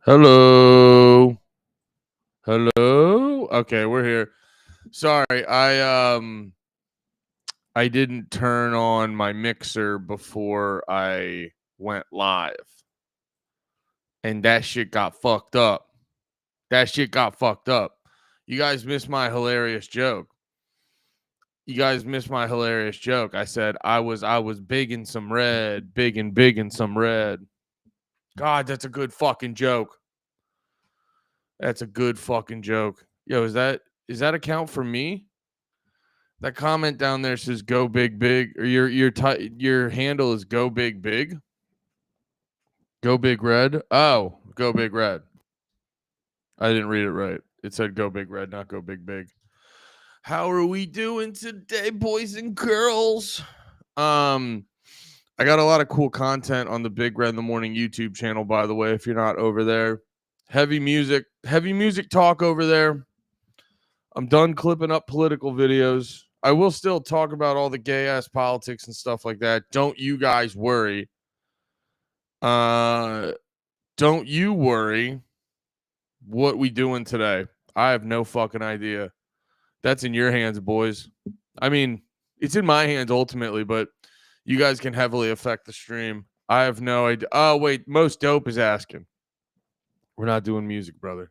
Hello. Hello. Okay, we're here. Sorry, I didn't turn on my mixer before I went live. And that shit got fucked up. That shit got fucked up. You guys missed my hilarious joke. You guys missed my hilarious joke. I said I was big in some red, big in some red. God, that's a good fucking joke. That's a good fucking joke. Yo, is that account for me? That comment down there says "Go big, big," or your handle is "Go big, big." Go big red. Oh, go big red. I didn't read it right. It said "Go big red," not "Go big, big." How are we doing today, boys and girls? Um, I got a lot of cool content on the Big Red in the Morning YouTube channel. By the way, if you're not over there, heavy music talk over there. I'm done clipping up political videos. I will still talk about all the gay ass politics and stuff like that. Don't you guys worry. Uh don't you worry. What we doing today? I have no fucking idea. That's in your hands, boys. I mean, it's in my hands ultimately, but you guys can heavily affect the stream. I have no idea. Oh, wait, Most Dope is asking. We're not doing music, brother.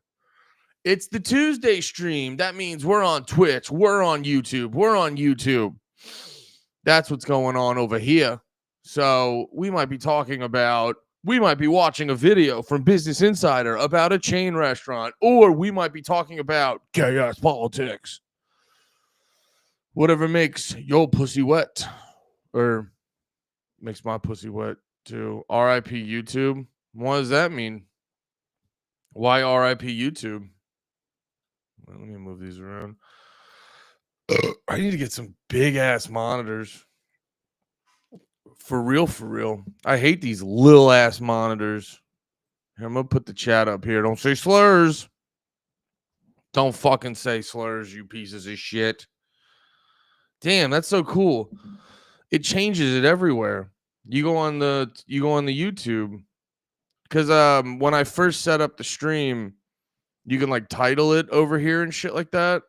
It's the Tuesday stream. That means we're on Twitch. We're on YouTube. We're on YouTube. That's what's going on over here. So we might be watching a video from Business Insider about a chain restaurant, or we might be talking about gay ass politics. Whatever makes your pussy wet, or makes my pussy wet too. RIP YouTube. What does that mean? Why RIP YouTube? Let me move these around. I need to get some big ass monitors. For real, for real. I hate these little ass monitors. Here, I'm gonna put the chat up here. Don't say slurs. Don't fucking say slurs, you pieces of shit. Damn, that's so cool. It changes it everywhere. You go on the YouTube because when I first set up the stream, you can like title it over here and shit like that.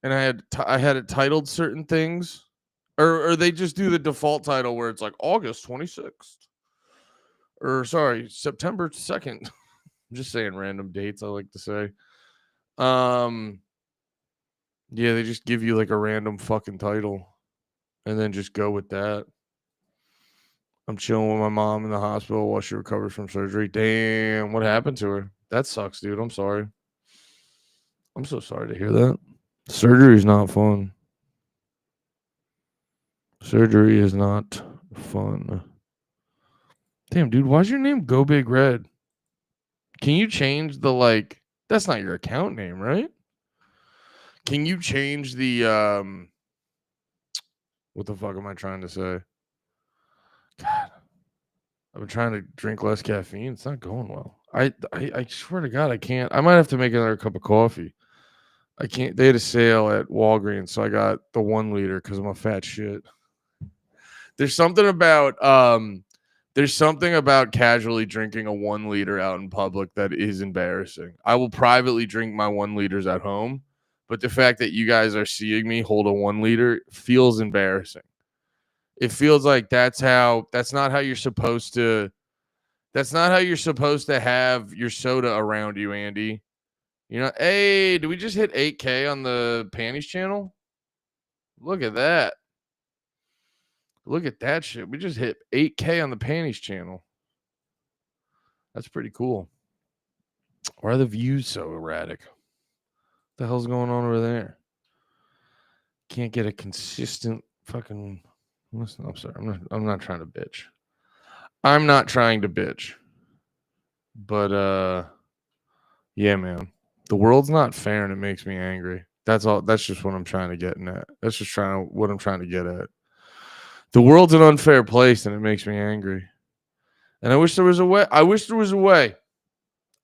And I had it titled certain things, or they just do the default title where it's like August 26th, or sorry, September 2nd. I'm just saying random dates I like to say. Yeah, they just give you like a random fucking title and then just go with that. I'm chilling with my mom in the hospital while she recovers from surgery. Damn, what happened to her? That sucks, dude. I'm sorry. I'm so sorry to hear that. Surgery is not fun. Surgery is not fun. Damn, dude, why's your name Go Big Red? Can you change the like that's not your account name, right? Can you change the what the fuck am I trying to say? God, I've been trying to drink less caffeine. It's not going well. I swear to God, I can't. I might have to make another cup of coffee. I can't. They had a sale at Walgreens, so I got the 1 liter because I'm a fat shit. There's something about casually drinking a 1 liter out in public that is embarrassing. I will privately drink my 1 liters at home, but the fact that you guys are seeing me hold a 1 liter feels embarrassing. It feels like that's not how you're supposed to. That's not how you're supposed to have your soda around you, Andy. You know, hey, did we just hit 8K on the panties channel? Look at that. Look at that shit. We just hit 8K on the panties channel. That's pretty cool. Why are the views so erratic? What the hell's going on over there? Can't get a consistent fucking. Listen, I'm sorry. I'm not trying to bitch. I'm not trying to bitch. But yeah, man. The world's not fair and it makes me angry. That's all. That's just what I'm trying to get at. That's just what I'm trying to get at. The world's an unfair place and it makes me angry. And I wish there was a way. I wish there was a way.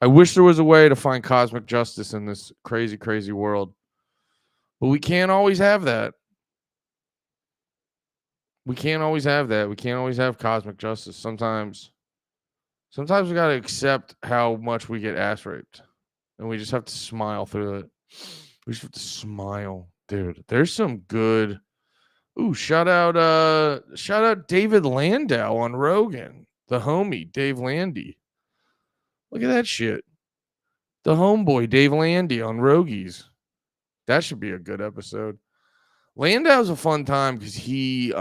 I wish there was a way to find cosmic justice in this crazy, crazy world. But we can't always have that. We can't always have that. We can't always have cosmic justice. Sometimes Sometimes we gotta accept how much we get ass raped, and we just have to smile through it. We just have to smile, dude. There's some good. Ooh, shout out David Landau on Rogan, the homie Dave Landy. Look at that shit. The homeboy Dave Landy on Rogies. That should be a good episode. Landau's a fun time because he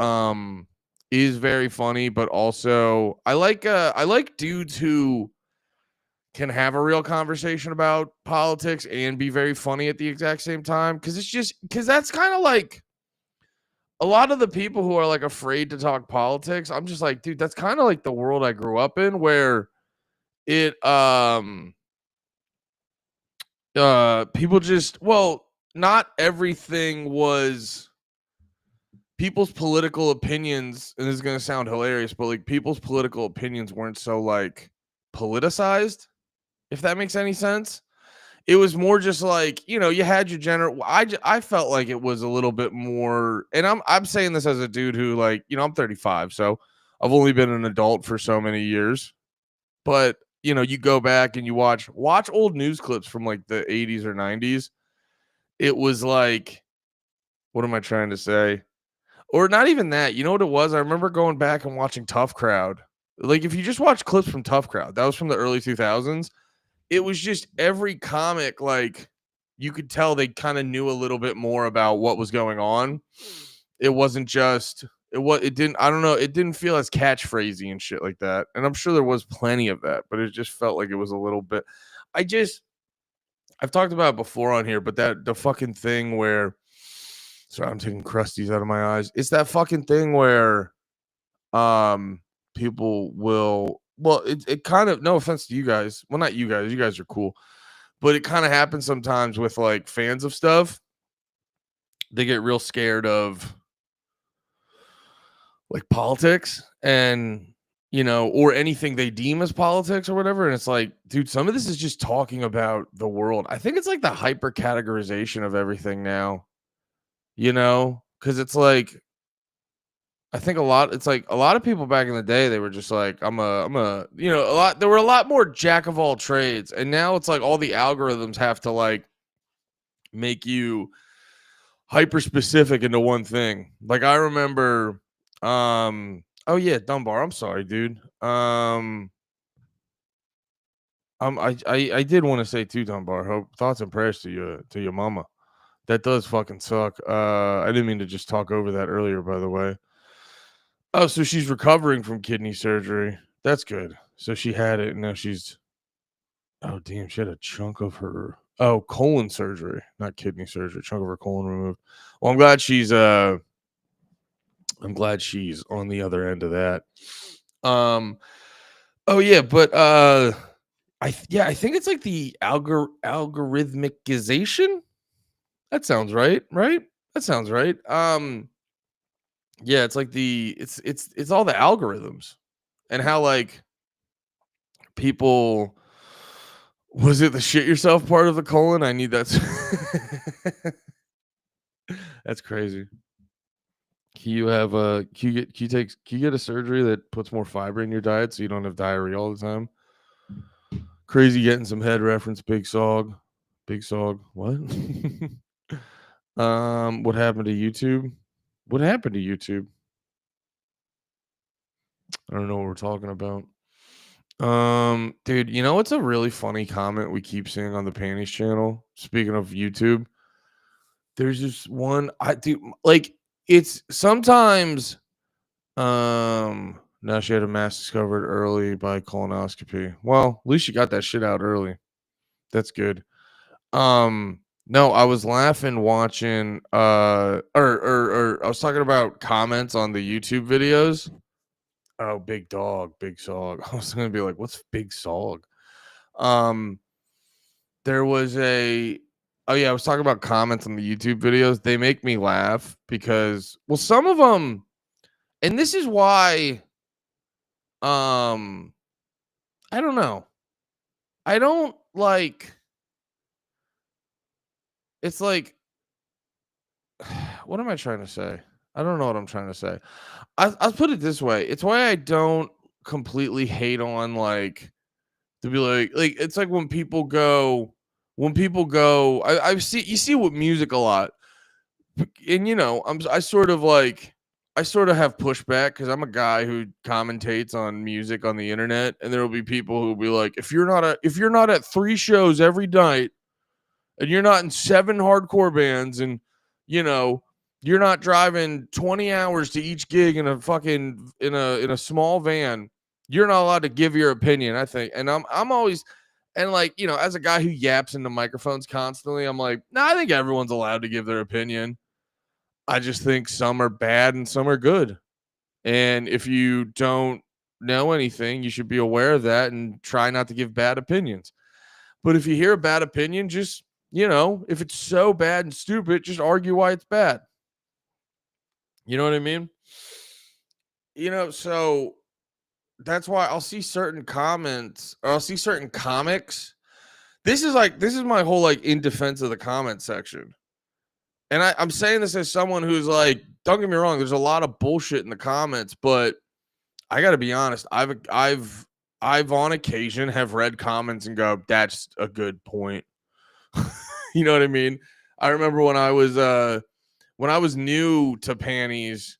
is very funny, but also I like dudes who can have a real conversation about politics and be very funny at the exact same time. Because that's kind of like a lot of the people who are like afraid to talk politics. I'm just like, dude, that's kind of like the world I grew up in, where it people just, well, not everything was people's political opinions, and this is going to sound hilarious, but like people's political opinions weren't so like politicized, if that makes any sense. It was more just like, you had your general. I felt like it was a little bit more, and I'm saying this as a dude who, like, I'm 35, so I've only been an adult for so many years. But you go back and you watch old news clips from like the 80s or 90s. It was like, what am I trying to say? Or not even that. You know what it was? I remember going back and watching Tough Crowd. Like, if you just watch clips from Tough Crowd, that was from the early 2000s. It was just every comic, like, you could tell they kind of knew a little bit more about what was going on. It wasn't just it didn't, I don't know, it didn't feel as catchphrasy and shit like that. And I'm sure there was plenty of that, but it just felt like it was a little bit. I just I've talked about it before on here, but that the fucking thing where, sorry, I'm taking crusties out of my eyes. It's that fucking thing where people will, well, it kind of, no offense to you guys. Well, not you guys are cool. But it kind of happens sometimes with like fans of stuff. They get real scared of like politics and or anything they deem as politics or whatever. And it's like, dude, some of this is just talking about the world. I think it's like the hyper categorization of everything now, because it's like, I think it's like a lot of people back in the day, they were just like, there were a lot more jack of all trades. And now it's like all the algorithms have to like make you hyper specific into one thing. Like, I remember, oh yeah, Dunbar. I'm sorry, dude. I did want to say too, Dunbar. Hope thoughts and prayers to your mama. That does fucking suck. I didn't mean to just talk over that earlier, by the way. Oh, so she's recovering from kidney surgery. That's good. So she had it, and now she's. Oh damn, she had a chunk of her. Oh, colon surgery, not kidney surgery. Chunk of her colon removed. Well, I'm glad she's on the other end of that. Oh yeah, but I think it's like the algorithmicization. That sounds right, right? That sounds right. Yeah, it's like it's all the algorithms and how like people, was it the shit yourself part of the colon? I need that. That's crazy. Can you have can you get a surgery that puts more fiber in your diet so you don't have diarrhea all the time? Crazy getting some head reference, Big Sog. Big Sog. What? What happened to YouTube? What happened to YouTube? I don't know what we're talking about. Dude, what's a really funny comment we keep seeing on the Panties channel? Speaking of YouTube, there's this one I do like, it's sometimes now she had a mass discovered early by colonoscopy. Well, at least she got that shit out early. That's good. No, I was laughing watching or I was talking about comments on the YouTube videos. Oh, big dog, big sog. I was gonna be like, what's big sog? Um, there was a oh yeah, I was talking about comments on the YouTube videos. They make me laugh because, well, some of them, and this is why um I don't know. I don't like, it's like, what am I trying to say? I don't know what I'm trying to say. I'll put it this way. It's why I don't completely hate on like to be like it's like when people go I see you see with music a lot. And I sort of like I sort of have pushback because I'm a guy who commentates on music on the internet, and there will be people who will be like, if you're not at 3 shows every night, and you're not in 7 hardcore bands, and you know you're not driving 20 hours to each gig in a fucking in a small van, you're not allowed to give your opinion, I think. And I'm always, and like, as a guy who yaps into microphones constantly, I'm like, nah, I think everyone's allowed to give their opinion. I just think some are bad and some are good. And if you don't know anything, you should be aware of that and try not to give bad opinions. But if you hear a bad opinion, just, if it's so bad and stupid, just argue why it's bad. You know what I mean? So that's why I'll see certain comments or I'll see certain comics. This is my whole like in defense of the comment section. And I'm saying this as someone who's like, don't get me wrong, there's a lot of bullshit in the comments, but I got to be honest. I've on occasion have read comments and go, that's a good point. You know what I mean? I remember when I was new to panties,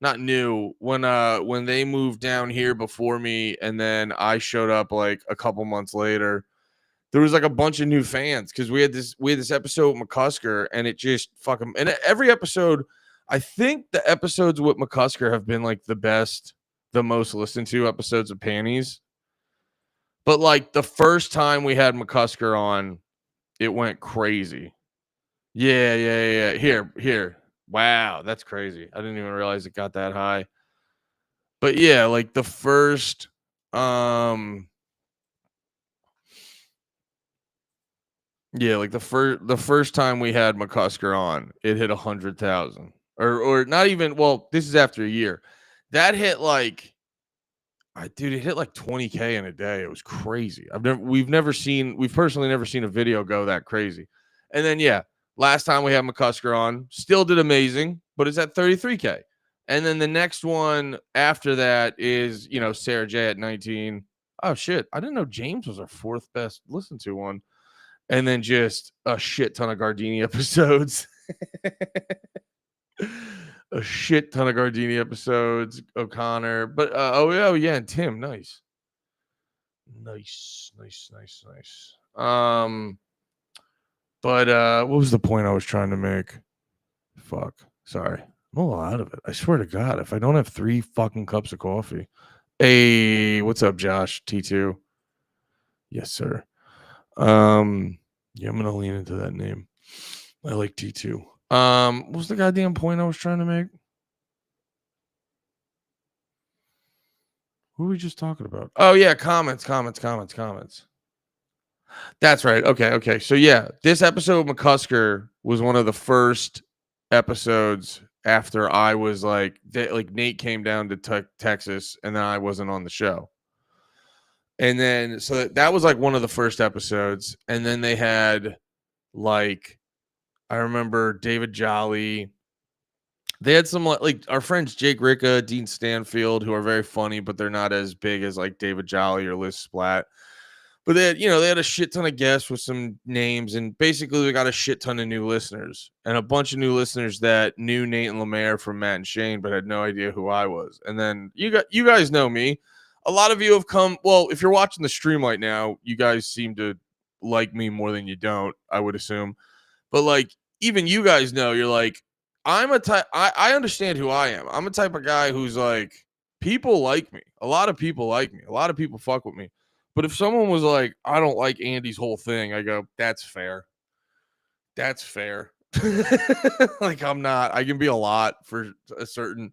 not new, when they moved down here before me, and then I showed up like a couple months later. There was like a bunch of new fans because we had this episode with McCusker, and it just fucking, and every episode, I think the episodes with McCusker have been like the most listened to episodes of Panties. But like the first time we had McCusker on, it went crazy. Yeah, yeah, yeah. Here. Wow, that's crazy. I didn't even realize it got that high. But yeah, like the first yeah, like the first time we had McCusker on, it hit 100,000. Or not even, well, this is after a year. That hit like dude, it hit like 20K in a day. It was crazy. We've personally never seen a video go that crazy. And then yeah, last time we had McCusker on, still did amazing, but it's at 33K. And then the next one after that is, Sarah J at 19. Oh shit. I didn't know James was our fourth best listened to one. And then just a shit ton of Gardini episodes. A shit ton of Gardini episodes, O'Connor, but yeah, and Tim, nice. But what was the point I was trying to make? Fuck, sorry, I'm a little out of it. I swear to God, if I don't have 3 fucking cups of coffee. Hey, what's up, Josh? T2. Yes, sir. Yeah, I'm gonna lean into that name. I like T2. What was the goddamn point I was trying to make? Who were we just talking about? Oh yeah, comments. That's right. Okay. So yeah, this episode of McCusker was one of the first episodes after I was like Nate came down to Texas, and then I wasn't on the show. And then so that was like one of the first episodes, and then they had like, I remember David Jolly. They had some like our friends Jake Ricka, Dean Stanfield, who are very funny, but they're not as big as like David Jolly or Liz Splat. But they had a shit ton of guests with some names, and basically we got a shit ton of new listeners and a bunch of new listeners that knew Nate and Lemaire from Matt and Shane, but had no idea who I was. And then you guys know me. A lot of you have come. Well, if you're watching the stream right now, you guys seem to like me more than you don't, I would assume. But like, even you guys know, you're like, I'm a type. I understand who I am. I'm a type of guy who's like, people like me. A lot of people like me. A lot of people fuck with me. But if someone was like, I don't like Andy's whole thing, I go, that's fair. That's fair. Like, I can be a lot for a certain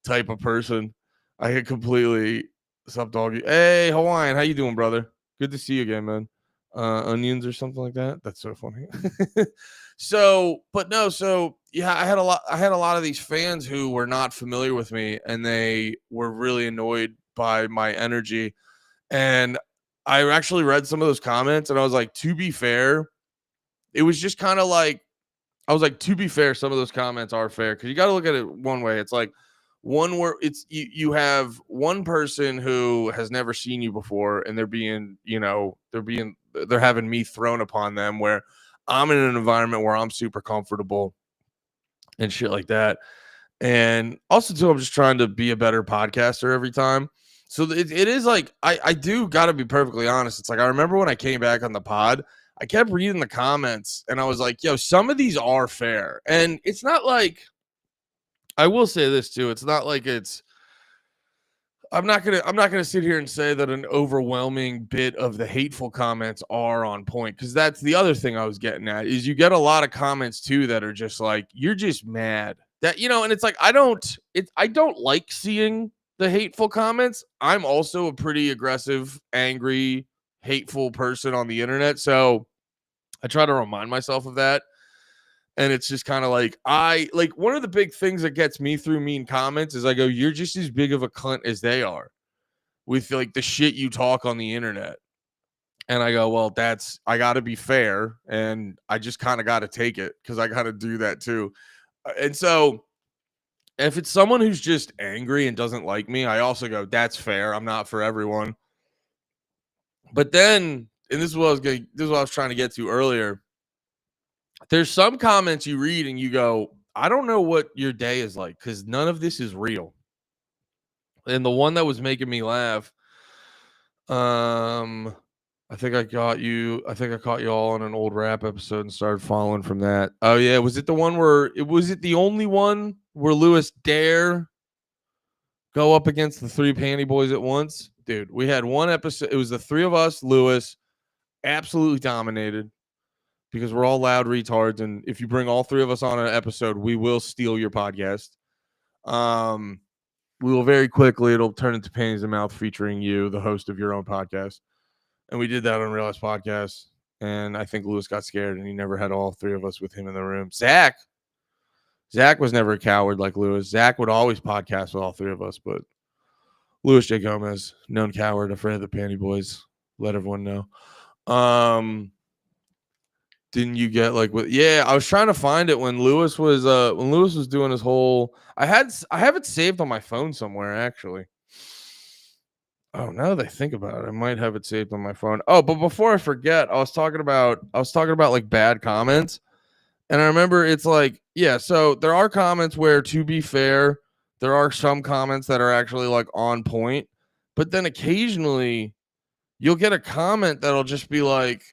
type of person. I could completely stop doggy. Hey, Hawaiian, how you doing, brother? Good to see you again, man. Onions or something like that. That's so funny. So yeah, I had a lot of these fans who were not familiar with me, and they were really annoyed by my energy. And I actually read some of those comments, and I was like, to be fair, it was just kind of like, I was like, to be fair, some of those comments are fair, because you got to look at it one way. It's like, One where it's you have one person who has never seen you before, and they're having me thrown upon them, where I'm in an environment where I'm super comfortable and shit like that. And also too, I'm just trying to be a better podcaster every time. So it is like I do got to be perfectly honest. It's like I remember when I came back on the pod, I kept reading the comments and I was like, yo, some of these are fair. And it's not like, I will say this too, it's not like it's I'm not gonna sit here and say that an overwhelming bit of the hateful comments are on point, because that's the other thing I was getting at, is you get a lot of comments too that are just like, you're just mad that, and it's like I don't like seeing the hateful comments. I'm also a pretty aggressive, angry, hateful person on the internet, so I try to remind myself of that. And it's just kind of like, one of the big things that gets me through mean comments is I go, you're just as big of a cunt as they are with like the shit you talk on the internet. And I go, well, I got to be fair. And I just kind of got to take it because I got to do that too. And so if it's someone who's just angry and doesn't like me, I also go, that's fair. I'm not for everyone. But then, and this is what I was trying to get to earlier. There's some comments you read and you go, I don't know what your day is like because none of this is real. And the one that was making me laugh, I think I caught you all on an old rap episode and started following from that. Oh yeah, was it the only one where Lewis dare go up against the three panty boys at once? Dude, we had one episode. It was the three of us. Lewis absolutely dominated because we're all loud retards, and if you bring all three of us on an episode, we will steal your podcast. We will very quickly, it'll turn into Panties in the Mouth featuring you, the host of your own podcast. And we did that on Real Life Podcast. And I think Lewis got scared and he never had all three of us with him in the room. Zach was never a coward like Lewis. Zach would always podcast with all three of us, but Louis J. Gomez, known coward, afraid of the Panty Boys. Let everyone know. Didn't you get like what? Yeah, I was trying to find it when Lewis was doing his whole. I have it saved on my phone somewhere actually. Oh, now that I think about it, I might have it saved on my phone. Oh, but before I forget, I was talking about like bad comments, and I remember it's like, yeah. So there are comments where, to be fair, there are some comments that are actually like on point, but then occasionally you'll get a comment that'll just be like,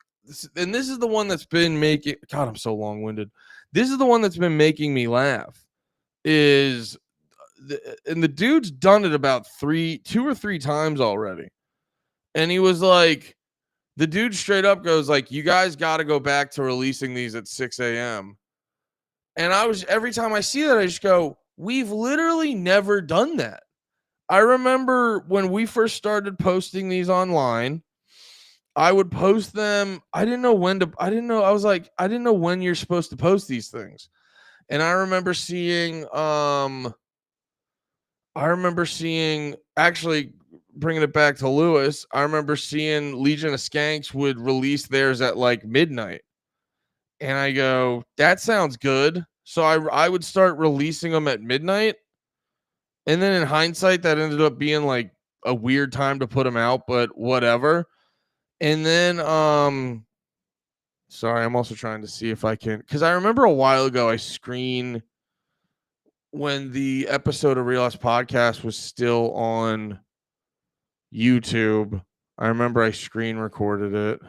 and this is the one that's been making. God, I'm so long winded. This is the one that's been making me laugh. And the dude's done it about 2 or 3 times already. And he was like, the dude straight up goes like, you guys got to go back to releasing these at 6 a.m. And every time I see that, I just go, we've literally never done that. I remember when we first started posting these online, I would post them. I didn't know when you're supposed to post these things. And I remember seeing, actually bringing it back to Lewis, I remember seeing Legion of Skanks would release theirs at like midnight. And I go, that sounds good. So I would start releasing them at midnight. And then in hindsight, that ended up being like a weird time to put them out, but whatever. And then, sorry, I'm also trying to see if I can, because I remember a while ago I screened when the episode of Real Life Podcast was still on YouTube. I remember I screen recorded it.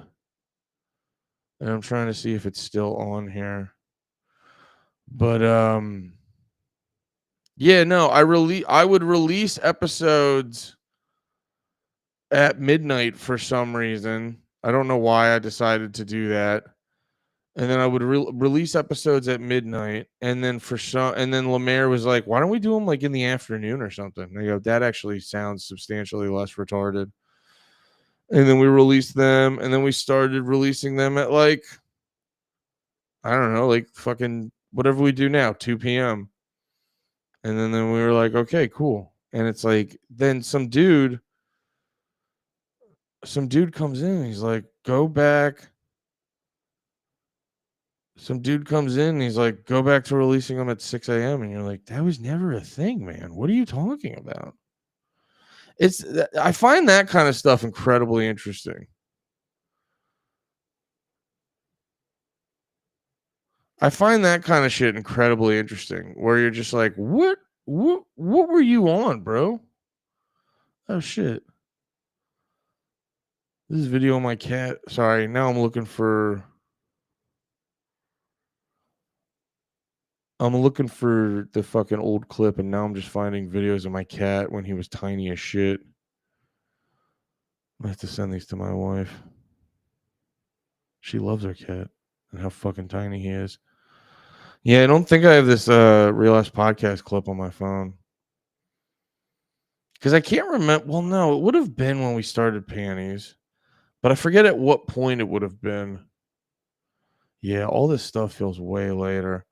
And I'm trying to see if it's still on here. But yeah, no, I would release episodes at midnight for some reason. I don't know why I decided to do that. And then I would release episodes at midnight, and then Lemaire was like, "Why don't we do them like in the afternoon or something?" And I go, "That actually sounds substantially less retarded." And then we released them, and then we started releasing them at like, I don't know, like fucking whatever we do now, 2 p.m. And then we were like, okay, cool. And it's like, then some dude comes in and he's like, go back. Some dude comes in and he's like, go back to releasing them at 6 a.m. And you're like, that was never a thing, man. What are you talking about? I find that kind of stuff incredibly interesting. I find that kind of shit incredibly interesting, where you're just like, what were you on, bro? Oh shit. This is video of my cat. Sorry, now I'm looking for the fucking old clip, and now I'm just finding videos of my cat when he was tiny as shit. I have to send these to my wife. She loves her cat and how fucking tiny he is. Yeah, I don't think I have this Real Ass Podcast clip on my phone. Because I can't remember. Well, no, it would have been when we started Panties. But I forget at what point it would have been. Yeah, all this stuff feels way later.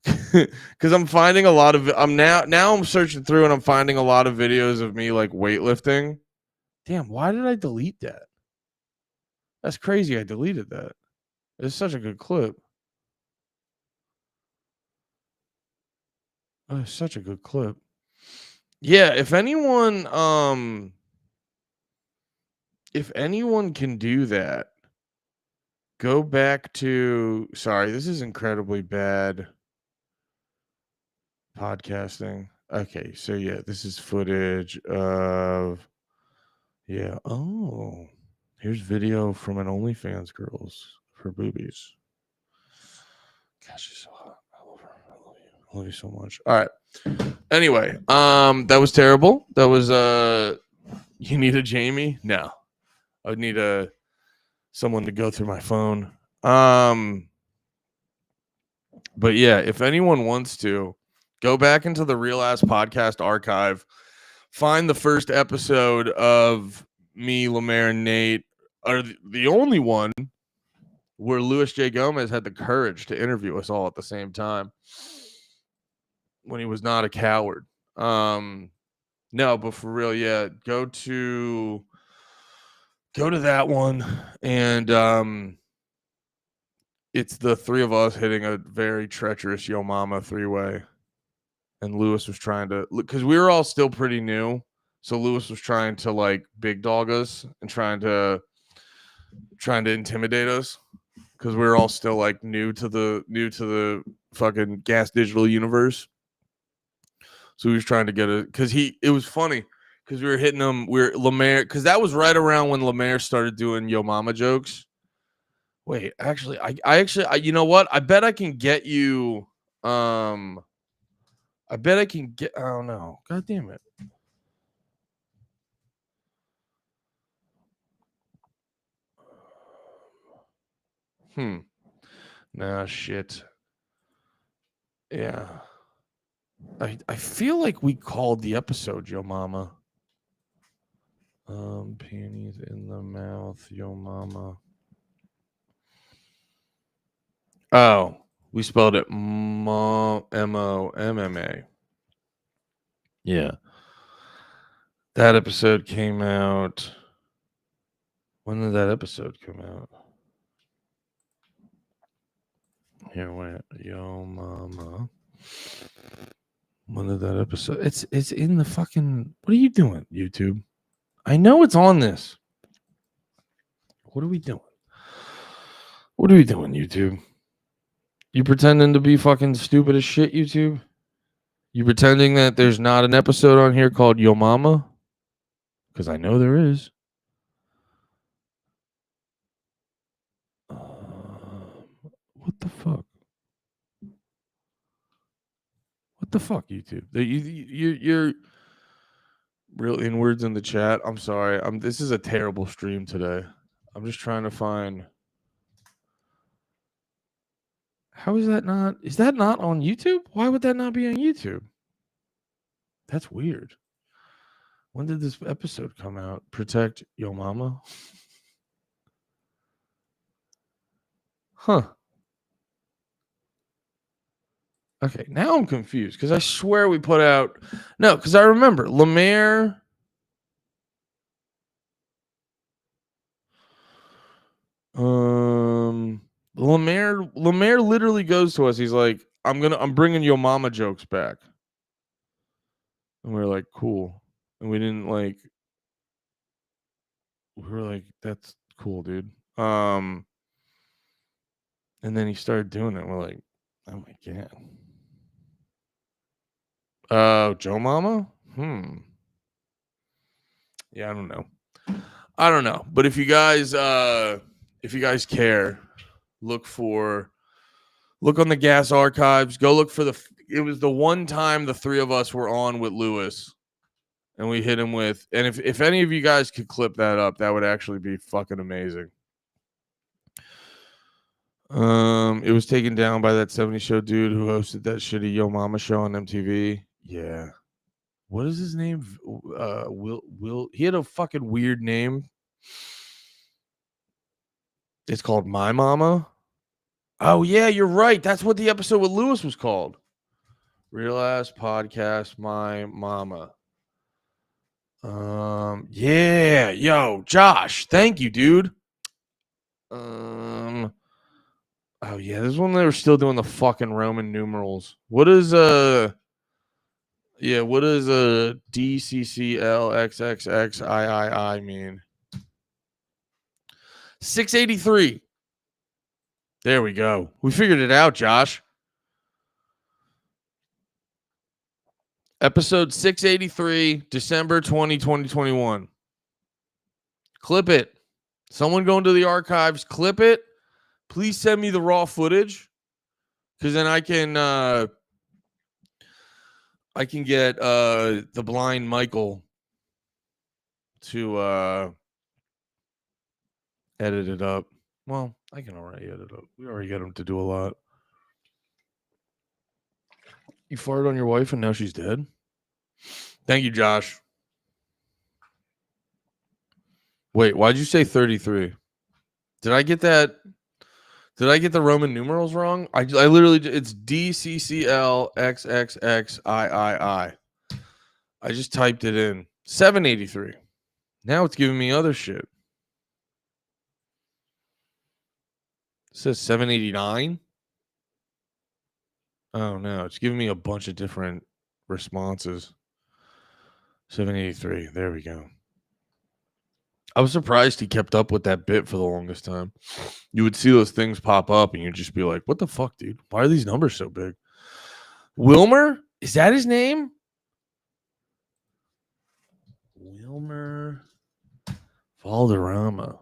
Because I'm finding a lot of now I'm searching through and I'm finding a lot of videos of me like weightlifting. Damn, why did I delete that? That's crazy. I deleted that. It's such a good clip. Oh, it's such a good clip. Yeah, if anyone can do that, go back to sorry, this is incredibly bad podcasting. Okay, so yeah, this is footage of oh, here's video from an OnlyFans girl's for boobies. Gosh, she's so hot. I love her. I love you. I love you so much. All right. Anyway, that was terrible. That was you need a Jamie? No. I would need someone to go through my phone. But yeah, if anyone wants to go back into the Real Ass Podcast archive, find the first episode of me, Lemaire, and Nate, are the only one where Louis J. Gomez had the courage to interview us all at the same time when he was not a coward. No, but for real, yeah, go to that one, and it's the three of us hitting a very treacherous Yo Mama 3-way. And Lewis was trying to, because we were all still pretty new. So Lewis was trying to like big dog us and trying to intimidate us because we were all still like new to the fucking Gas Digital universe. So he was trying to get it because it was funny because we were hitting him. Lemaire, because that was right around when Lemaire started doing Yo Mama jokes. Wait, actually, you know what? I bet I can get you. I bet I can get. Oh no! God damn it! Nah, shit. Yeah. I feel like we called the episode Yo Mama. Panties in the mouth, Yo Mama. Oh, we spelled it MOMMA. Yeah. That episode came out. When did that episode come out? Here, wait. Yo Mama. When did that episode? It's in the fucking. What are you doing, YouTube? I know it's on this. What are we doing? What are we doing, YouTube? You pretending to be fucking stupid as shit, YouTube? You pretending that there's not an episode on here called Yo Mama? Because I know there is. What the fuck? What the fuck, YouTube? You're real inwards in the chat. I'm sorry. This is a terrible stream today. I'm just trying to find. How is that not? Is that not on YouTube? Why would that not be on YouTube? That's weird. When did this episode come out? Protect Yo Mama? Huh. Okay, now I'm confused because I swear we put out. No, because I remember Lemaire. Lemaire literally goes to us. He's like, I'm bringing your mama jokes back. And we were like, cool. And we were like, that's cool, dude. And then he started doing it. We're like, oh my God. Joe Mama? Yeah, I don't know. But if you guys care, look on the Gas archives. Go look for it was the one time the three of us were on with Lewis and we hit him with, and if any of you guys could clip that up, that would actually be fucking amazing. It was taken down by that 70 show dude who hosted that shitty Yo Mama show on MTV. Yeah. What is his name? Will he had a fucking weird name. It's called My Mama. Oh yeah, you're right. That's what the episode with Lewis was called. Real Ass Podcast, My Mama. Yeah, yo, Josh, thank you, dude. Oh yeah, this is when they were still doing the fucking Roman numerals. What does DCCLXXXIII mean? 683. There we go. We figured it out, Josh. Episode 683, December 2021. Clip it. Someone go into the archives, clip it. Please send me the raw footage, because then I can get the blind Michael to edit it up. Well, I can already edit it up. We already get him to do a lot. You farted on your wife and now she's dead? Thank you, Josh. Wait, why'd you say 33? Did I get that? Did I get the Roman numerals wrong? I literally, it's DCCLXXXIII. I just typed it in. 783. Now it's giving me other shit. It says 789. Oh no, it's giving me a bunch of different responses. 783. There we go. I was surprised he kept up with that bit for the longest time. You would see those things pop up and you'd just be like, what the fuck, dude? Why are these numbers so big? Wilmer? Is that his name? Wilmer Valderrama.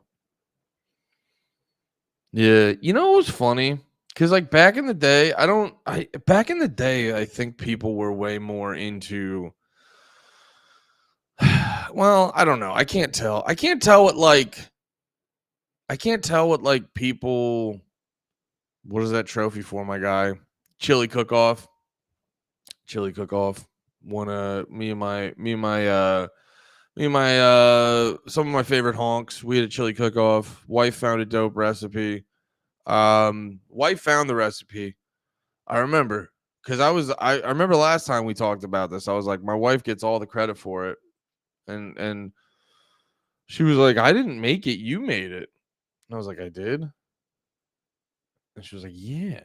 Yeah, you know what was funny? Because like back in the day, I think people were way more into. Well, I don't know. I can't tell what people. What is that trophy for, my guy? Chili cook-off. One me and my some of my favorite honks. We had a chili cook-off. Wife found a dope recipe. Wife found the recipe. I remember because I remember last time we talked about this. I was like, my wife gets all the credit for it, and she was like, I didn't make it. You made it. And I was like, I did. And she was like, yeah.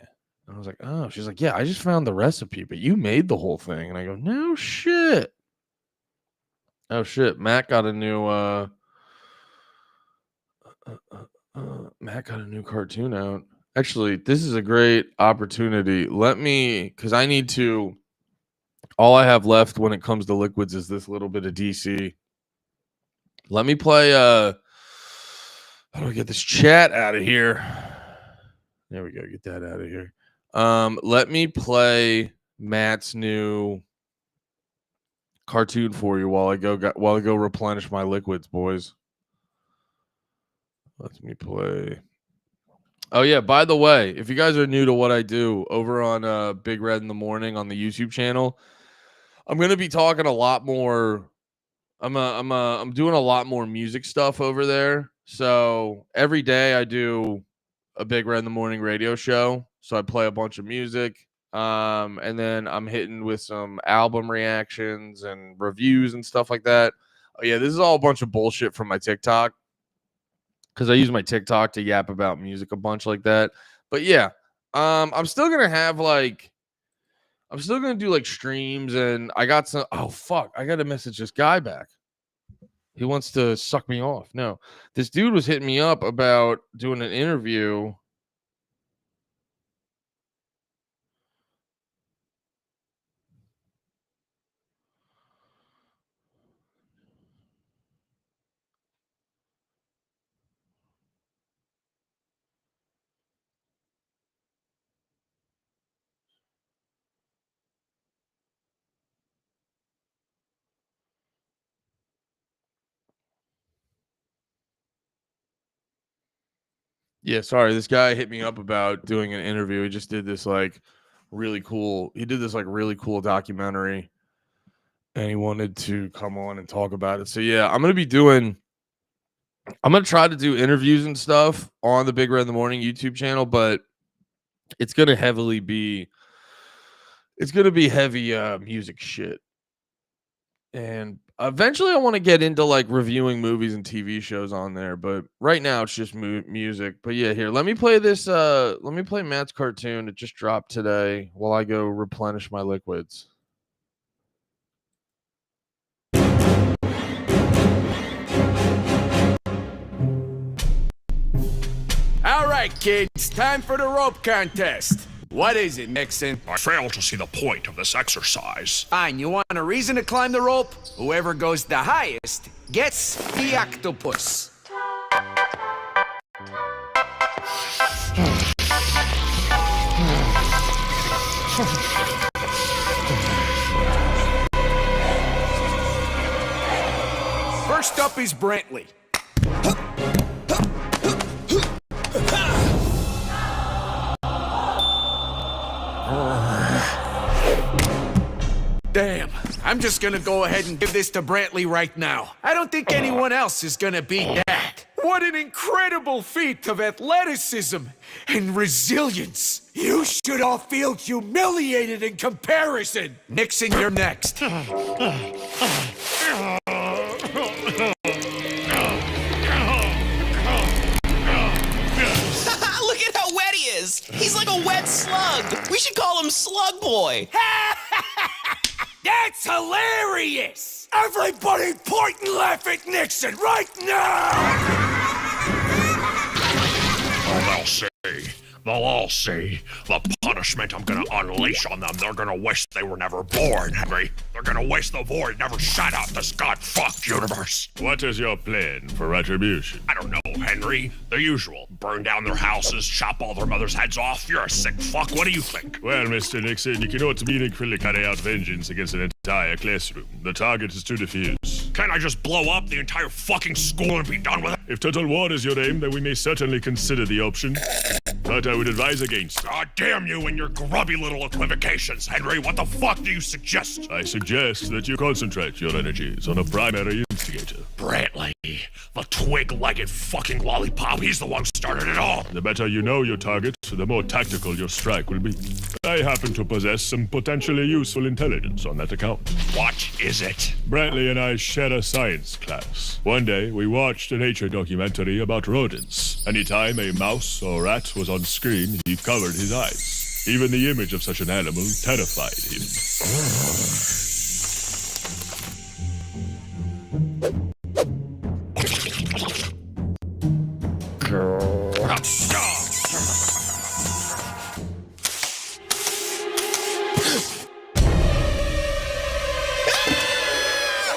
And I was like, oh. She's like, yeah. I just found the recipe, but you made the whole thing. And I go, no shit. Oh shit. Matt got a new cartoon out. Actually, this is a great opportunity. Because I need to. All I have left when it comes to liquids is this little bit of DC. Let me play. How do I get this chat out of here? There we go. Get that out of here. Let me play Matt's new cartoon for you while I go replenish my liquids, boys. Let me play. Oh yeah, by the way, if you guys are new to what I do over on Big Red in the Morning on the YouTube channel, I'm going to be talking a lot more. I'm doing a lot more music stuff over there. So every day I do a Big Red in the Morning radio show. So I play a bunch of music. And then I'm hitting with some album reactions and reviews and stuff like that. Oh yeah, this is all a bunch of bullshit from my TikTok. Because I use my TikTok to yap about music a bunch like that. But yeah, I'm still gonna have like I'm still gonna do like streams, and I got some. Oh fuck! I gotta message this guy back. He wants to suck me off. No, this dude was hitting me up about doing an interview. Yeah, sorry. This guy hit me up about doing an interview. He just did this like really cool. He did this like really cool documentary, and he wanted to come on and talk about it. So yeah, I'm gonna try to do interviews and stuff on the Big Red in the Morning YouTube channel, but it's gonna heavily be it's gonna be heavy music shit. And eventually I want to get into like reviewing movies and TV shows on there, but right now it's just music. But yeah, here, let me play this let me play Matt's cartoon. It just dropped today while I go replenish my liquids. All right, kids, time for the rope contest. What is it, Nixon? I fail to see the point of this exercise. Fine, you want a reason to climb the rope? Whoever goes the highest gets the octopus. First up is Brantley. Damn, I'm just gonna go ahead and give this to Brantley right now. I don't think anyone else is gonna beat that. What an incredible feat of athleticism and resilience. You should all feel humiliated in comparison. Nixon, you're next. Look at how wet he is. He's like a wet slug. We should call him Slug Boy. That's hilarious! Everybody point and laugh at Nixon right now! Oh, they'll all see the punishment I'm gonna unleash on them. They're gonna wish they were never born, Henry. They're gonna wish the void never shut out this god-fucked universe. What is your plan for retribution? I don't know, Henry. The usual. Burn down their houses, chop all their mothers' heads off. You're a sick fuck. What do you think? Well, Mr. Nixon, you cannot meaningfully carry out vengeance against an entire classroom. The target is to defuse. Can't I just blow up the entire fucking school and be done with it? If total war is your aim, then we may certainly consider the option. But I would advise against it. God damn you and your grubby little equivocations, Henry. What the fuck do you suggest? I suggest that you concentrate your energies on a primary instigator. Brantley, the twig-legged fucking lollipop. He's the one who started it all. The better you know your target, the more tactical your strike will be. I happen to possess some potentially useful intelligence on that account. What is it? Brantley and I share a science class. One day, we watched a nature documentary about rodents. Anytime a mouse or rat was on screen, he covered his eyes. Even the image of such an animal terrified him.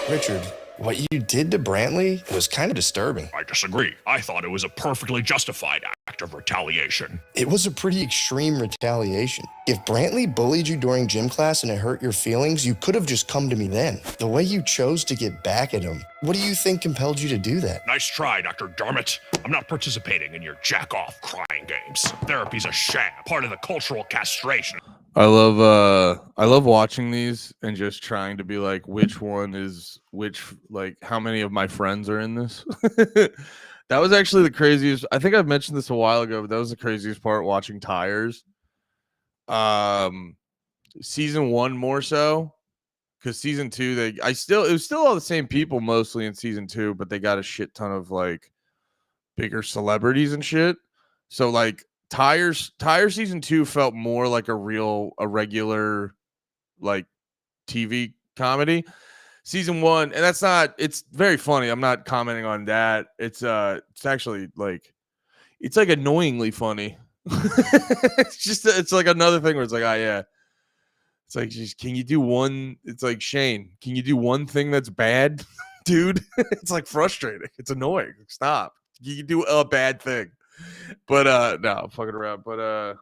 Richard, what you did to Brantley was kind of disturbing. I disagree. I thought it was a perfectly justified act of retaliation. It was a pretty extreme retaliation. If Brantley bullied you during gym class and it hurt your feelings, you could have just come to me then. The way you chose to get back at him, what do you think compelled you to do that? Nice try, Dr. Dermot. I'm not participating in your jack-off crying games. Therapy's a sham, part of the cultural castration. I love watching these and just trying to be like, which one is which, like how many of my friends are in this. That was actually the craziest. I think I've mentioned this a while ago, but that was the craziest part watching Tires. Season 1 more so, because season 2 it was still all the same people mostly in season 2, but they got a shit ton of like bigger celebrities and shit. So like Tire season 2 felt more like a regular like TV comedy. Season 1, and it's very funny. I'm not commenting on that. It's actually like it's like annoyingly funny. It's like another thing where it's like, oh yeah. It's like, just can you do one? It's like, Shane, can you do one thing that's bad, dude? It's like frustrating. It's annoying. Stop. You can do a bad thing. But no, I'm fucking around. But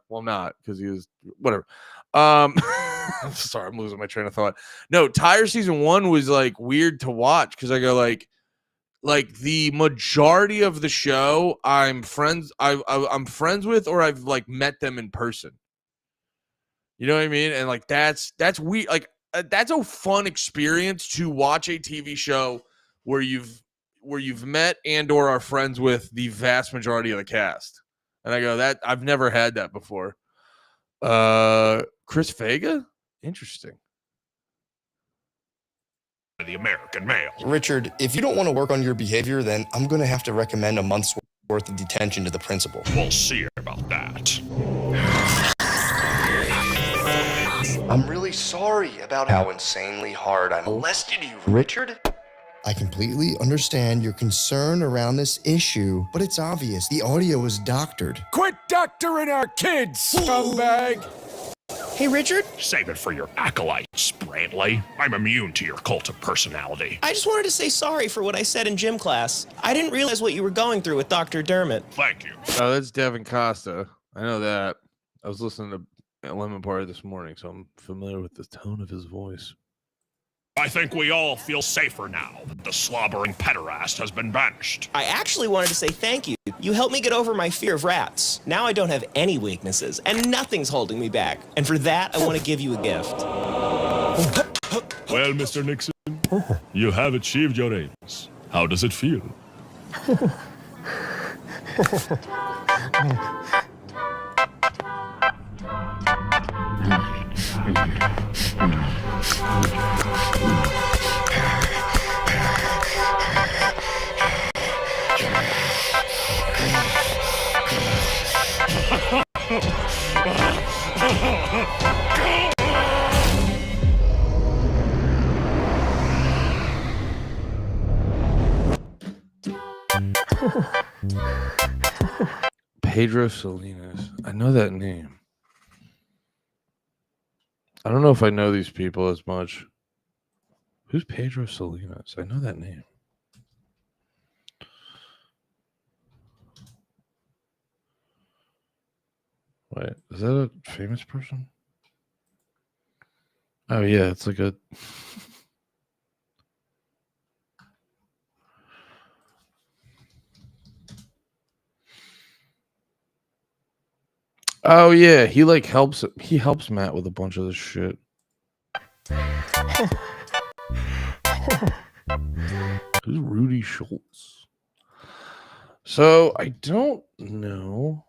well, I'm not, because he was whatever. Sorry, I'm losing my train of thought. No, Tire season 1 was like weird to watch because I go like the majority of the show I'm friends with, or I've like met them in person. You know what I mean? And like that's weird. Like that's a fun experience to watch a TV show where you've met and or are friends with the vast majority of the cast. And I go, that I've never had that before. Chris Vega? Interesting. The American male. Richard, if you don't want to work on your behavior, then I'm going to have to recommend a month's worth of detention to the principal. We'll see about that. I'm really sorry about how insanely hard I molested you, Richard. I completely understand your concern around this issue, but it's obvious the audio is doctored. Quit doctoring our kids, scumbag! Hey, Richard, Save it for your acolytes, Brantley. I'm immune to your cult of personality. I just wanted to say sorry for what I said in gym class. I didn't realize what you were going through with Dr. Dermot. Thank you. Oh, that's Devin Costa. I know that. I was listening to Lemon Party this morning, so I'm familiar with the tone of his voice. I think we all feel safer now that the slobbering pederast has been banished. I actually wanted to say thank you. You helped me get over my fear of rats. Now I don't have any weaknesses, and nothing's holding me back. And for that, I want to give you a gift. Well, Mr. Nixon, you have achieved your aims. How does it feel? Pedro Salinas. I know that name. I don't know if I know these people as much. Who's Pedro Salinas? I know that name. Wait, is that a famous person? Oh yeah, it's like a Oh yeah, he helps Matt with a bunch of this shit. Who's Rudy Schultz? So I don't know.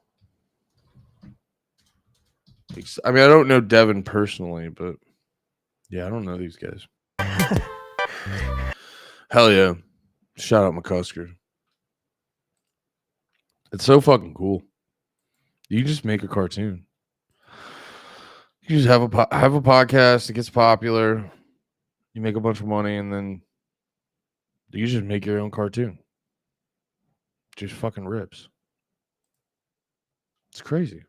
I mean, I don't know Devin personally, but yeah, I don't know these guys. Hell yeah. Shout out McCusker. It's so fucking cool. You can just make a cartoon. You just have a podcast. It gets popular. You make a bunch of money, and then you just make your own cartoon. Just fucking rips. It's crazy.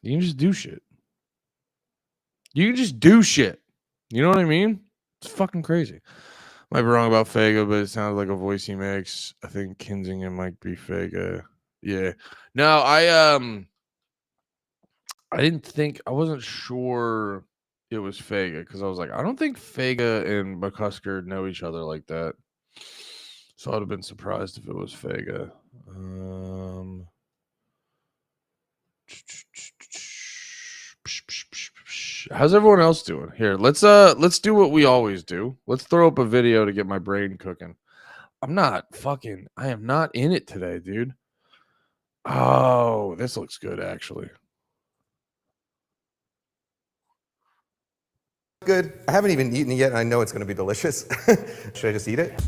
You can just do shit. You can just do shit. You know what I mean? It's fucking crazy. Might be wrong about Fago, but it sounds like a voice he makes. I think Kinzingham might be Fago. Yeah. No, I didn't think, I wasn't sure it was Faga, because I was like, I don't think Faga and McCusker know each other like that. So I'd have been surprised if it was Faga. How's everyone else doing? Here, let's do what we always do. Let's throw up a video to get my brain cooking. I am not in it today, dude. Oh, this looks good, actually. Good. I haven't even eaten it yet, and I know it's going to be delicious. Should I just eat it?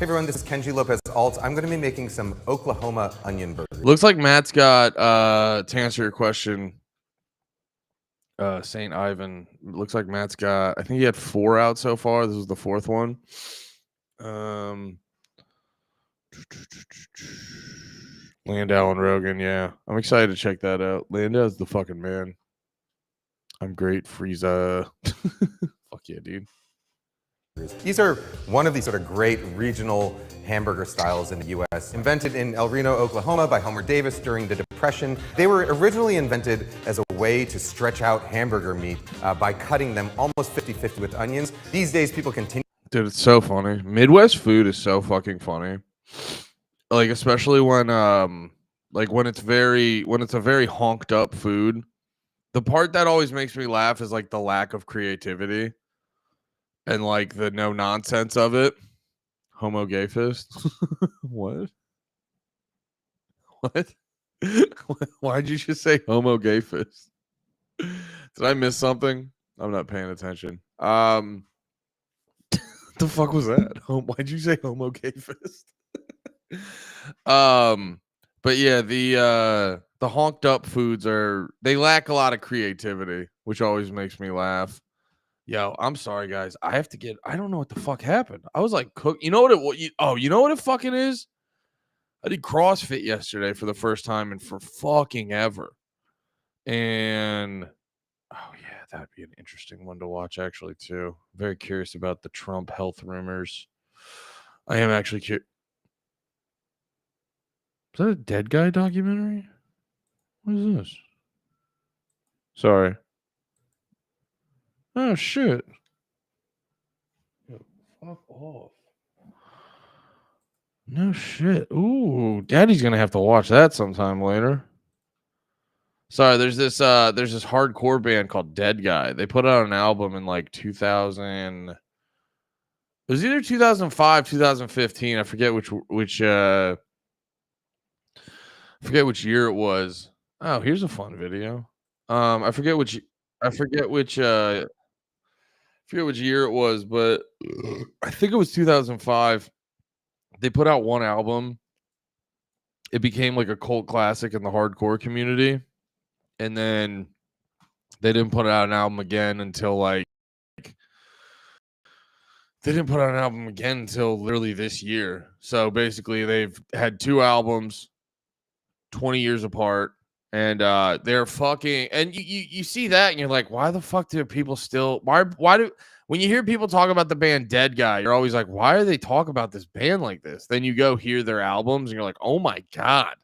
Hey everyone, this is Kenji Lopez Alt. I'm going to be making some Oklahoma onion burgers. Looks like Matt's got, to answer your question, St. Ivan. Looks like Matt's got, I think he had 4 out so far. This is the 4th one. Landau and Rogan, yeah. I'm excited to check that out. Landau's the fucking man. I'm great, Frieza. Fuck yeah, dude. These are one of these sort of great regional hamburger styles in the U.S. Invented in El Reno, Oklahoma by Homer Davis during the Depression. They were originally invented as a way to stretch out hamburger meat by cutting them almost 50-50 with onions. These days, people continue. Dude, it's so funny. Midwest food is so fucking funny. Like, especially when when it's a very honked up food. The part that always makes me laugh is like the lack of creativity and like the no nonsense of it. Homo gay fist. What? What? Why'd you just say homo gay fist? Did I miss something? I'm not paying attention. The fuck was that? Why'd you say homo gay fist? But yeah, the honked up foods they lack a lot of creativity, which always makes me laugh. Yo, I'm sorry guys. I don't know what the fuck happened. I was like you know what it fucking is? I did CrossFit yesterday for the first time and for fucking ever. And oh yeah, that'd be an interesting one to watch actually too. Very curious about the Trump health rumors. I am actually curious. Is that a dead guy documentary? What is this? Sorry. Oh shit. Yo, fuck off. No shit. Ooh, Daddy's gonna have to watch that sometime later. Sorry, there's this hardcore band called Dead Guy. They put out an album in like 2000. It was either 2005, 2015. I forget which year it was. Oh, here's a fun video. I forget which year it was, but I think it was 2005. They put out one album. It became like a cult classic in the hardcore community. And then they didn't put out an album again until literally this year. So basically they've had 2 albums 20 years apart, and they're fucking, and you see that and you're like, why the fuck do people still when you hear people talk about the band Dead Guy, you're always like, why are they talking about this band like this? Then you go hear their albums and you're like, oh my god.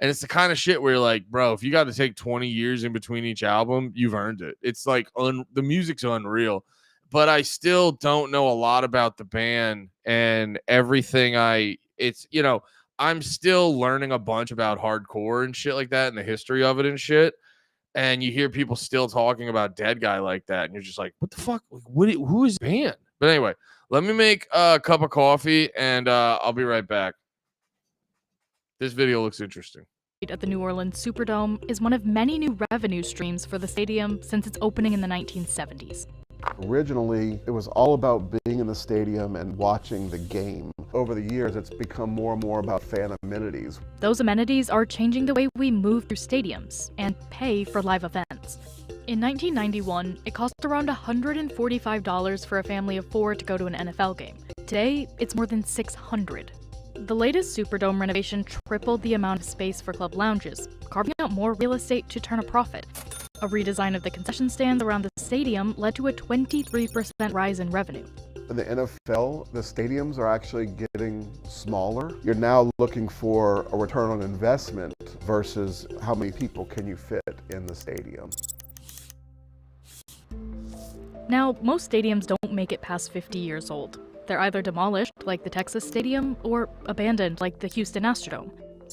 And it's the kind of shit where you're like, bro, if you got to take 20 years in between each album, you've earned it. It's like the music's unreal. But I still don't know a lot about the band and everything. I'm still learning a bunch about hardcore and shit like that and the history of it and shit. And you hear people still talking about Dead Guy like that. And you're just like, what the fuck? Who is the band? But anyway, let me make a cup of coffee and I'll be right back. This video looks interesting. At the New Orleans Superdome is one of many new revenue streams for the stadium since its opening in the 1970s. Originally, it was all about being in the stadium and watching the game. Over the years, it's become more and more about fan amenities. Those amenities are changing the way we move through stadiums and pay for live events. In 1991, it cost around $145 for a family of 4 to go to an NFL game. Today, it's more than $600. The latest Superdome renovation tripled the amount of space for club lounges, carving out more real estate to turn a profit. A redesign of the concession stands around the stadium led to a 23% rise in revenue. In the NFL, the stadiums are actually getting smaller. You're now looking for a return on investment versus how many people can you fit in the stadium. Now, most stadiums don't make it past 50 years old. They're either demolished, like the Texas Stadium, or abandoned, like the Houston Astrodome.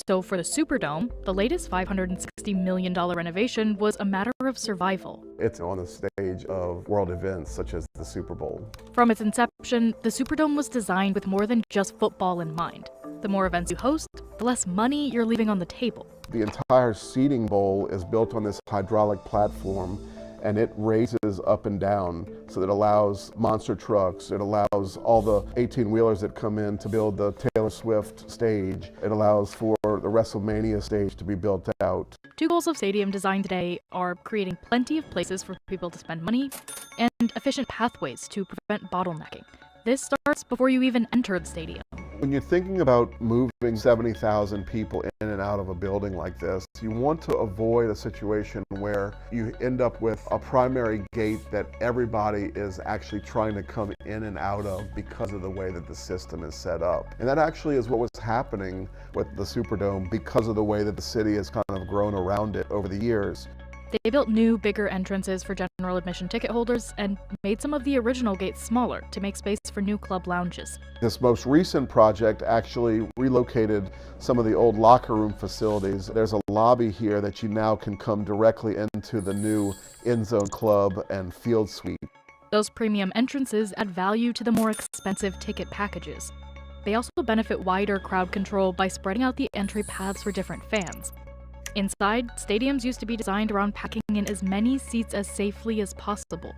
So for the Superdome, the latest $560 million renovation was a matter of survival. It's on the stage of world events such as the Super Bowl. From its inception, the Superdome was designed with more than just football in mind. The more events you host, the less money you're leaving on the table. The entire seating bowl is built on this hydraulic platform, and it raises up and down. So it allows monster trucks, it allows all the 18-wheelers that come in to build the Taylor Swift stage. It allows for the WrestleMania stage to be built out. Two goals of stadium design today are creating plenty of places for people to spend money and efficient pathways to prevent bottlenecking. This starts before you even enter the stadium. When you're thinking about moving 70,000 people in and out of a building like this, you want to avoid a situation where you end up with a primary gate that everybody is actually trying to come in and out of because of the way that the system is set up. And that actually is what was happening with the Superdome because of the way that the city has kind of grown around it over the years. They built new, bigger entrances for general admission ticket holders and made some of the original gates smaller to make space for new club lounges. This most recent project actually relocated some of the old locker room facilities. There's a lobby here that you now can come directly into the new end zone club and field suite. Those premium entrances add value to the more expensive ticket packages. They also benefit wider crowd control by spreading out the entry paths for different fans. Inside, stadiums used to be designed around packing in as many seats as safely as possible.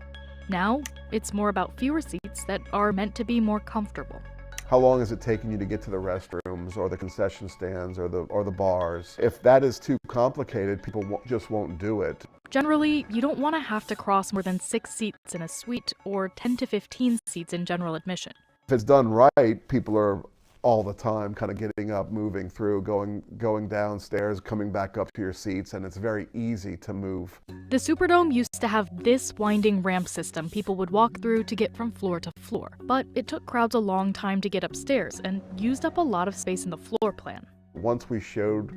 Now, it's more about fewer seats that are meant to be more comfortable. How long is it taking you to get to the restrooms or the concession stands or the bars? If that is too complicated, people just won't do it. Generally, you don't want to have to cross more than 6 seats in a suite or 10 to 15 seats in general admission. If it's done right, people are all the time kind of getting up, moving through, going downstairs, coming back up to your seats, and it's very easy to move. The Superdome used to have this winding ramp system people would walk through to get from floor to floor, but it took crowds a long time to get upstairs and used up a lot of space in the floor plan. Once we showed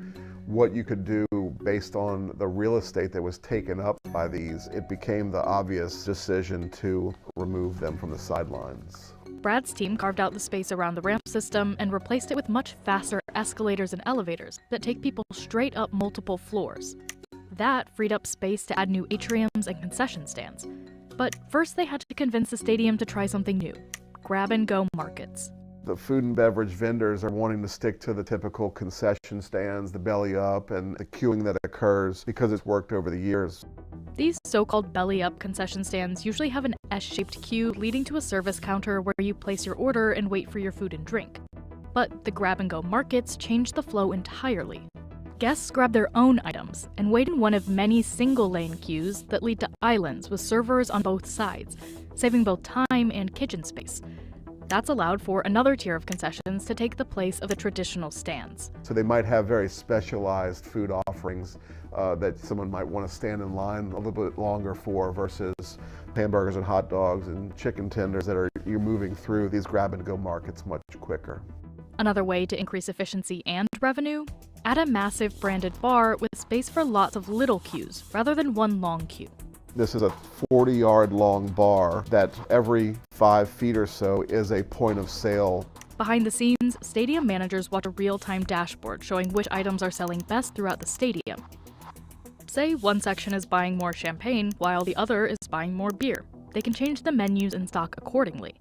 what you could do based on the real estate that was taken up by these, it became the obvious decision to remove them from the sidelines. Brad's team carved out the space around the ramp system and replaced it with much faster escalators and elevators that take people straight up multiple floors. That freed up space to add new atriums and concession stands. But first they had to convince the stadium to try something new: grab-and-go markets. The food and beverage vendors are wanting to stick to the typical concession stands, the belly up, and the queuing that occurs because it's worked over the years. These so-called belly-up concession stands usually have an S-shaped queue leading to a service counter where you place your order and wait for your food and drink. But the grab-and-go markets changed the flow entirely. Guests grab their own items and wait in one of many single-lane queues that lead to islands with servers on both sides, saving both time and kitchen space. That's allowed for another tier of concessions to take the place of the traditional stands. So they might have very specialized food offerings that someone might want to stand in line a little bit longer for versus hamburgers and hot dogs and chicken tenders that you're moving through these grab-and-go markets much quicker. Another way to increase efficiency and revenue? Add a massive branded bar with space for lots of little queues rather than one long queue. This is a 40-yard long bar that every 5 feet or so is a point of sale. Behind the scenes, stadium managers watch a real-time dashboard showing which items are selling best throughout the stadium. Say one section is buying more champagne while the other is buying more beer. They can change the menus and stock accordingly.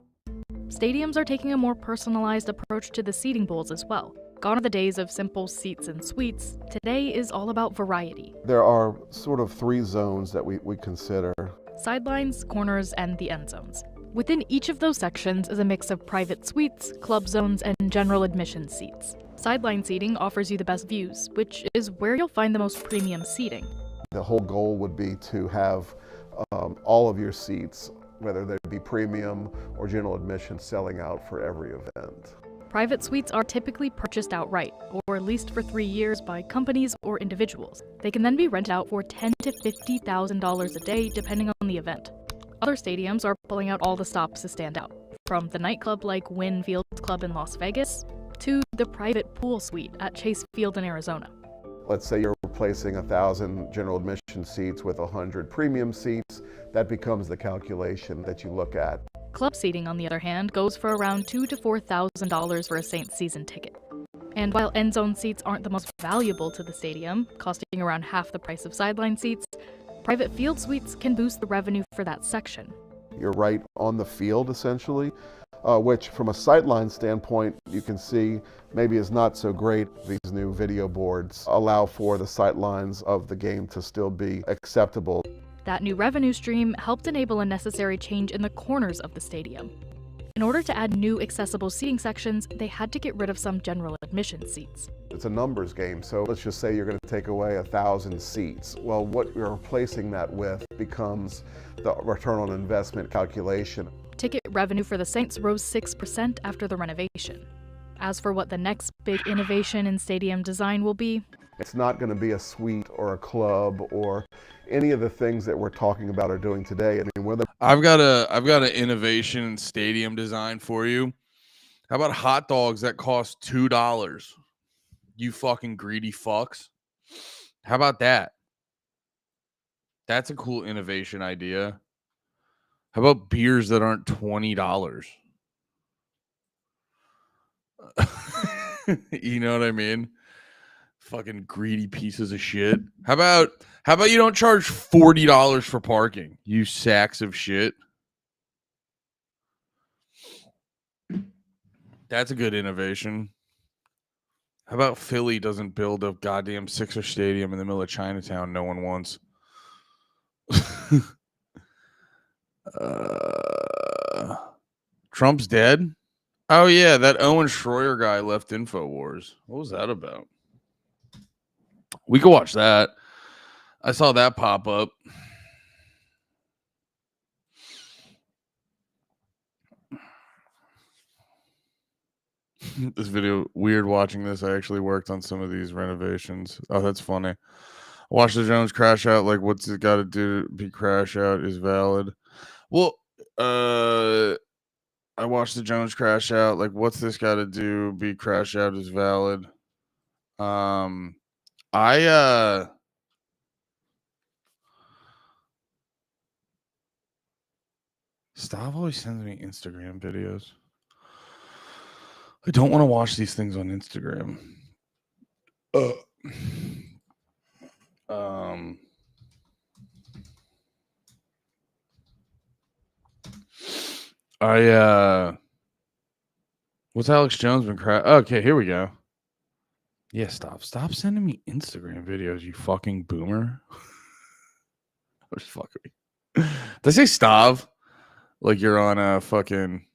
Stadiums are taking a more personalized approach to the seating bowls as well. Gone are the days of simple seats and suites. Today is all about variety. There are sort of 3 zones that we consider. Sidelines, corners, and the end zones. Within each of those sections is a mix of private suites, club zones, and general admission seats. Sideline seating offers you the best views, which is where you'll find the most premium seating. The whole goal would be to have all of your seats, whether they be premium or general admission, selling out for every event. Private suites are typically purchased outright, or leased for 3 years by companies or individuals. They can then be rented out for $10,000 to $50,000 a day, depending on the event. Other stadiums are pulling out all the stops to stand out, from the nightclub like Wynn Fields Club in Las Vegas to the private pool suite at Chase Field in Arizona. Let's say you're replacing 1,000 general admission seats with 100 premium seats. That becomes the calculation that you look at. Club seating, on the other hand, goes for around $2,000 to $4,000 for a Saints season ticket. And while end zone seats aren't the most valuable to the stadium, costing around half the price of sideline seats, private field suites can boost the revenue for that section. You're right on the field, essentially, which from a sightline standpoint, you can see maybe is not so great. These new video boards allow for the sightlines of the game to still be acceptable. That new revenue stream helped enable a necessary change in the corners of the stadium. In order to add new accessible seating sections, they had to get rid of some general admission seats. It's a numbers game, so let's just say you're going to take away 1,000 seats. Well, what you're replacing that with becomes the return on investment calculation. Ticket revenue for the Saints rose 6% after the renovation. As for what the next big innovation in stadium design will be, it's not going to be a suite or a club or any of the things that we're talking about or doing today. I mean, whether I've got an innovation in stadium design for you. How about hot dogs that cost $2? You fucking greedy fucks. How about that? That's a cool innovation idea. How about beers that aren't $20? You know what I mean? Fucking greedy pieces of shit. How about you don't charge $40 for parking, you sacks of shit? That's a good innovation. How about Philly doesn't build a goddamn Sixer stadium in the middle of Chinatown no one wants? Trump's dead? Oh yeah, that Owen Schroyer guy left InfoWars. What was that about? We could watch that. I saw that pop up. This video, weird watching this. I actually worked on some of these renovations. Oh, that's funny. Watch the Jones crash out. Like, what's it got to do to be crash out is valid. Well, I watched the Jones crash out. Like, what's this got to do be crash out is valid. Stop always sends me Instagram videos. I don't want to watch these things on Instagram. What's Alex Jones been okay, here we go. Yeah, stop sending me Instagram videos, you fucking boomer. I'm just fucking. Did I say Stav? Like you're on a fucking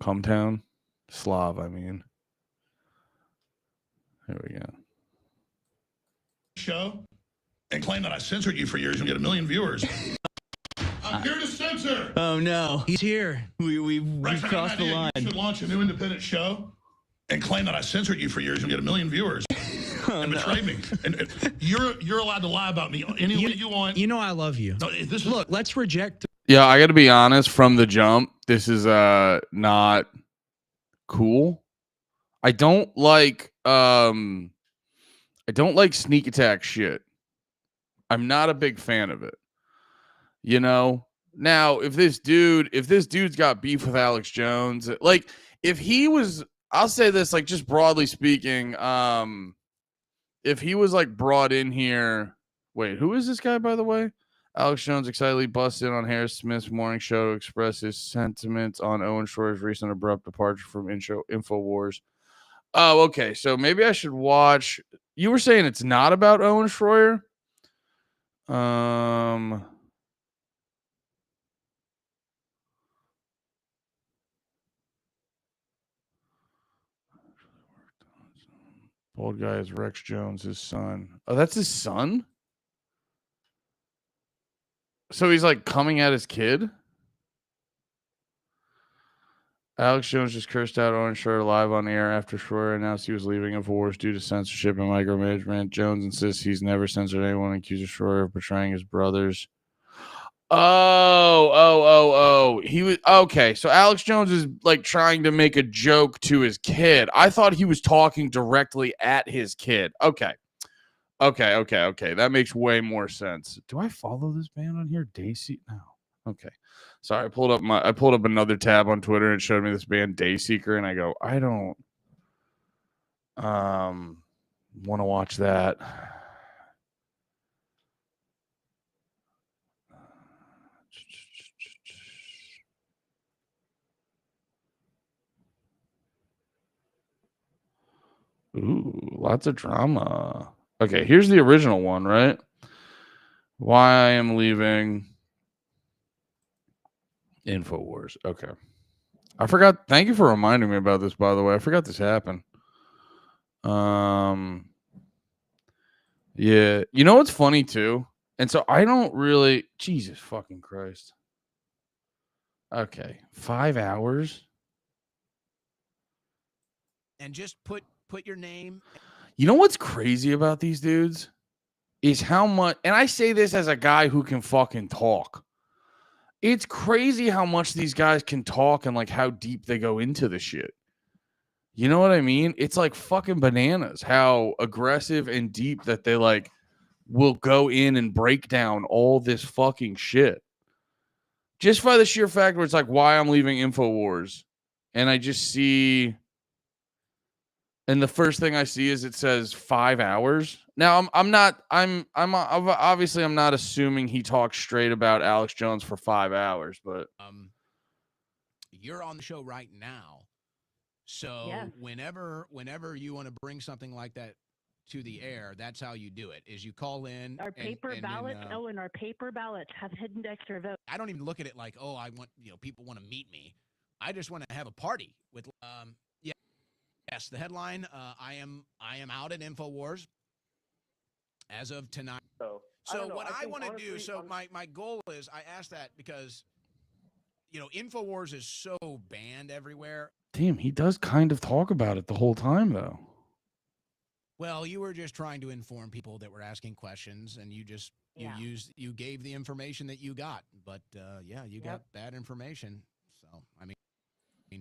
Cumtown? Slav, I mean. Here we go. Show and claim that I censored you for years and get 1 million viewers. I'm here to censor. Oh no, he's here. We've crossed the line. You should launch a new independent show and claim that I censored you for years and get 1 million viewers. And betrayed me. And you're allowed to lie about me any way you want. You know I love you. No, Look, let's reject. Yeah, I got to be honest. From the jump, this is not cool. I don't like sneak attack shit. I'm not a big fan of it. You know, now if this dude's got beef with Alex Jones, like if he was, I'll say this, like just broadly speaking, if he was like brought in here, wait, who is this guy, by the way? Alex Jones excitedly busted on Harris Smith's morning show to express his sentiments on Owen Schroyer's recent abrupt departure from InfoWars. Oh, okay. So maybe I should watch. You were saying it's not about Owen Schroyer? Old guy is Rex Jones, his son. Oh, that's his son? So he's like coming at his kid? Alex Jones just cursed out Owen Schroyer live on air after Schroyer announced he was leaving InfoWars due to censorship and micromanagement. Jones insists he's never censored anyone and accuses Schroyer of betraying his brothers. Oh. He was okay. So Alex Jones is like trying to make a joke to his kid. I thought he was talking directly at his kid. Okay. That makes way more sense. Do I follow this band on here? Daisy? No. Okay. Sorry, I pulled up another tab on Twitter and it showed me this band Dayseeker, and I go, I don't want to watch that. Ooh, lots of drama. Okay, here's the original one, right? Why I am leaving InfoWars. Okay. I forgot. Thank you for reminding me about this, by the way. I forgot this happened. Yeah. You know what's funny too? And so I don't really Jesus fucking Christ. Okay. 5 hours. And just put your name. You know what's crazy about these dudes? Is how much, and I say this as a guy who can fucking talk. It's crazy how much these guys can talk and like how deep they go into the shit. You know what I mean? It's like fucking bananas how aggressive and deep that they like will go in and break down all this fucking shit. Just by the sheer fact where it's like why I'm leaving InfoWars. And I just see, and the first thing I see is it says 5 hours. Now I'm obviously I'm not assuming he talks straight about Alex Jones for 5 hours, but You're on the show right now. So whenever you want to bring something like that to the air, that's how you do it. Is you call in our paper ballots. And our paper ballots have hidden extra votes. I don't even look at it like, oh, I want people want to meet me. I just want to have a party with yes, the headline. I am out at InfoWars as of tonight. So what I want to do. So my goal is I ask that because InfoWars is so banned everywhere. damn, he does kind of talk about it the whole time though. Well, you were just trying to inform people that were asking questions, and you gave the information that you got, but you got bad information. So I mean,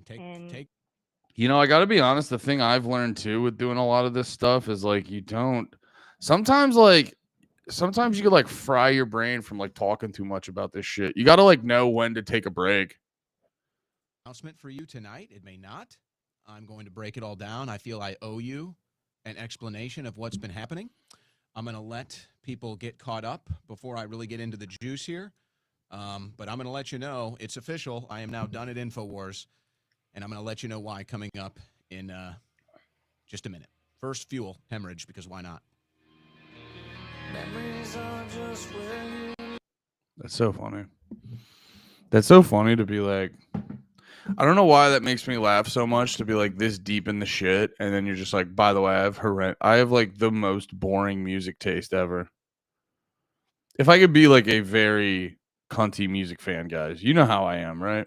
take. I got to be honest. The thing I've learned too with doing a lot of this stuff is like sometimes you could like fry your brain from like talking too much about this shit. You got to like know when to take a break. Announcement for you tonight. It may not. I'm going to break it all down. I feel I owe you an explanation of what's been happening. I'm going to let people get caught up before I really get into the juice here. But I'm going to let you know it's official. I am now done at InfoWars, and I'm going to let you know why coming up in just a minute. First, fuel hemorrhage, because why not? That's so funny. That's so funny to be like, I don't know why that makes me laugh so much to be like this deep in the shit. And then you're just like, by the way, I have like the most boring music taste ever. If I could be like a very cunty music fan, guys, you know how I am, right?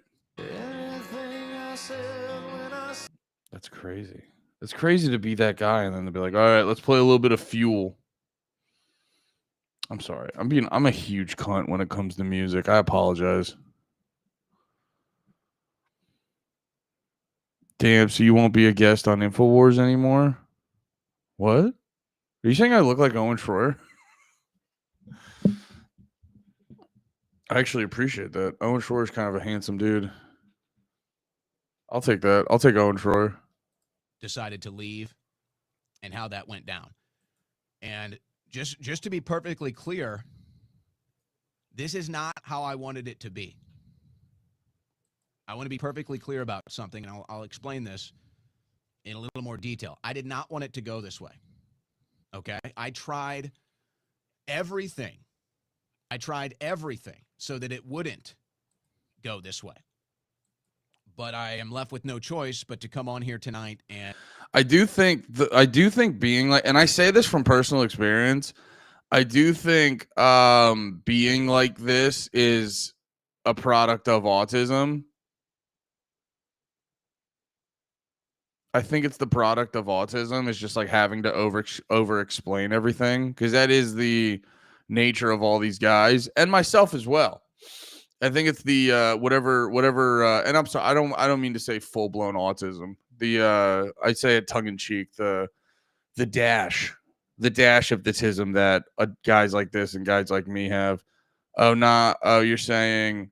That's crazy. It's crazy to be that guy and then to be like, all right, let's play a little bit of Fuel. I'm sorry. I'm a huge cunt when it comes to music. I apologize. Damn, so you won't be a guest on InfoWars anymore? What? Are you saying I look like Owen Schroyer? I actually appreciate that. Owen Schroyer's kind of a handsome dude. I'll take that. I'll take Owen Schroyer. Decided to leave and how that went down. And just to be perfectly clear, this is not how I wanted it to be. I want to be perfectly clear about something, and I'll explain this in a little more detail. I did not want it to go this way. Okay? I tried everything so that it wouldn't go this way. But I am left with no choice but to come on here tonight and I do think being like, and I say this from personal experience, I do think being like this is a product of autism. I think it's the product of autism. It's just like having to over explain everything, because that is the nature of all these guys and myself as well. I think it's the whatever and I'm sorry, I don't mean to say full blown autism. I say it tongue in cheek, the dash of the tism that guys like this and guys like me have. You're saying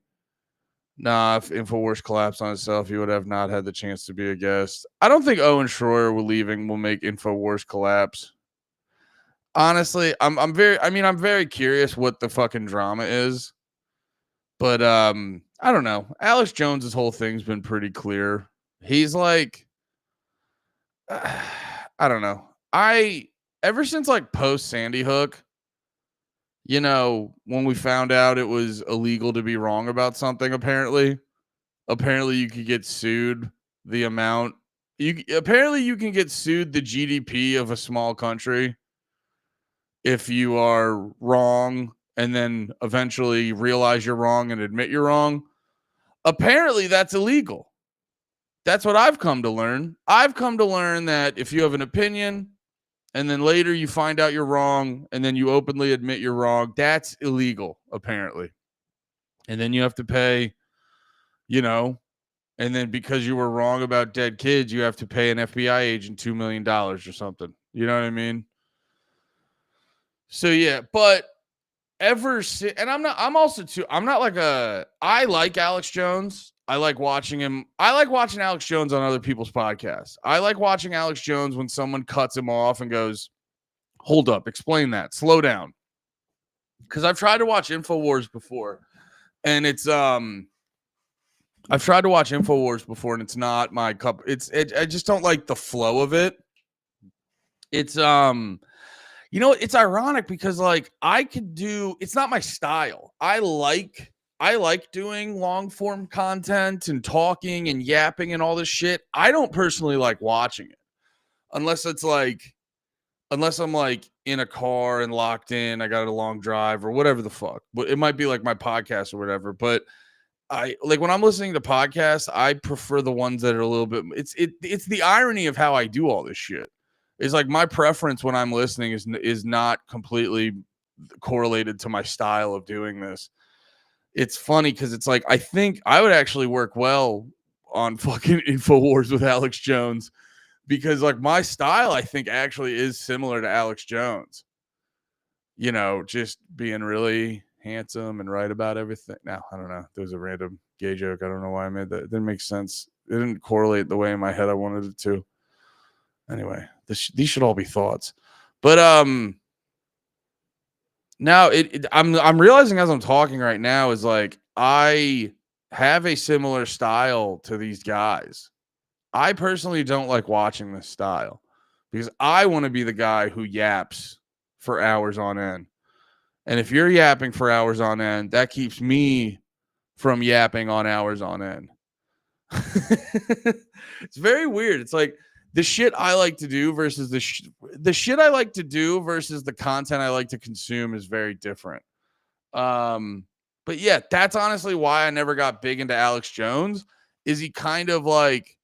if InfoWars collapsed on itself, he would have not had the chance to be a guest. I don't think Owen Schroyer will make InfoWars collapse. Honestly, I'm very curious what the fucking drama is. But I don't know. Alex Jones's whole thing's been pretty clear. He's like, I don't know. Ever since like post Sandy Hook, when we found out it was illegal to be wrong about something, apparently you could get sued the amount. Apparently you can get sued the GDP of a small country if you are wrong and then eventually realize you're wrong and admit you're wrong. Apparently that's illegal. That's what I've come to learn. I've come to learn that if you have an opinion and then later you find out you're wrong and then you openly admit you're wrong, that's illegal, apparently. And then you have to pay, and then because you were wrong about dead kids, you have to pay an FBI agent $2 million or something. You know what I mean? So, yeah, but and I'm not like I like Alex Jones. I like watching him. I like watching Alex Jones on other people's podcasts. I like watching Alex Jones when someone cuts him off and goes, hold up, explain that, slow down. Because I've tried to watch InfoWars before, and it's I've tried to watch InfoWars before, and it's not my cup. I just don't like the flow of it. It's it's ironic because like it's not my style. I like doing long form content and talking and yapping and all this shit. I don't personally like watching it unless I'm like in a car and locked in, I got a long drive or whatever the fuck. But it might be like my podcast or whatever. But I like when I'm listening to podcasts, I prefer the ones that are a little bit. It's the irony of how I do all this shit. It's like my preference when I'm listening is not completely correlated to my style of doing this. It's funny because it's like I think I would actually work well on fucking InfoWars with Alex Jones because like my style I think actually is similar to Alex Jones. Just being really handsome and right about everything. Now, I don't know. There's a random gay joke. I don't know why I made that. It didn't make sense. It didn't correlate the way in my head I wanted it to. Anyway, these should all be thoughts. But now I'm realizing as I'm talking right now is like I have a similar style to these guys. I personally don't like watching this style because I want to be the guy who yaps for hours on end. And if you're yapping for hours on end, that keeps me from yapping on hours on end. It's very weird. It's like the shit I like to do versus the shit I like to do versus the content I like to consume is very different. But yeah, that's honestly why I never got big into Alex Jones. Is he kind of like,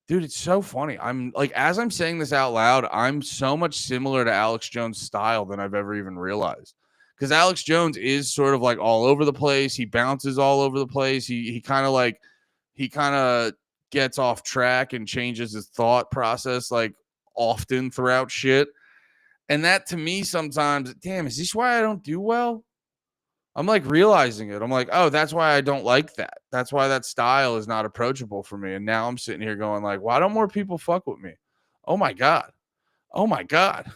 dude, it's so funny. I'm like, as I'm saying this out loud, I'm so much similar to Alex Jones' style than I've ever even realized. Because Alex Jones is sort of like all over the place. He bounces all over the place. He kind of gets off track and changes his thought process like often throughout shit. And that to me sometimes, damn, is this why I don't do well? I'm like realizing it. I'm like, oh, that's why I don't like that. That's why that style is not approachable for me. And now I'm sitting here going like, why don't more people fuck with me? Oh my God. Oh my God.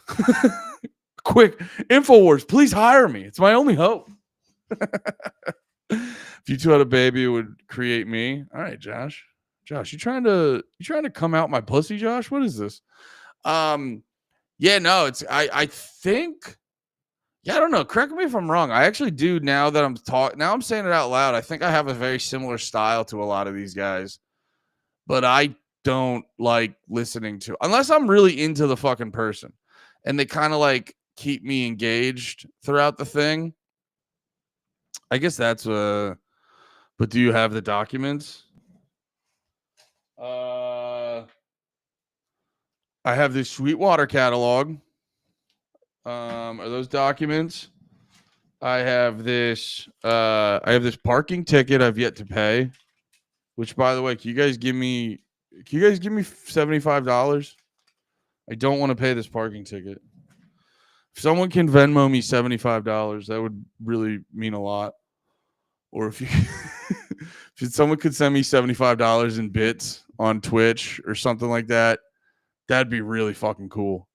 Quick, InfoWars, please hire me. It's my only hope. If you two had a baby, it would create me. All right, Josh. Josh, you trying to come out my pussy, Josh? What is this? Yeah, no, it's I think. Yeah, I don't know. Correct me if I'm wrong. I actually do now that I'm saying it out loud. I think I have a very similar style to a lot of these guys, but I don't like listening to unless I'm really into the fucking person and they kind of like keep me engaged throughout the thing. I guess that's but do you have the documents? I have this Sweetwater catalog. Are those documents? I have this parking ticket I've yet to pay. Which, by the way, can you guys give me $75? I don't want to pay this parking ticket. If someone can Venmo me $75, that would really mean a lot. Or if someone could send me $75 in bits on Twitch or something like that, that'd be really fucking cool.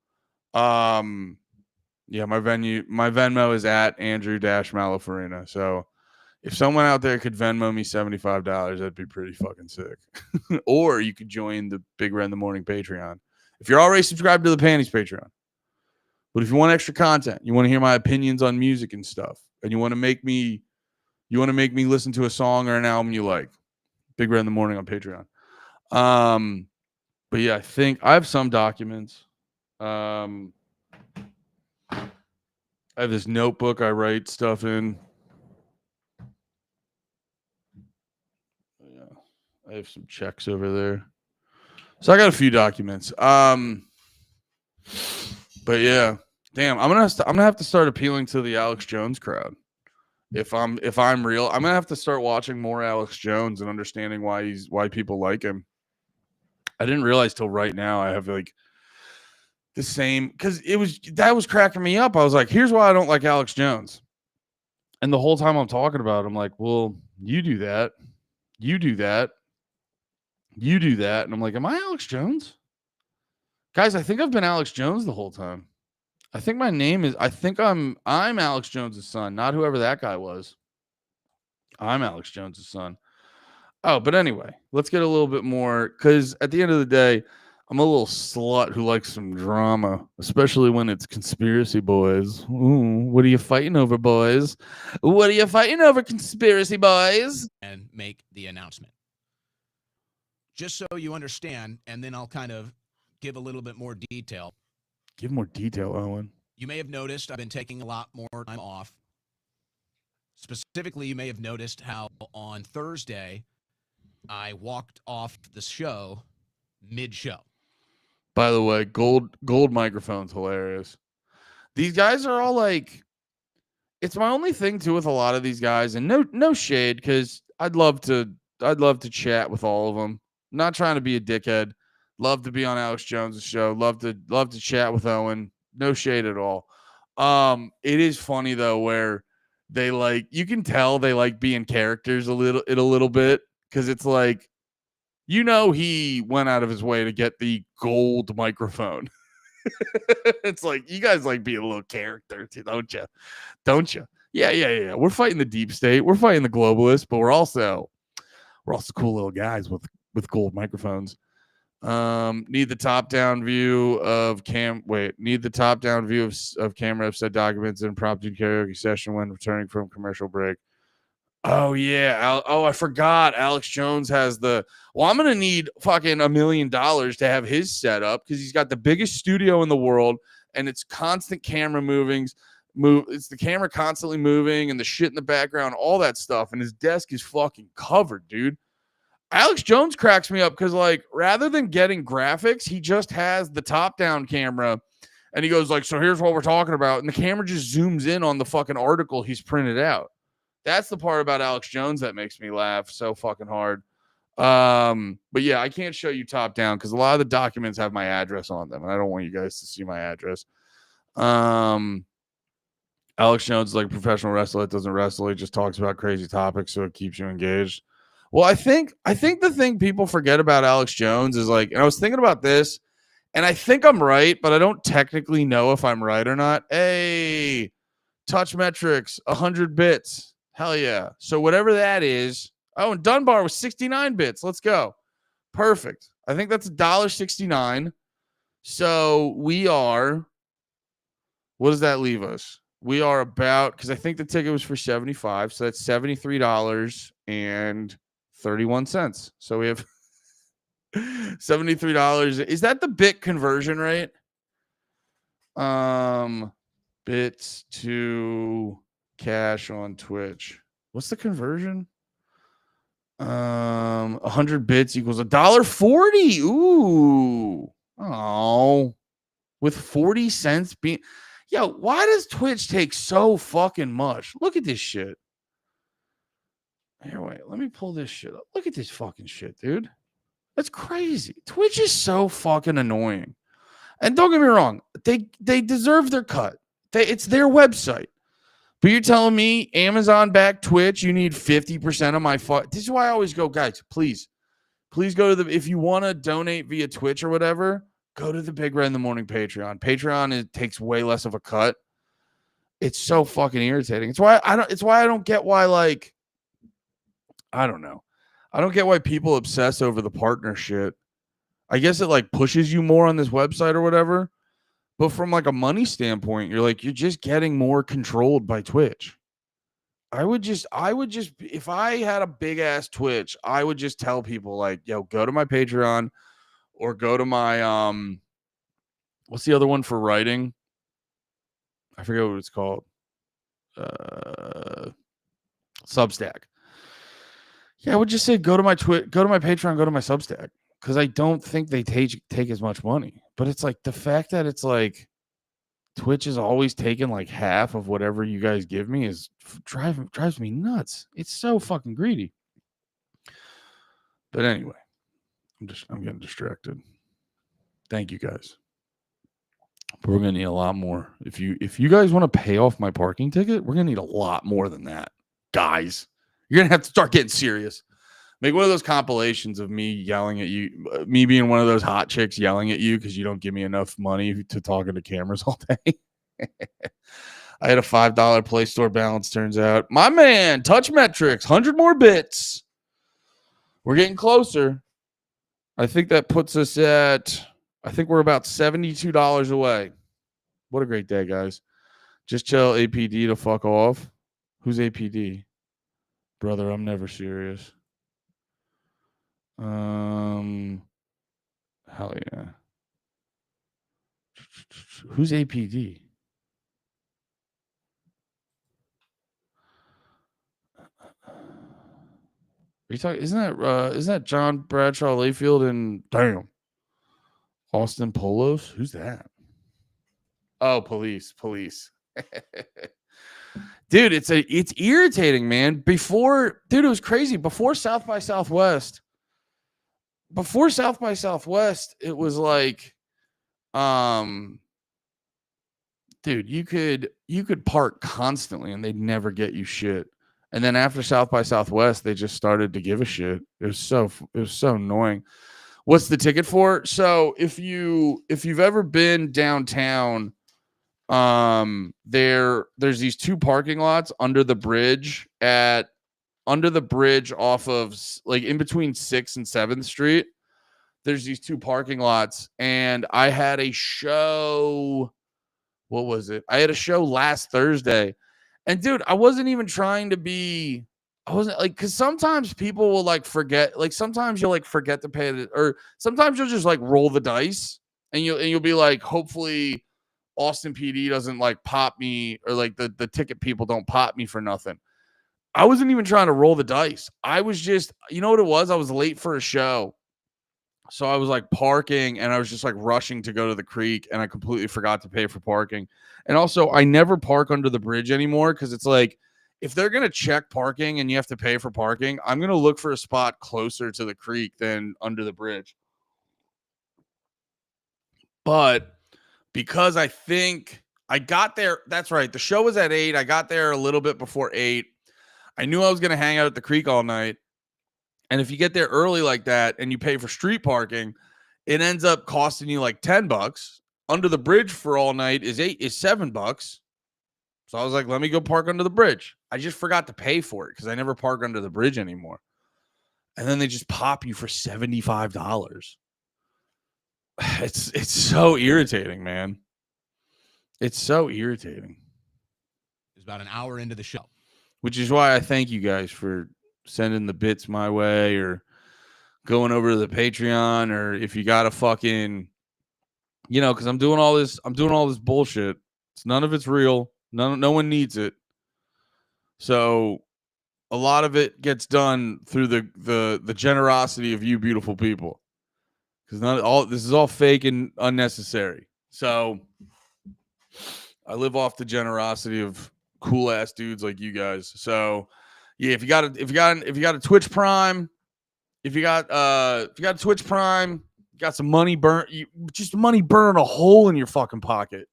Yeah, my Venmo is at Andrew-Malafarina. So if someone out there could Venmo me $75, that'd be pretty fucking sick. Or you could join the Big Red in the Morning Patreon. If you're already subscribed to the Panties Patreon. But if you want extra content, you want to hear my opinions on music and stuff, and you want to make me listen to a song or an album you like, Big Red in the Morning on Patreon. But yeah, I think I have some documents. I have this notebook I write stuff in. Yeah, I have some checks over there. So I got a few documents. But yeah, damn, I'm gonna have to start appealing to the Alex Jones crowd. If I'm real, I'm gonna have to start watching more Alex Jones and understanding why people like him. I didn't realize till right now I have like the same, because that was cracking me up. I was like, here's why I don't like Alex Jones. And the whole time I'm talking about it, I'm like, well, you do that. You do that. You do that. And I'm like, am I Alex Jones? Guys, I think I've been Alex Jones the whole time. I think my name is, I'm Alex Jones' son, not whoever that guy was. I'm Alex Jones' son. Oh, but anyway, let's get a little bit more, because at the end of the day, I'm a little slut who likes some drama, especially when it's conspiracy boys. Ooh, what are you fighting over, boys? What are you fighting over, conspiracy boys? And make the announcement. Just so you understand, and then I'll kind of give a little bit more detail. Give more detail, Owen. You may have noticed I've been taking a lot more time off. Specifically, you may have noticed how on Thursday, I walked off the show mid-show. By the way, gold microphone's hilarious. These guys are all like, it's my only thing too with a lot of these guys, and no shade, because I'd love to chat with all of them. I'm not trying to be a dickhead. Love to be on Alex Jones' show. Love to chat with Owen. No shade at all. It is funny though, where they like, you can tell they like being characters a little bit, because it's like, he went out of his way to get the gold microphone. It's like, you guys like being a little character too, don't you? Yeah. We're fighting the deep state. We're fighting the globalists, but we're also cool little guys with gold microphones. Need the top-down view of camera of said documents in impromptu karaoke session when returning from commercial break. Oh yeah. I forgot. Alex Jones has I'm going to need fucking $1 million to have his set up, because he's got the biggest studio in the world, and it's constant camera it's the camera constantly moving and the shit in the background, all that stuff. And his desk is fucking covered, dude. Alex Jones cracks me up because, like, rather than getting graphics, he just has the top-down camera, and he goes like, so here's what we're talking about. And the camera just zooms in on the fucking article he's printed out. That's the part about Alex Jones that makes me laugh so fucking hard. But yeah, I can't show you top down because a lot of the documents have my address on them, and I don't want you guys to see my address. Alex Jones is like a professional wrestler that doesn't wrestle. He just talks about crazy topics, so it keeps you engaged. Well, I think the thing people forget about Alex Jones is like, and I was thinking about this, and I think I'm right, but I don't technically know if I'm right or not. Hey, touch metrics, 100 bits. Hell yeah. So whatever that is. Oh, and Dunbar was 69 bits. Let's go. Perfect. I think that's $1.69. So we are, what does that leave us? We are about, because I think the ticket was for 75, so that's $73.31. So we have $73. Is that the bit conversion rate? Bits to cash on Twitch. What's the conversion? 100 bits equals $1.40. Ooh. Oh. With 40 cents being, yo, why does Twitch take so fucking much? Look at this shit. Here, wait, let me pull this shit up. Look at this fucking shit, dude. That's crazy. Twitch is so fucking annoying. And don't get me wrong, they deserve their cut. It's their website. But you're telling me Amazon back Twitch, you need 50% of my this is why I always go, guys, please go to if you want to donate via Twitch or whatever, go to the Big Red in the Morning Patreon. Patreon takes way less of a cut. It's so fucking irritating. It's why I don't get why, like, I don't know. I don't get why people obsess over the partner shit. I guess it like pushes you more on this website or whatever. But from like a money standpoint, you're just getting more controlled by Twitch. I would just if I had a big ass Twitch, I would just tell people like, yo, go to my Patreon or go to my what's the other one for writing? I forget what it's called. Substack. Yeah, I would just say go to my Patreon, go to my Substack, because I don't think they take as much money. But it's like the fact that it's like Twitch is always taking like half of whatever you guys give me is drives me nuts. It's so fucking greedy. But anyway, I'm getting distracted. Thank you guys. But we're gonna need a lot more. If you guys want to pay off my parking ticket, we're gonna need a lot more than that, guys. You're gonna have to start getting serious. Make one of those compilations of me yelling at you, me being one of those hot chicks yelling at you because you don't give me enough money to talk into cameras all day. I had a $5 Play Store balance, turns out. My man, Touch Metrics, 100 more bits. We're getting closer. I think that puts us I think we're about $72 away. What a great day, guys. Just tell APD to fuck off. Who's APD? Brother, I'm never serious. Hell yeah. Who's APD? Are you talking? Isn't that John Bradshaw Layfield and damn Austin Polos? Who's that? Oh, police. Dude, it's irritating, man. It was crazy. Before South by Southwest, it was like, dude, you could park constantly and they'd never get you shit. And then after South by Southwest, they just started to give a shit. It was so annoying. What's the ticket for? So if you've ever been downtown, there's these two parking lots under the bridge off of like in between 6th and 7th Street. There's these two parking lots, and I had a show. What was it? I had a show last Thursday. And dude, I wasn't even trying to be, I wasn't like, because sometimes people will like forget, like sometimes you'll like forget to pay it, or sometimes you'll just like roll the dice and you'll be like, hopefully Austin PD doesn't like pop me, or like the ticket people don't pop me for nothing. I wasn't even trying to roll the dice. I was just, you know what it was? I was late for a show. So I was like parking and I was just like rushing to go to the creek and I completely forgot to pay for parking. And also I never park under the bridge anymore because it's like, if they're going to check parking and you have to pay for parking, I'm going to look for a spot closer to the creek than under the bridge. But because I think I got there, that's right. The show was at 8. I got there a little bit before 8. I knew I was going to hang out at the creek all night. And if you get there early like that and you pay for street parking, it ends up costing you like $10. Under the bridge for all night is $7. So I was like, let me go park under the bridge. I just forgot to pay for it because I never park under the bridge anymore. And then they just pop you for $75. It's so irritating, man. It's so irritating. It's about an hour into the show. Which is why I thank you guys for sending the bits my way or going over to the Patreon, or if you got a fucking, because I'm doing all this bullshit. None of it's real. No one needs it. So a lot of it gets done through the generosity of you beautiful people. Because this is all fake and unnecessary. So I live off the generosity of cool ass dudes like you guys. So yeah, if you got a Twitch Prime, if you got Twitch Prime, you got some money burn a hole in your fucking pocket,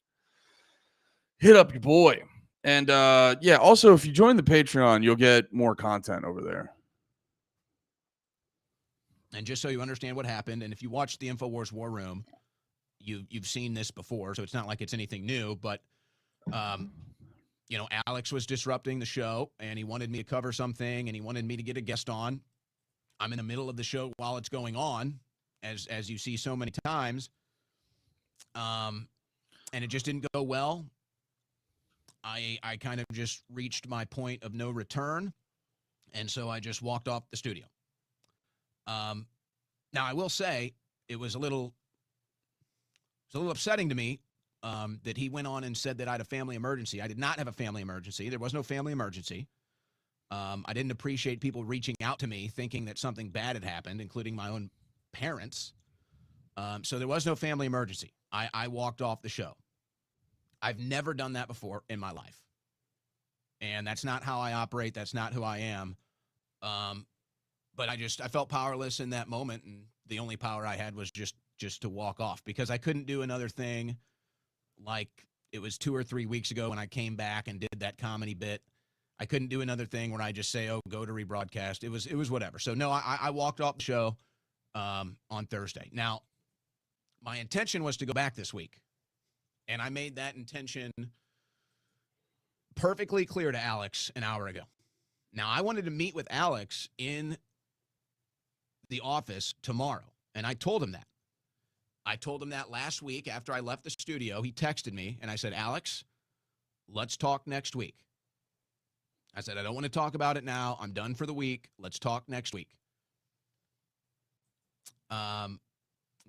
hit up your boy. And yeah, also if you join the Patreon, you'll get more content over there. And just so you understand what happened, and if you watched the InfoWars War Room, you've seen this before, so it's not like it's anything new, but Alex was disrupting the show, and he wanted me to cover something, and he wanted me to get a guest on. I'm in the middle of the show while it's going on, as you see so many times. and it just didn't go well. I kind of just reached my point of no return, and so I just walked off the studio. Now, I will say it was a little upsetting to me that he went on and said that I had a family emergency. I did not have a family emergency. There was no family emergency. I didn't appreciate people reaching out to me thinking that something bad had happened, including my own parents. So there was no family emergency. I walked off the show. I've never done that before in my life. And that's not how I operate. That's not who I am. But I felt powerless in that moment. And the only power I had was just to walk off, because I couldn't do another thing like it was 2 or 3 weeks ago when I came back and did that comedy bit. I couldn't do another thing where I just say, oh, go to rebroadcast. It was whatever. So, no, I walked off the show on Thursday. Now, my intention was to go back this week, and I made that intention perfectly clear to Alex an hour ago. Now, I wanted to meet with Alex in the office tomorrow, and I told him that. I told him that last week after I left the studio. He texted me, and I said, Alex, let's talk next week. I said, I don't want to talk about it now. I'm done for the week. Let's talk next week.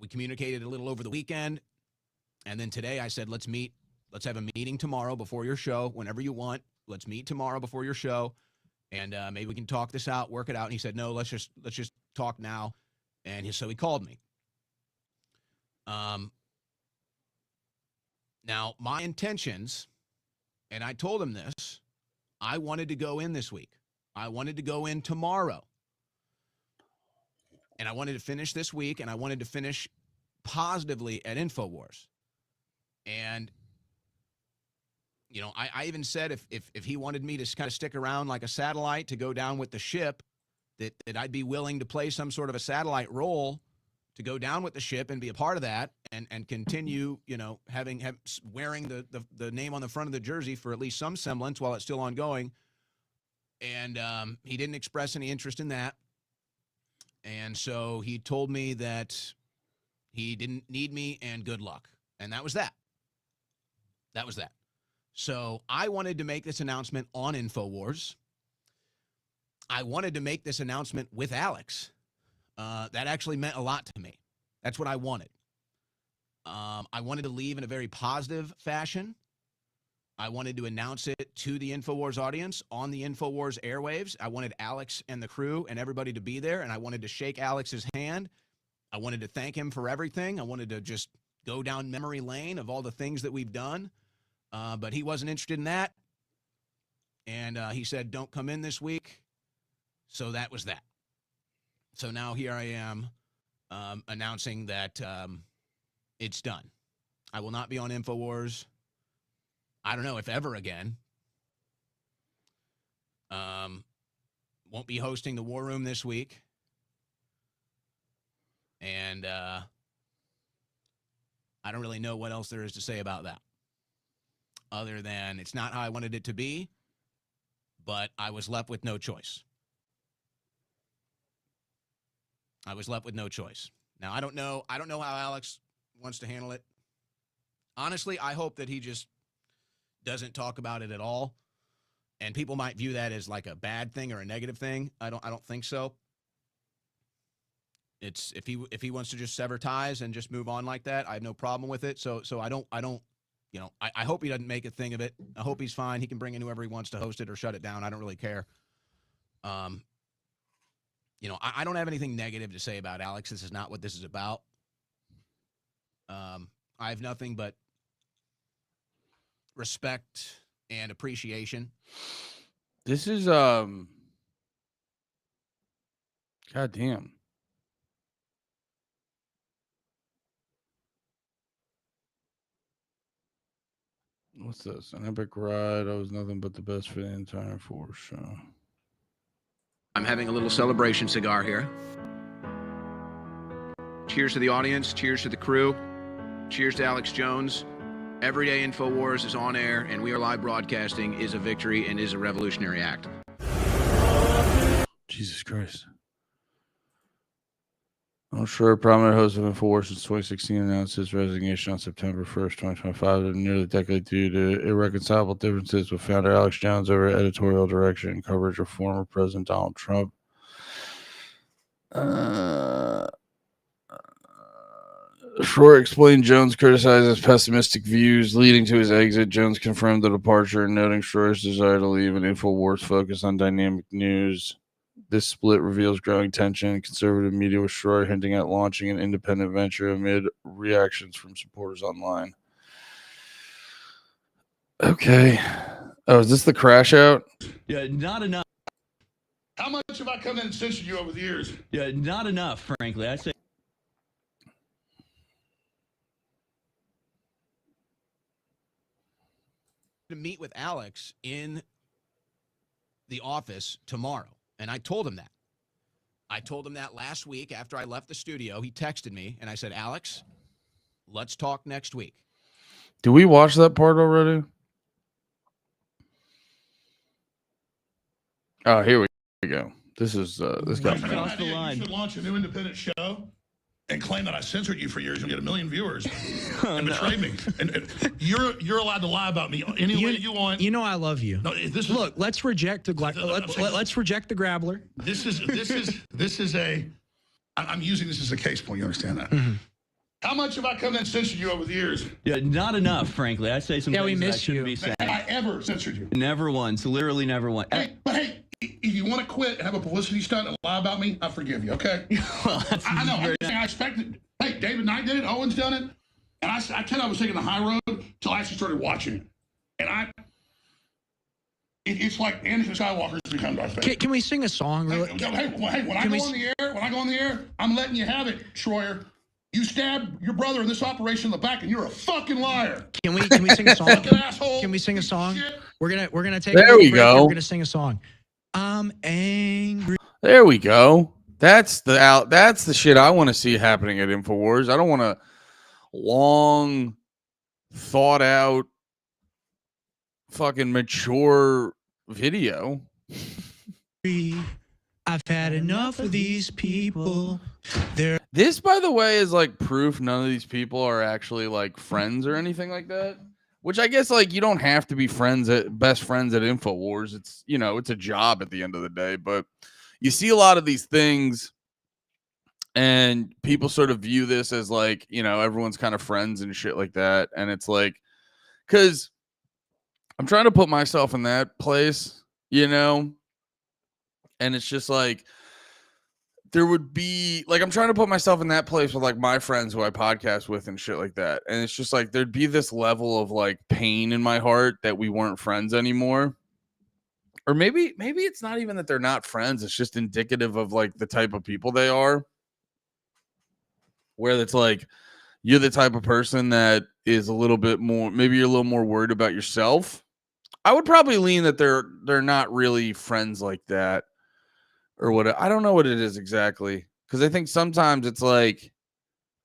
We communicated a little over the weekend, and then today I said, let's meet. Let's have a meeting tomorrow before your show, whenever you want. Let's meet tomorrow before your show, and maybe we can talk this out, work it out. And he said, no, let's just talk now. And so he called me. Now, my intentions, and I told him this, I wanted to go in this week. I wanted to go in tomorrow. And I wanted to finish this week, and I wanted to finish positively at InfoWars. And, you know, I even said if he wanted me to kind of stick around like a satellite to go down with the ship, that I'd be willing to play some sort of a satellite role to go down with the ship and be a part of that and continue, you know, wearing the name on the front of the jersey for at least some semblance while it's still ongoing. And he didn't express any interest in that. And so he told me that he didn't need me and good luck. And that was that. That was that. So I wanted to make this announcement on InfoWars. I wanted to make this announcement with Alex. That actually meant a lot to me. That's what I wanted. I wanted to leave in a very positive fashion. I wanted to announce it to the InfoWars audience on the InfoWars airwaves. I wanted Alex and the crew and everybody to be there, and I wanted to shake Alex's hand. I wanted to thank him for everything. I wanted to just go down memory lane of all the things that we've done. But he wasn't interested in that. And he said, don't come in this week. So that was that. So now here I am announcing that it's done. I will not be on InfoWars. I don't know if ever again. Won't be hosting the War Room this week. And I don't really know what else there is to say about that. Other than it's not how I wanted it to be, but I was left with no choice. I was left with no choice. Now, I don't know how Alex wants to handle it. Honestly, I hope that he just doesn't talk about it at all. And people might view that as like a bad thing or a negative thing. I don't think so. It's if he wants to just sever ties and just move on like that, I have no problem with it. So I don't you know, I hope he doesn't make a thing of it. I hope he's fine. He can bring in whoever he wants to host it or shut it down. I don't really care. You know, I don't have anything negative to say about Alex. This is not what this is about. I have nothing but respect and appreciation. This is goddamn. What's this? An epic ride. I was nothing but the best for the entire force show. I'm having a little celebration cigar here. Cheers to the audience. Cheers to the crew. Cheers to Alex Jones. Everyday InfoWars is on air, and we are live broadcasting is a victory and is a revolutionary act. Jesus Christ. I'm sure a prominent host of InfoWars since 2016 announced his resignation on September 1st, 2025, in nearly a decade due to irreconcilable differences with founder Alex Jones over editorial direction and coverage of former President Donald Trump. Schroer explained Jones criticized his pessimistic views, leading to his exit. Jones confirmed the departure, noting Schroer's desire to leave and InfoWars focus on dynamic news. This split reveals growing tension in conservative media, with Schroer hinting at launching an independent venture amid reactions from supporters online. Okay. Oh, is this the crash out? Yeah, not enough. How much have I come in and censored you over the years? Yeah, not enough, frankly. I say. To meet with Alex in the office tomorrow. And I told him that. I told him that last week after I left the studio. He texted me and I said, Alex, let's talk next week. Do we watch that part already? Oh, here we go. This is this guy. You should launch a new independent show and claim that I censored you for years and get 1 million viewers and betrayed me. And you're allowed to lie about me any way you want. You know I love you. No, look. Let's reject the let's reject the grabbler. This is a. I'm using this as a case point. You understand that? Mm-hmm. How much have I come in and censored you over the years? Yeah, not enough, frankly. I say some things we that miss shouldn't you. be said. Have I ever censored you? Never once. Literally never once. But hey, if you want to quit and have a publicity stunt and lie about me, I forgive you, okay? Well, that's I know. very I expected. Hey, David Knight did it. Owen's done it. And I tell you, I was taking the high road until I actually started watching it. And it's like Anakin Skywalker's become Darth Vader. Can we sing a song? Really? Hey, when I go on the air, I'm letting you have it, Schroer. You stabbed your brother in this operation in the back, and you're a fucking liar. Can we sing a song? Fucking asshole. Can we sing a song? Shit. We're gonna take. There we go. We're gonna sing a song. I'm angry. There we go. That's the shit I want to see happening at InfoWars. I don't want a long, thought out, fucking mature video. I've had enough of these people. This, by the way, is like proof none of these people are actually like friends or anything like that. Which I guess like you don't have to be best friends at InfoWars. It's it's a job at the end of the day. But you see a lot of these things, and people sort of view this as like everyone's kind of friends and shit like that. And it's like, because I'm trying to put myself in that place, and it's just like, there would be like, I'm trying to put myself in that place with like my friends who I podcast with and shit like that. And it's just like, there'd be this level of like pain in my heart that we weren't friends anymore. Or maybe it's not even that they're not friends. It's just indicative of like the type of people they are. Where it's like, you're the type of person that is a little bit more, maybe you're a little more worried about yourself. I would probably lean that they're not really friends like that. Or what, I don't know what it is exactly, because I think sometimes it's like,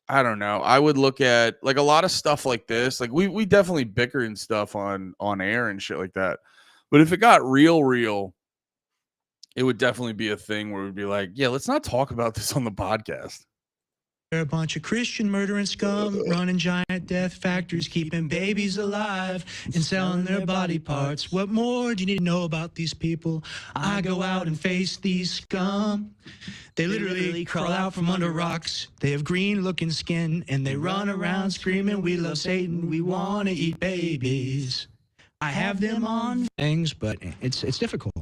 I don't know. I would look at like a lot of stuff like this. Like we definitely bicker and stuff on air and shit like that. But if it got real, it would definitely be a thing where we'd be like, yeah, let's not talk about this on the podcast. They're a bunch of Christian murdering scum, running giant death factories, keeping babies alive and selling their body parts. What more do you need to know about these people? I go out and face these scum. They literally crawl out from under rocks. They have green-looking skin, and they run around screaming, we love Satan, we want to eat babies. I have them on things, but it's difficult.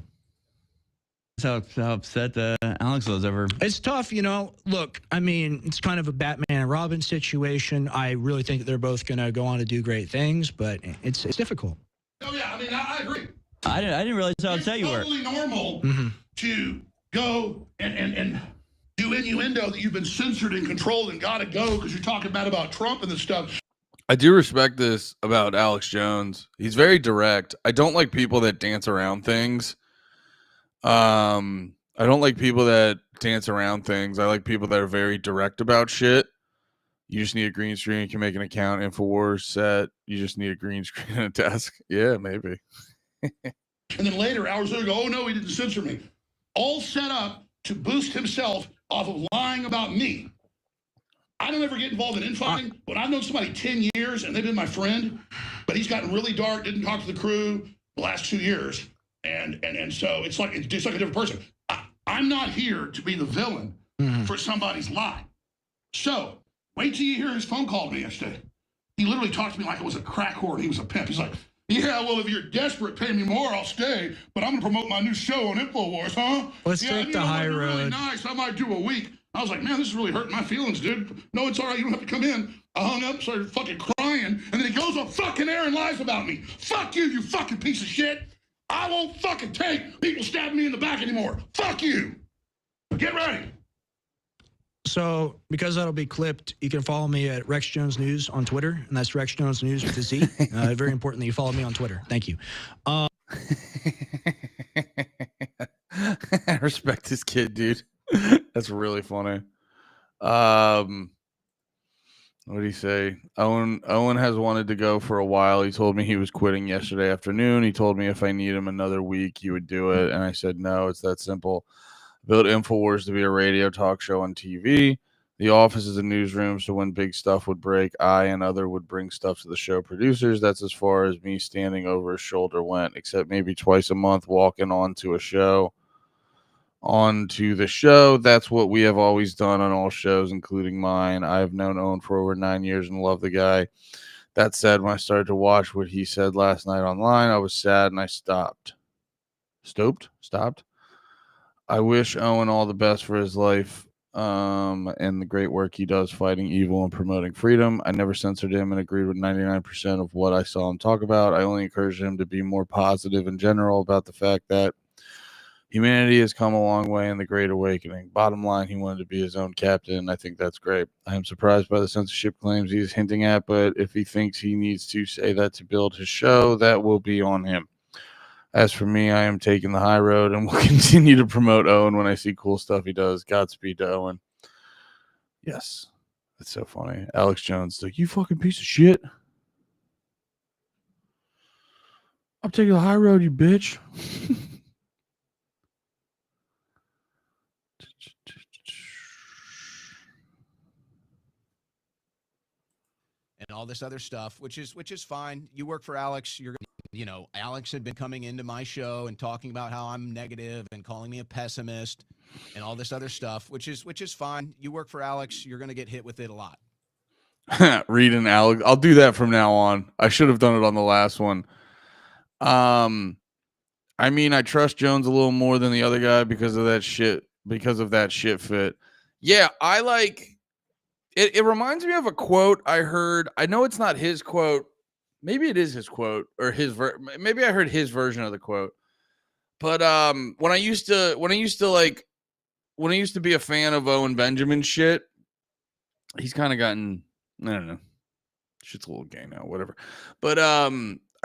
That's how upset Alex was over. It's tough, Look, I mean, it's kind of a Batman and Robin situation. I really think they're both going to go on to do great things, but it's difficult. Oh yeah, I mean, I agree. I didn't realize how upset you were. It's totally normal to go and do innuendo that you've been censored and controlled and got to go because you're talking bad about Trump and this stuff. I do respect this about Alex Jones. He's very direct. I don't like people that dance around things. I don't like people that dance around things. I like people that are very direct about shit. You just need a green screen. You can make an account. InfoWars set. You just need a green screen and a desk. Yeah, maybe. And then later, hours later, go, oh no, he didn't censor me. All set up to boost himself off of lying about me. I don't ever get involved in infighting. When I've known somebody 10 years and they've been my friend, but he's gotten really dark, didn't talk to the crew the last 2 years. And so it's like a different person. I'm not here to be the villain for somebody's lie. So wait till you hear his phone call to me yesterday. He literally talked to me like it was a crack whore and he was a pimp. He's like, yeah, well, if you're desperate, pay me more, I'll stay. But I'm going to promote my new show on InfoWars, huh? Let's take the high road. Really nice. I might do a week. I was like, man, this is really hurting my feelings, dude. No, it's all right. You don't have to come in. I hung up, started fucking crying. And then he goes on fucking air and lies about me. Fuck you, you fucking piece of shit. I won't fucking take people stabbing me in the back anymore. Fuck you. Get ready. So, because that'll be clipped, you can follow me at Rex Jones News on Twitter, and that's Rex Jones News with a Z. Very important that you follow me on Twitter. Thank you. I respect this kid, dude. That's really funny. What did he say? Owen has wanted to go for a while. He told me he was quitting yesterday afternoon. He told me if I need him another week, he would do it. And I said, no, it's that simple. Built InfoWars to be a radio talk show on TV. The office is a newsroom, so when big stuff would break, I and other would bring stuff to the show producers. That's as far as me standing over his shoulder went, except maybe twice a month walking onto the show. That's what we have always done on all shows, including mine. I've known Owen for over 9 years and love the guy. That said, when I started to watch what he said last night online, I was sad and I stopped. Stopped? I wish Owen all the best for his life and the great work he does fighting evil and promoting freedom. I never censored him and agreed with 99% of what I saw him talk about. I only encouraged him to be more positive in general about the fact that humanity has come a long way in the Great Awakening. Bottom line, he wanted to be his own captain, and I think that's great. I am surprised by the censorship claims he's hinting at, but if he thinks he needs to say that to build his show, that will be on him. As for me, I am taking the high road and will continue to promote Owen when I see cool stuff he does. Godspeed to Owen. Yes, that's so funny. Alex Jones, like, you fucking piece of shit. I'm taking the high road, you bitch. And all this other stuff, which is fine. You work for Alex. Alex had been coming into my show and talking about how I'm negative and calling me a pessimist and all this other stuff, which is fine. You work for Alex. You're going to get hit with it a lot. Reading Alex. I'll do that from now on. I should have done it on the last one. I mean, I trust Jones a little more than the other guy because of that shit fit. Yeah, I like it. It reminds me of a quote I heard. I know it's not his quote. Maybe it is his quote or maybe I heard his version of the quote. But when I used to be a fan of Owen Benjamin shit, he's kind of gotten, I don't know, shit's a little gay now, whatever. But I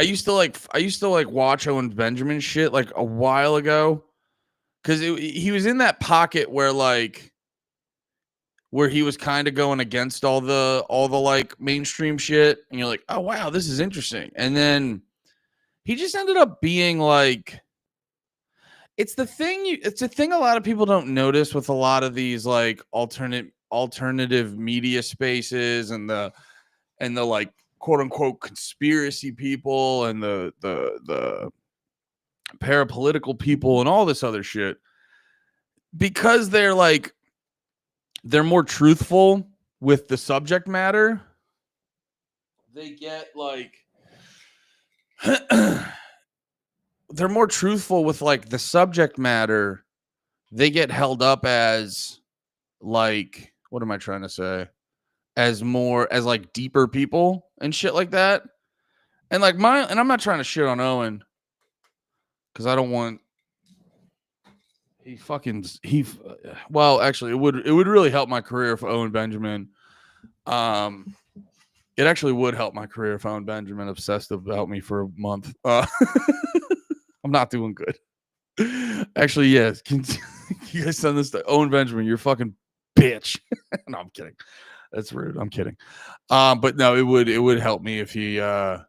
used to watch Owen Benjamin shit like a while ago because he was in that pocket where he was kind of going against all the like mainstream shit, and you're like, oh wow, this is interesting. And then he just ended up being like, it's the thing a lot of people don't notice with a lot of these like alternative media spaces and the like quote unquote conspiracy people and the parapolitical people and all this other shit, because they're more truthful with the subject matter. They get like they're more truthful with like the subject matter. They get held up as like, what am I trying to say? As like deeper people and shit like that. And like and I'm not trying to shit on Owen because I don't want well, actually it would really help my career if Owen Benjamin it actually would help my career if Owen Benjamin obsessed about me for a month. I'm not doing good. Actually, yes. Can you guys send this to Owen Benjamin? You're a fucking bitch. No, I'm kidding. That's rude. I'm kidding. But no, it would help me if he it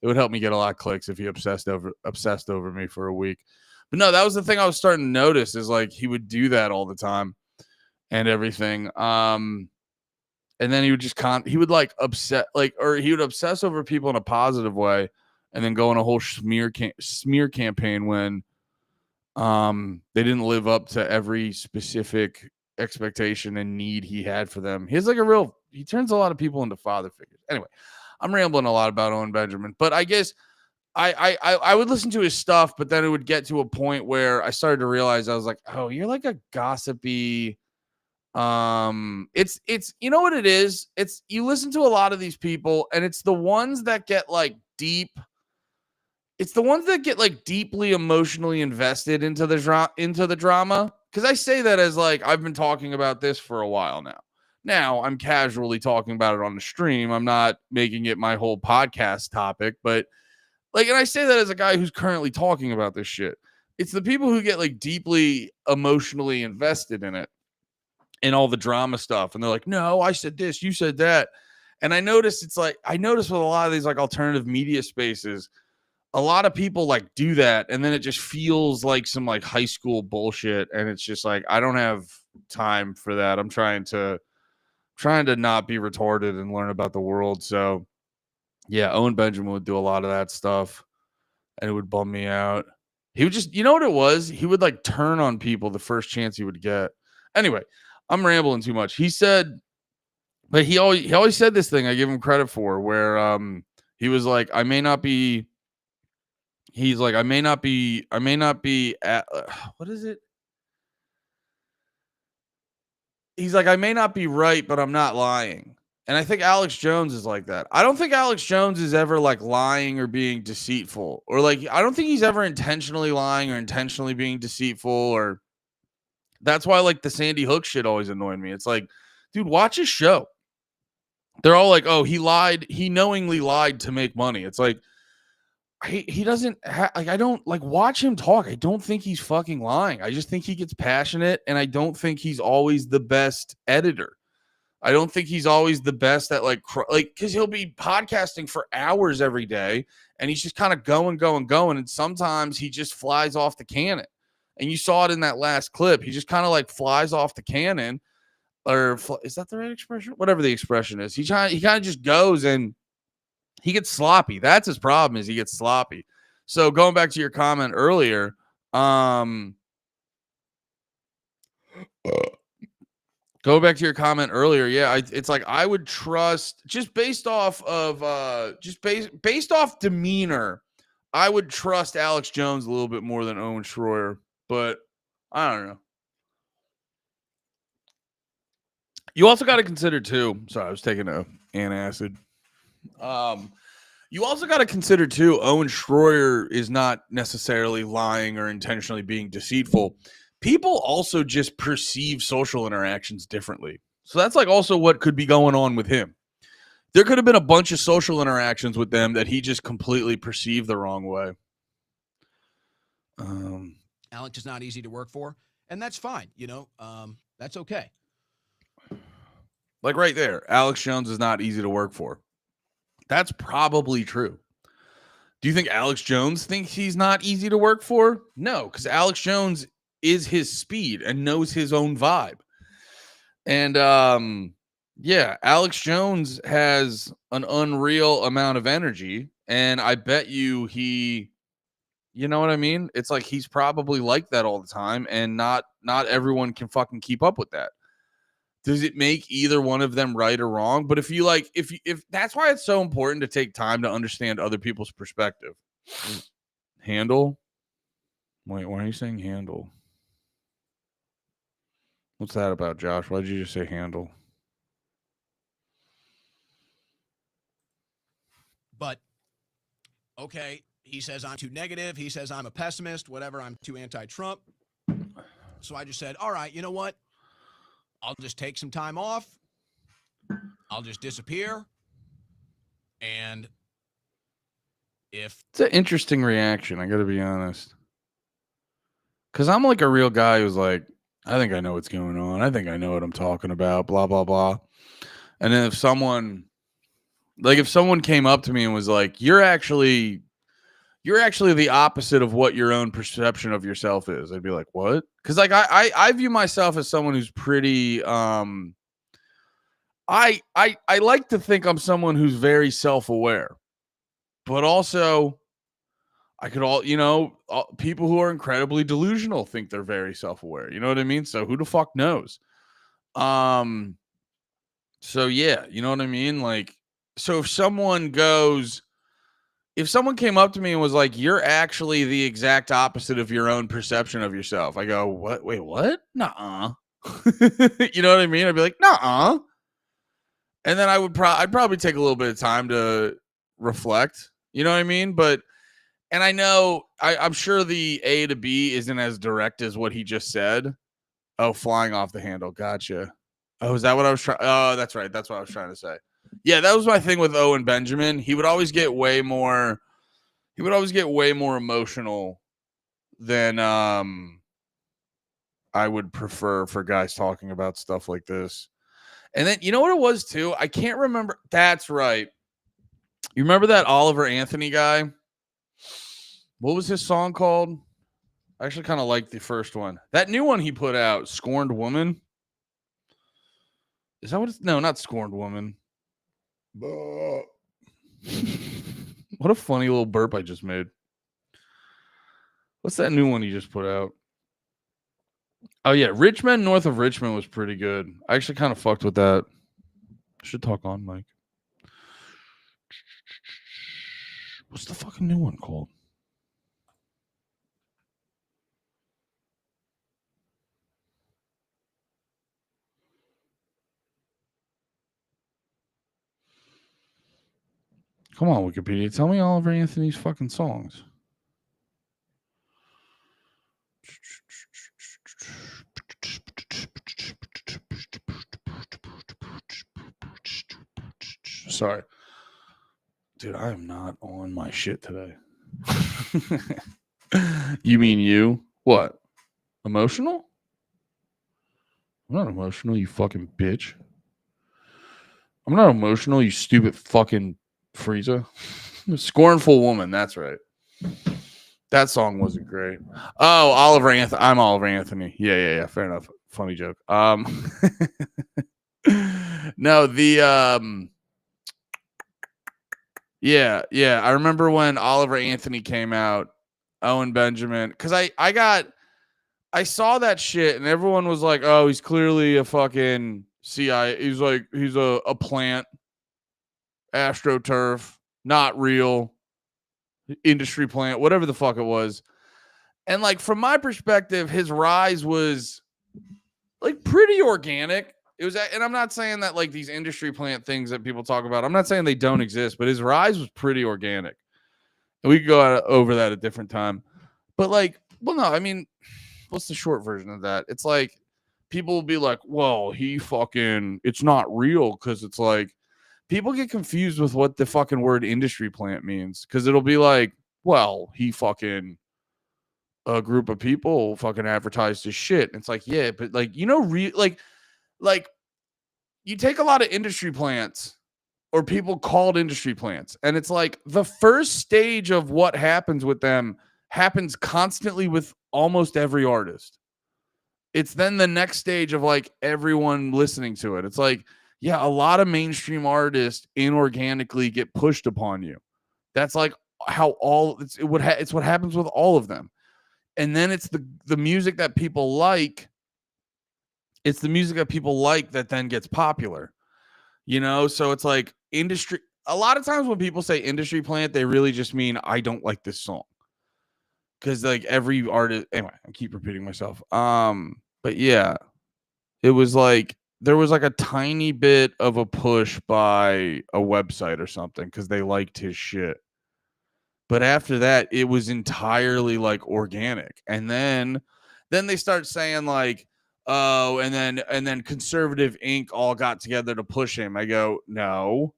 would help me get a lot of clicks if he obsessed over me for a week. But no, that was the thing I was starting to notice is like he would do that all the time and everything. And then he would just he would like upset, like, or he would obsess over people in a positive way, and then go on a whole smear campaign when they didn't live up to every specific expectation and need he had for them. He's like he turns a lot of people into father figures. Anyway, I'm rambling a lot about Owen Benjamin, but I guess I would listen to his stuff, but then it would get to a point where I started to realize I was like, oh, you're like a gossipy. It's you know what it is? It's you listen to a lot of these people, and it's the ones that get like deep. It's the ones that get like deeply emotionally invested into the drama. Because I say that as like I've been talking about this for a while now. Now I'm casually talking about it on the stream. I'm not making it my whole podcast topic, but like, and I say that as a guy who's currently talking about this shit. It's the people who get like deeply emotionally invested in it, in all the drama stuff, and they're like, no, I said this, you said that. And I noticed with a lot of these like alternative media spaces, a lot of people like do that, and then it just feels like some like high school bullshit, and it's just like I don't have time for that. I'm trying to not be retarded and learn about the world. So yeah, Owen Benjamin would do a lot of that stuff, and it would bum me out. He would just, you know what it was? He would like turn on people the first chance he would get. Anyway, I'm rambling too much. He said, but he always said this thing I give him credit for, where he was like, I may not be at what is it? He's like, I may not be right, but I'm not lying. And I think Alex Jones is like that. I don't think Alex Jones is ever like lying or being deceitful, or like, I don't think he's ever intentionally lying or intentionally being deceitful, or that's why like the Sandy Hook shit always annoyed me. It's like, dude, watch his show. They're all like, oh, he lied. He knowingly lied to make money. It's like, he doesn't I don't like watch him talk. I don't think he's fucking lying. I just think he gets passionate, and I don't think he's always the best editor. I don't think he's always the best at like because he'll be podcasting for hours every day, and he's just kind of going, and sometimes he just flies off the cannon. And you saw it in that last clip. He just kind of like flies off the cannon, or is that the right expression? Whatever the expression is, he kind of just goes and he gets sloppy. That's his problem, is he gets sloppy. So going back to your comment earlier, yeah, it's like I would trust just based off demeanor. I would trust Alex Jones a little bit more than Owen Schroyer, but I don't know. You also got to consider too. Sorry, I was taking an antacid. You also got to consider too, Owen Schroyer is not necessarily lying or intentionally being deceitful. People also just perceive social interactions differently. So that's like also what could be going on with him. There could have been a bunch of social interactions with them that he just completely perceived the wrong way. Alex is not easy to work for, and that's fine. That's okay. Like right there, Alex Jones is not easy to work for. That's probably true. Do you think Alex Jones thinks he's not easy to work for? No, because Alex Jones is his speed and knows his own vibe. And yeah, Alex Jones has an unreal amount of energy, and I bet you you know what I mean? It's like he's probably like that all the time, and not everyone can fucking keep up with that. Does it make either one of them right or wrong? But if you like, if that's why it's so important to take time to understand other people's perspective. Handle? Wait, why are you saying handle? What's that about, Josh? Why did you just say handle? But, okay, he says I'm too negative. He says I'm a pessimist, whatever. I'm too anti-Trump. So I just said, all right, you know what? I'll just take some time off. I'll just disappear. And if... It's an interesting reaction, I got to be honest. Because I'm like a real guy who's like, I think I know what's going on. I think I know what I'm talking about, blah, blah, blah. And then if someone came up to me and was like, you're actually the opposite of what your own perception of yourself is, I'd be like, what? Because like I view myself as someone who's pretty I like to think I'm someone who's very self-aware, but also I could people who are incredibly delusional think they're very self-aware. You know what I mean? So who the fuck knows? So yeah, you know what I mean? Like, so if someone came up to me and was like, "You're actually the exact opposite of your own perception of yourself," I go, "What? Wait, what? Nuh-uh." You know what I mean? I'd be like, "Nuh-uh." And then I'd probably take a little bit of time to reflect. You know what I mean? And I know I'm sure the A to B isn't as direct as what he just said. Oh, flying off the handle. Gotcha. Oh, is that what I was trying? Oh, that's right. That's what I was trying to say. Yeah, that was my thing with Owen Benjamin. He would always get way more emotional than I would prefer for guys talking about stuff like this. And then you know what it was too? I can't remember. That's right. You remember that Oliver Anthony guy? What was his song called? I actually kind of like the first one. That new one he put out, Scorned Woman. Is that what it's? No, not Scorned Woman. What a funny little burp I just made. What's that new one he just put out? Oh, yeah. Richmond, North of Richmond was pretty good. I actually kind of fucked with that. Should talk on, Mike. What's the fucking new one called? Come on, Wikipedia. Tell me Oliver Anthony's fucking songs. Sorry. Dude, I am not on my shit today. You mean you? What? Emotional? I'm not emotional, you fucking bitch. I'm not emotional, you stupid fucking Frieza. Scornful Woman, that's right. That song wasn't great. Oh, Oliver Anthony. I'm Oliver Anthony. Yeah. Fair enough. Funny joke. No, yeah. I remember when Oliver Anthony came out, Owen Benjamin, because I saw that shit and everyone was like, "Oh, he's clearly a fucking CIA. He's a plant, AstroTurf, not real, industry plant, whatever the fuck it was." And like from my perspective, his rise was like pretty organic. It was, and I'm not saying that like these industry plant things that people talk about, I'm not saying they don't exist, but his rise was pretty organic. And we could go over that at a different time. But like, well, no, I mean, what's the short version of that? It's like people will be like, well, it's not real, because it's like people get confused with what the fucking word industry plant means, because it'll be like, well, a group of people fucking advertised his shit. And it's like, yeah, but like, like you take a lot of industry plants or people called industry plants, and it's like the first stage of what happens with them happens constantly with almost every artist. It's then the next stage of like everyone listening to it. It's like, yeah, a lot of mainstream artists inorganically get pushed upon you. That's like how it's what happens with all of them. And then it's the music that people like. It's the music that people like that then gets popular. You know, so it's like industry. A lot of times when people say industry plant, they really just mean I don't like this song. Because like every artist, anyway, I keep repeating myself. But yeah, it was like there was like a tiny bit of a push by a website or something because they liked his shit. But after that, it was entirely like organic. And then they start saying like, oh, and then Conservative Inc. all got together to push him. I go, no.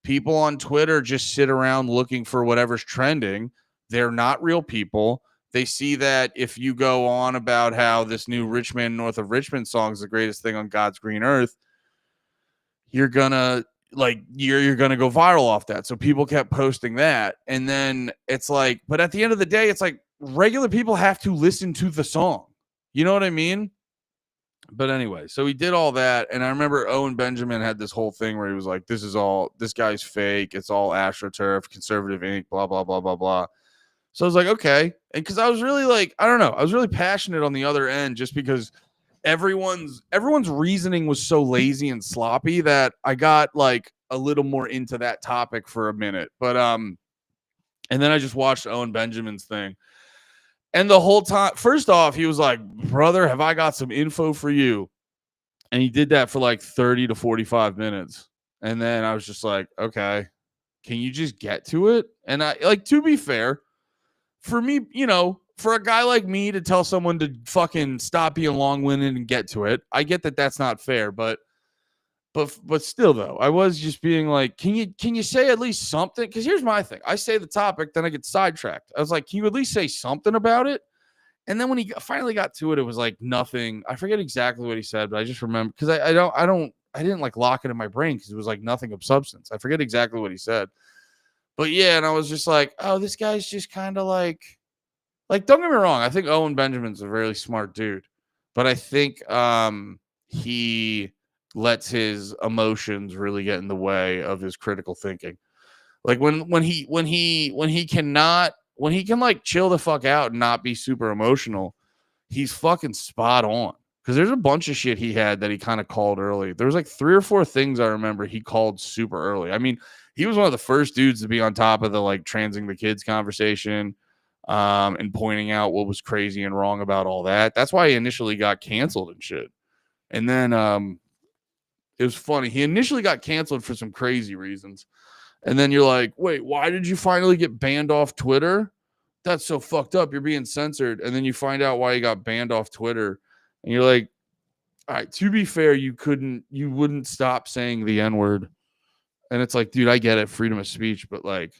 People on Twitter just sit around looking for whatever's trending. They're not real people. They see that if you go on about how this new Richmond, North of Richmond song is the greatest thing on God's green earth, you're gonna you're gonna go viral off that. So people kept posting that. And then it's like, but at the end of the day, it's like regular people have to listen to the song. You know what I mean? But anyway, so he did all that, and I remember Owen Benjamin had this whole thing where he was like, this guy's fake, it's all AstroTurf, conservative ink, blah, blah, blah, blah, blah. So I was like, okay. And because I was really like, I don't know, I was really passionate on the other end just because everyone's reasoning was so lazy and sloppy that I got like a little more into that topic for a minute. But and then I just watched Owen Benjamin's thing. And the whole time, first off, he was like, brother, have I got some info for you? And he did that for like 30 to 45 minutes. And then I was just like, okay, can you just get to it? And I like, to be fair, for me, you know, for a guy like me to tell someone to fucking stop being long-winded and get to it, I get that that's not fair, but still though, I was just being like, can you say at least something? Because here's my thing. I say the topic, then I get sidetracked. I was like, can you at least say something about it? And then when he finally got to it, it was like nothing. I forget exactly what he said, but I just remember because I didn't like lock it in my brain because it was like nothing of substance. I forget exactly what he said. But yeah, and I was just like, oh, this guy's just kind of like, don't get me wrong. I think Owen Benjamin's a really smart dude, but I think he lets his emotions really get in the way of his critical thinking. Like when he can like chill the fuck out and not be super emotional, he's fucking spot on. Because there's a bunch of shit he had that he kind of called early. There was like 3 or 4 things I remember he called super early. I mean, he was one of the first dudes to be on top of the like transing the kids conversation, and pointing out what was crazy and wrong about all that. That's why he initially got canceled and shit. And then it was funny. He initially got canceled for some crazy reasons. And then you're like, wait, why did you finally get banned off Twitter? That's so fucked up. You're being censored. And then you find out why he got banned off Twitter. And you're like, all right, to be fair, you wouldn't stop saying the N-word. And it's like, dude, I get it, freedom of speech, but like,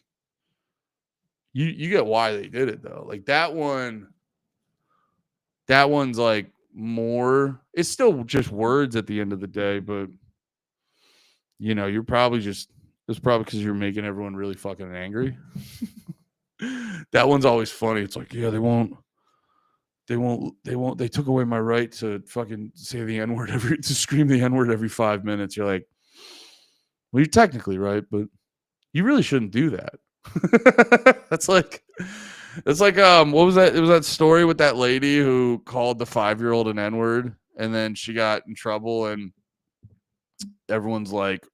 you get why they did it though. Like that one's like more, it's still just words at the end of the day, but you know, it's probably because you're making everyone really fucking angry. That one's always funny. It's like, yeah, they took away my right to fucking say the N-word to scream the N-word every 5 minutes. You're like, well, you're technically right, but you really shouldn't do that. That's like what was that? It was that story with that lady who called the 5-year-old an N-word and then she got in trouble and everyone's like,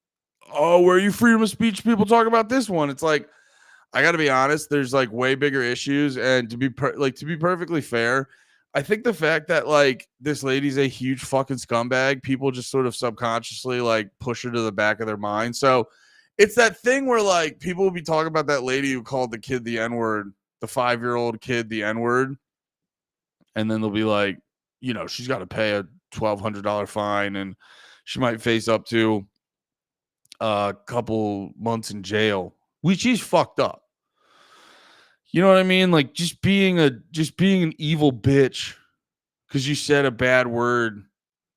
oh, where are you freedom of speech people talk about this one? It's like, I got to be honest, there's like way bigger issues. And to be perfectly fair, I think the fact that like this lady's a huge fucking scumbag, people just sort of subconsciously like push her to the back of their mind. So it's that thing where like people will be talking about that lady who called the kid the N-word, the 5-year-old kid the N-word. And then they'll be like, you know, she's got to pay a $1,200 fine and she might face up to a couple months in jail, which is fucked up. You know what I mean? Like just being an evil bitch because you said a bad word,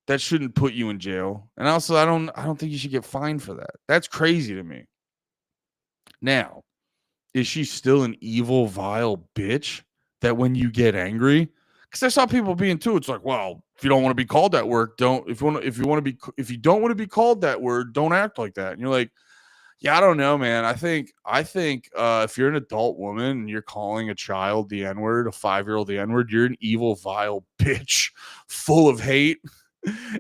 that shouldn't put you in jail. And also, I don't think you should get fined for that. That's crazy to me. Now, is she still an evil, vile bitch that when you get angry? Because I saw people being too. It's like, well, if you don't want to be called that word, don't. If you don't want to be called that word, don't act like that. And you're like, yeah, I don't know, man. I think if you're an adult woman and you're calling a child the N-word, a 5-year-old the N-word, you're an evil, vile bitch full of hate.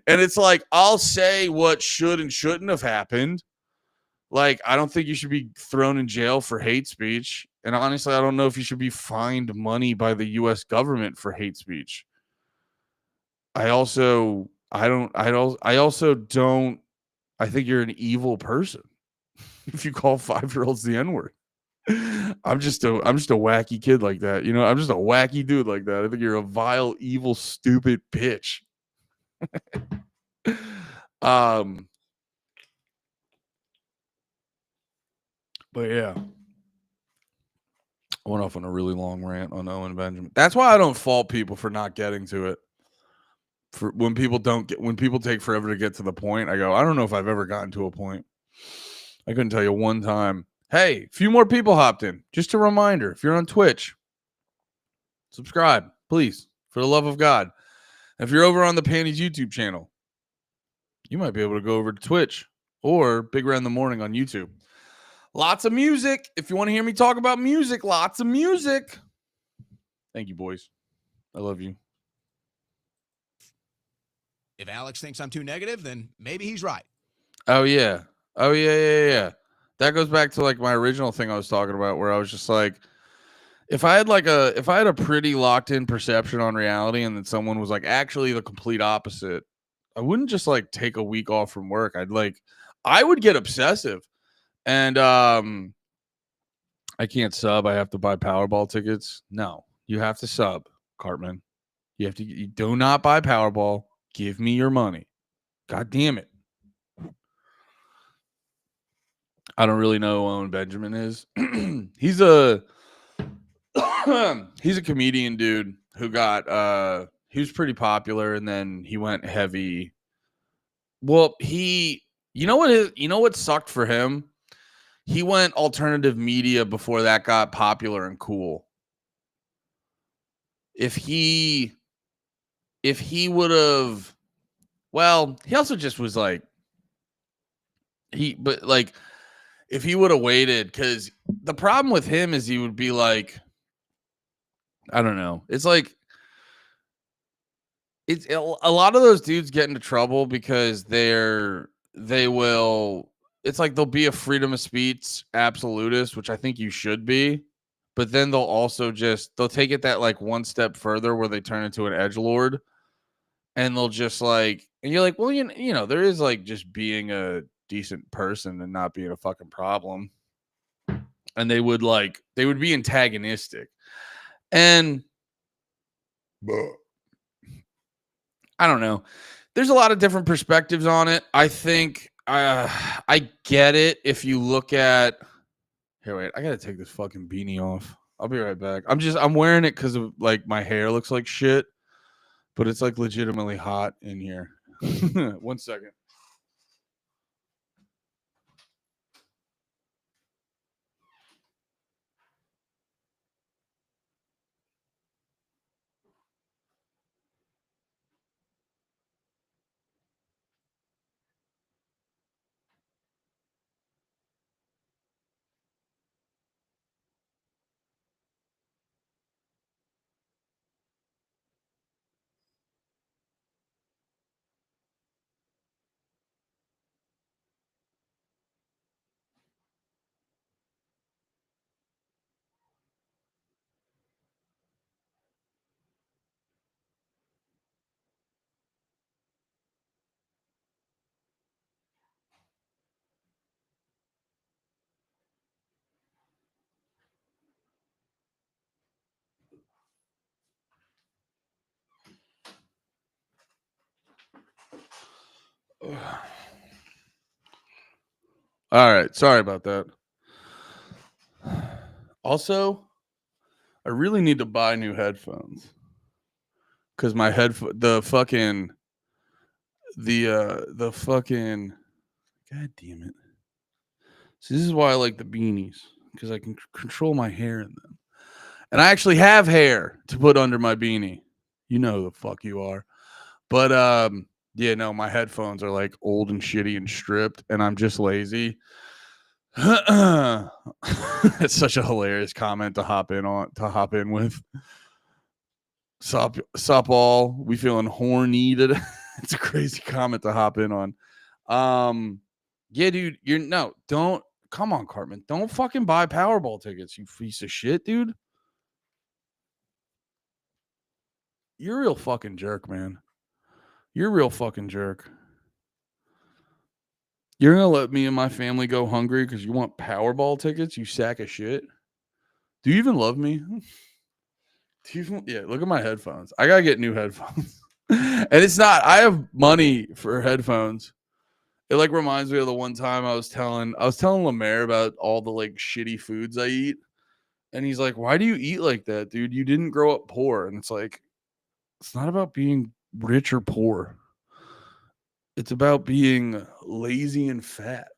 And it's like, I'll say what should and shouldn't have happened. Like, I don't think you should be thrown in jail for hate speech. And honestly, I don't know if you should be fined money by the U.S. government for hate speech. I think you're an evil person if you call 5-year-olds the N-word. I'm just a wacky kid like that. You know, I'm just a wacky dude like that. I think you're a vile, evil, stupid bitch. But yeah, I went off on a really long rant on Owen Benjamin. That's why I don't fault people for not getting to it. For when people take forever to get to the point, I go, I don't know if I've ever gotten to a point. I couldn't tell you one time. Hey, a few more people hopped in. Just a reminder, if you're on Twitch, subscribe, please, for the love of God. If you're over on the Panties YouTube channel, you might be able to go over to Twitch or Big Red in the Morning on YouTube. Lots of music. If you want to hear me talk about music, lots of music. Thank you, boys. I love you. If Alex thinks I'm too negative, then maybe he's right. Oh, yeah. Oh, yeah. That goes back to like my original thing I was talking about where I was just like, if I had a pretty locked in perception on reality and then someone was like actually the complete opposite, I wouldn't just like take a week off from work. I would get obsessive. And I can't sub. I have to buy Powerball tickets. No, you have to sub, Cartman. You do not buy Powerball. Give me your money. God damn it. I don't really know who Owen Benjamin is. He's a comedian dude who got he was pretty popular and then he went heavy. Well, you know what sucked for him? He went alternative media before that got popular and cool. If he would have, well, he also just was like if he would have waited, because the problem with him is he would be like, I don't know. It's like a lot of those dudes get into trouble because it's like they'll be a freedom of speech absolutist, which I think you should be, but then they'll take it that like one step further where they turn into an edgelord, and they'll just like, and you're like, well, you know, there is like just being a decent person and not being a fucking problem, and they would be antagonistic, and I don't know. There's a lot of different perspectives on it. I think I get it if you look at. Here, wait. I gotta take this fucking beanie off. I'll be right back. I'm wearing it because of like my hair looks like shit, but it's like legitimately hot in here. 1 second. All right, sorry about that. Also, I really need to buy new headphones because my the fucking god damn it. So this is why I like the beanies, because I can control my hair in them, and I actually have hair to put under my beanie. You know who the fuck you are, but yeah, no, my headphones are like old and shitty and stripped, and I'm just lazy. It's such a hilarious comment to hop in with. Sup all. We feeling horny today. It's a crazy comment to hop in on. Yeah, dude, don't come on, Cartman. Don't fucking buy Powerball tickets, you piece of shit, dude. You're a real fucking jerk, man. You're a real fucking jerk. You're gonna let me and my family go hungry because you want Powerball tickets, you sack of shit? Do you even love me? Yeah, look at my headphones. I gotta get new headphones. And it's not, I have money for headphones. It like reminds me of the one time I was telling Lemaire about all the like shitty foods I eat. And he's like, why do you eat like that, dude? You didn't grow up poor. And it's like, it's not about being rich or poor. It's about being lazy and fat.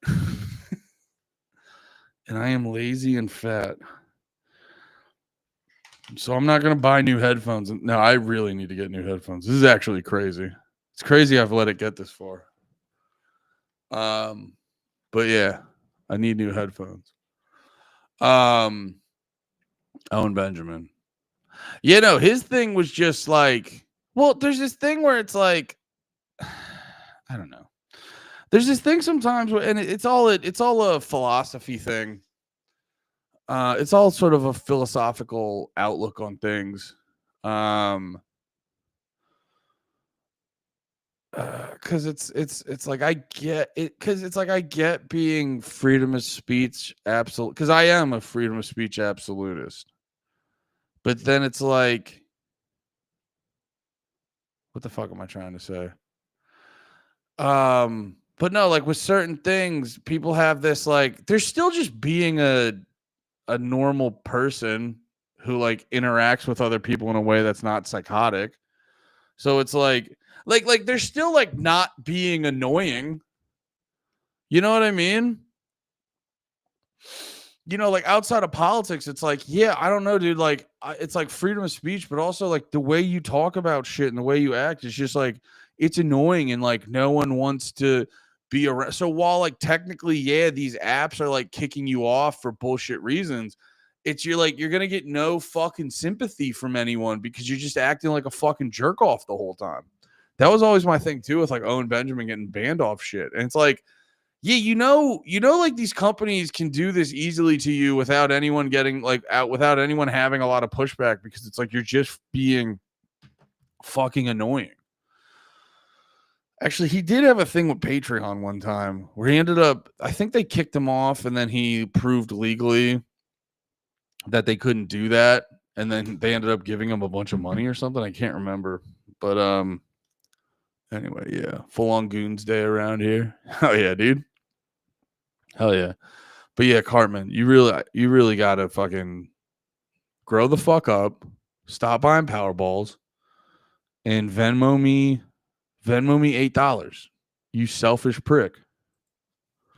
And I am lazy and fat. So I'm not going to buy new headphones. No, I really need to get new headphones. This is actually crazy. It's crazy I've let it get this far. But yeah, I need new headphones. Owen Benjamin. You know, his thing was just like, well, there's this thing where it's like, I don't know. There's this thing sometimes where, and it's all a philosophy thing. It's all sort of a philosophical outlook on things. Because it's like I get it, because it's like I get being freedom of speech absolute, because I am a freedom of speech absolutist. But then it's like, what the fuck am I trying to say? But no, like with certain things, people have this like they're still just being a normal person who like interacts with other people in a way that's not psychotic. So it's like they're still like not being annoying. You know what I mean? You know, like outside of politics, it's like, yeah, I don't know, dude. Like, it's like freedom of speech, but also like the way you talk about shit and the way you act is just like, it's annoying and like no one wants to be around. So while like technically, yeah, these apps are like kicking you off for bullshit reasons, it's you're gonna get no fucking sympathy from anyone because you're just acting like a fucking jerk off the whole time. That was always my thing too with like Owen Benjamin getting banned off shit. And it's like, yeah, like these companies can do this easily to you without anyone getting like out, without anyone having a lot of pushback, because it's like you're just being fucking annoying. Actually, he did have a thing with Patreon one time where he ended up, I think they kicked him off and then he proved legally that they couldn't do that. And then they ended up giving him a bunch of money or something. I can't remember. But anyway, yeah. Full on Goons Day around here. Oh yeah, dude. Hell yeah. But yeah, Cartman, you really gotta fucking grow the fuck up, stop buying Powerballs, and Venmo me $8. You selfish prick.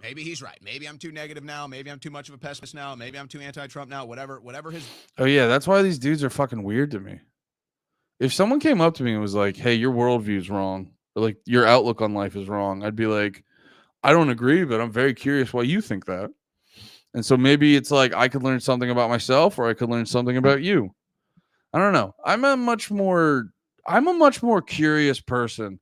Maybe he's right. Maybe I'm too negative now. Maybe I'm too much of a pessimist now. Maybe I'm too anti-Trump now. Whatever his. Oh yeah, that's why these dudes are fucking weird to me. If someone came up to me and was like, "Hey, your worldview is wrong," or like your outlook on life is wrong, I'd be like, "I don't agree, but I'm very curious why you think that." And so maybe it's like I could learn something about myself, or I could learn something about you. I don't know. I'm a much more curious person.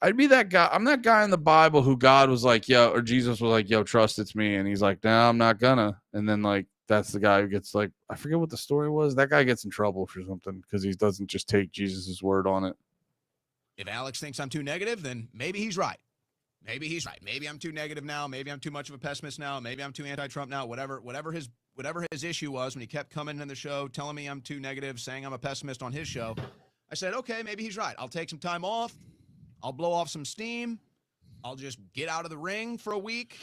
I'd be that guy. I'm that guy in the Bible who God was like, yo, or Jesus was like, yo, trust it's me. And he's like, no, I'm not gonna. And then like, that's the guy who gets like, I forget what the story was. That guy gets in trouble for something because he doesn't just take Jesus's word on it. If Alex thinks I'm too negative, then maybe he's right. Maybe he's right. Maybe I'm too negative now. Maybe I'm too much of a pessimist now. Maybe I'm too anti-Trump now. Whatever his issue was when he kept coming in the show, telling me I'm too negative, saying I'm a pessimist on his show, I said, okay, maybe he's right. I'll take some time off. I'll blow off some steam. I'll just get out of the ring for a week.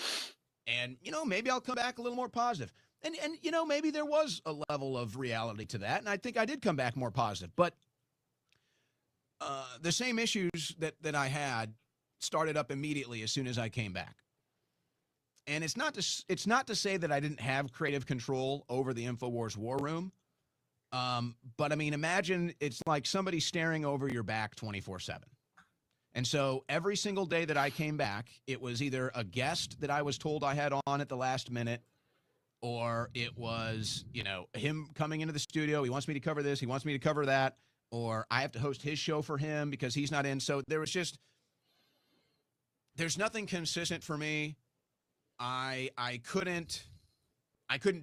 And, maybe I'll come back a little more positive. And maybe there was a level of reality to that. And I think I did come back more positive. But the same issues that I had started up immediately as soon as I came back. And it's not to say that I didn't have creative control over the InfoWars war room. But I mean, imagine it's like somebody staring over your back 24/7. And so every single day that I came back, it was either a guest that I was told I had on at the last minute, or it was, him coming into the studio. He wants me to cover this. He wants me to cover that. Or I have to host his show for him because he's not in. So there's nothing consistent for me. I couldn't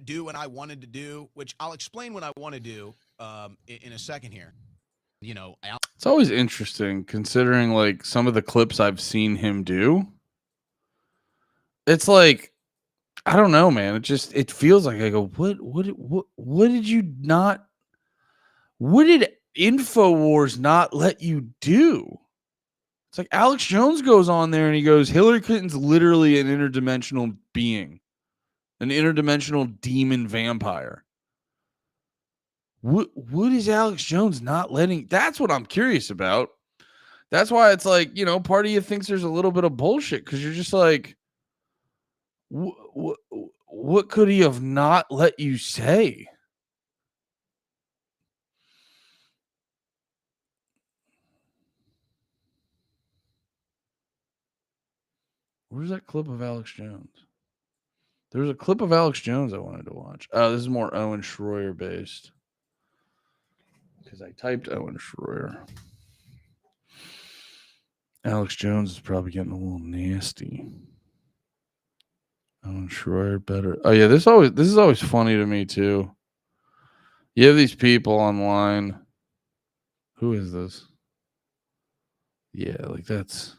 do what I wanted to do, which I'll explain what I want to do in a second here. It's always interesting considering like some of the clips I've seen him do. It's like, I don't know, man. It feels like I go, what did you not, what did InfoWars not let you do? It's like Alex Jones goes on there and he goes, Hillary Clinton's literally an interdimensional being, an interdimensional demon vampire. What is Alex Jones not letting? That's what I'm curious about. That's why it's like, part of you thinks there's a little bit of bullshit because you're just like, what could he have not let you say? Where's that clip of Alex Jones? There was a clip of Alex Jones I wanted to watch. Oh, this is more Owen Schroyer based. Because I typed Owen Schroyer. Alex Jones is probably getting a little nasty. Owen Schroyer better. Oh yeah, this is always funny to me too. You have these people online. Who is this? Yeah, like that's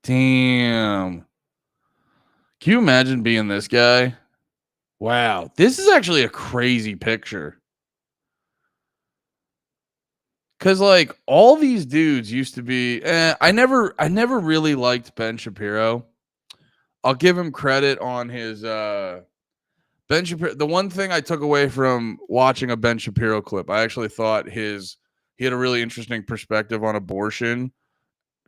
damn. Can you imagine being this guy? Wow, this is actually a crazy picture. Cause like all these dudes used to be. I never really liked Ben Shapiro. I'll give him credit on his Ben Shapiro. The one thing I took away from watching a Ben Shapiro clip, I actually thought he had a really interesting perspective on abortion,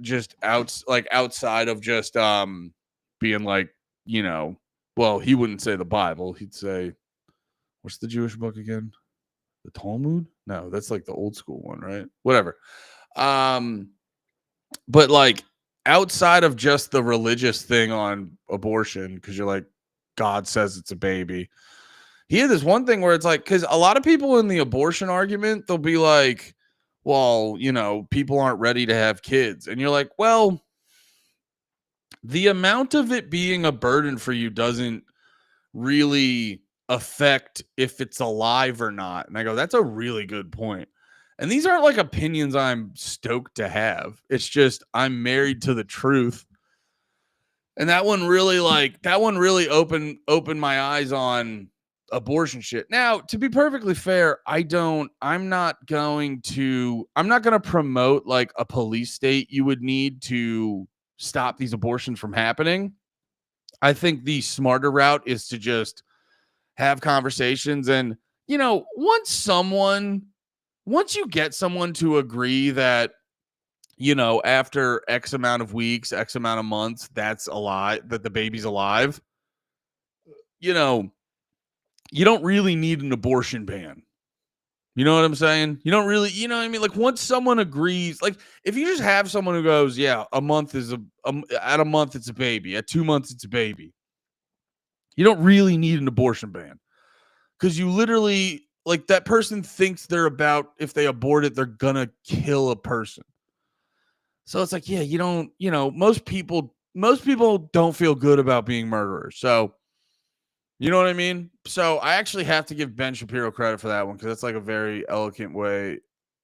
just outside of just being like, well, he wouldn't say the Bible. He'd say, what's the Jewish book again? The Talmud? No, that's like the old school one, right? Whatever. But like outside of just the religious thing on abortion, because you're like, God says it's a baby. He had this one thing where it's like, because a lot of people in the abortion argument, they'll be like, well, people aren't ready to have kids. And you're like, well, the amount of it being a burden for you doesn't really affect if it's alive or not. And I go, that's a really good point. And these aren't like opinions I'm stoked to have. It's just I'm married to the truth. And that one really opened my eyes on abortion shit. Now, to be perfectly fair, I'm not going to promote like a police state you would need to stop these abortions from happening. I think the smarter route is to just have conversations. And, once you get someone to agree that, after X amount of weeks, X amount of months, that's alive, that the baby's alive, you don't really need an abortion ban. You know what I'm saying? You don't really, you know what I mean? Like once someone agrees, like if you just have someone who goes, yeah, a month is at a month, it's a baby. At 2 months, it's a baby. You don't really need an abortion ban because you literally, like that person thinks if they abort it, they're going to kill a person. So it's like, yeah, you don't, most people don't feel good about being murderers. So, you know what I mean? So I actually have to give Ben Shapiro credit for that one because that's like a very eloquent way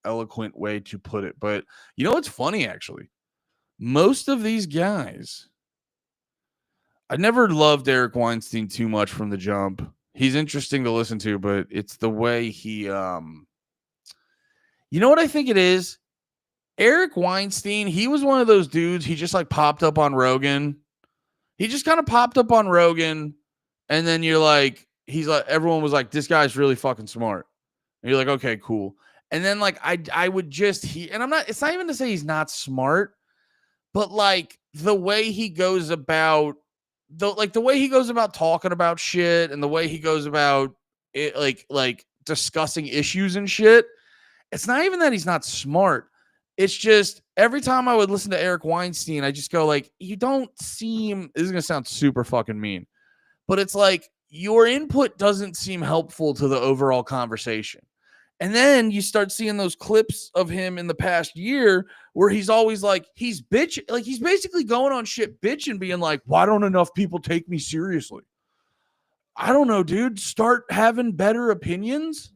to put it. But you know what's funny, actually? Most of these guys, I never loved Eric Weinstein too much from the jump. He's interesting to listen to, but it's the way he, you know what I think it is? Eric Weinstein, he was one of those dudes. He just like popped up on Rogan. He just kind of popped up on Rogan. And then you're like, everyone was like, this guy's really fucking smart. And you're like, okay, cool. And then like, I would just, it's not even to say he's not smart, but like the way he goes about talking about shit and the way he goes about it, like discussing issues and shit. It's not even that he's not smart. It's just every time I would listen to Eric Weinstein, I just go like, you don't seem, this is going to sound super fucking mean, but it's like your input doesn't seem helpful to the overall conversation. And then you start seeing those clips of him in the past year where he's always like, he's bitching, like he's basically going on shit bitching, being like, why don't enough people take me seriously? I don't know, dude. Start having better opinions.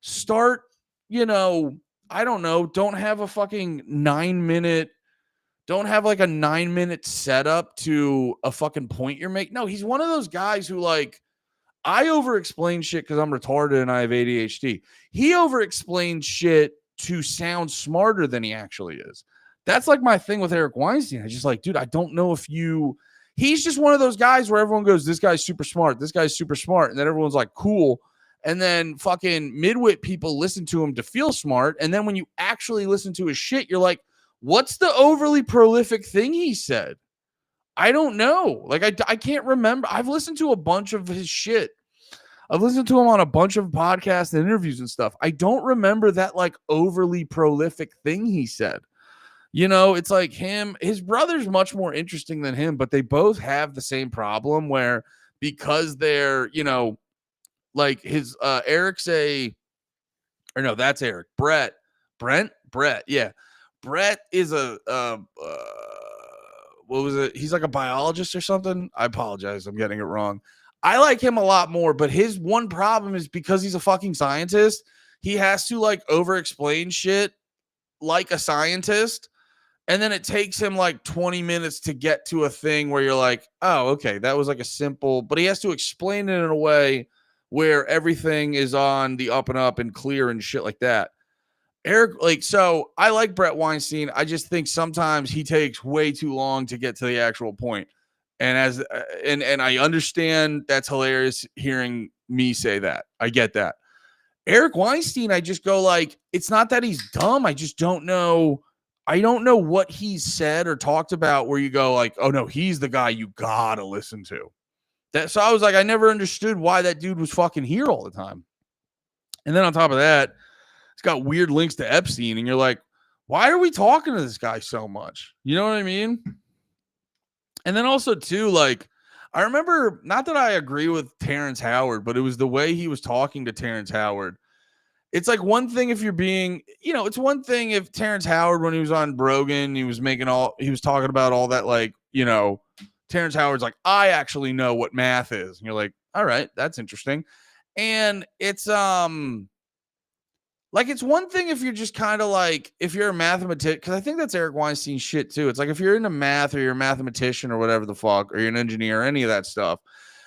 Start, I don't know. Don't have a fucking 9-minute. Don't have like a 9-minute setup to a fucking point you're making. No, he's one of those guys who like, I over-explain shit because I'm retarded and I have ADHD. He over-explains shit to sound smarter than he actually is. That's like my thing with Eric Weinstein. I just like, dude, I don't know if he's just one of those guys where everyone goes, this guy's super smart. This guy's super smart. And then everyone's like, cool. And then fucking midwit people listen to him to feel smart. And then when you actually listen to his shit, you're like, what's the overly prolific thing he said? I don't know. Like, I can't remember. I've listened to a bunch of his shit. I've listened to him on a bunch of podcasts and interviews and stuff. I don't remember that like overly prolific thing he said. You know, it's like his brother's much more interesting than him, but they both have the same problem where because they're, you know, like his Eric's or no, that's Eric. Brett. Yeah. Brett is what was it? He's like a biologist or something. I apologize. I'm getting it wrong. I like him a lot more, but his one problem is because he's a fucking scientist, he has to like over explain shit like a scientist. And then it takes him like 20 minutes to get to a thing where you're like, oh, okay, that was like a simple, but he has to explain it in a way where everything is on the up and up and clear and shit like that. Eric, like, so I like Brett Weinstein. I just think sometimes he takes way too long to get to the actual point. And and I understand that's hilarious hearing me say that. I get that. Eric Weinstein, I just go like, it's not that he's dumb. I just don't know. I don't know what he's said or talked about where you go like, oh no, he's the guy you gotta listen to. So I was like, I never understood why that dude was fucking here all the time. And then on top of that, it's got weird links to Epstein, and you're like, why are we talking to this guy so much? You know what I mean? And then also too, like, I remember, not that I agree with Terrence Howard, but it was the way he was talking to Terrence Howard. It's like one thing if you're being, you know, it's one thing if Terrence Howard, when he was on Brogan, he was talking about all that, like, you know, Terrence Howard's like, I actually know what math is. And you're like, all right, that's interesting. And it's, like, it's one thing if you're just kind of like, if you're a mathematician, because I think that's Eric Weinstein's shit too. It's like if you're into math or you're a mathematician or whatever the fuck, or you're an engineer, any of that stuff,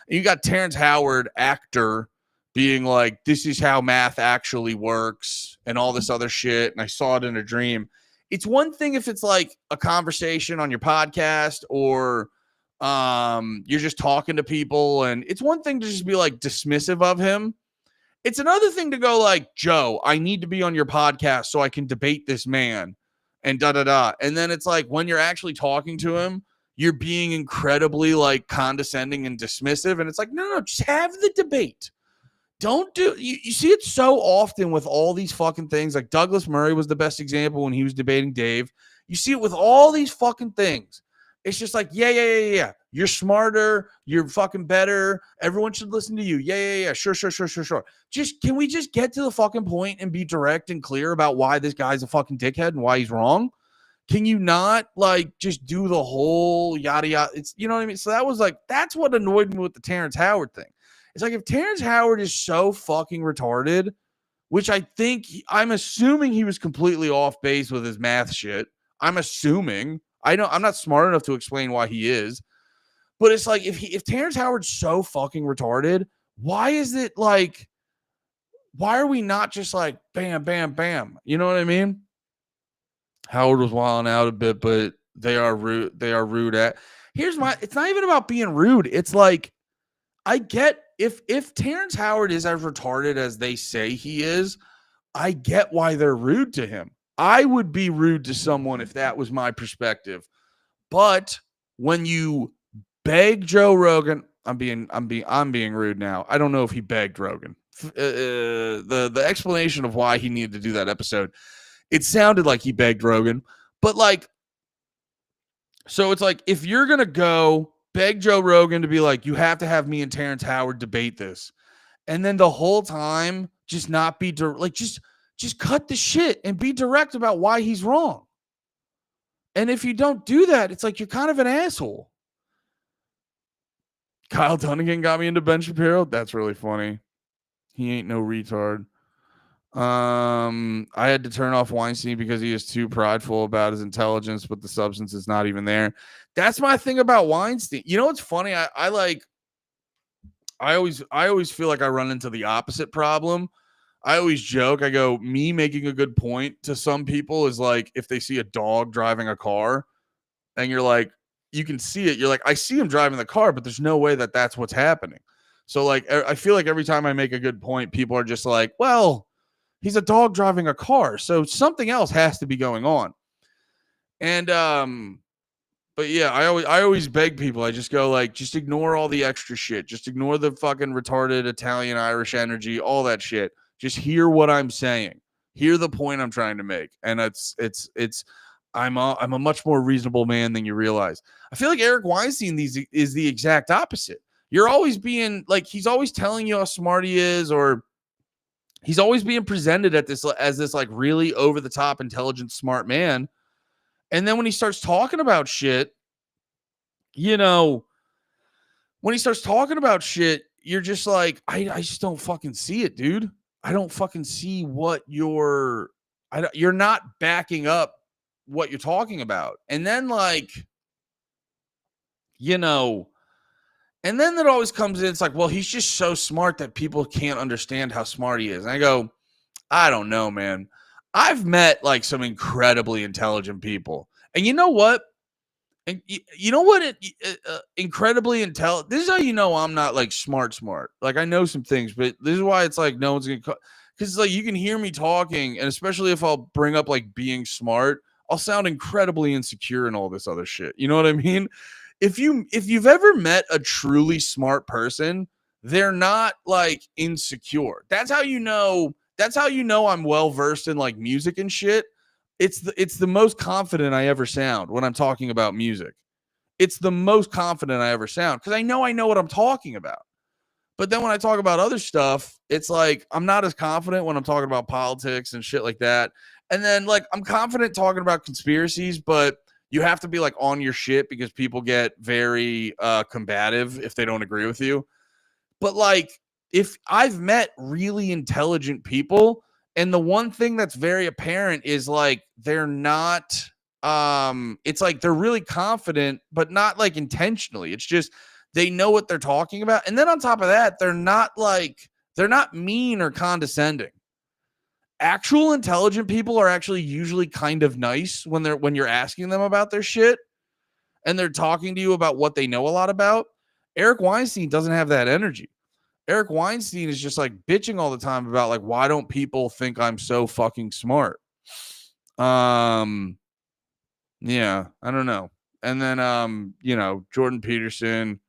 and you got Terrence Howard, actor, being like, this is how math actually works and all this other shit. And I saw it in a dream. It's one thing if it's like a conversation on your podcast or you're just talking to people, and it's one thing to just be like dismissive of him. It's another thing to go like, Joe, I need to be on your podcast so I can debate this man and da-da-da. And then it's like when you're actually talking to him, you're being incredibly like condescending and dismissive. And it's like, no, just have the debate. Don't do you see it so often with all these fucking things. Like Douglas Murray was the best example when he was debating Dave. You see it with all these fucking things. It's just like, yeah. You're smarter. You're fucking better. Everyone should listen to you. Yeah. Sure. Just, can we just get to the fucking point and be direct and clear about why this guy's a fucking dickhead and why he's wrong? Can you not like just do the whole yada yada? It's, you know what I mean? So that was like, that's what annoyed me with the Terrence Howard thing. It's like if Terrence Howard is so fucking retarded, which I'm assuming he was completely off base with his math shit. I'm assuming. I'm not smart enough to explain why he is. But it's like if Terrence Howard's so fucking retarded, why is it like, why are we not just like bam, bam, bam? You know what I mean? Howard was wilding out a bit, but they are rude. They are rude at. It's not even about being rude. It's like, I get if Terrence Howard is as retarded as they say he is, I get why they're rude to him. I would be rude to someone if that was my perspective. But when you beg Joe Rogan, I'm being rude now. I don't know if he begged Rogan. The explanation of why he needed to do that episode, it sounded like he begged Rogan, but like, so it's like if you're gonna go beg Joe Rogan to be like, you have to have me and Terrence Howard debate this, and then the whole time just not be like, just cut the shit and be direct about why he's wrong. And if you don't do that, it's like you're kind of an asshole. Kyle Dunnigan got me into Ben Shapiro. That's really funny. He ain't no retard. I had to turn off Weinstein because he is too prideful about his intelligence, but the substance is not even there. That's my thing about Weinstein. You know what's funny? I always feel like I run into the opposite problem. I always joke. I go, me making a good point to some people is like if they see a dog driving a car and you're like, you can see it. You're like, I see him driving the car, but there's no way that that's what's happening. So like, I feel like every time I make a good point, people are just like, well, he's a dog driving a car, so something else has to be going on. And but yeah, I always beg people. I just go like, just ignore all the extra shit. Just ignore the fucking retarded Italian Irish energy, all that shit. Just hear what I'm saying. Hear the point I'm trying to make. And it's I'm a much more reasonable man than you realize. I feel like Eric Weinstein is the exact opposite. You're always being like, he's always telling you how smart he is, or he's always being presented as this like really over the top, intelligent, smart man. And then when he starts talking about shit, when he starts talking about shit, you're just like, I just don't fucking see it, dude. I don't fucking see what you're not backing up what you're talking about. And then and then that always comes in. It's like, well, he's just so smart that people can't understand how smart he is. And I go, I don't know, man. I've met like some incredibly intelligent people. And you know what? And you know what? Incredibly intelligent. This is how you know I'm not like smart. Like I know some things, but this is why it's like no one's gonna. Because it's like you can hear me talking, and especially if I'll bring up like being smart, I'll sound incredibly insecure and all this other shit. You know what I mean? If you've ever met a truly smart person, they're not like insecure. That's how you know. That's how you know I'm well versed in like music and shit. It's the most confident I ever sound when I'm talking about music. It's the most confident I ever sound because I know what I'm talking about. But then when I talk about other stuff, it's like I'm not as confident when I'm talking about politics and shit like that. And then like I'm confident talking about conspiracies, but you have to be like on your shit because people get very combative if they don't agree with you. But like if I've met really intelligent people, and the one thing that's very apparent is like they're not it's like they're really confident, but not like intentionally. It's just they know what they're talking about. And then on top of that, they're not mean or condescending. Actual intelligent people are actually usually kind of nice when you're asking them about their shit and they're talking to you about what they know a lot about. Eric Weinstein doesn't have that energy. Eric Weinstein is just like bitching all the time about like, why don't people think I'm so fucking smart? Yeah, I don't know. And then, Jordan Peterson.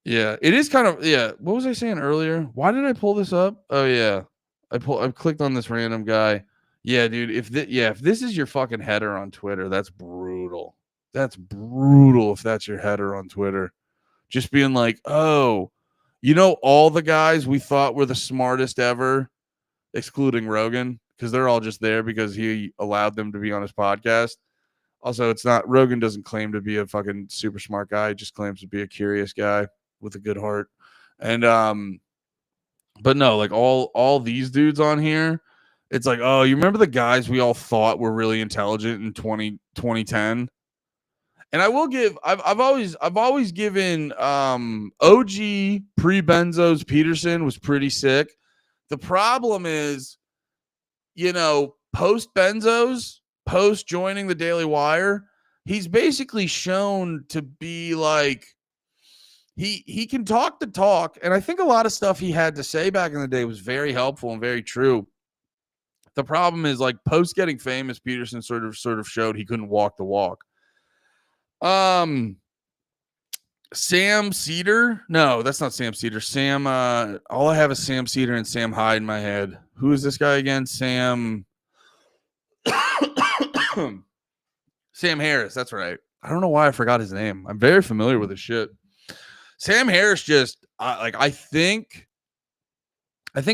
Yeah, it is kind of, yeah. What was I saying earlier? Why did I pull this up? Oh yeah. I clicked on this random guy. Yeah, dude, if this is your fucking header on Twitter, that's brutal. That's brutal if that's your header on Twitter. Just being like, oh, all the guys we thought were the smartest ever, excluding Rogan, because they're all just there because he allowed them to be on his podcast. Also, Rogan doesn't claim to be a fucking super smart guy. He just claims to be a curious guy with a good heart. And but no, like all these dudes on here, it's like, oh, you remember the guys we all thought were really intelligent in 2010? And I will give I've always given OG pre-Benzos Peterson was pretty sick. The problem is, post Benzos, post joining the Daily Wire, he's basically shown to be like he can talk the talk, and I think a lot of stuff he had to say back in the day was very helpful and very true. The problem is like post getting famous, Peterson sort of showed he couldn't walk the walk. Sam Cedar? No, that's not Sam Cedar. Sam, all I have is Sam Cedar and Sam Hyde in my head. Who is this guy again? Sam Sam Harris, that's right. I don't know why I forgot his name. I'm very familiar with his shit. Sam Harris just I think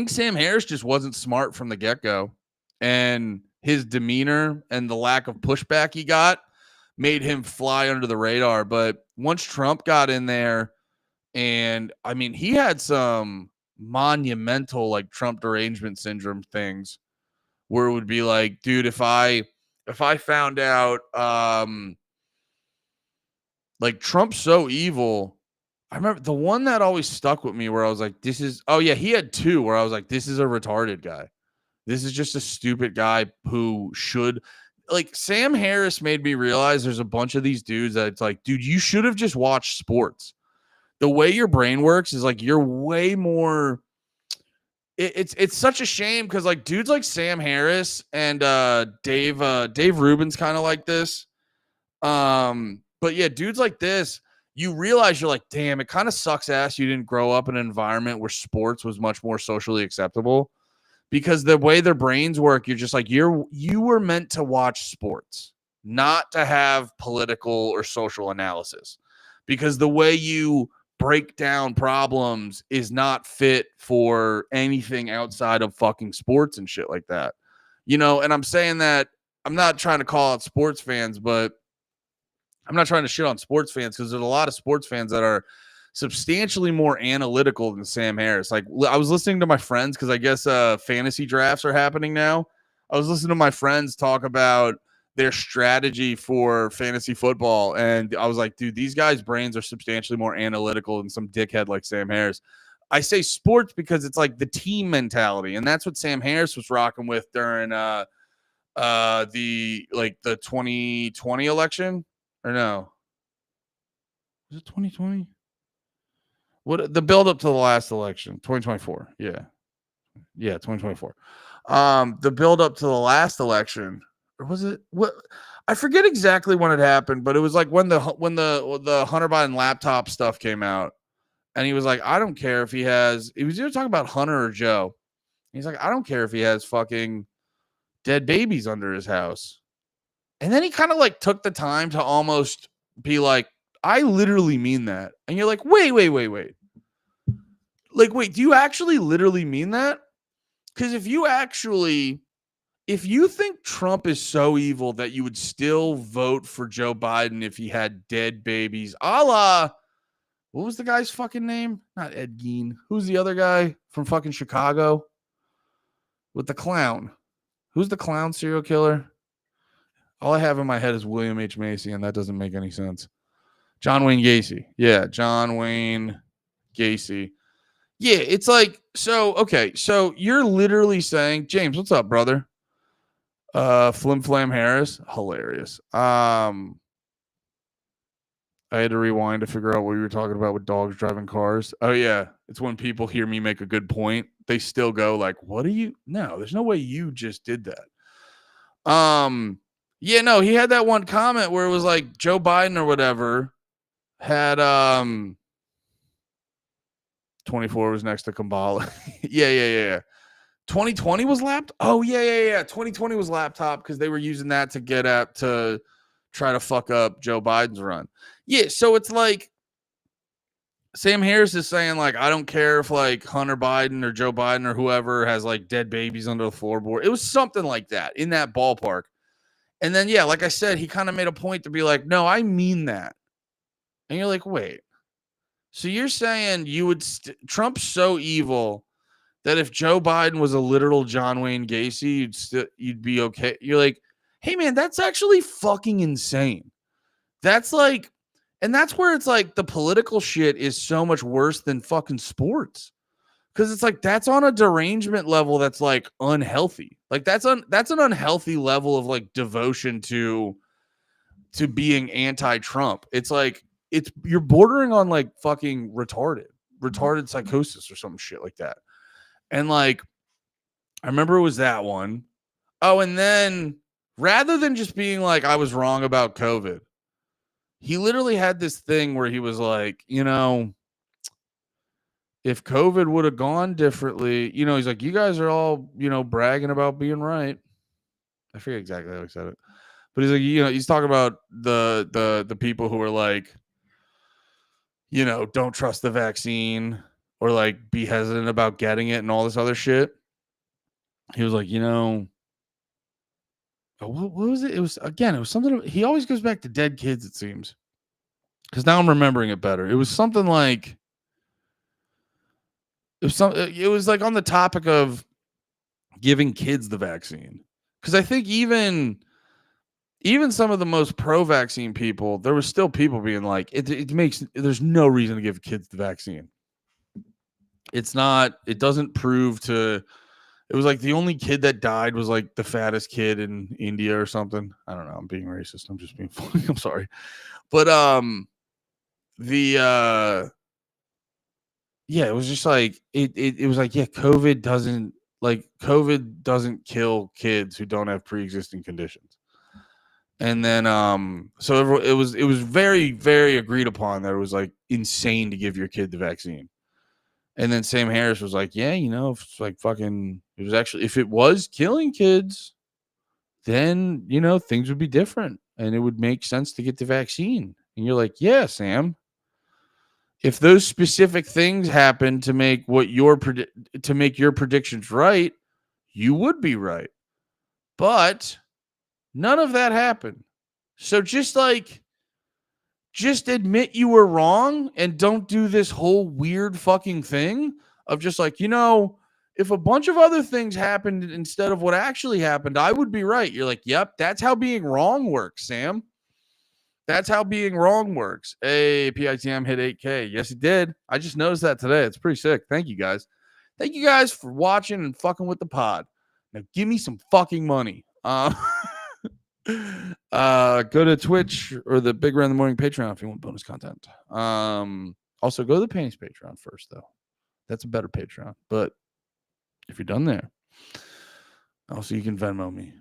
Sam Harris just wasn't smart from the get-go, and his demeanor and the lack of pushback he got made him fly under the radar. But once Trump got in there, and I mean, he had some monumental like Trump derangement syndrome things where it would be like, dude, if I found out like Trump's so evil. I remember the one that always stuck with me where I was like, he had two where I was like, this is a retarded guy. This is just a stupid guy who should, like, Sam Harris made me realize there's a bunch of these dudes that it's like, dude, you should have just watched sports. The way your brain works is like, you're way more, it's such a shame because like dudes like Sam Harris and Dave Rubin's kind of like this. But yeah, dudes like this, you realize you're like, damn, it kind of sucks ass you didn't grow up in an environment where sports was much more socially acceptable, because the way their brains work, you're just like, you were meant to watch sports, not to have political or social analysis, because the way you break down problems is not fit for anything outside of fucking sports and shit like that. You know, and I'm saying that I'm not trying to call out sports fans, but I'm not trying to shit on sports fans, because there's a lot of sports fans that are substantially more analytical than Sam Harris. Like, I was listening to my friends, because I guess fantasy drafts are happening now. I was listening to my friends talk about their strategy for fantasy football, and I was like, dude, these guys' brains are substantially more analytical than some dickhead like Sam Harris. I say sports because it's like the team mentality, and that's what Sam Harris was rocking with during the 2020 election. Or no, was it 2020? What, the build up to the last election? 2024. Yeah, 2024. The build up to the last election, or was it what? I forget exactly when it happened, but it was like when the Hunter Biden laptop stuff came out, and he was like, I don't care if he has. He was either talking about Hunter or Joe. He's like, I don't care if he has fucking dead babies under his house. And then he kind of like took the time to almost be like, I literally mean that. And you're like, wait. Like, wait, do you actually literally mean that? Because if you think Trump is so evil that you would still vote for Joe Biden if he had dead babies, a la, what was the guy's fucking name? Not Ed Gein. Who's the other guy from fucking Chicago with the clown? Who's the clown serial killer? All I have in my head is William H. Macy, and that doesn't make any sense. John Wayne Gacy. Yeah, John Wayne Gacy. Yeah, it's like, so, okay, so you're literally saying, James, what's up, brother? Flim Flam Harris. Hilarious. I had to rewind to figure out what you were talking about with dogs driving cars. Oh, yeah. It's when people hear me make a good point, they still go like, what are you? No, there's no way you just did that. Yeah, no, he had that one comment where it was like Joe Biden or whatever had 24 was next to Kamala. Yeah. 2020 was laptop. Oh, yeah. 2020 was laptop because they were using that to get at to try to fuck up Joe Biden's run. Yeah, so it's like Sam Harris is saying, like, I don't care if like Hunter Biden or Joe Biden or whoever has like dead babies under the floorboard. It was something like that, in that ballpark. And then, yeah, like I said, he kind of made a point to be like, no, I mean that. And you're like, wait. So you're saying you would Trump's so evil that if Joe Biden was a literal John Wayne Gacy, you'd be okay. You're like, hey man, that's actually fucking insane. That's like, and that's where it's like the political shit is so much worse than fucking sports. Because it's like that's on a derangement level that's like unhealthy. Like that's an unhealthy level of like devotion to being anti-Trump. It's like you're bordering on like fucking retarded psychosis or some shit like that. And like I remember it was that one. Oh, and then rather than just being like I was wrong about COVID, he literally had this thing where he was like, you know, if COVID would have gone differently, you know, he's like, you guys are all, you know, bragging about being right. I forget exactly how he said it, but he's like, you know, he's talking about the people who are like, you know, don't trust the vaccine or like be hesitant about getting it and all this other shit. He was like, you know, what was it? It was something. He always goes back to dead kids, it seems, because now I'm remembering it better. It was something like. It was like on the topic of giving kids the vaccine. Because I think even some of the most pro-vaccine people, there was still people being like, there's no reason to give kids the vaccine. It doesn't prove to, it was like the only kid that died was like the fattest kid in India or something. I don't know. I'm being racist. I'm just being funny. I'm sorry. But, yeah, it was just like it was like, yeah, COVID doesn't kill kids who don't have pre-existing conditions. And then so it was very, very agreed upon that it was like insane to give your kid the vaccine. And then Sam Harris was like, yeah, you know, if it's like fucking, it was actually, if it was killing kids, then, you know, things would be different and it would make sense to get the vaccine. And you're like, yeah, Sam, if those specific things happen to make your predictions right, you would be right. But none of that happened. So just admit you were wrong and don't do this whole weird fucking thing of just like, you know, if a bunch of other things happened instead of what actually happened, I would be right. You're like, yep, that's how being wrong works, Sam. That's how being wrong works. Hey, PITM hit 8K. Yes, it did. I just noticed that today. It's pretty sick. Thank you guys. Thank you guys for watching and fucking with the pod. Now give me some fucking money. Go to Twitch or the Big Red in the Morning Patreon if you want bonus content. Also go to the Panties Patreon first, though. That's a better Patreon. But if you're done there, also you can Venmo me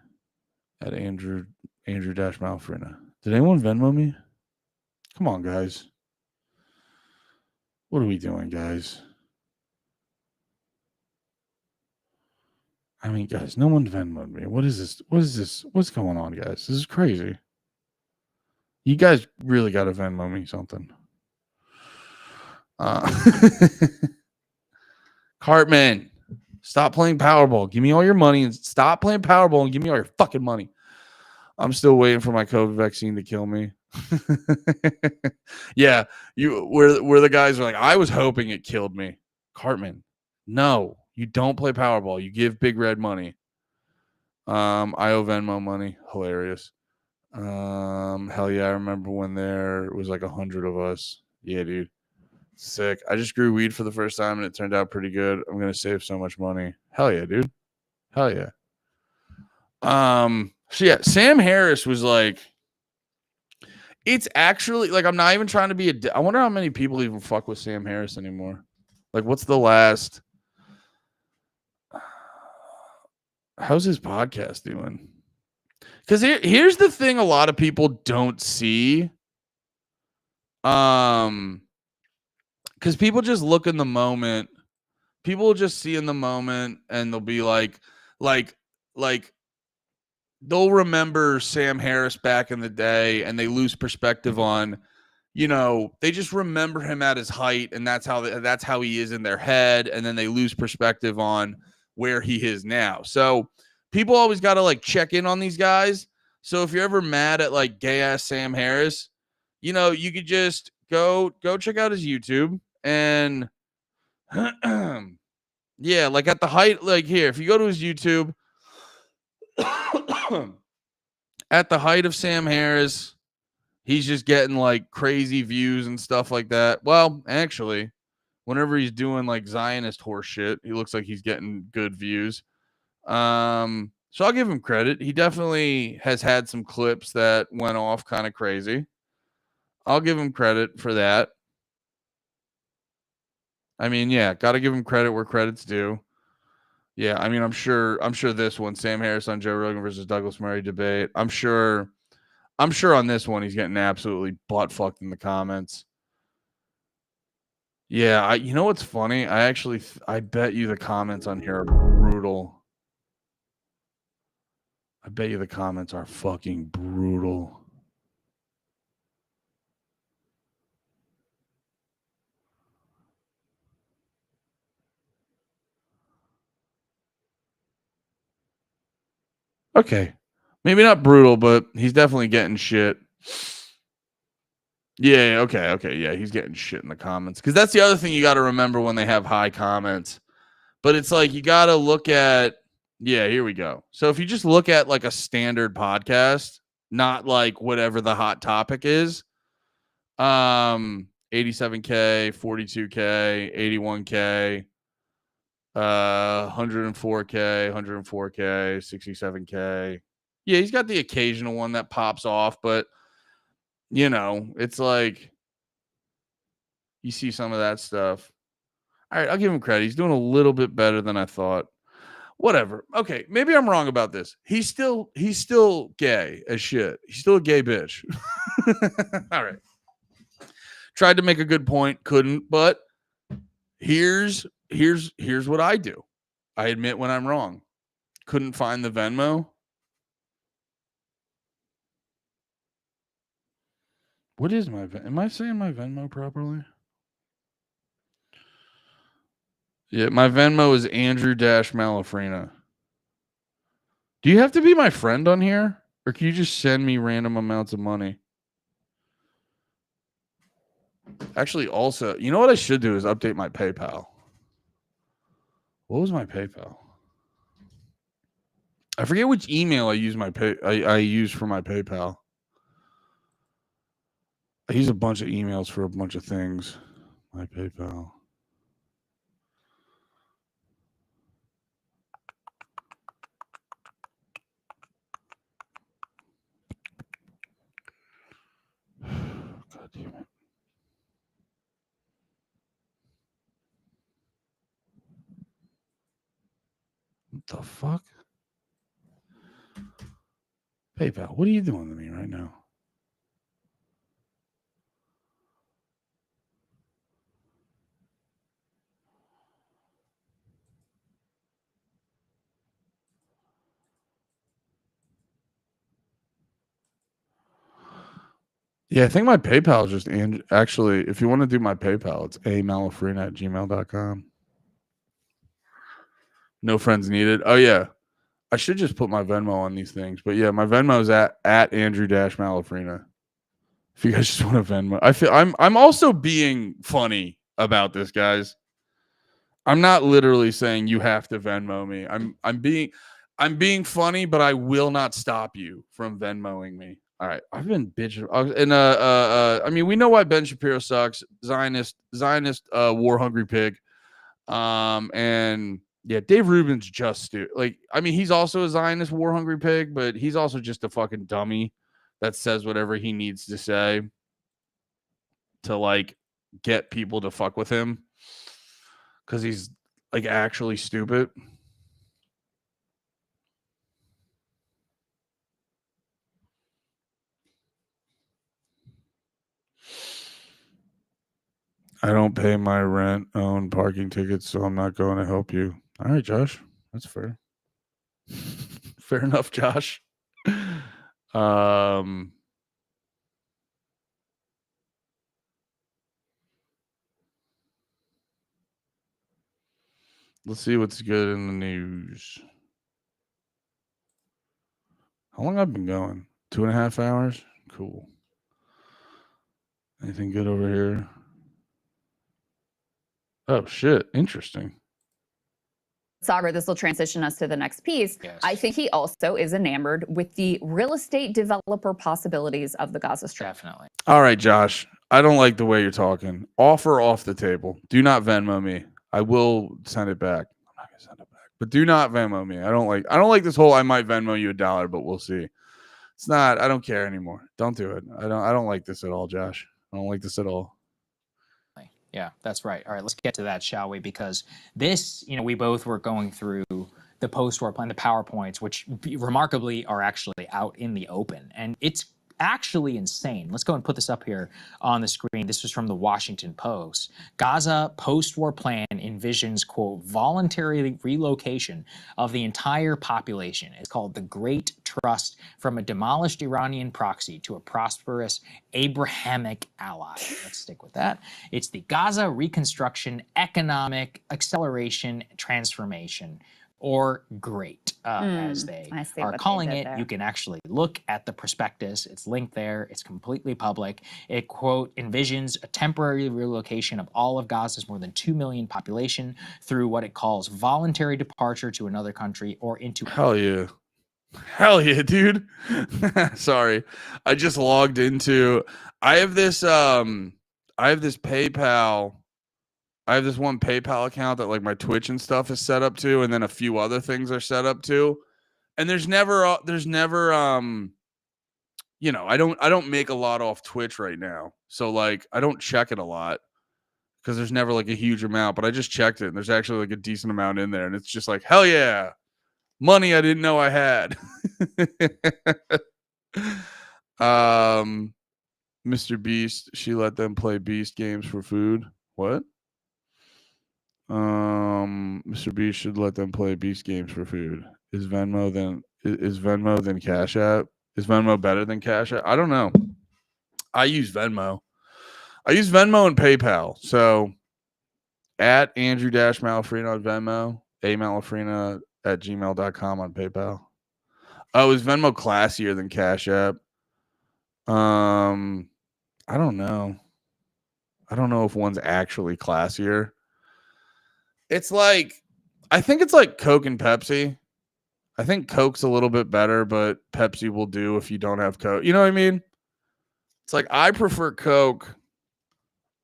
at Andrew-Malfrina. Did anyone Venmo me? Come on, guys. What are we doing, guys? I mean, guys, no one Venmoed me. What is this? What is this? What's going on, guys? This is crazy. You guys really got to Venmo me something. Cartman, stop playing Powerball. Give me all your money and stop playing Powerball and give me all your fucking money. I'm still waiting for my COVID vaccine to kill me. Yeah, where the guys are like, I was hoping it killed me. Cartman, no, you don't play Powerball. You give Big Red money. I owe Venmo money. Hilarious. Hell yeah, I remember when there was like 100 of us. Yeah, dude. Sick. I just grew weed for the first time and it turned out pretty good. I'm gonna save so much money. Hell yeah, dude. Hell yeah. So yeah, Sam Harris was like, it's actually like, I'm not even trying to be I wonder how many people even fuck with Sam Harris anymore. Like, what's the last? How's his podcast doing? Because here's the thing a lot of people don't see. Because people just look in the moment. People will just see in the moment and they'll be like they'll remember Sam Harris back in the day and they lose perspective on, you know, they just remember him at his height and that's how he is in their head. And then they lose perspective on where he is now. So people always got to like check in on these guys. So if you're ever mad at like gay ass Sam Harris, you know, you could just go check out his YouTube and yeah, like at the height, like here, if you go to his YouTube, at the height of Sam Harris, he's just getting like crazy views and stuff like that. Well, actually, whenever he's doing like Zionist horse shit, he looks like he's getting good views. So I'll give him credit. He definitely has had some clips that went off kind of crazy. I'll give him credit for that. I mean, yeah, got to give him credit where credit's due. Yeah, I mean, I'm sure this one, Sam Harris on Joe Rogan versus Douglas Murray debate. I'm sure on this one he's getting absolutely butt fucked in the comments. Yeah, you know what's funny? I bet you the comments on here are brutal. I bet you the comments are fucking brutal. Okay. Maybe not brutal, but he's definitely getting shit. Yeah, okay. Yeah, he's getting shit in the comments. Because that's the other thing you got to remember when they have high comments. But it's like you got to look at, yeah, here we go. So if you just look at like a standard podcast, not like whatever the hot topic is, 87K, 42K, 81K, 104K, 104K, 67K. Yeah, he's got the occasional one that pops off, but you know, it's like you see some of that stuff. All right, I'll give him credit. He's doing a little bit better than I thought. Whatever. Okay, maybe I'm wrong about this. He's still gay as shit. He's still a gay bitch. All right. Tried to make a good point, couldn't, but Here's what I do. I admit when I'm wrong. Couldn't find the Venmo. What is my Venmo? Am I saying my Venmo properly? Yeah, my Venmo is Andrew-Malafrina. Do you have to be my friend on here? Or can you just send me random amounts of money? Actually, also, you know what I should do is update my PayPal. What was my PayPal? I forget which email I use I use for my PayPal. I use a bunch of emails for a bunch of things. My PayPal. God damn it. What the fuck? PayPal, what are you doing to me right now? Yeah, I think my PayPal is just actually, if you want to do my PayPal, it's amalafrina@gmail.com. No friends needed. Oh yeah. I should just put my Venmo on these things. But yeah, my Venmo is at Andrew-Malafrina. If you guys just want to Venmo. I feel I'm also being funny about this, guys. I'm not literally saying you have to Venmo me. I'm being funny, but I will not stop you from Venmoing me. All right, I've been bitching, and I mean, we know why Ben Shapiro sucks. Zionist, war hungry pig. And yeah, Dave Rubin's just stupid. Like, I mean, he's also a Zionist, war hungry pig, but he's also just a fucking dummy that says whatever he needs to say to like get people to fuck with him because he's like actually stupid. I don't pay my rent, own parking tickets, so I'm not going to help you. All right, Josh. That's fair. Fair enough, Josh. Let's see what's good in the news. How long I've been going? 2.5 hours? Cool. Anything good over here? Oh, shit. Interesting. Sagar, this will transition us to the next piece. Yes. I think he also is enamored with the real estate developer possibilities of the Gaza Strip. Definitely. All right, Josh. I don't like the way you're talking. Offer off the table. Do not Venmo me. I will send it back. I'm not gonna send it back. But do not Venmo me. I don't like this whole I might Venmo you $1, but we'll see. It's not, I don't care anymore. Don't do it. I don't like this at all, Josh. I don't like this at all. Yeah, that's right. All right, let's get to that, shall we? Because this, we both were going through the post-war plan, the PowerPoints, which remarkably are actually out in the open. And it's actually insane. Let's go and put this up here on the screen. This was from the Washington Post. Gaza post-war plan envisions, quote, voluntary relocation of the entire population. It's called the Great Trust, from a demolished Iranian proxy to a prosperous Abrahamic ally. Let's stick with that. It's the Gaza Reconstruction Economic Acceleration Transformation, or GREAT, as they are calling it. You can actually look at the prospectus. It's linked there. It's completely public. It, quote, envisions a temporary relocation of all of Gaza's more than 2 million population through what it calls voluntary departure to another country or into... Hell yeah. Hell yeah, dude. Sorry. I just logged into... I have this PayPal... I have this one PayPal account that like my Twitch and stuff is set up to, and then a few other things are set up to. And there's never I don't make a lot off Twitch right now. So like I don't check it a lot because there's never like a huge amount, but I just checked it and there's actually like a decent amount in there. And it's just like, hell yeah, money I didn't know I had. Mr. Beast, she let them play Beast games for food. What? Mr. Beast should let them play Beast games for food. Is Venmo then Cash App? Is Venmo better than Cash App? I don't know. I use Venmo. I use Venmo and PayPal. So at Andrew-Malafrina on Venmo, amalafrina@gmail.com on PayPal. Oh, is Venmo classier than Cash App? I don't know. I don't know if one's actually classier. It's like, I think it's like Coke and Pepsi. I think Coke's a little bit better, but Pepsi will do if you don't have Coke. You know what I mean? It's like, I prefer Coke,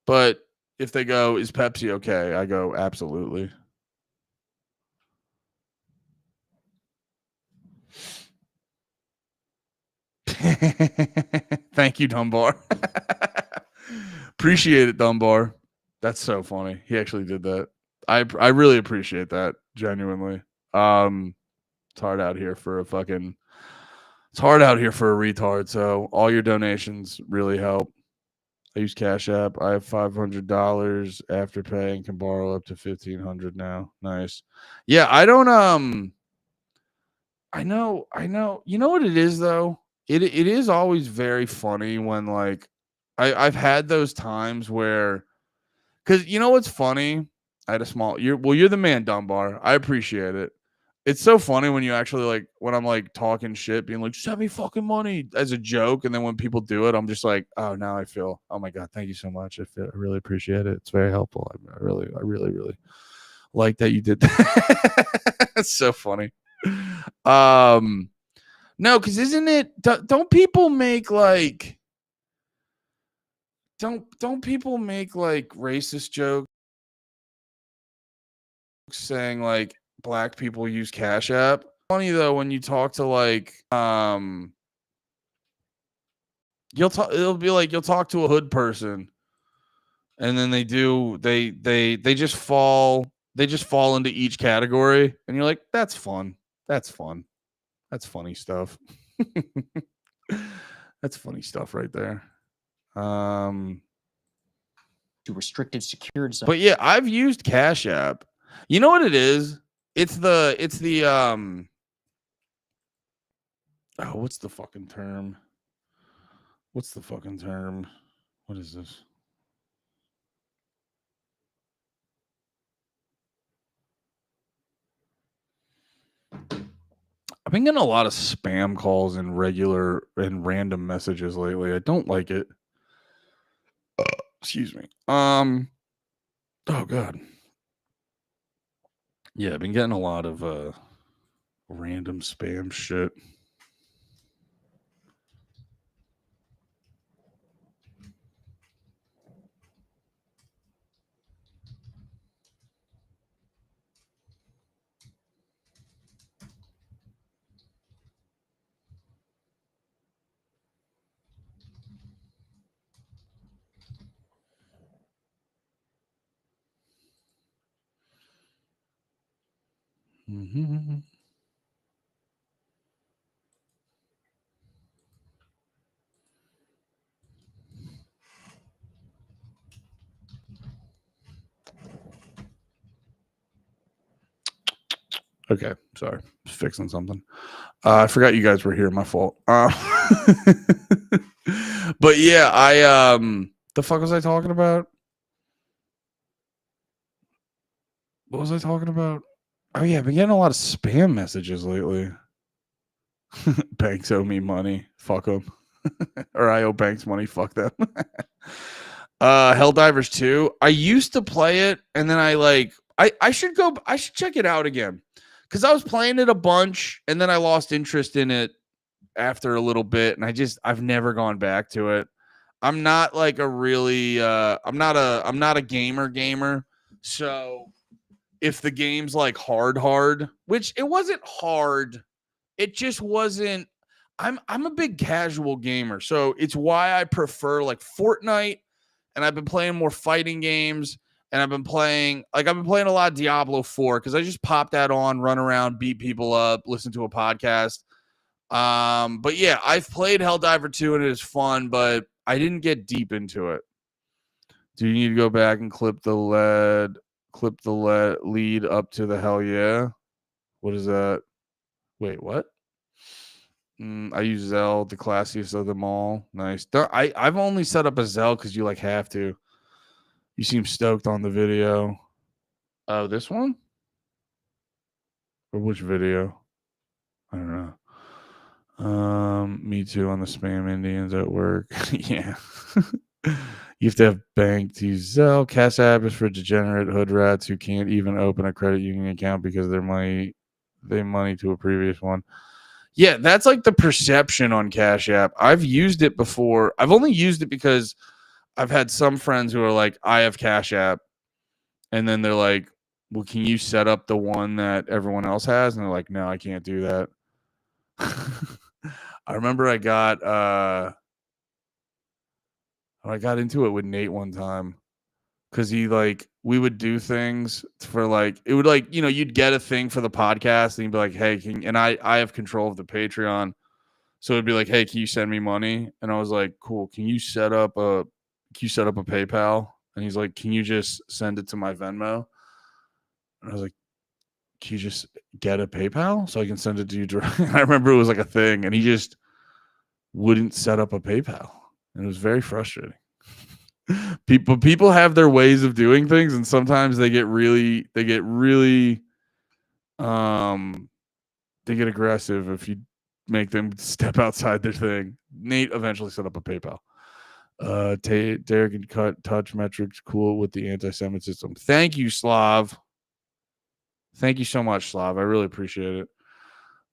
but if they go, is Pepsi okay? I go, absolutely. Thank you, Dunbar. Appreciate it, Dunbar. That's so funny. He actually did that. I really appreciate that, genuinely. It's hard out here for a retard. So all your donations really help. I use Cash App. I have $500 after pay and can borrow up to $1,500 now. Nice. Yeah, I don't I know. You know what it is though? It is always very funny when like I've had those times where, because you know what's funny? I had a small you're the man, Dunbar. I appreciate it. It's so funny when you actually like when I'm like talking shit, being like, send me fucking money as a joke. And then when people do it, I'm just like, oh, now I feel, oh my God, thank you so much. I really appreciate it. It's very helpful. I really like that you did that. It's so funny. No, because isn't it, don't people make like, don't people make like racist jokes saying like black people use Cash App? Funny though when you talk to like it'll be like you'll talk to a hood person and then they just fall into each category and you're like, that's fun. That's funny stuff. That's funny stuff right there. To restricted secured zone. But yeah, I've used Cash App. You know what it is? It's the oh, what's the fucking term? What is this? I've been getting a lot of spam calls and random messages lately. I don't like it. Excuse me. Oh God. Yeah, I've been getting a lot of random spam shit. Mm-hmm. Okay, sorry. Just fixing something. I forgot you guys were here. My fault. But yeah, the fuck was I talking about? What was I talking about? Oh yeah, I've been getting a lot of spam messages lately. Banks owe me money. Fuck them. Or I owe banks money. Fuck them. Helldivers 2. I used to play it, and then I should check it out again. Because I was playing it a bunch, and then I lost interest in it after a little bit, and I've never gone back to it. I'm not like a really I'm not a gamer. So if the game's like hard, which it wasn't hard, it just wasn't. I'm a big casual gamer, so it's why I prefer like Fortnite, and I've been playing more fighting games, and I've been playing a lot of Diablo 4 because I just pop that on, run around, beat people up, listen to a podcast. But yeah, I've played Helldiver 2 and it is fun, but I didn't get deep into it. Do you need to go back and clip the Clip the lead up to the hell yeah. What is that? Wait, what? I use Zelle, the classiest of them all. Nice. I've only set up a Zelle because you like have to. You seem stoked on the video. Oh, this one? Or which video? I don't know. Me too on the spam Indians at work. Yeah. You have to have bank to use Zelle. Cash App is for degenerate hood rats who can't even open a credit union account because they money to a previous one. Yeah, that's like the perception on Cash App. I've used it before. I've only used it because I've had some friends who are like, I have Cash App. And then they're like, well, can you set up the one that everyone else has? And they're like, no, I can't do that. I remember I got into it with Nate one time because we would do things for it would you'd get a thing for the podcast and you'd be like, hey, I have control of the Patreon. So it'd be like, hey, can you send me money? And I was like, cool. Can you set up a PayPal? And he's like, can you just send it to my Venmo? And I was like, can you just get a PayPal so I can send it to you directly? I remember it was like a thing, and he just wouldn't set up a PayPal, and it was very frustrating. People have their ways of doing things, and sometimes they get aggressive if you make them step outside their thing. Nate eventually set up a PayPal. Derek and cut touch metrics cool with the anti-Semitism. Thank you, Slav. Thank you so much, Slav. I really appreciate it.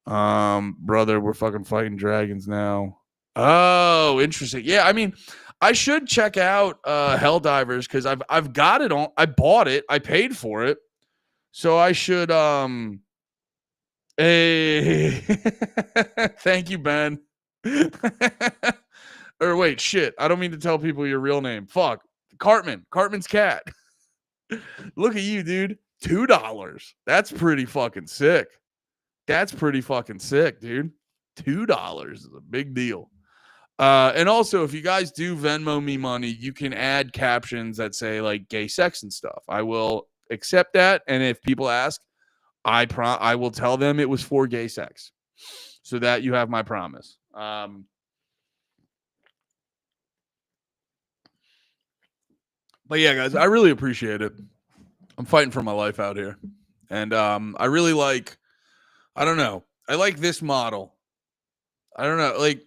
Brother, we're fucking fighting dragons now. Oh, interesting. Yeah, I mean, I should check out Helldivers because I've got it on. I bought it. I paid for it. So I should hey thank you, Ben. Or wait, shit. I don't mean to tell people your real name. Fuck. Cartman's cat. Look at you, dude. $2. That's pretty fucking sick. Dude. $2 is a big deal. And also, if you guys do Venmo me money, you can add captions that say like gay sex and stuff. I will accept that. And if people ask, I will tell them it was for gay sex, so that you have my promise. But yeah, guys, I really appreciate it. I'm fighting for my life out here. And I really like, I don't know. I like this model. I don't know. Like,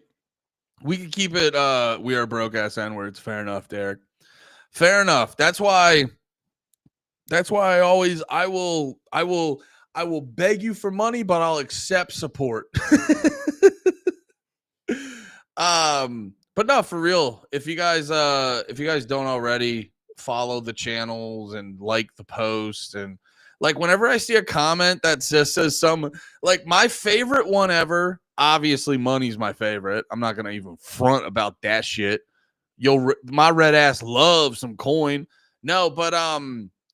we could keep it, we are broke ass N-words. Fair enough, Derek. Fair enough. That's why I will beg you for money, but I'll accept support. But no, for real. If you guys don't already, follow the channels and like the post, and like whenever I see a comment that just says some, like, my favorite one ever, obviously money's my favorite. I'm not gonna even front about that shit. My red ass loves some coin. No, but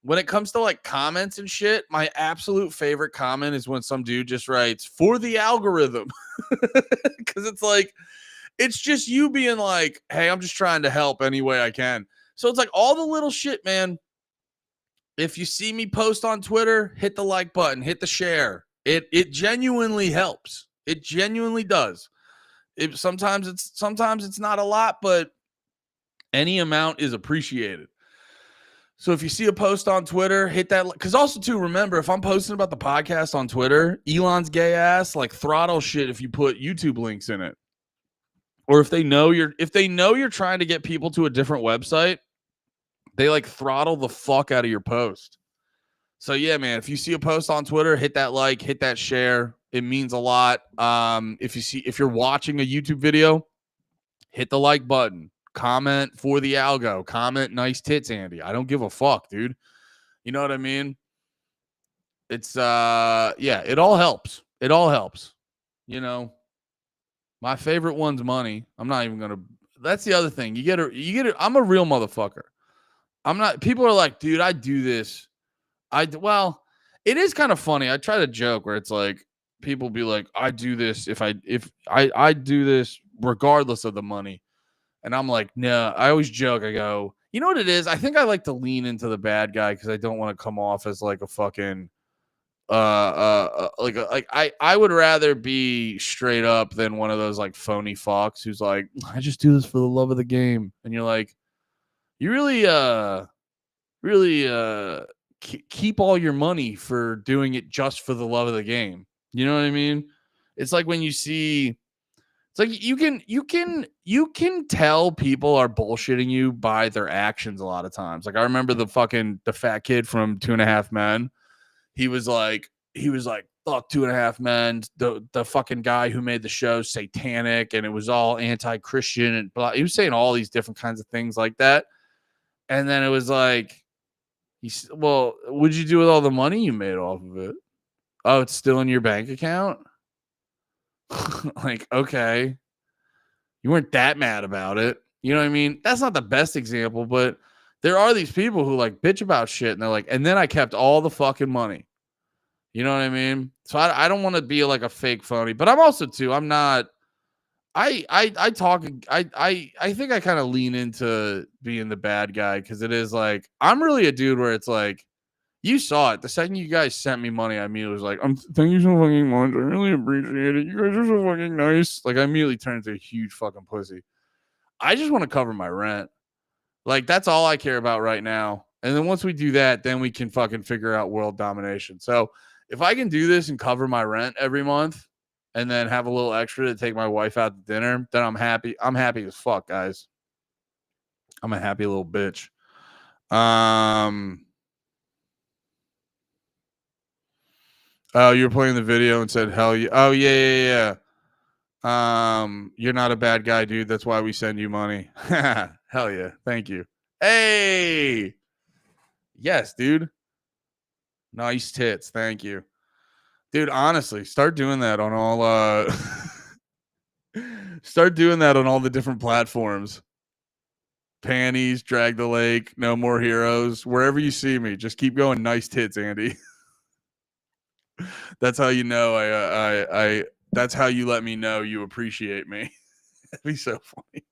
when it comes to like comments and shit, my absolute favorite comment is when some dude just writes for the algorithm. Because it's like, it's just you being like, hey, I'm just trying to help any way I can. So it's like all the little shit, man. If you see me post on Twitter, hit the like button, hit the share. It genuinely helps. It genuinely does. Sometimes it's not a lot, but any amount is appreciated. So if you see a post on Twitter, hit that. Because also, too, remember, if I'm posting about the podcast on Twitter, Elon's gay ass like throttle shit if you put YouTube links in it. Or if they know you're trying to get people to a different website, they like throttle the fuck out of your post. So yeah, man, if you see a post on Twitter, hit that like, hit that share. It means a lot. If you're watching a YouTube video, hit the like button. Comment for the algo. Comment nice tits, Andy. I don't give a fuck, dude. You know what I mean? It's yeah, it all helps. It all helps. You know. My favorite one's money. I'm not even gonna. That's the other thing. You get it. I'm a real motherfucker. I'm not. People are like, dude, I do this. Well, it is kind of funny. I try to joke where it's like people be like, I do this if I do this regardless of the money, and I'm like, no. I always joke. I go, You know what it is? I think I like to lean into the bad guy because I don't want to come off as like a fucking I would rather be straight up than one of those like phony fucks who's like, I just do this for the love of the game. And you're like, you really keep all your money for doing it just for the love of the game. You know what I mean? It's like when you see, it's like you can tell people are bullshitting you by their actions a lot of times. Like I remember the fat kid from 2.5 Men. He was like, fuck 2.5 Men. The fucking guy who made the show satanic and it was all anti-Christian and blah. He was saying all these different kinds of things like that. And then it was like, well, what'd you do with all the money you made off of it? Oh, it's still in your bank account? Like, okay. You weren't that mad about it. You know what I mean? That's not the best example, but there are these people who like bitch about shit and they're like, and then I kept all the fucking money. You know what I mean? So I don't want to be like a fake phony, but I'm also too, I'm not, I think I kind of lean into being the bad guy because it is like, I'm really a dude where it's like, you saw it. The second you guys sent me money, I immediately was like, thank you so fucking much. I really appreciate it. You guys are so fucking nice. Like, I immediately turned into a huge fucking pussy. I just want to cover my rent. Like, that's all I care about right now. And then once we do that, then we can fucking figure out world domination. So if I can do this and cover my rent every month and then have a little extra to take my wife out to dinner, then I'm happy. I'm happy as fuck, guys. I'm a happy little bitch. Oh, you were playing the video and said, hell yeah. Oh, yeah. You're not a bad guy, dude. That's why we send you money. Hell yeah. Thank you. Hey. Yes, dude. Nice tits. Thank you. Dude, honestly, start doing that on all start doing that on all the different platforms. Panties, Drag the Lake, No More Heroes. Wherever you see me, just keep going. Nice tits, Andy. That's how you know I that's how you let me know you appreciate me. It'd be so funny.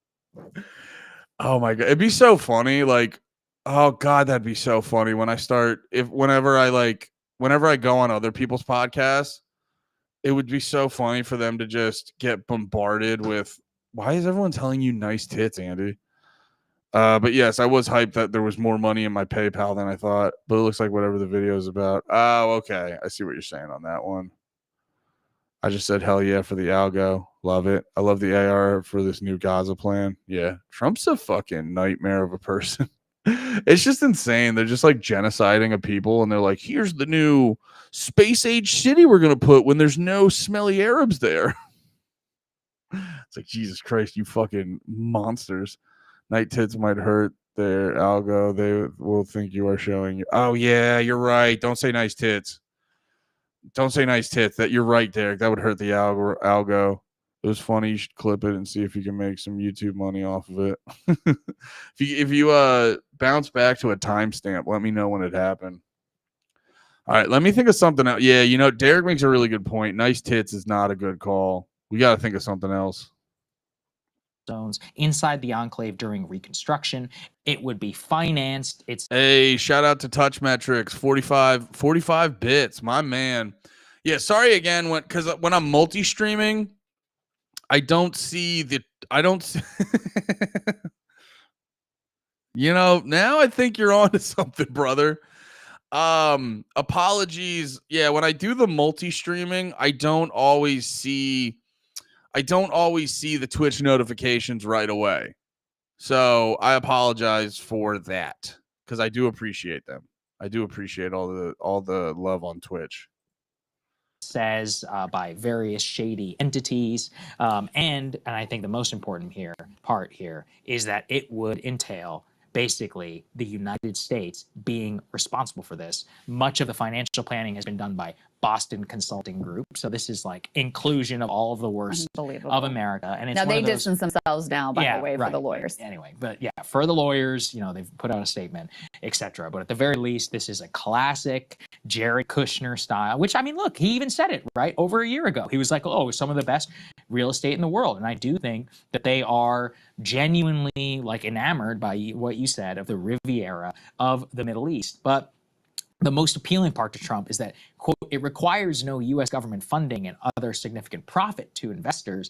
Oh my god, it'd be so funny. Like, oh god, that'd be so funny when I start. Whenever I go on other people's podcasts, it would be so funny for them to just get bombarded with, why is everyone telling you nice tits, Andy? But yes, I was hyped that there was more money in my PayPal than I thought, but it looks like whatever the video is about. Oh, okay. I see what you're saying on that one. I just said, hell yeah, for the algo. Love it. I love the AR for this new Gaza plan. Yeah. Trump's a fucking nightmare of a person. It's just insane. They're just like genociding a people and they're like, here's the new space age city we're going to put when there's no smelly Arabs there. It's like, Jesus Christ, you fucking monsters. Night tits might hurt their algo. They will think you are showing you. Oh, yeah, you're right. Don't say nice tits. Don't say nice tits. That you're right, Derek. That would hurt the algo. It was funny. You should clip it and see if you can make some YouTube money off of it. if you bounce back to a timestamp, let me know when it happened. All right, let me think of something else. Yeah, you know, Derek makes a really good point. Nice tits is not a good call. We got to think of something else. Zones inside the enclave during reconstruction. It would be financed. Hey, shout out to Touch Metrics, 45 bits, my man. Yeah, sorry again because when I'm multi-streaming, I don't see. You know, now I think you're on to something, brother. Apologies. Yeah, when I do the multi-streaming, I don't always see the Twitch notifications right away. So I apologize for that because I do appreciate them. I do appreciate all the love on Twitch. Says by various shady entities, and I think the most important part here is that it would entail basically the United States being responsible for this. Much of the financial planning has been done by Boston Consulting Group. So this is like inclusion of all of the worst of America. And it's Now one they of those, distance themselves now, by the way, for the lawyers. Anyway, but yeah, for the lawyers, they've put out a statement, etc. But at the very least, this is a classic Jared Kushner style, which, I mean, look, he even said it, right? Over a year ago. He was like, oh, some of the best real estate in the world. And I do think that they are genuinely like enamored by what you said of the Riviera of the Middle East. But the most appealing part to Trump is that, quote, it requires no U.S. government funding and other significant profit to investors.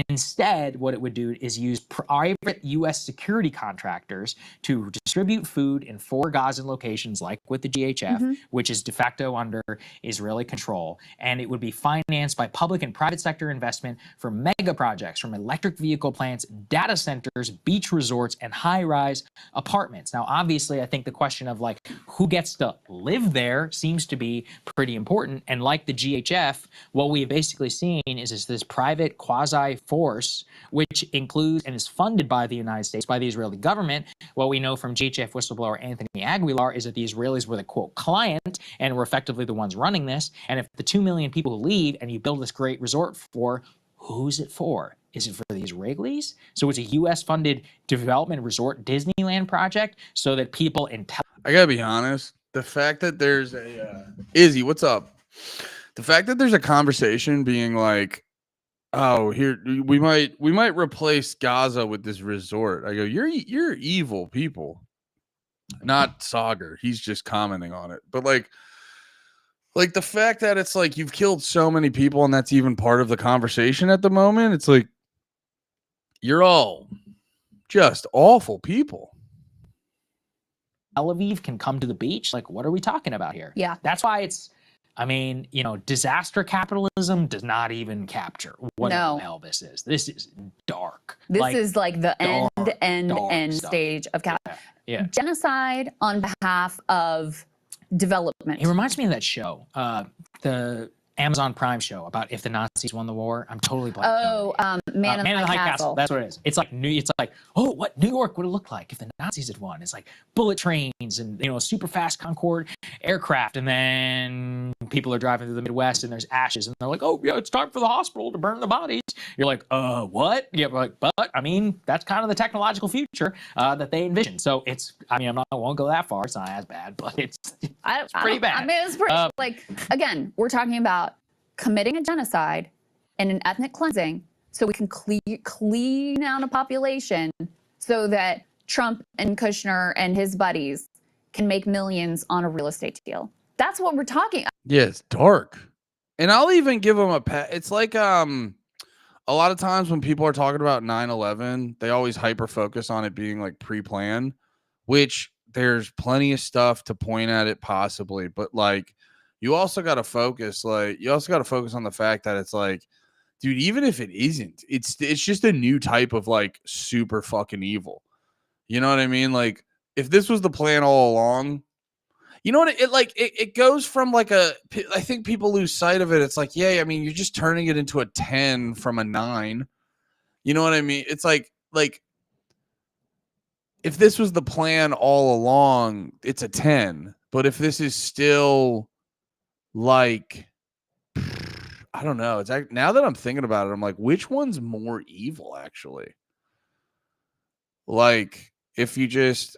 Instead, what it would do is use private U.S. security contractors to distribute food in 4 Gazan locations, like with the GHF, which is de facto under Israeli control. And it would be financed by public and private sector investment for mega projects, from electric vehicle plants, data centers, beach resorts, and high-rise apartments. Now, obviously, I think the question of like who gets to live there seems to be pretty important. And like the GHF, what we have basically seen is this private quasi force, which includes and is funded by the United States, by the Israeli government. What we know from GHF whistleblower Anthony Aguilar is that the Israelis were the, quote, client and were effectively the ones running this. And if the 2 million people who leave and you build this great resort for, who's it for? Is it for the Israelis? So it's a U.S.-funded development resort Disneyland project so that people in... I gotta be honest. The fact that there's a Izzy, what's up? The fact that there's a conversation being like, oh, here we might replace Gaza with this resort. I go, you're evil people. Not Sagar. He's just commenting on it. But like the fact that it's like you've killed so many people and that's even part of the conversation at the moment. It's like you're all just awful people. Tel Aviv can come to the beach. Like, what are we talking about here? Yeah. That's why it's, I mean, disaster capitalism does not even capture what the hell this is. This is dark. This is like the dark end stuff. stage of Yeah. genocide on behalf of development. It reminds me of that show, the Amazon Prime show about if the Nazis won the war. I'm totally blanking. Man in the High Castle. That's what it is. It's like, oh, what New York would have looked like if the Nazis had won. It's like bullet trains and super fast Concorde aircraft, and then people are driving through the Midwest and there's ashes, and they're like, oh yeah, it's time for the hospital to burn the bodies. You're like, what? Yeah, but I mean, that's kind of the technological future that they envision. So it's, I mean, I won't go that far. It's not as bad, but it's pretty bad. I mean, it's pretty, like, again, we're talking about committing a genocide and an ethnic cleansing so we can clean out a population so that Trump and Kushner and his buddies can make millions on a real estate deal. That's what we're talking. Yeah, it's dark. And I'll even give them it's like a lot of times when people are talking about 9/11, they always hyper focus on it being like pre-planned, which there's plenty of stuff to point at it possibly, but like you also got to focus on the fact that it's like, dude, even if it isn't, it's just a new type of like super fucking evil. You know what I mean? Like if this was the plan all along, you know what it goes from like I think people lose sight of it. It's like, yeah, I mean, you're just turning it into a 10 from a 9. You know what I mean? It's like if this was the plan all along, it's a 10. But if this is still like, I don't know. It's like, now that I'm thinking about it, I'm like, which one's more evil actually? Like if you just,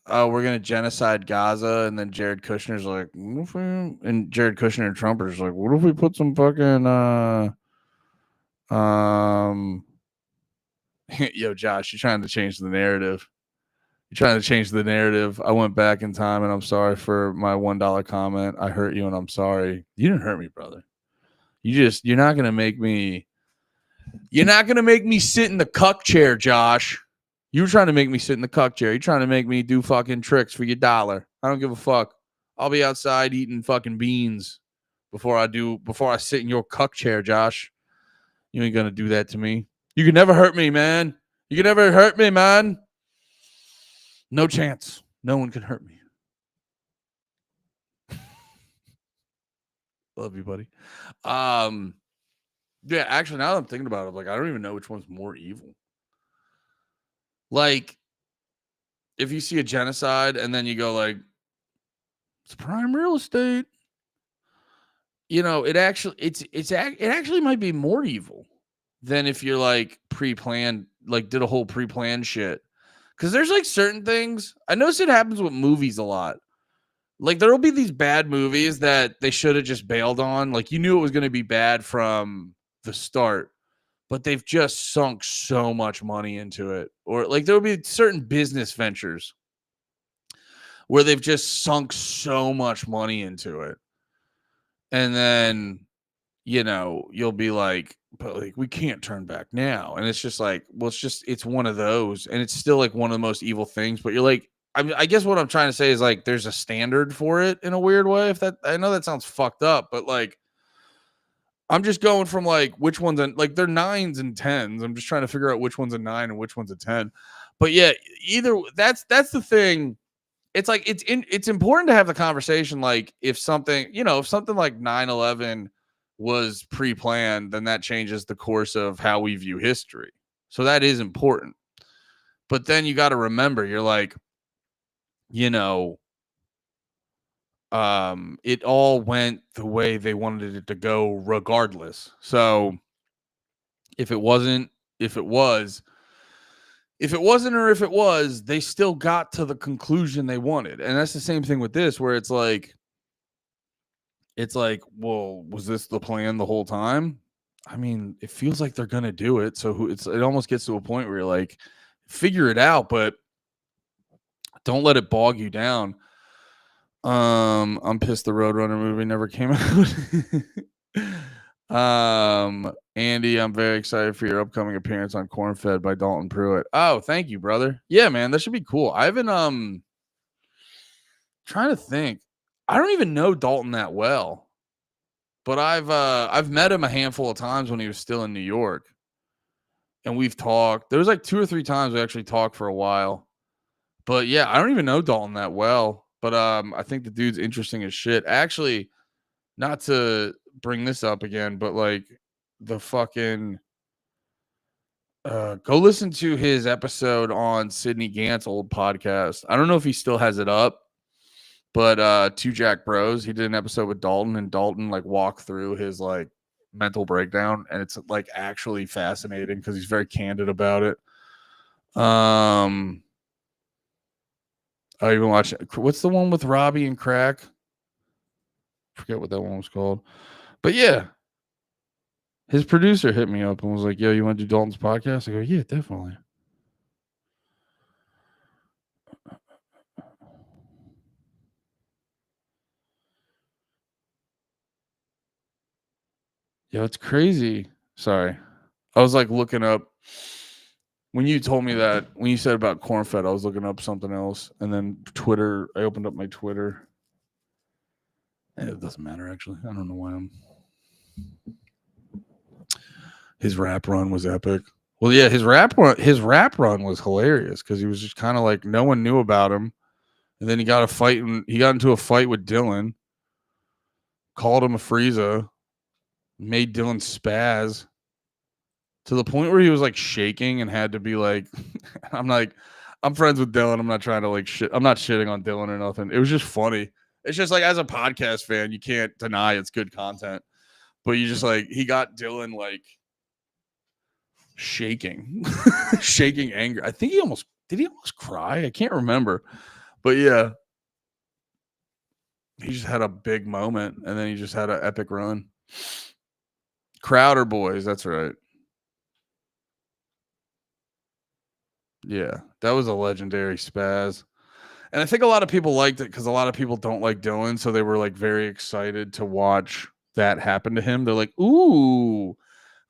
oh, we're going to genocide Gaza. And then Jared Kushner's like, and Jared Kushner and Trump are just like, what if we put some fucking, yo, Josh, you're trying to change the narrative. I went back in time and I'm sorry for my $1 comment. I hurt you and I'm sorry. You didn't hurt me, brother. You're not going to make me sit in the cuck chair, Josh. You were trying to make me sit in the cuck chair. You're trying to make me do fucking tricks for your $1. I don't give a fuck. I'll be outside eating fucking beans before I sit in your cuck chair, Josh. You ain't going to do that to me. You can never hurt me, man. No chance. No one can hurt me. Love you, buddy. Yeah, actually, now that I'm thinking about it, like, I don't even know which one's more evil. Like, if you see a genocide and then you go like, it's prime real estate. it actually might be more evil than if you're like pre-planned, like did a whole pre-planned shit. Because there's like certain things I notice it happens with movies a lot. Like there will be these bad movies that they should have just bailed on. Like you knew it was going to be bad from the start, but they've just sunk so much money into it. Or like there will be certain business ventures where they've just sunk so much money into it. And then, you'll be like, but like we can't turn back now. And it's just like, well, it's one of those. And it's still like one of the most evil things. But you're like, I guess what I'm trying to say is like there's a standard for it in a weird way. I know that sounds fucked up, but like I'm just going from like which one's like they're 9s and 10s. I'm just trying to figure out which one's a 9 and which one's a 10. But yeah, either that's the thing. It's like it's important to have the conversation. Like if something like 9/11 was pre-planned, then that changes the course of how we view history. So that is important. But then you got to remember, you're like, it all went the way they wanted it to go regardless. So if it wasn't, or if it was, they still got to the conclusion they wanted. And that's the same thing with this, where it's like, well, was this the plan the whole time? I mean, it feels like they're going to do it. So it almost gets to a point where you're like, figure it out, but don't let it bog you down. I'm pissed the Roadrunner movie never came out. Andy, I'm very excited for your upcoming appearance on Corn Fed by Dalton Pruitt. Oh, thank you, brother. Yeah, man, that should be cool. I haven't trying to think. I don't even know Dalton that well, but I've met him a handful of times when he was still in New York, and we've talked. There was like 2 or 3 times we actually talked for a while. But yeah, I don't even know Dalton that well, but I think the dude's interesting as shit. Actually, not to bring this up again, but like the fucking go listen to his episode on Sidney Gant's old podcast. I don't know if he still has it up, but Two Jack Bros, he did an episode with Dalton, and Dalton like walked through his like mental breakdown, and it's like actually fascinating because he's very candid about it. I even watched, what's the one with Robbie and Crack? Forget what that one was called. But yeah, his producer hit me up and was like, yo, you want to do Dalton's podcast? I go, yeah, definitely. Yeah, it's crazy. Sorry. I was like looking up, when you told me that, when you said about Corn Fed, I was looking up something else. And then Twitter, I opened up my Twitter. It doesn't matter, actually. I don't know why his rap run was epic. Well, yeah, his rap run was hilarious because he was just kind of like, no one knew about him. And then he got into a fight with Dylan, called him a Frieza, made Dylan spaz to the point where he was like shaking and had to be like, I'm friends with Dylan. I'm not trying to like shit. I'm not shitting on Dylan or nothing. It was just funny. It's just like, as a podcast fan, you can't deny it's good content, but you just like, he got Dylan like shaking, shaking anger. I think he almost cry? I can't remember, but yeah, he just had a big moment, and then he just had an epic run. Crowder boys, that's right. Yeah, that was a legendary spaz. And I think a lot of people liked it because a lot of people don't like Dylan, so they were like very excited to watch that happen to him. They're like, ooh,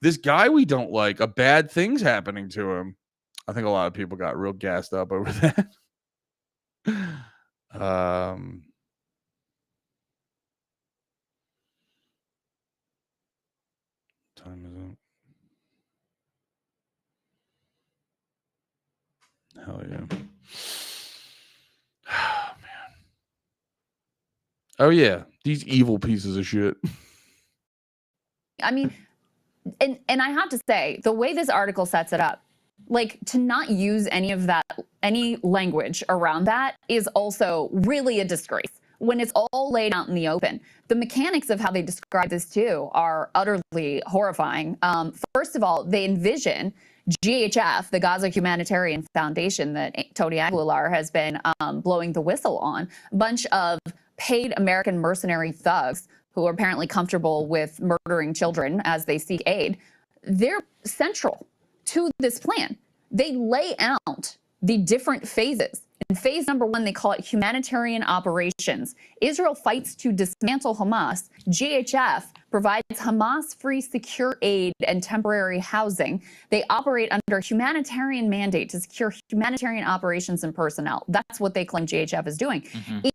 this guy we don't like, a bad thing's happening to him. I think a lot of people got real gassed up over that. Time is up. Hell yeah. Oh, man. Oh, yeah. These evil pieces of shit. I mean, and I have to say, the way this article sets it up, like to not use any language around that is also really a disgrace. when it's all laid out in the open. The mechanics of how they describe this too are utterly horrifying. First of all, they envision GHF, the Gaza Humanitarian Foundation that Tony Aguilar has been blowing the whistle on, a bunch of paid American mercenary thugs who are apparently comfortable with murdering children as they seek aid. They're central to this plan. They lay out the different phases. In phase number 1, they call it humanitarian operations. Israel fights to dismantle Hamas. GHF provides Hamas-free secure aid and temporary housing. They operate under humanitarian mandate to secure humanitarian operations and personnel. That's what they claim GHF is doing.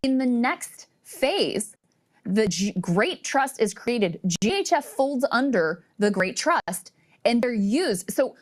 In the next phase, the Great Trust is created. GHF folds under the Great Trust, and they're used. So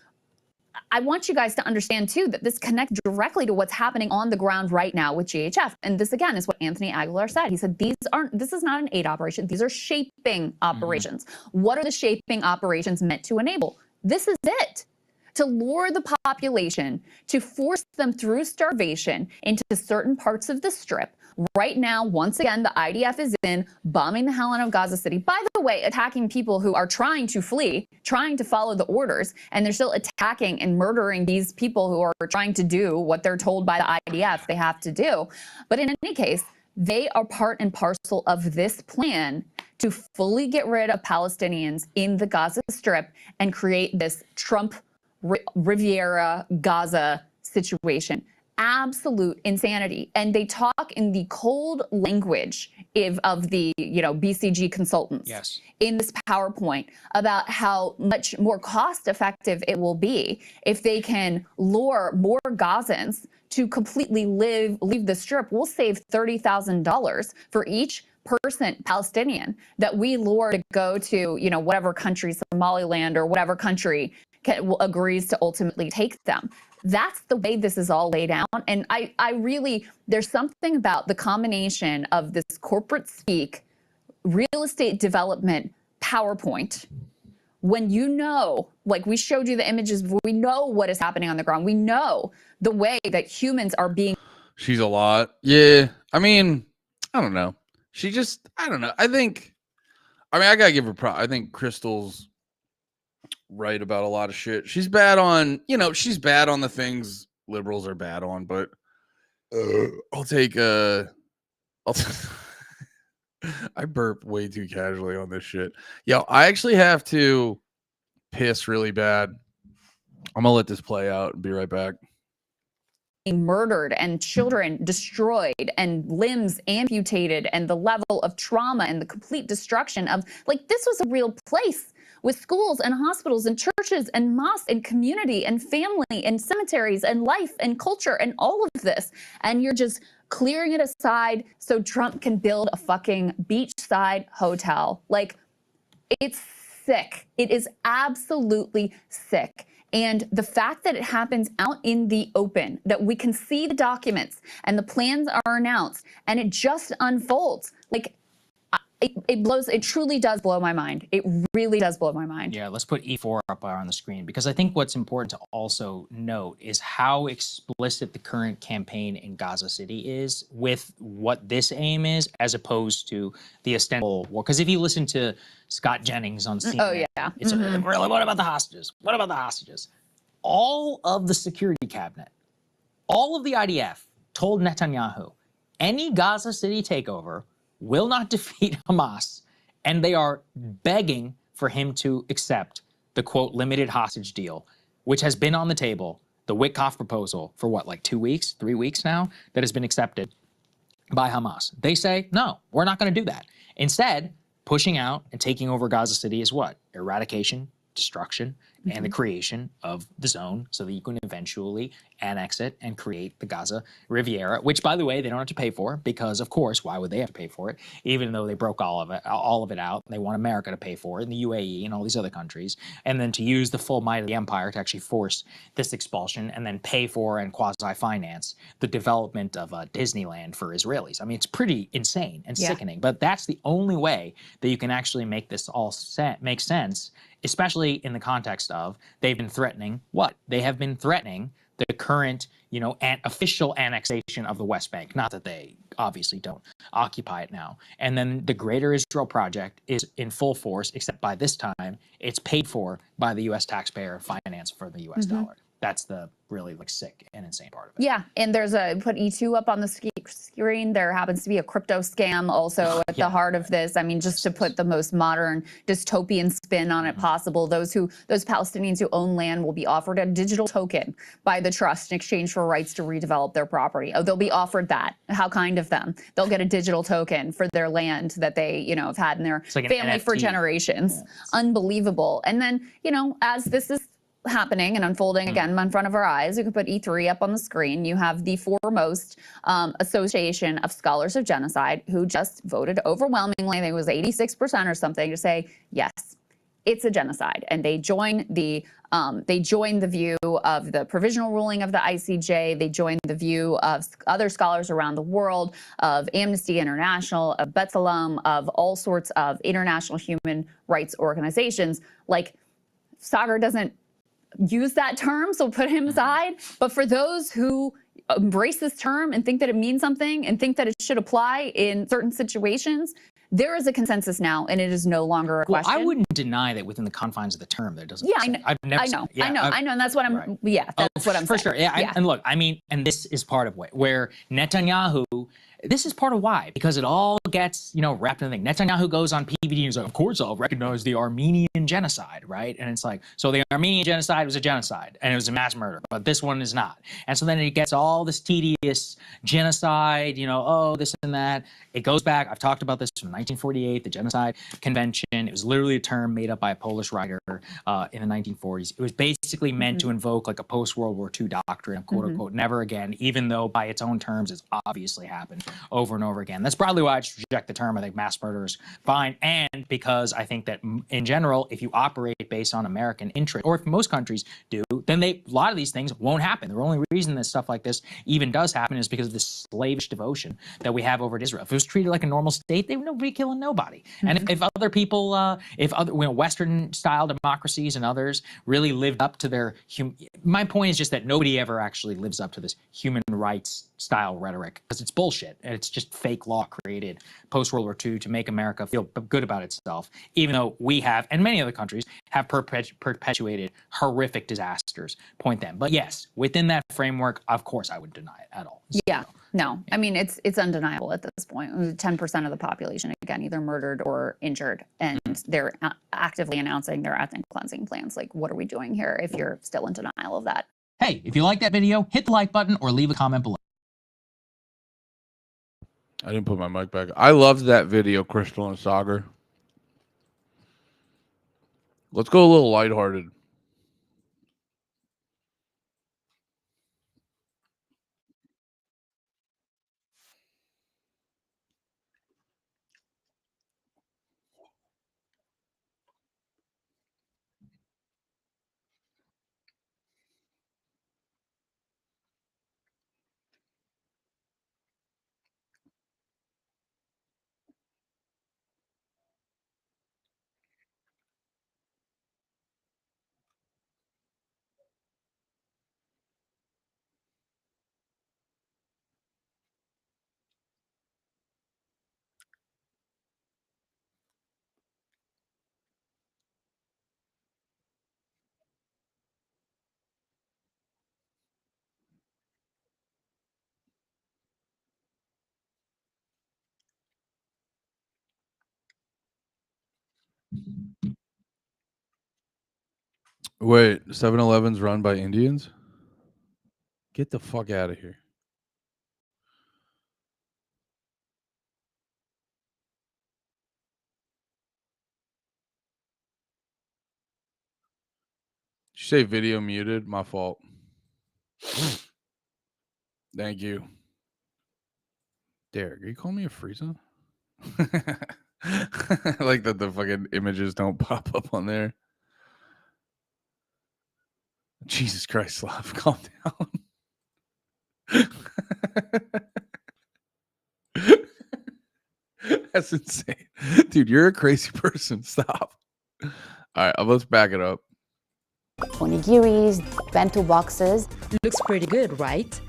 I want you guys to understand, too, that this connects directly to what's happening on the ground right now with GHF. And this, again, is what Anthony Aguilar said. He said, this is not an aid operation. These are shaping operations. What are the shaping operations meant to enable? This is it. To lure the population, to force them through starvation into certain parts of the Strip. Right now, once again, the IDF is in, bombing the hell out of Gaza City. By the way, attacking people who are trying to flee, trying to follow the orders, and they're still attacking and murdering these people who are trying to do what they're told by the IDF they have to do. But in any case, they are part and parcel of this plan to fully get rid of Palestinians in the Gaza Strip and create this Trump Riviera Gaza situation. Absolute insanity. And they talk in the cold language of the, BCG consultants in this PowerPoint about how much more cost effective it will be if they can lure more Gazans to completely leave the Strip. We'll save $30,000 for each person Palestinian that we lure to go to, whatever country, Somaliland or whatever country agrees to ultimately take them. That's the way this is all laid out. And I really, there's something about the combination of this corporate speak, real estate development PowerPoint, when like we showed you the images, we know what is happening on the ground. We know the way that humans are being. She's a lot. Yeah. I mean, I don't know. I don't know. I gotta give her I think Crystal's right about a lot of shit. She's bad on, she's bad on the things liberals are bad on, but I'll take I burp way too casually on this shit. Yo, I actually have to piss really bad. I'm gonna let this play out and be right back. Murdered and children destroyed and limbs amputated and the level of trauma and the complete destruction of, this was a real place with schools and hospitals and churches and mosques and community and family and cemeteries and life and culture and all of this. And you're just clearing it aside so Trump can build a fucking beachside hotel. It's sick. It is absolutely sick. And the fact that it happens out in the open, that we can see the documents and the plans are announced and it just unfolds, it truly does blow my mind. It really does blow my mind. Yeah, let's put E4 up on the screen, because I think what's important to also note is how explicit the current campaign in Gaza City is with what this aim is, as opposed to the ostensible war. Because if you listen to Scott Jennings on CNN, it's really, what about the hostages? What about the hostages? All of the security cabinet, all of the IDF told Netanyahu, any Gaza City takeover will not defeat Hamas, and they are begging for him to accept the, quote, limited hostage deal, which has been on the table, the Witkoff proposal, for what, 2 weeks, 3 weeks now, that has been accepted by Hamas. They say, no, we're not going to do that. Instead, pushing out and taking over Gaza City is what? Eradication, destruction, and the creation of the zone so that you can eventually annex it and create the Gaza Riviera, which, by the way, they don't have to pay for, because, of course, why would they have to pay for it, even though they broke all of it out? They want America to pay for it, and the UAE and all these other countries, and then to use the full might of the empire to actually force this expulsion and then pay for and quasi-finance the development of Disneyland for Israelis. I mean, it's pretty insane and sickening, but that's the only way that you can actually make this all make sense, especially in the context of they've been threatening what? They have been threatening the current an official annexation of the West Bank. Not that they obviously don't occupy it now. And then the Greater Israel Project is in full force, except by this time, it's paid for by the U.S. taxpayer, financed for the U.S. dollar. That's the really sick and insane part of it. Yeah, and there's put E2 up on the screen. There happens to be a crypto scam also at the heart of this. I mean, just to put the most modern dystopian spin on it possible, those Palestinians who own land will be offered a digital token by the trust in exchange for rights to redevelop their property. Oh, they'll be offered that. How kind of them. They'll get a digital token for their land that they, have had in their family for generations. Unbelievable. And then, as this is happening and unfolding again in front of our eyes, you can put E3 up on the screen. You have the foremost Association of Scholars of Genocide who just voted overwhelmingly, I think it was 86% or something, to say yes, it's a genocide, and they join the view of the provisional ruling of the ICJ. They join the view of other scholars around the world, of Amnesty International, of B'Tselem, of all sorts of international human rights organizations. Like, Saagar doesn't use that term, so put him aside. But for those who embrace this term and think that it means something and think that it should apply in certain situations, there is a consensus now, and it is no longer a question. I wouldn't deny that within the confines of the term, there doesn't. Yeah, I know, and that's what I'm. Right. Yeah, that's what I'm for saying. sure. Yeah, and look, and this is part of where Netanyahu. This is part of why, because it all gets, wrapped in the thing. Netanyahu goes on PVD and is like, of course I'll recognize the Armenian genocide, right? And it's like, so the Armenian genocide was a genocide and it was a mass murder, but this one is not. And so then it gets all this tedious genocide, this and that. It goes back, I've talked about this from 1948, the Genocide Convention. It was literally a term made up by a Polish writer in the 1940s. It was basically meant to invoke like a post-World War II doctrine of quote unquote, never again, even though by its own terms it's obviously happened over and over again. That's probably why I just reject the term. I think mass murder is fine. And because I think that in general, if you operate based on American interest, or if most countries do, then a lot of these things won't happen. The only reason that stuff like this even does happen is because of this slavish devotion that we have over to Israel. If it was treated like a normal state, they would be killing nobody. And if other people, Western style democracies and others really lived up to their, my point is just that nobody ever actually lives up to this human rights style rhetoric, because it's bullshit and it's just fake law created post-World War II to make America feel good about itself, even though we have, and many other countries have perpetuated horrific disasters, point them. But yes, within that framework, of course, I would deny it at all. Yeah, no, I mean, it's undeniable at this point. 10% of the population, again, either murdered or injured, and they're actively announcing their ethnic cleansing plans. Like, what are we doing here if you're still in denial of that? Hey, if you like that video, hit the like button or leave a comment below. I didn't put my mic back. I loved that video, Crystal and Saagar. Let's go a little lighthearted. Wait, 7-Eleven's run by Indians? Get the fuck out of here. Did you say video muted? My fault. Thank you. Derek, are you calling me a Frieza? I like that the fucking images don't pop up on there. Jesus Christ, Slav, calm down. That's insane. Dude, you're a crazy person. Stop. All right, let's back it up. onigiris, bento boxes. Looks pretty good, right?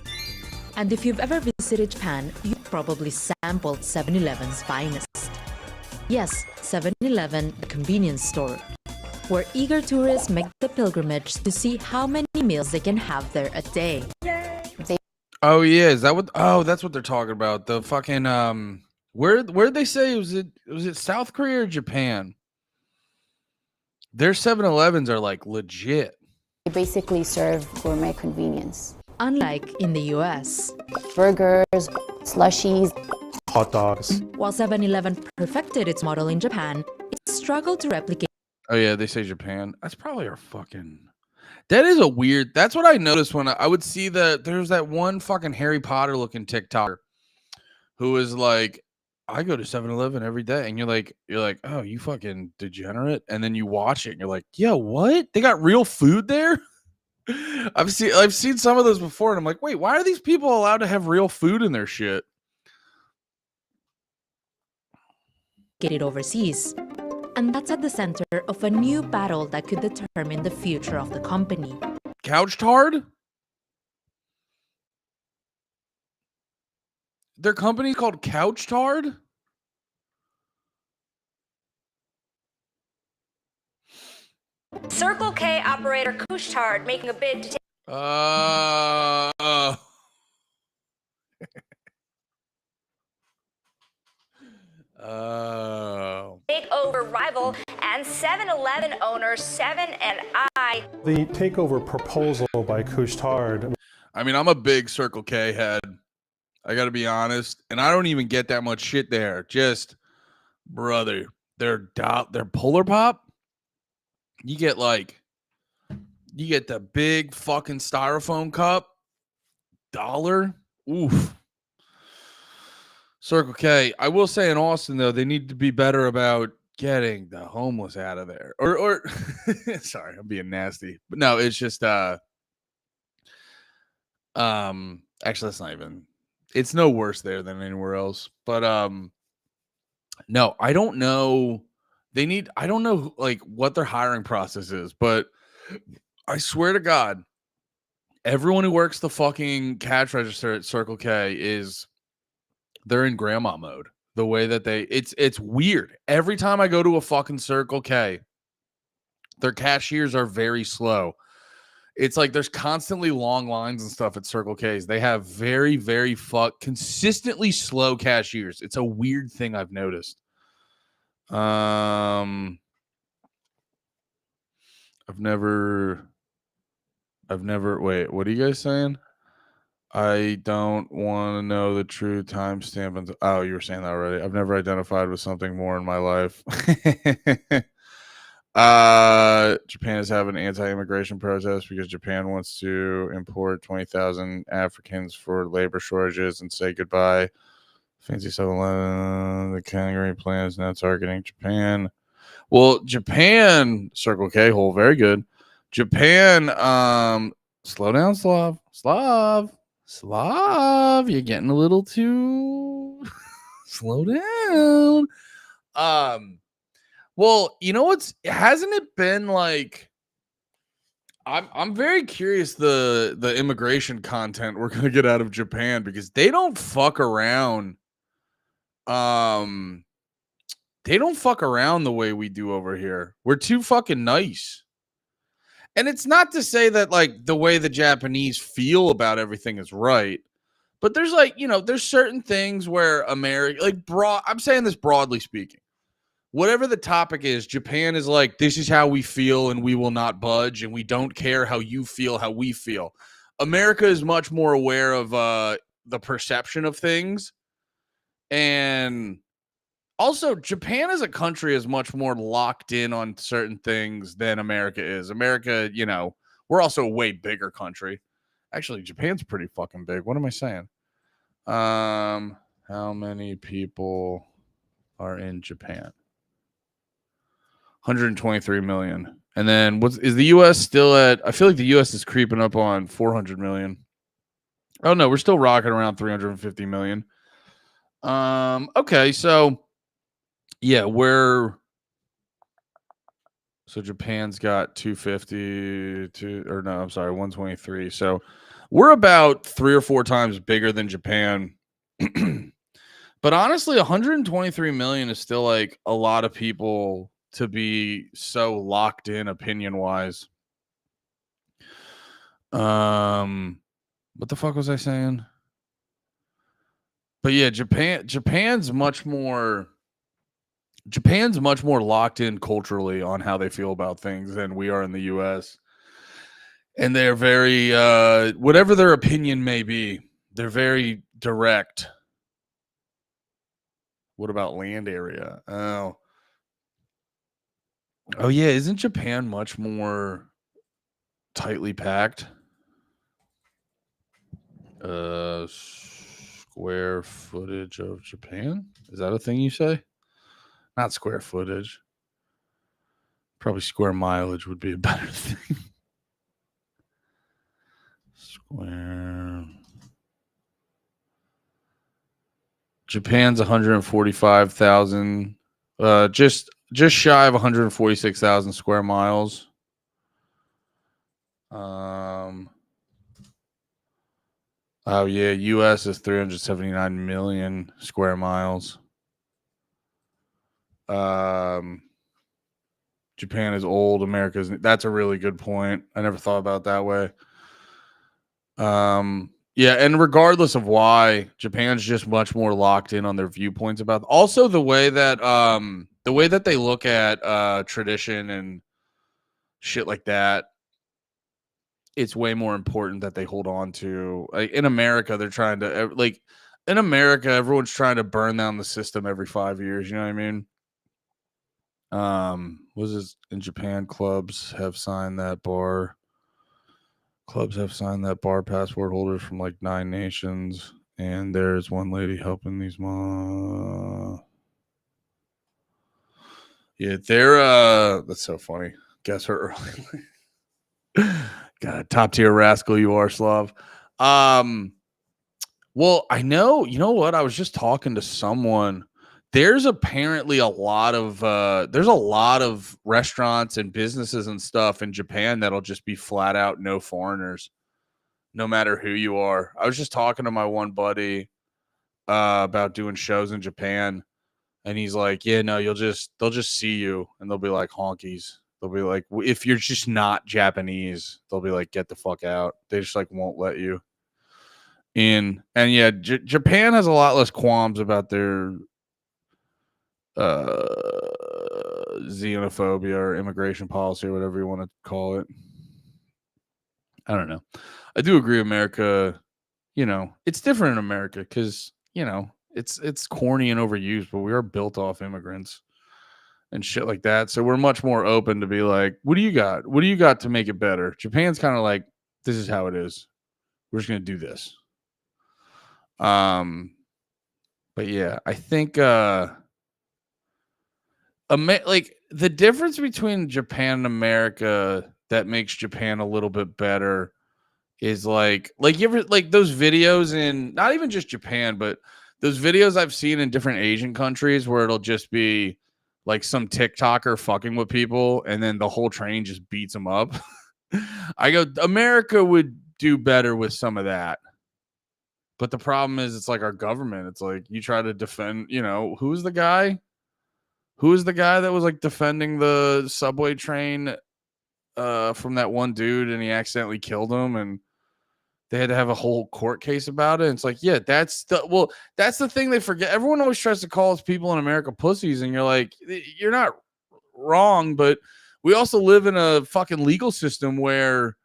And if you've ever visited Japan, you've probably sampled 7-Eleven's finest. Yes, 7-Eleven, the convenience store, where eager tourists make the pilgrimage to see how many meals they can have there a day. Oh yeah, is that what? Oh, that's what they're talking about. The fucking where'd they say was it South Korea or Japan? Their 7-Elevens are like legit. They basically serve gourmet convenience. Unlike in the US, Burgers, slushies, hot dogs. While 7-Eleven perfected its model in Japan, it struggled to replicate. Oh yeah, they say Japan. That's probably our fucking. That is a weird. That's what I noticed when I would see there's that one fucking Harry Potter looking TikToker who is like, I go to 7-Eleven every day, and you're like, oh, you fucking degenerate, and then you watch it, and you're like, yeah, what? They got real food there? I've seen some of those before, and I'm like, wait, why are these people allowed to have real food in their shit? Get it overseas. And that's at the center of a new battle that could determine the future of the company. Couch Tard? Their company called Couch Tard? Circle K operator Couche-Tard making a bid to take take over rival and 7-Eleven owners 7 and I. The takeover proposal by Couche-Tard. I mean, I'm a big Circle K head. I got to be honest, and I don't even get that much shit there. Just, brother, their Polar Pop. You get the big fucking styrofoam cup, $1. Oof. Circle K. I will say in Austin though, they need to be better about getting the homeless out of there. Or sorry, I'm being nasty. But no, it's just actually that's not even, it's no worse there than anywhere else. But no, I don't know. I don't know like what their hiring process is, but I swear to God, everyone who works the fucking cash register at Circle K they're in grandma mode. The way that it's weird. Every time I go to a fucking Circle K, their cashiers are very slow. It's like there's constantly long lines and stuff at Circle K's. They have very, very consistently slow cashiers. It's a weird thing I've noticed. I've never wait, what are you guys saying? I don't want to know the true timestamp. Oh, you were saying that already. I've never identified with something more in my life. Japan is having anti-immigration protests because Japan wants to import 20,000 Africans for labor shortages and say goodbye. Fancy 7-Eleven, the category plan is now targeting Japan. Well, Japan, Circle K hole, very good. Japan, slow down, Slav, you're getting a little too slow down. Well, you know hasn't it been like I'm very curious the immigration content we're gonna get out of Japan because they don't fuck around. They don't fuck around the way we do over here. We're too fucking nice. And it's not to say that like the way the Japanese feel about everything is right, but there's like, there's certain things where America, like I'm saying this broadly speaking, whatever the topic is, Japan is like, this is how we feel and we will not budge and we don't care how you feel, how we feel. America is much more aware of the perception of things. And also, Japan as a country is much more locked in on certain things than America is. America, we're also a way bigger country. Actually, Japan's pretty fucking big. What am I saying? How many people are in Japan? 123 million. And then is the US still at, I feel like the US is creeping up on 400 million. Oh no, we're still rocking around 350 million. Okay, so yeah, we're So Japan's got 250 or no, I'm sorry, 123. So we're about 3 or 4 times bigger than Japan. But honestly, 123 million is still like a lot of people to be so locked in opinion wise. What the fuck was I saying? But yeah, Japan's much more locked in culturally on how they feel about things than we are in the US. And they're very whatever their opinion may be, they're very direct. What about land area? Oh yeah, isn't Japan much more tightly packed? Square footage of Japan? Is that a thing you say? Not square footage. Probably square mileage would be a better thing. Square. Japan's 145,000. Just shy of 146,000 square miles. Oh yeah, US is 379 million square miles. Japan is old. America's. That's a really good point. I never thought about it that way. Yeah, and regardless of why, Japan's just much more locked in on their viewpoints about. Also, the way that they look at tradition and shit like that. It's way more important that they hold on to. Like in America, they're trying to in America, everyone's trying to burn down the system every 5 years. You know what I mean? Was this in Japan? Clubs have signed that bar passport holders from like 9 nations, and there's one lady helping these Yeah, they're that's so funny. Guess her early. God, top tier rascal you are, Slav. Well, I know, you know what? I was just talking to someone. There's apparently a lot of restaurants and businesses and stuff in Japan that'll just be flat out no foreigners, no matter who you are. I was just talking to my one buddy about doing shows in Japan, and he's like, "Yeah, no, they'll just see you and they'll be like honkies. They'll be like, if you're just not Japanese, they'll be like, get the fuck out. They just like won't let you in." And yeah, Japan has a lot less qualms about their xenophobia or immigration policy or whatever you want to call it. I don't know. I do agree, America, it's different in America because, it's corny and overused, but we are built off immigrants and shit like that. So we're much more open to be like, what do you got? What do you got to make it better? Japan's kind of like, this is how it is. We're just going to do this. But yeah, I think like the difference between Japan and America that makes Japan a little bit better is like you ever like those videos in not even just Japan, but those videos I've seen in different Asian countries where it'll just be like some TikToker fucking with people and then the whole train just beats them up. I go, America would do better with some of that. But the problem is, it's like our government. It's like you try to defend, who's the guy? Who is the guy that was like defending the subway train from that one dude and he accidentally killed him and they had to have a whole court case about it. And it's like, yeah, that's the thing they forget. Everyone always tries to call us people in America pussies. And you're like, you're not wrong, but we also live in a fucking legal system where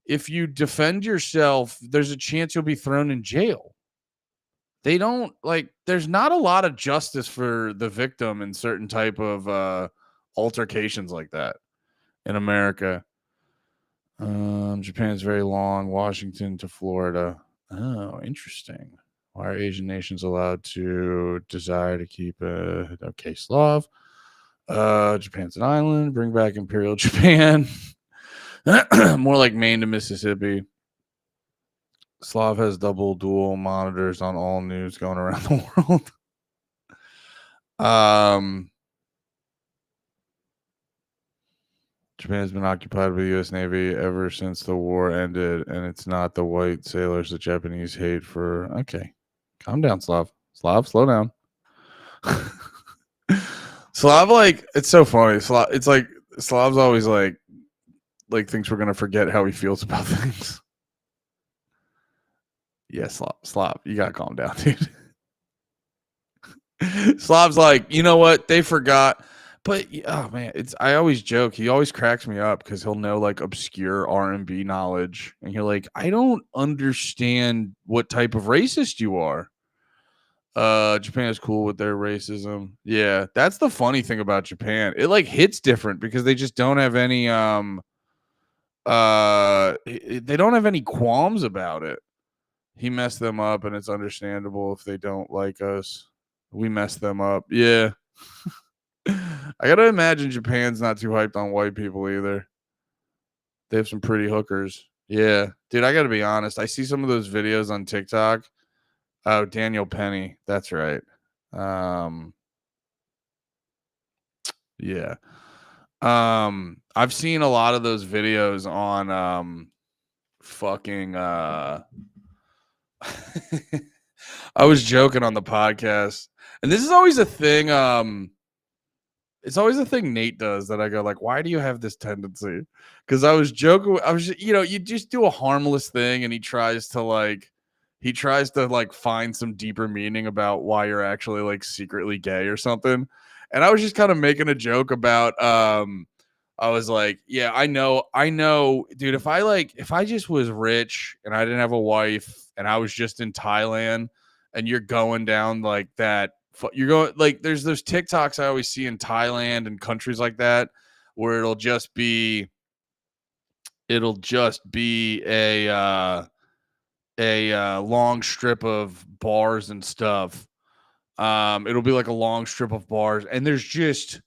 if you defend yourself, there's a chance you'll be thrown in jail. They don't there's not a lot of justice for the victim in certain type of altercations like that in America. Japan is very long, Washington to Florida. Oh, interesting. Why are Asian nations allowed to desire to keep okay, Slav? Japan's an island. Bring back Imperial Japan. More like Maine to Mississippi. Slav has double dual monitors on all news going around the world. Japan has been occupied by the U.S. Navy ever since the war ended, and it's not the white sailors the Japanese hate for. Okay, calm down, Slav. Slav, slow down. Slav, like, it's so funny. Slav, it's like Slav's always like thinks we're gonna forget how he feels about things. Yeah, Slav, you gotta calm down, dude. Slav's like, you know what? They forgot. But oh man, I always joke. He always cracks me up because he'll know like obscure R&B knowledge, and you're like, I don't understand what type of racist you are. Japan is cool with their racism. Yeah, that's the funny thing about Japan. It like hits different because they just don't have any they don't have any qualms about it. He messed them up, and it's understandable if they don't like us. We messed them up. Yeah. I gotta imagine Japan's not too hyped on white people either. They have some pretty hookers. Yeah. Dude, I gotta be honest. I see some of those videos on TikTok. Oh, Daniel Penny. That's right. Yeah. I've seen a lot of those videos on fucking I was joking on the podcast. And this is always a thing it's always a thing Nate does that I go like, why do you have this tendency? Because I was joking. I was, you just do a harmless thing, and he tries to like find some deeper meaning about why you're actually like secretly gay or something. And I was just kind of making a joke about, I was like, yeah, I know, dude. If I just was rich and I didn't have a wife and I was just in Thailand, and you're going down like that. You're going like there's those TikToks I always see in Thailand and countries like that where it'll just be a long strip of bars and stuff. It'll be like a long strip of bars, and there's just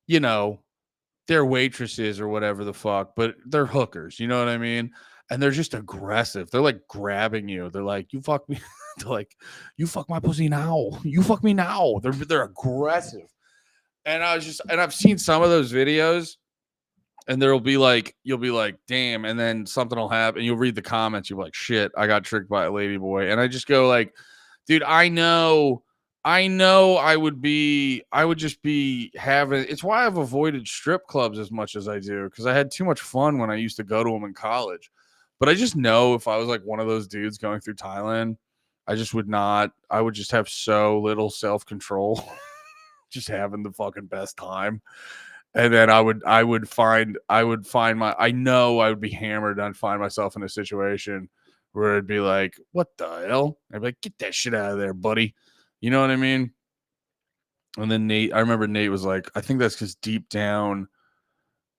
they're waitresses or whatever the fuck, but they're hookers. You know what I mean? And they're just aggressive. They're like grabbing you. They're like, you fuck me. They're like, you fuck my pussy now. You fuck me now. They're aggressive. And I've seen some of those videos, and you'll be like, damn, and then something will happen, and you'll read the comments, you're like, shit, I got tricked by a lady boy. And I just go like, dude, I know I would just be having, it's why I've avoided strip clubs as much as I do, because I had too much fun when I used to go to them in college. But I just know if I was like one of those dudes going through Thailand, I would just have so little self-control, just having the fucking best time. And then I would be hammered and I'd find myself in a situation where it'd be like, what the hell? I'd be like, get that shit out of there, buddy. You know what I mean? And then I remember Nate was like, I think that's because deep down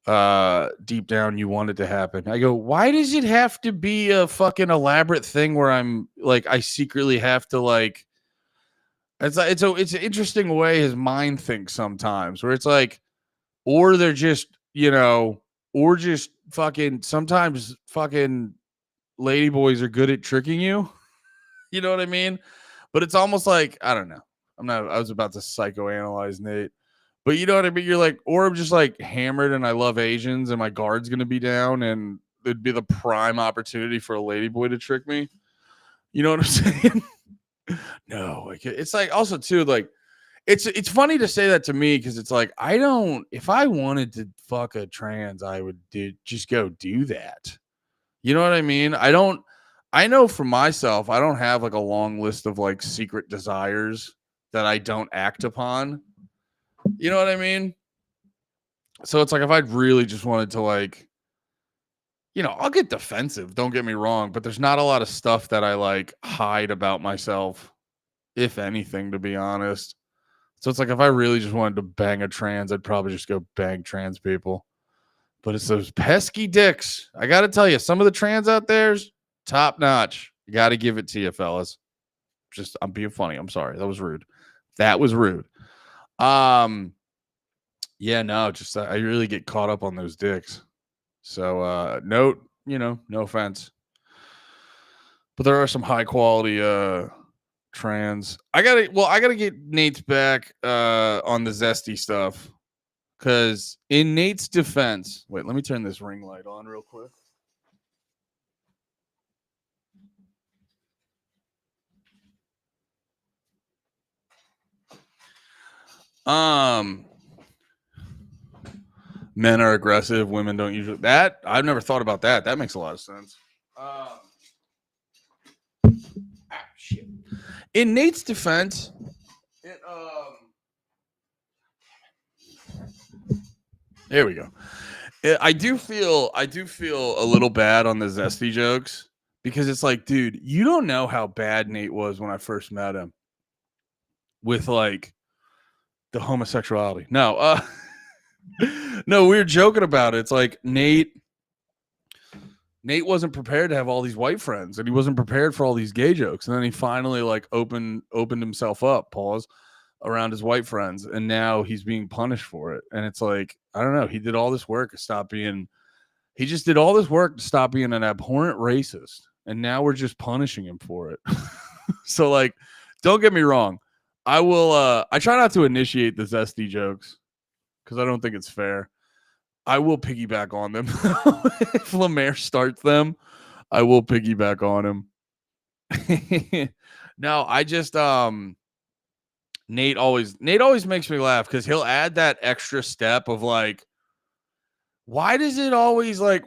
you want it to happen. I go, why does it have to be a fucking elaborate thing where I'm like, I secretly have to like, it's an interesting way his mind thinks sometimes, where it's like, or they're just, or just fucking, sometimes fucking ladyboys are good at tricking you. You know what I mean? But it's almost like, I don't know. I was about to psychoanalyze Nate. But you know what I mean? You're like, or I'm just like hammered and I love Asians and my guard's going to be down and it'd be the prime opportunity for a ladyboy to trick me. You know what I'm saying? No, like, it's like also too, like, it's funny to say that to me because it's like, if I wanted to fuck a trans, I would just go do that. You know what I mean? I know for myself, I don't have like a long list of like secret desires that I don't act upon. You know what I mean? So it's like, if I'd really just wanted to like, I'll get defensive, don't get me wrong, but there's not a lot of stuff that I like hide about myself, if anything, to be honest. So it's like, if I really just wanted to bang a trans, I'd probably just go bang trans people. But it's those pesky dicks. I got to tell you, some of the trans out there's top notch. You got to give it to you, fellas. I'm being funny. I'm sorry. That was rude. Yeah, no, just I really get caught up on those dicks. So no offense. But there are some high quality trans. I gotta get Nate's back on the zesty stuff, Because in Nate's defense, wait, let me turn this ring light on real quick. Men are aggressive, women don't usually. That I've never thought about that. That makes a lot of sense. Shit. In Nate's defense, there we go. I do feel a little bad on the Zesty jokes because it's like, dude, you don't know how bad Nate was when I first met him with like the homosexuality. No, no, we were joking about it. It's like Nate wasn't prepared to have all these white friends, and he wasn't prepared for all these gay jokes. And then he finally like opened himself up, pause, around his white friends, and now he's being punished for it. And it's like, I don't know. He did all this work to stop being. He just did all this work to stop being an abhorrent racist, and now we're just punishing him for it. So like, don't get me wrong. I will. I try not to initiate the Zesty jokes because I don't think it's fair. I will piggyback on them. If Lemaire starts them, I will piggyback on him. No, I just Nate always makes me laugh because he'll add that extra step of like, why is there always like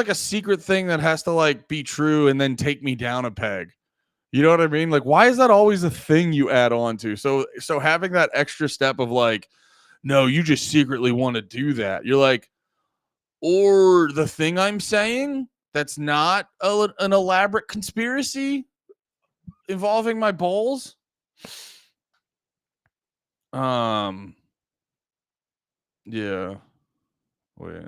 a secret thing that has to like be true and then take me down a peg? You know what I mean? Like, why is that always a thing you add on to? So having that extra step of like, no, you just secretly want to do that. You're like, or the thing I'm saying that's not an elaborate conspiracy involving my balls. Yeah. Wait.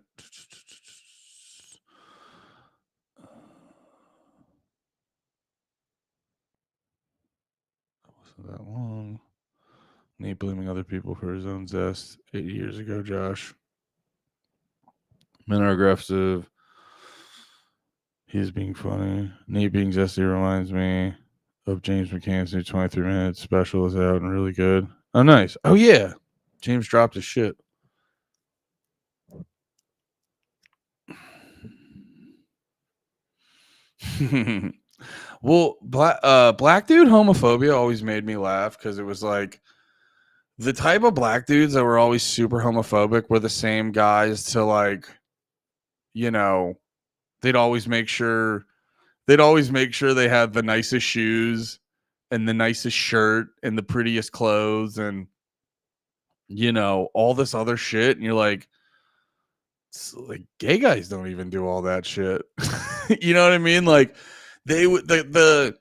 Wasn't that long. Nate blaming other people for his own zest 8 years ago, Josh. Men are aggressive. He's being funny. Nate being zesty reminds me of James McCann's new 23 minutes special is out and really good. Oh, nice. Oh, yeah. James dropped his shit. Well, black dude homophobia always made me laugh because it was like the type of black dudes that were always super homophobic were the same guys to like, you know, they'd always make sure they had the nicest shoes and the nicest shirt and the prettiest clothes and, you know, all this other shit. And you're like gay guys don't even do all that shit. You know what I mean? Like they would, the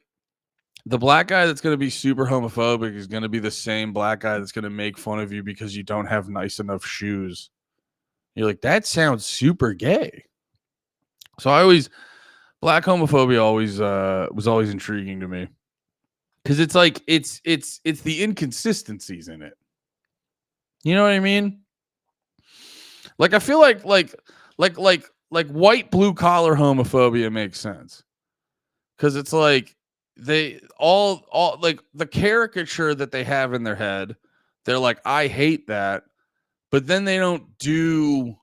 black guy that's going to be super homophobic is going to be the same black guy that's going to make fun of you because you don't have nice enough shoes. You're like, that sounds super gay. So black homophobia always was always intriguing to me because it's like it's the inconsistencies in it. You know what I mean? Like I feel like white blue collar homophobia makes sense because it's like they all like the caricature that they have in their head. They're like, I hate that, but then they don't do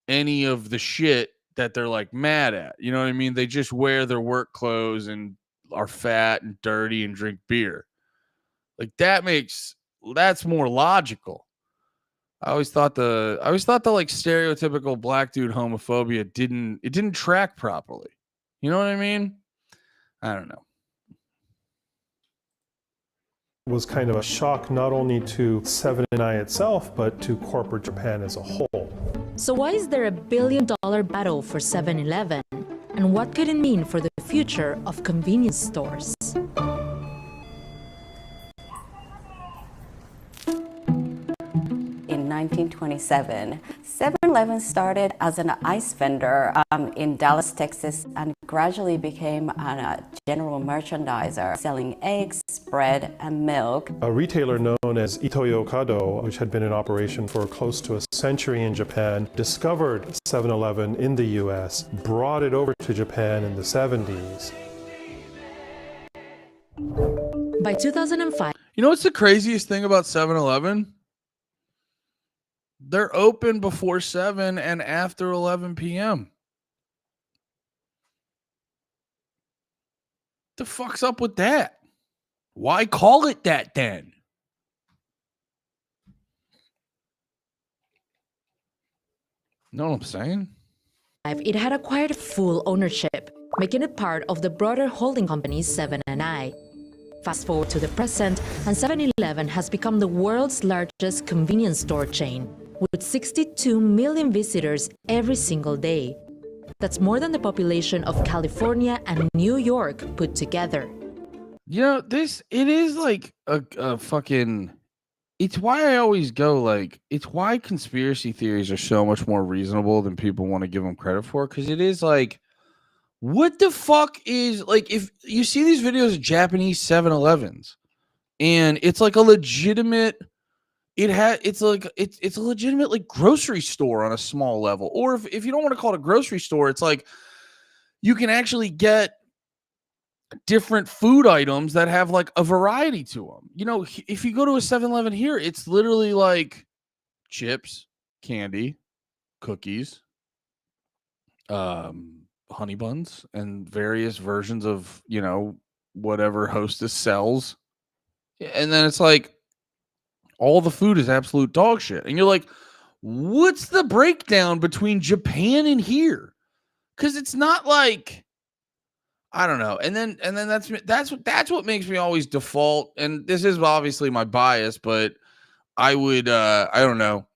any of the shit that they're like mad at. You know what I mean? They just wear their work clothes and are fat and dirty and drink beer. Like that's more logical. I always thought the like stereotypical black dude homophobia didn't track properly. You know what I mean? I don't know. Was kind of a shock not only to Seven & I itself, but to corporate Japan as a whole. So why is there a billion-dollar battle for 7-Eleven? And what could it mean for the future of convenience stores? In 1927, 7-Eleven started as an ice vendor in Dallas, Texas, and gradually became a general merchandiser, selling eggs, bread, and milk. A retailer known as Ito-Yokado, which had been in operation for close to a century in Japan, discovered 7-Eleven in the US, brought it over to Japan in the 70s. By 2005, you know what's the craziest thing about 7-Eleven? They're open before 7 and after 11 p.m. The fuck's up with that? Why call it that then? Know what I'm saying? It had acquired full ownership, making it part of the broader holding company 7 & I. Fast forward to the present, and 7-Eleven has become the world's largest convenience store chain, with 62 million visitors every single day. That's more than the population of California and New York put together. You know, it is like a fucking. It's why I always go like, it's why conspiracy theories are so much more reasonable than people want to give them credit for. Because it is like, what the fuck is like, if you see these videos of Japanese 7-Elevens and it's like a legitimate, it's a legitimate like grocery store on a small level. Or if you don't want to call it a grocery store, it's like you can actually get different food items that have like a variety to them. You know, if you go to a 7-Eleven here, it's literally like chips, candy, cookies, honey buns, and various versions of, you know, whatever Hostess sells. And then it's like all the food is absolute dog shit. And you're like, what's the breakdown between Japan and here? Because it's not like, I don't know. And then that's what makes me always default. And this is obviously my bias, but I would I don't know.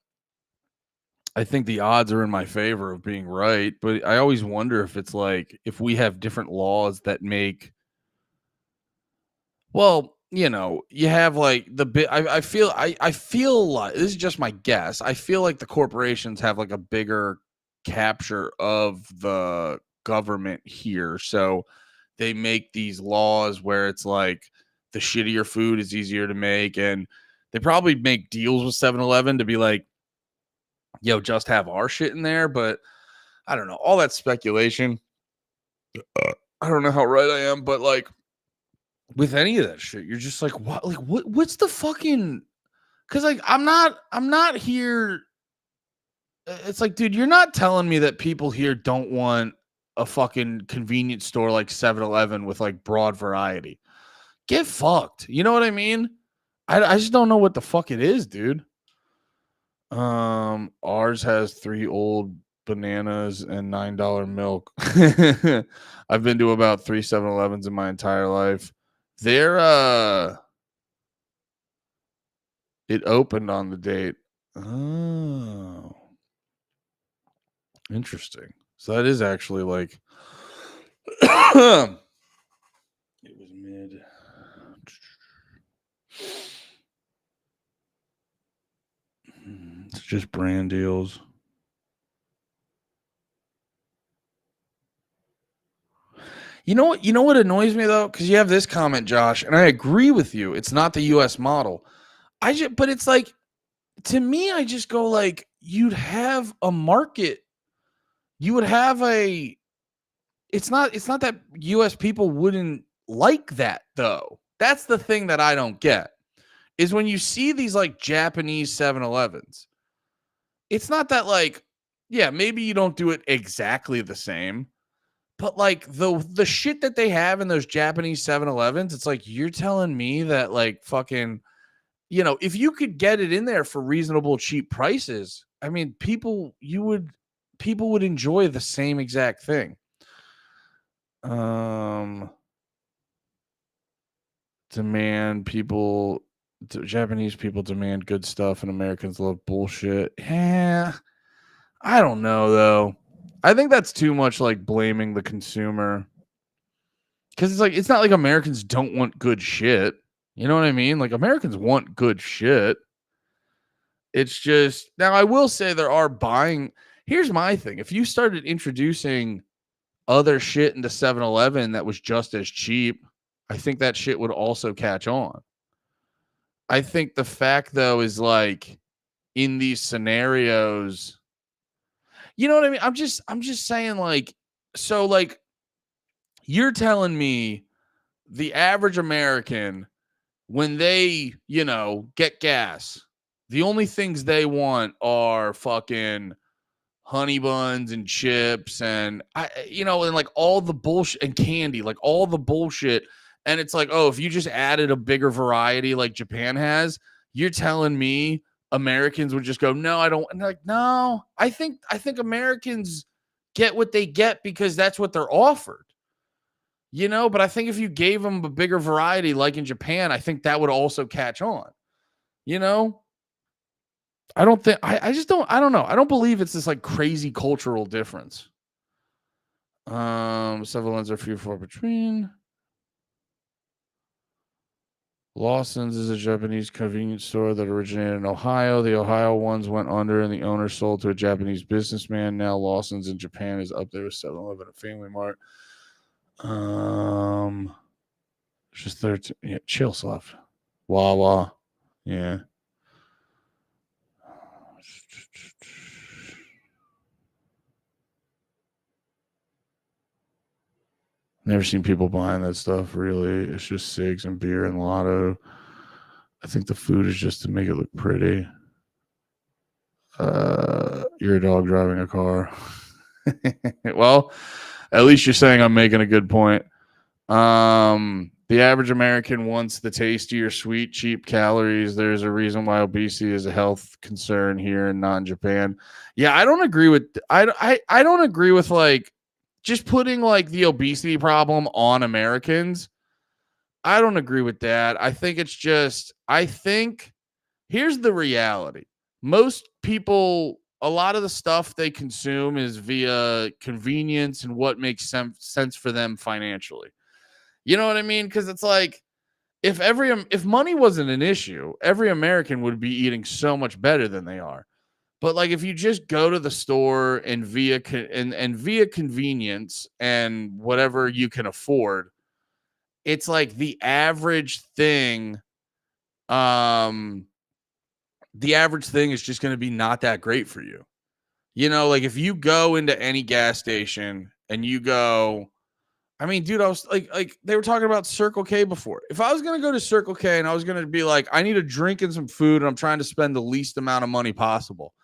I think the odds are in my favor of being right, but I always wonder if it's like if we have different laws that make, well, you know, you have like the bit. I feel like this is just my guess. I feel like the corporations have like a bigger capture of the government here, so they make these laws where it's like the shittier food is easier to make, and they probably make deals with 7-Eleven to be like, yo, just have our shit in there. But I don't know. All that speculation. I don't know how right I am, but like with any of that shit, you're just like, what? Like, what's the fucking? Because like, I'm not here. It's like, dude, you're not telling me that people here don't want a fucking convenience store like 7-Eleven with like broad variety. Get fucked. You know what I mean? I just don't know what the fuck it is, dude. Ours has 3 old bananas and $9 milk. I've been to about 3 7-Elevens in my entire life. They're it opened on the date. Oh. Interesting. So that is actually like it was mid. It's just brand deals. You know what annoys me though? Because you have this comment, Josh, and I agree with you. It's not the US model. But it's like, to me, I just go like, you'd have a market. You would have a, it's not that US people wouldn't like that though. That's the thing that I don't get. Is when you see these like Japanese 7-Elevens, it's not that like, yeah, maybe you don't do it exactly the same, but like the shit that they have in those Japanese 7-Elevens, it's like, you're telling me that like fucking, you know, if you could get it in there for reasonable, cheap prices, I mean, people would enjoy the same exact thing. Japanese people demand good stuff and Americans love bullshit. Yeah. I don't know though. I think that's too much like blaming the consumer. Cause it's not like Americans don't want good shit. You know what I mean? Like, Americans want good shit. It's just, now I will say there are buying. Here's my thing. If you started introducing other shit into 7-Eleven that was just as cheap, I think that shit would also catch on. I think the fact though is like, in these scenarios, you know what I mean? I'm just saying, like, so like, you're telling me the average American, when they, you know, get gas, The only things they want are fucking honey buns and chips and and like all the bullshit and candy, like all the bullshit. And it's like, oh, if you just added a bigger variety like Japan has, you're telling me Americans would just go, no, I don't. And like, no, I think Americans get what they get because that's what they're offered. But I think if you gave them a bigger variety like in Japan, I think that would also catch on. I don't think I just don't I don't know. I don't believe it's this like crazy cultural difference. Several ones are few far between. Lawson's is a Japanese convenience store that originated in Ohio. The Ohio ones went under and the owner sold to a Japanese businessman. Now Lawson's in Japan is up there with 7-Eleven and Family Mart. It's just 13. Yeah, chill stuff. Wawa. Yeah. Never seen people buying that stuff, really. It's just cigs and beer and lotto. I think the food is just to make it look pretty. You're a dog driving a car. Well, at least you're saying I'm making a good point. The average American wants the tastier, sweet, cheap calories. There's a reason why obesity is a health concern here and not in Japan. Yeah, I don't agree with I don't agree with like just putting like the obesity problem on Americans. I don't agree with that. I think here's the reality. Most people, a lot of the stuff they consume is via convenience and what makes sense for them financially. You know what I mean? Because it's like if money wasn't an issue, every American would be eating so much better than they are. But like if you just go to the store and via convenience and whatever you can afford, it's like the average thing. The average thing is just going to be not that great for you. Like if you go into any gas station and you go, I mean, dude, I was like they were talking about Circle K before. If I was going to go to Circle K and I was going to be like, I need a drink and some food and I'm trying to spend the least amount of money possible,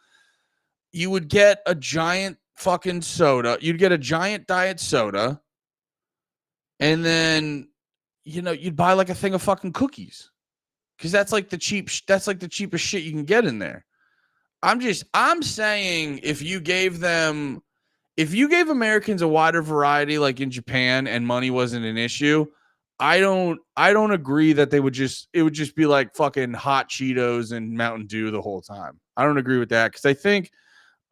you would get a giant fucking soda. You'd get a giant diet soda. And then, you'd buy like a thing of fucking cookies. Because that's like the cheapest shit you can get in there. I'm saying if you gave Americans a wider variety like in Japan and money wasn't an issue, I don't agree that it would just be like fucking hot Cheetos and Mountain Dew the whole time. I don't agree with that because I think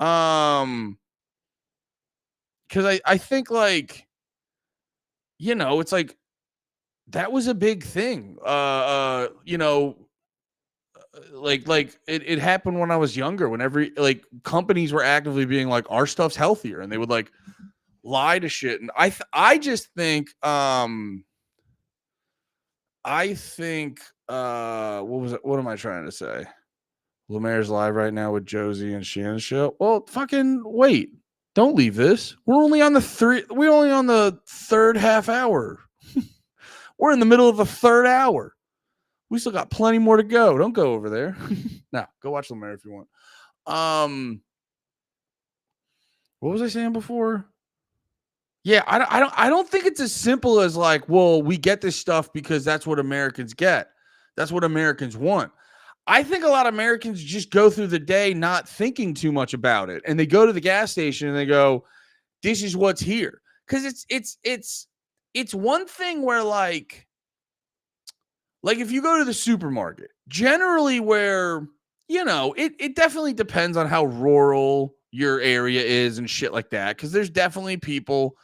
like it's like that was a big thing. Like it happened when I was younger, when companies were actively being like, our stuff's healthier, and they would like lie to shit. And I just think what am I trying to say? Lemaire's live right now with Josie and Shannon's show. Well, fucking wait. Don't leave this. We're only on the third half hour. We're in the middle of the third hour. We still got plenty more to go. Don't go over there. No, go watch Lemaire if you want. What was I saying before? Yeah, I don't think it's as simple as like, well, we get this stuff because that's what Americans get. That's what Americans want. I think a lot of Americans just go through the day not thinking too much about it. And they go to the gas station and they go, this is what's here. Because it's one thing where like if you go to the supermarket, generally where, it definitely depends on how rural your area is and shit like that. Because there's definitely people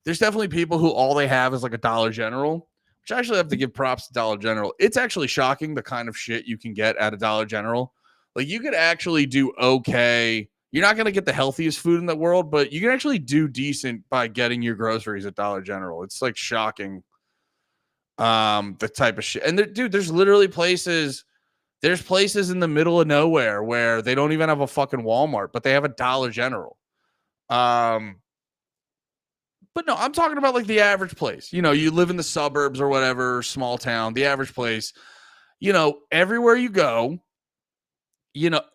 who all they have is like a Dollar General, which I actually have to give props to Dollar General. It's actually shocking the kind of shit you can get at a Dollar General. Like you could actually do okay. You're not going to get the healthiest food in the world, but you can actually do decent by getting your groceries at Dollar General. It's like shocking. The type of shit. And there's literally places in the middle of nowhere where they don't even have a fucking Walmart, but they have a Dollar General. But no, I'm talking about like the average place. You live in the suburbs or whatever, small town, the average place, everywhere you go,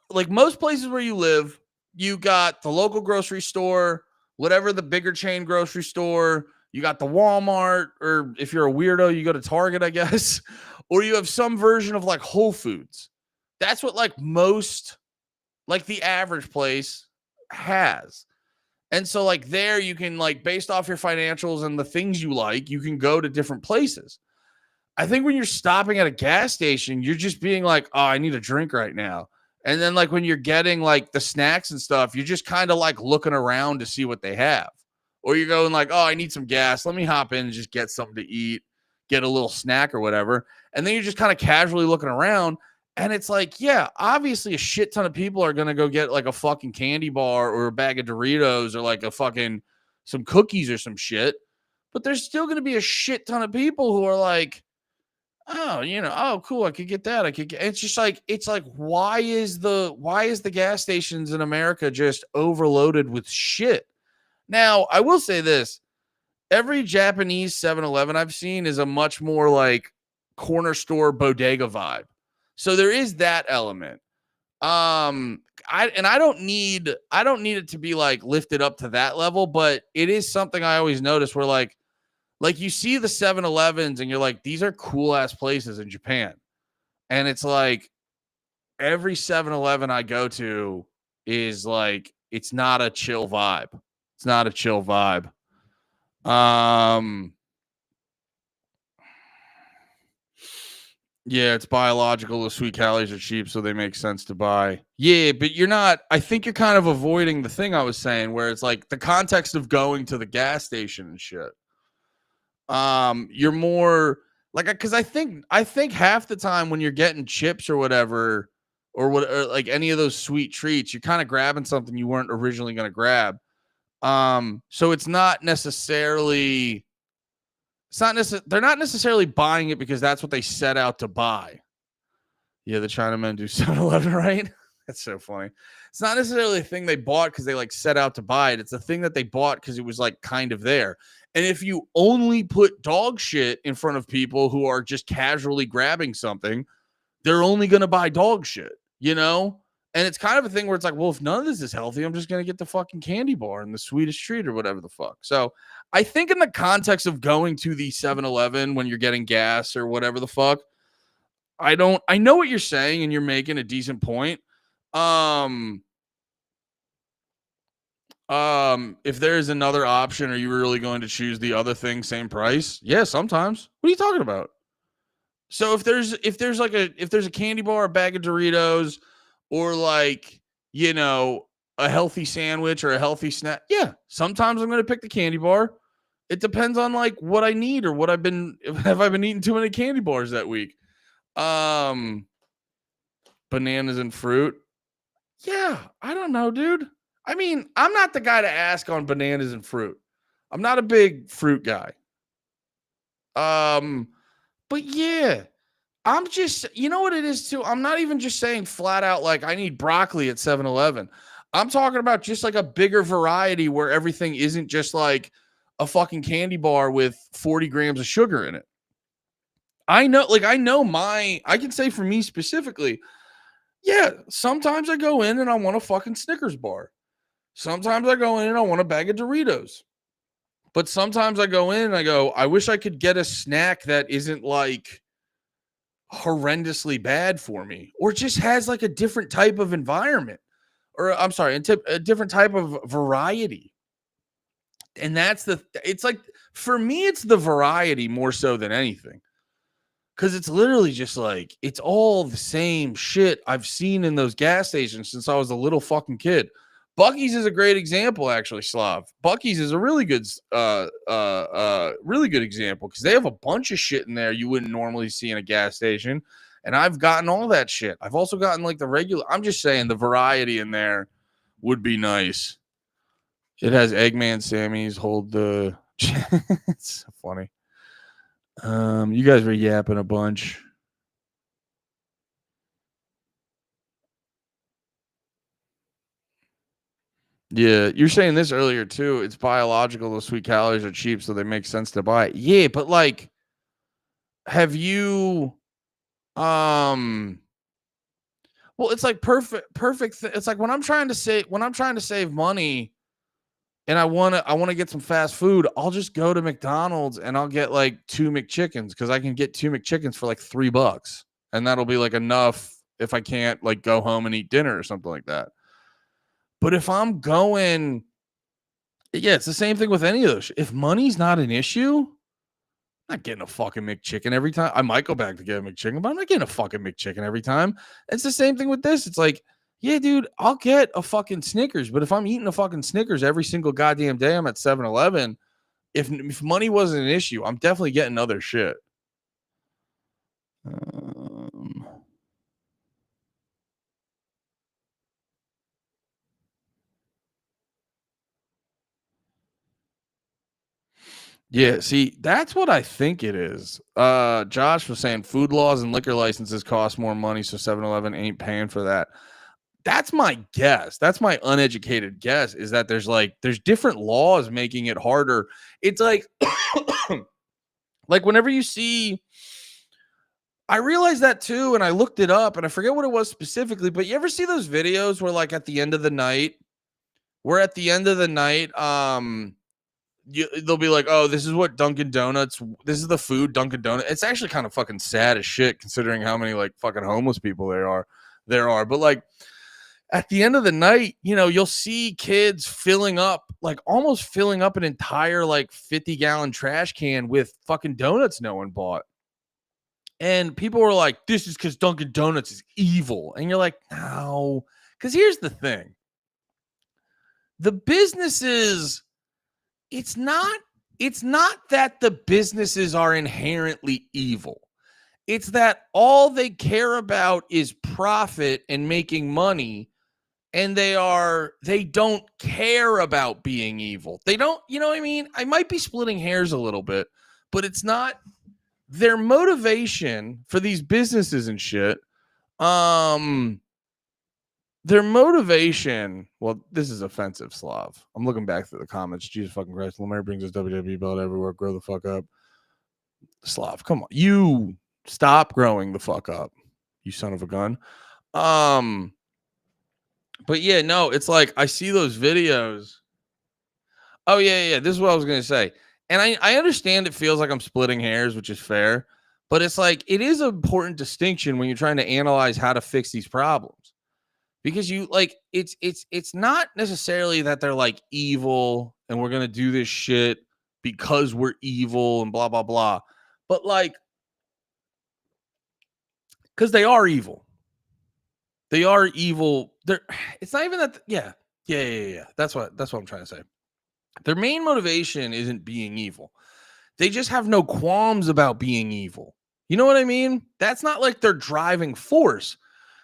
like most places where you live, you got the local grocery store, whatever the bigger chain grocery store, you got the Walmart, or if you're a weirdo, you go to Target, I guess, or you have some version of like Whole Foods. That's what like most, like the average place has. And so like there you can like based off your financials and the things you like, you can go to different places. I think when you're stopping at a gas station, you're just being like, oh, I need a drink right now. And then like when you're getting like the snacks and stuff, you're just kind of like looking around to see what they have. Or you're going like, oh, I need some gas. Let me hop in and just get something to eat, get a little snack or whatever. And then you're just kind of casually looking around. And it's like, yeah, obviously a shit ton of people are going to go get like a fucking candy bar or a bag of Doritos or like a fucking some cookies or some shit. But there's still going to be a shit ton of people who are like, oh, oh, cool. I could get that. It's just like, why is the gas stations in America just overloaded with shit? Now, I will say this. Every Japanese 7-Eleven I've seen is a much more like corner store bodega vibe. So there is that element. I don't need it to be like lifted up to that level, but it is something I always notice where like you see the 7-Elevens and you're like, these are cool ass places in Japan. And it's like every 7-Eleven I go to is like, it's not a chill vibe. It's not a chill vibe. Yeah, it's biological. The sweet calories are cheap, so they make sense to buy. Yeah, but you're not, I think you're kind of avoiding the thing I was saying where it's like the context of going to the gas station and shit. You're more like, because I think half the time when you're getting chips or whatever, or like any of those sweet treats, you're kind of grabbing something you weren't originally going to grab. So it's not necessarily, they're not necessarily buying it because that's what they set out to buy. Yeah, the Chinamen do 7-Eleven, right? That's so funny. It's not necessarily a thing they bought because they like set out to buy it. It's a thing that they bought because it was like kind of there. And if you only put dog shit in front of people who are just casually grabbing something, they're only going to buy dog shit, And it's kind of a thing where it's like, well, if none of this is healthy, I'm just going to get the fucking candy bar and the sweetest treat or whatever the fuck. So I think in the context of going to the 7-Eleven when you're getting gas or whatever the fuck, I know what you're saying and you're making a decent point. If there's another option, are you really going to choose the other thing, same price? Yeah, sometimes. What are you talking about? So if there's a candy bar, a bag of Doritos, or like, a healthy sandwich or a healthy snack, yeah, sometimes I'm going to pick the candy bar. It depends on like what I need or what have I been eating too many candy bars that week. Bananas and fruit. Yeah, I don't know, dude. I mean, I'm not the guy to ask on bananas and fruit. I'm not a big fruit guy. But yeah, I'm just, you know what it is too? I'm not even just saying flat out like I need broccoli at 7-Eleven. I'm talking about just like a bigger variety where everything isn't just like a fucking candy bar with 40 grams of sugar in it. I can say for me specifically, yeah, sometimes I go in and I want a fucking Snickers bar. Sometimes I go in and I want a bag of Doritos. But sometimes I go in and I go, I wish I could get a snack that isn't like horrendously bad for me or just has like a different type of environment or I'm sorry, a different type of variety. And it's like, for me, it's the variety more so than anything. Because it's literally just like, it's all the same shit I've seen in those gas stations since I was a little fucking kid. Buc-ee's is a great example, actually, Slav. Buc-ee's is a really good example because they have a bunch of shit in there you wouldn't normally see in a gas station. And I've gotten all that shit. I've also gotten like the regular, I'm just saying the variety in there would be nice. It has Eggman Sammy's hold the, it's so funny. You guys were yapping a bunch. Yeah, you're saying this earlier too. It's biological. Those sweet calories are cheap, so they make sense to buy. Yeah, but like, have you, Well, it's like perfect. It's like when I'm trying to save money and I want to get some fast food, I'll just go to McDonald's and I'll get like 2 McChickens because I can get 2 McChickens for like $3, and that'll be like enough if I can't like go home and eat dinner or something like that. But if I'm going, yeah, it's the same thing with any of those. If money's not an issue, I'm not getting a fucking McChicken every time. I might go back to get a McChicken, but I'm not getting a fucking McChicken every time. It's the same thing with this. It's like, yeah, dude, I'll get a fucking Snickers, but if I'm eating a fucking Snickers every single goddamn day I'm at 7-Eleven, if money wasn't an issue, I'm definitely getting other shit. Yeah, see, that's what I think it is. Josh was saying food laws and liquor licenses cost more money, so 7-Eleven ain't paying for that. That's my guess. That's my uneducated guess, is that there's different laws making it harder. It's like like whenever you see, I realized that too, and I looked it up and I forget what it was specifically, but you ever see those videos where like at the end of the night, they'll be like, oh, this is what Dunkin' Donuts, this is the food Dunkin' Donuts. It's actually kind of fucking sad as shit considering how many like fucking homeless people there are. But like at the end of the night, you'll see kids almost filling up an entire like 50-gallon trash can with fucking donuts no one bought. And people were like, this is because Dunkin' Donuts is evil. And you're like, no, because here's the thing. The businesses, it's not that the businesses are inherently evil. It's that all they care about is profit and making money, and they don't care about being evil. They don't, you know what I mean? I might be splitting hairs a little bit, but it's not their motivation for these businesses and shit. Their motivation, well, this is offensive, Slav. I'm looking back through the comments. Jesus fucking Christ. Lemire brings his WWE belt everywhere. Grow the fuck up. Slav, come on. You stop growing the fuck up, you son of a gun. But yeah, no, it's like I see those videos. Oh, yeah. This is what I was going to say. And I understand it feels like I'm splitting hairs, which is fair. But it's like it is an important distinction when you're trying to analyze how to fix these problems. Because you like it's not necessarily that they're like evil and we're gonna do this shit because we're evil and blah blah blah, but like because they are evil. They are evil. It's not even that. Yeah. That's what I'm trying to say. Their main motivation isn't being evil. They just have no qualms about being evil. You know what I mean? That's not like their driving force.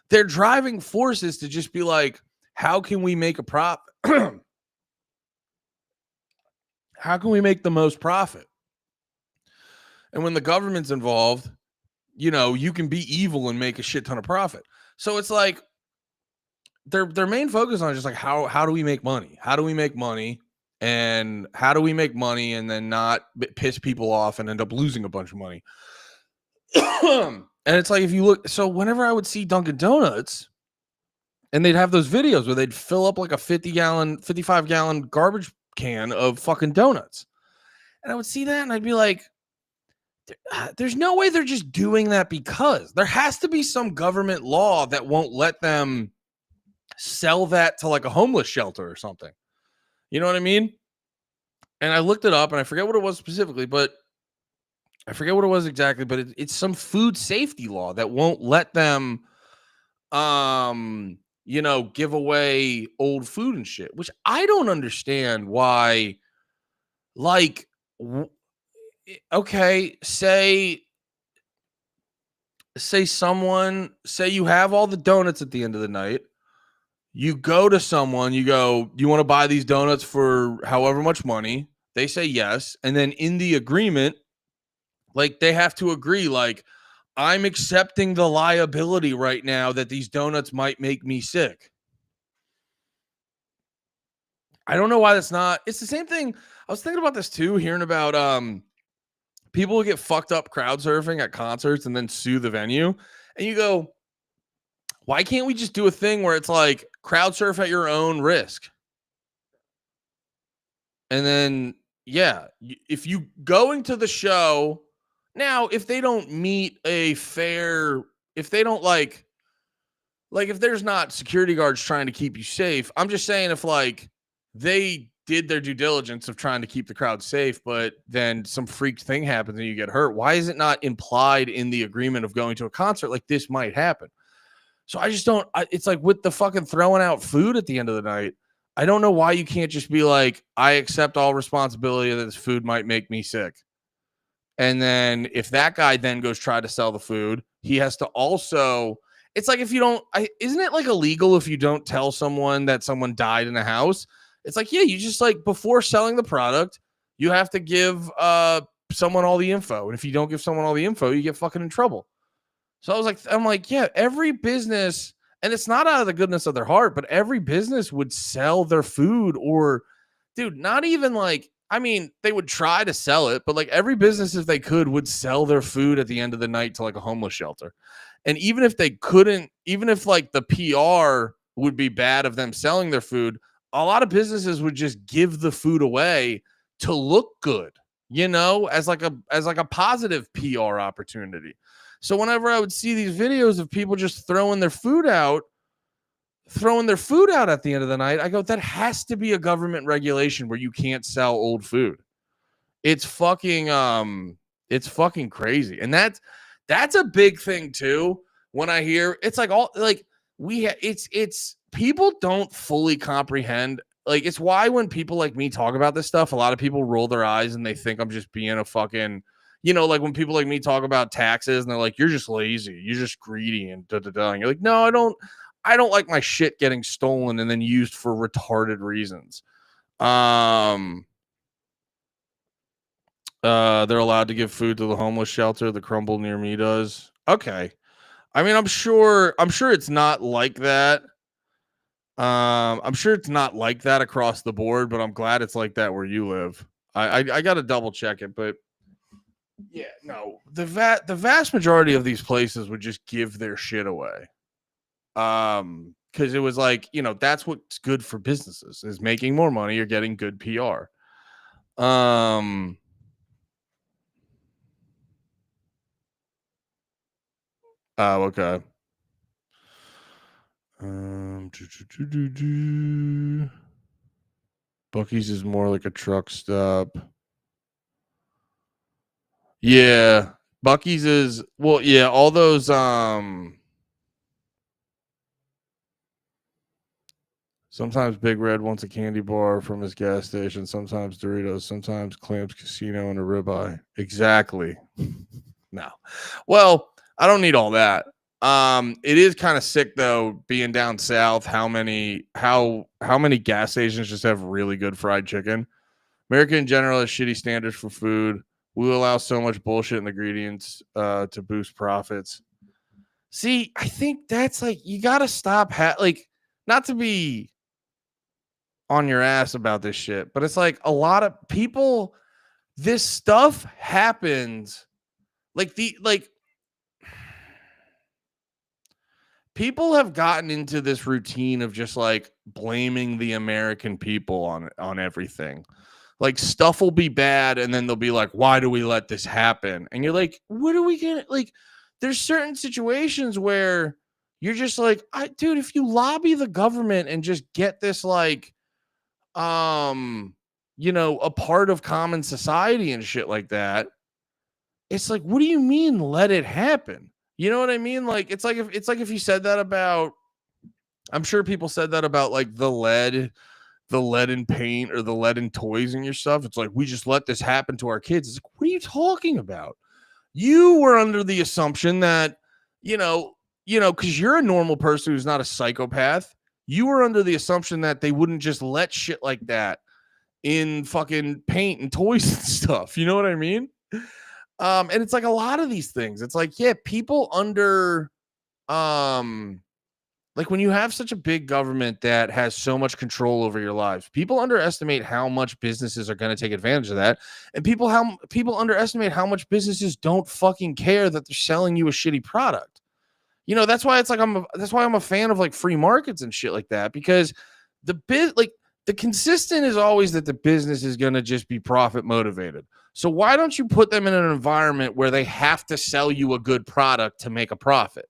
Their driving force is to just be like, how can we make a profit? How can we make the most profit? And when the government's involved, you can be evil and make a shit ton of profit. So it's like their main focus on is just like how do we make money? How do we make money? And how do we make money and then not piss people off and end up losing a bunch of money? And it's like, if you look, so whenever I would see Dunkin' Donuts and they'd have those videos where they'd fill up like a 55-gallon garbage can of fucking donuts. And I would see that and I'd be like, there's no way they're just doing that because there has to be some government law that won't let them sell that to like a homeless shelter or something. You know what I mean? And I looked it up and I forget what it was specifically, but I forget what it was exactly, but it's some food safety law that won't let them, give away old food and shit, which I don't understand why. Like, okay, say you have all the donuts at the end of the night. You go to someone, you go, do you want to buy these donuts for however much money? They say yes. And then in the agreement, like they have to agree, like, I'm accepting the liability right now that these donuts might make me sick. I don't know why that's not. It's the same thing. I was thinking about this too, hearing about people who get fucked up crowd surfing at concerts and then sue the venue. And you go, Why can't we just do a thing where it's like crowd surf at your own risk? And then, yeah, if you going to the show now, if they don't meet a fair, if they don't like if there's not security guards trying to keep you safe, I'm just saying if like they did their due diligence of trying to keep the crowd safe, but then some freak thing happens and you get hurt, why is it not implied in the agreement of going to a concert like this might happen? So I just don't, it's like with the fucking throwing out food at the end of the night, I don't know why you can't just be like, I accept all responsibility that this food might make me sick. And then if that guy then goes try to sell the food, he has to also, it's like if you don't, isn't it like illegal if you don't tell someone that someone died in a house? It's like, yeah, you just like before selling the product, you have to give someone all the info. And if you don't give someone all the info, you get fucking in trouble. So I'm like, yeah, every business, and it's not out of the goodness of their heart, but every business would sell their food or, dude, not even like, I mean, they would try to sell it, but like every business, if they could, would sell their food at the end of the night to like a homeless shelter. And even if they couldn't, even if like the PR would be bad of them selling their food, a lot of businesses would just give the food away to look good, you know, as like a positive PR opportunity. So whenever I would see these videos of people just throwing their food out at the end of the night, I go, that has to be a government regulation where you can't sell old food. It's fucking crazy. And that's a big thing too. When I hear it's like all like it's people don't fully comprehend. Like it's why when people like me talk about this stuff, a lot of people roll their eyes and they think I'm just being a fucking, you know, like when people like me talk about taxes and they're like, you're just lazy, you're just greedy and da da da. And you're like, no, I don't like my shit getting stolen and then used for retarded reasons. They're allowed to give food to the homeless shelter. The Crumble near me does. Okay. I mean, I'm sure it's not like that. I'm sure it's not like that across the board, but I'm glad it's like that where you live. I got to double check it, but yeah, no, the vast majority of these places would just give their shit away. Because it was like, you know, that's what's good for businesses is making more money. You're getting good PR. Oh, okay. Buc-ee's is more like a truck stop. Yeah, Buc-ee's is well, yeah, all those sometimes Big Red wants a candy bar from his gas station, sometimes Doritos, sometimes Clams Casino and a ribeye. Exactly. No. Well, I don't need all that. It is kind of sick though, being down south, how many gas stations just have really good fried chicken. America in general has shitty standards for food. We allow so much bullshit in the ingredients to boost profits. See, I think that's like you gotta stop like not to be on your ass about this shit, but it's like a lot of people, this stuff happens like people have gotten into this routine of just like blaming the American people on everything. Like stuff will be bad and then they'll be like, why do we let this happen? And you're like, what are we gonna like? There's certain situations where you're just like, dude, if you lobby the government and just get this like you know, a part of common society and shit like that, it's like, what do you mean let it happen? You know what I mean? Like it's like if you said that about, I'm sure people said that about like the lead in paint or the lead in toys and your stuff. It's like, we just let this happen to our kids. It's like, what are you talking about? You were under the assumption that, you know, because you're a normal person who's not a psychopath. You were under the assumption that they wouldn't just let shit like that in fucking paint and toys and stuff. You know what I mean? And it's like a lot of these things. It's like, yeah, people under like when you have such a big government that has so much control over your lives, people underestimate how much businesses are going to take advantage of that. And people underestimate how much businesses don't fucking care that they're selling you a shitty product. You know, that's why it's like that's why I'm a fan of like free markets and shit like that, because the consistent is always that the business is going to just be profit motivated. So why don't you put them in an environment where they have to sell you a good product to make a profit?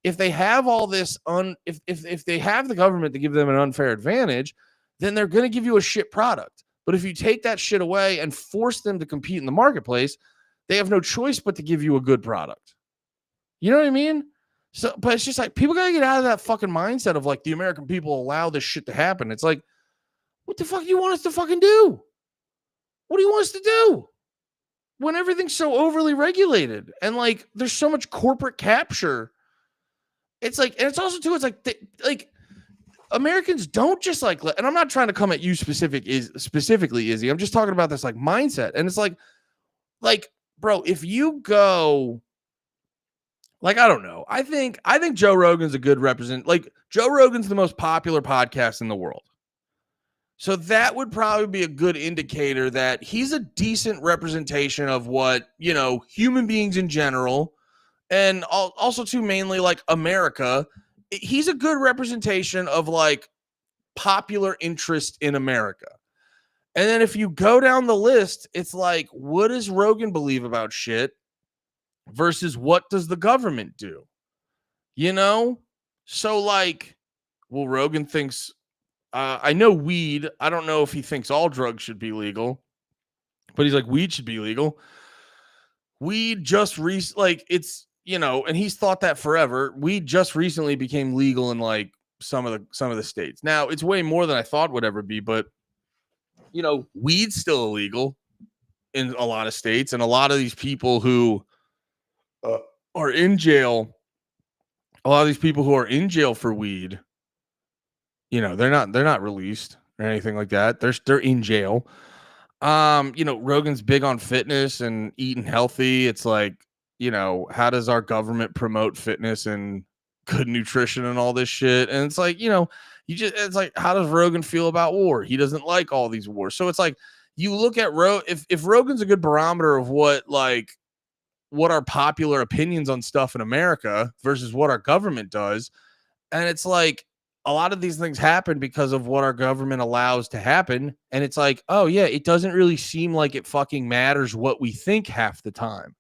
If they have all this if they have the government to give them an unfair advantage, then they're going to give you a shit product. But if you take that shit away and force them to compete in the marketplace, they have no choice but to give you a good product. You know what I mean? So, but it's just like, people got to get out of that fucking mindset of like, the American people allow this shit to happen. It's like, what the fuck do you want us to fucking do? What do you want us to do when everything's so overly regulated and like there's so much corporate capture? It's like, and it's also too, it's like Americans don't just like, and I'm not trying to come at you specifically, Izzy. I'm just talking about this like mindset. And it's like, bro, if you go, like, I don't know. I think Joe Rogan's a good like, Joe Rogan's the most popular podcast in the world. So that would probably be a good indicator that he's a decent representation of what, you know, human beings in general, and also too, mainly like America. He's a good representation of like popular interest in America. And then if you go down the list, it's like, what does Rogan believe about shit versus what does the government do? You know? So like, well, Rogan thinks, I know weed. I don't know if he thinks all drugs should be legal, but he's like, weed should be legal. Weed just like, it's, you know, and he's thought that forever. Weed just recently became legal in like some of the states. Now it's way more than I thought would ever be, but you know, weed's still illegal in a lot of states, and a lot of these people who are in jail, a lot of these people who are in jail for weed, you know, they're not released or anything like that. They're in jail. You know, Rogan's big on fitness and eating healthy. It's like, you know, how does our government promote fitness and good nutrition and all this shit? And it's like, you know, it's like, how does Rogan feel about war? He doesn't like all these wars. So it's like, you look at if Rogan's a good barometer of what our popular opinions on stuff in America versus what our government does. And it's like, a lot of these things happen because of what our government allows to happen. And it's like, oh yeah, it doesn't really seem like it fucking matters what we think half the time.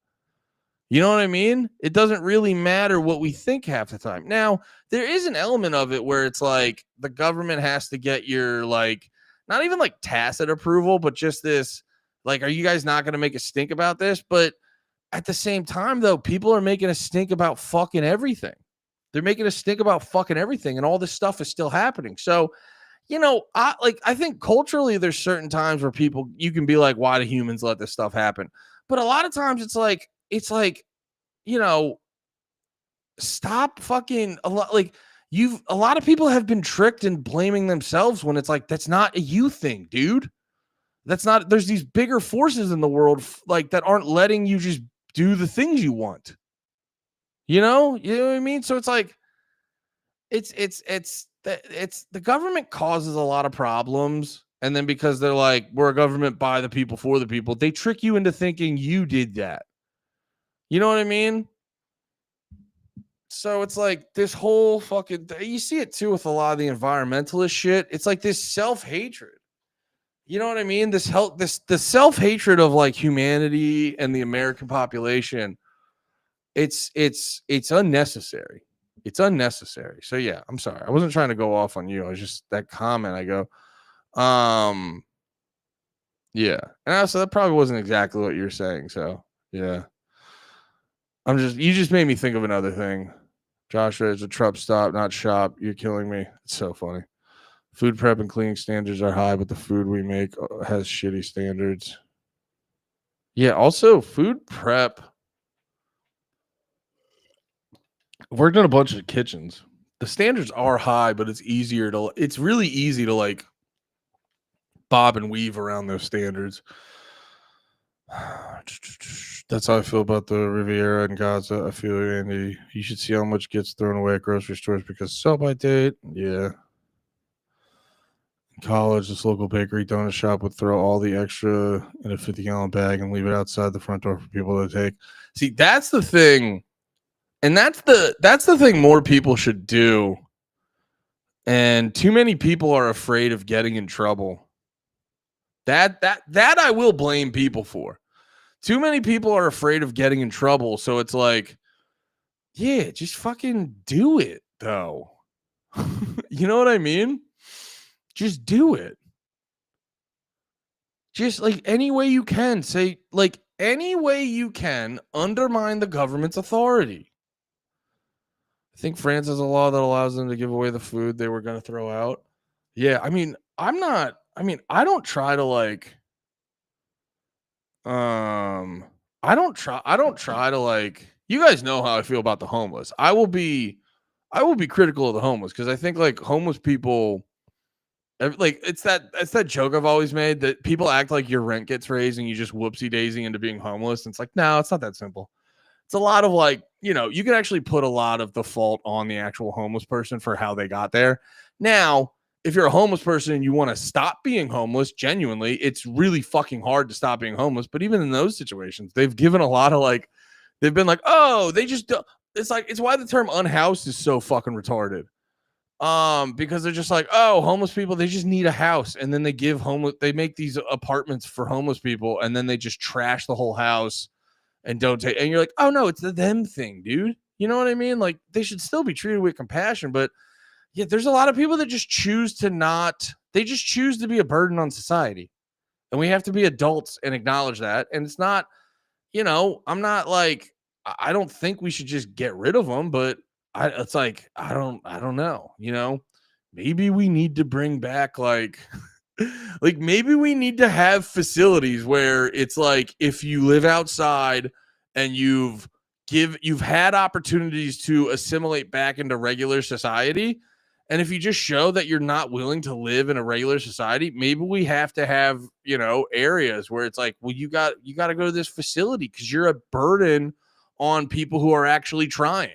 You know what I mean? It doesn't really matter what we think half the time. Now, there is an element of it where it's like the government has to get your like, not even like tacit approval, but just this, like, are you guys not going to make a stink about this? But at the same time, though, people are making a stink about fucking everything. They're making a stink about fucking everything, and all this stuff is still happening. So, you know, I think culturally there's certain times where you can be like, why do humans let this stuff happen? But a lot of times it's like, you know, stop fucking a lot. Like, a lot of people have been tricked in blaming themselves when it's like, that's not a you thing, dude. That's not, there's these bigger forces in the world like that aren't letting you just do the things you want. You know what I mean? So it's like, it's the government causes a lot of problems. And then because they're like, we're a government by the people, for the people, they trick you into thinking you did that. You know what I mean? So it's like this whole fucking, you see it too with a lot of the environmentalist shit. It's like this self-hatred. You know what I mean? The self-hatred of like humanity and the American population. It's unnecessary. It's unnecessary. So yeah, I'm sorry. I wasn't trying to go off on you. I was just that comment. I go, yeah. And also that probably wasn't exactly what you're saying. So yeah. You just made me think of another thing. Joshua, it's a truck stop, not shop. You're killing me. It's so funny. Food prep and cleaning standards are high, but the food we make has shitty standards. Yeah, also food prep. I've worked in a bunch of kitchens. The standards are high, but it's really easy to like bob and weave around those standards. That's how I feel about the Riviera and Gaza. I feel, Andy, you should see how much gets thrown away at grocery stores because sell by date. Yeah. In college, this local bakery donut shop would throw all the extra in a 50-gallon bag and leave it outside the front door for people to take. See, that's the thing. And that's the thing more people should do. And too many people are afraid of getting in trouble. That I will blame people for. Too many people are afraid of getting in trouble, so it's like, yeah, just fucking do it though. You know what I mean? Just do it. Just like any way you can, say like any way you can undermine the government's authority. I think France has a law that allows them to give away the food they were going to throw out. Yeah, I mean, I don't try to like I don't try to like you guys know how I feel about the homeless. I will be critical of the homeless because I think like homeless people like it's that joke I've always made that people act like your rent gets raised and you just whoopsie daisy into being homeless. And it's like, no, it's not that simple. It's a lot of like, you can actually put a lot of the fault on the actual homeless person for how they got there. Now, if you're a homeless person and you want to stop being homeless, genuinely, it's really fucking hard to stop being homeless. But even in those situations, they've given a lot of like, they've been like, oh, they just, it's like, it's why the term unhoused is so fucking retarded. Because they're just like, oh, homeless people, they just need a house. And then they make these apartments for homeless people. And then they just trash the whole house and don't take, and you're like, oh no, it's the them thing, dude. You know what I mean? Like they should still be treated with compassion, but yeah, there's a lot of people that just choose to be a burden on society. And we have to be adults and acknowledge that. And it's not, I'm not like, I don't think we should just get rid of them, but it's like, I don't know, maybe we need to bring back like, like maybe we need to have facilities where it's like if you live outside and you've had opportunities to assimilate back into regular society, and if you just show that you're not willing to live in a regular society, maybe we have to have, areas where it's like, well, you got to go to this facility because you're a burden on people who are actually trying.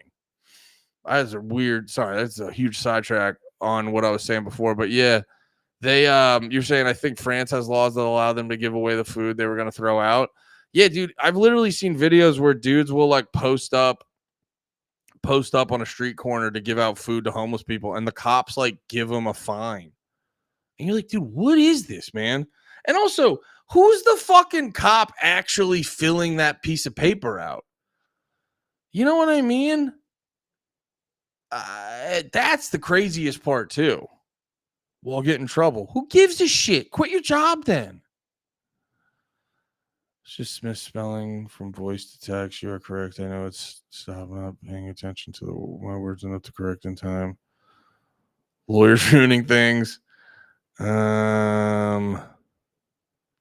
That's a huge sidetrack on what I was saying before, but yeah. You're saying I think France has laws that allow them to give away the food they were going to throw out. Yeah, dude, I've literally seen videos where dudes will like post up on a street corner to give out food to homeless people, and the cops like give them a fine. And you're like, dude, what is this, man? And also, who's the fucking cop actually filling that piece of paper out? You know what I mean? That's the craziest part too. We'll get in trouble. Who gives a shit? Quit your job then. It's just misspelling from voice to text. You are correct. I know it's stop not paying attention to my words enough to correct in time. Lawyers ruining things. Didn't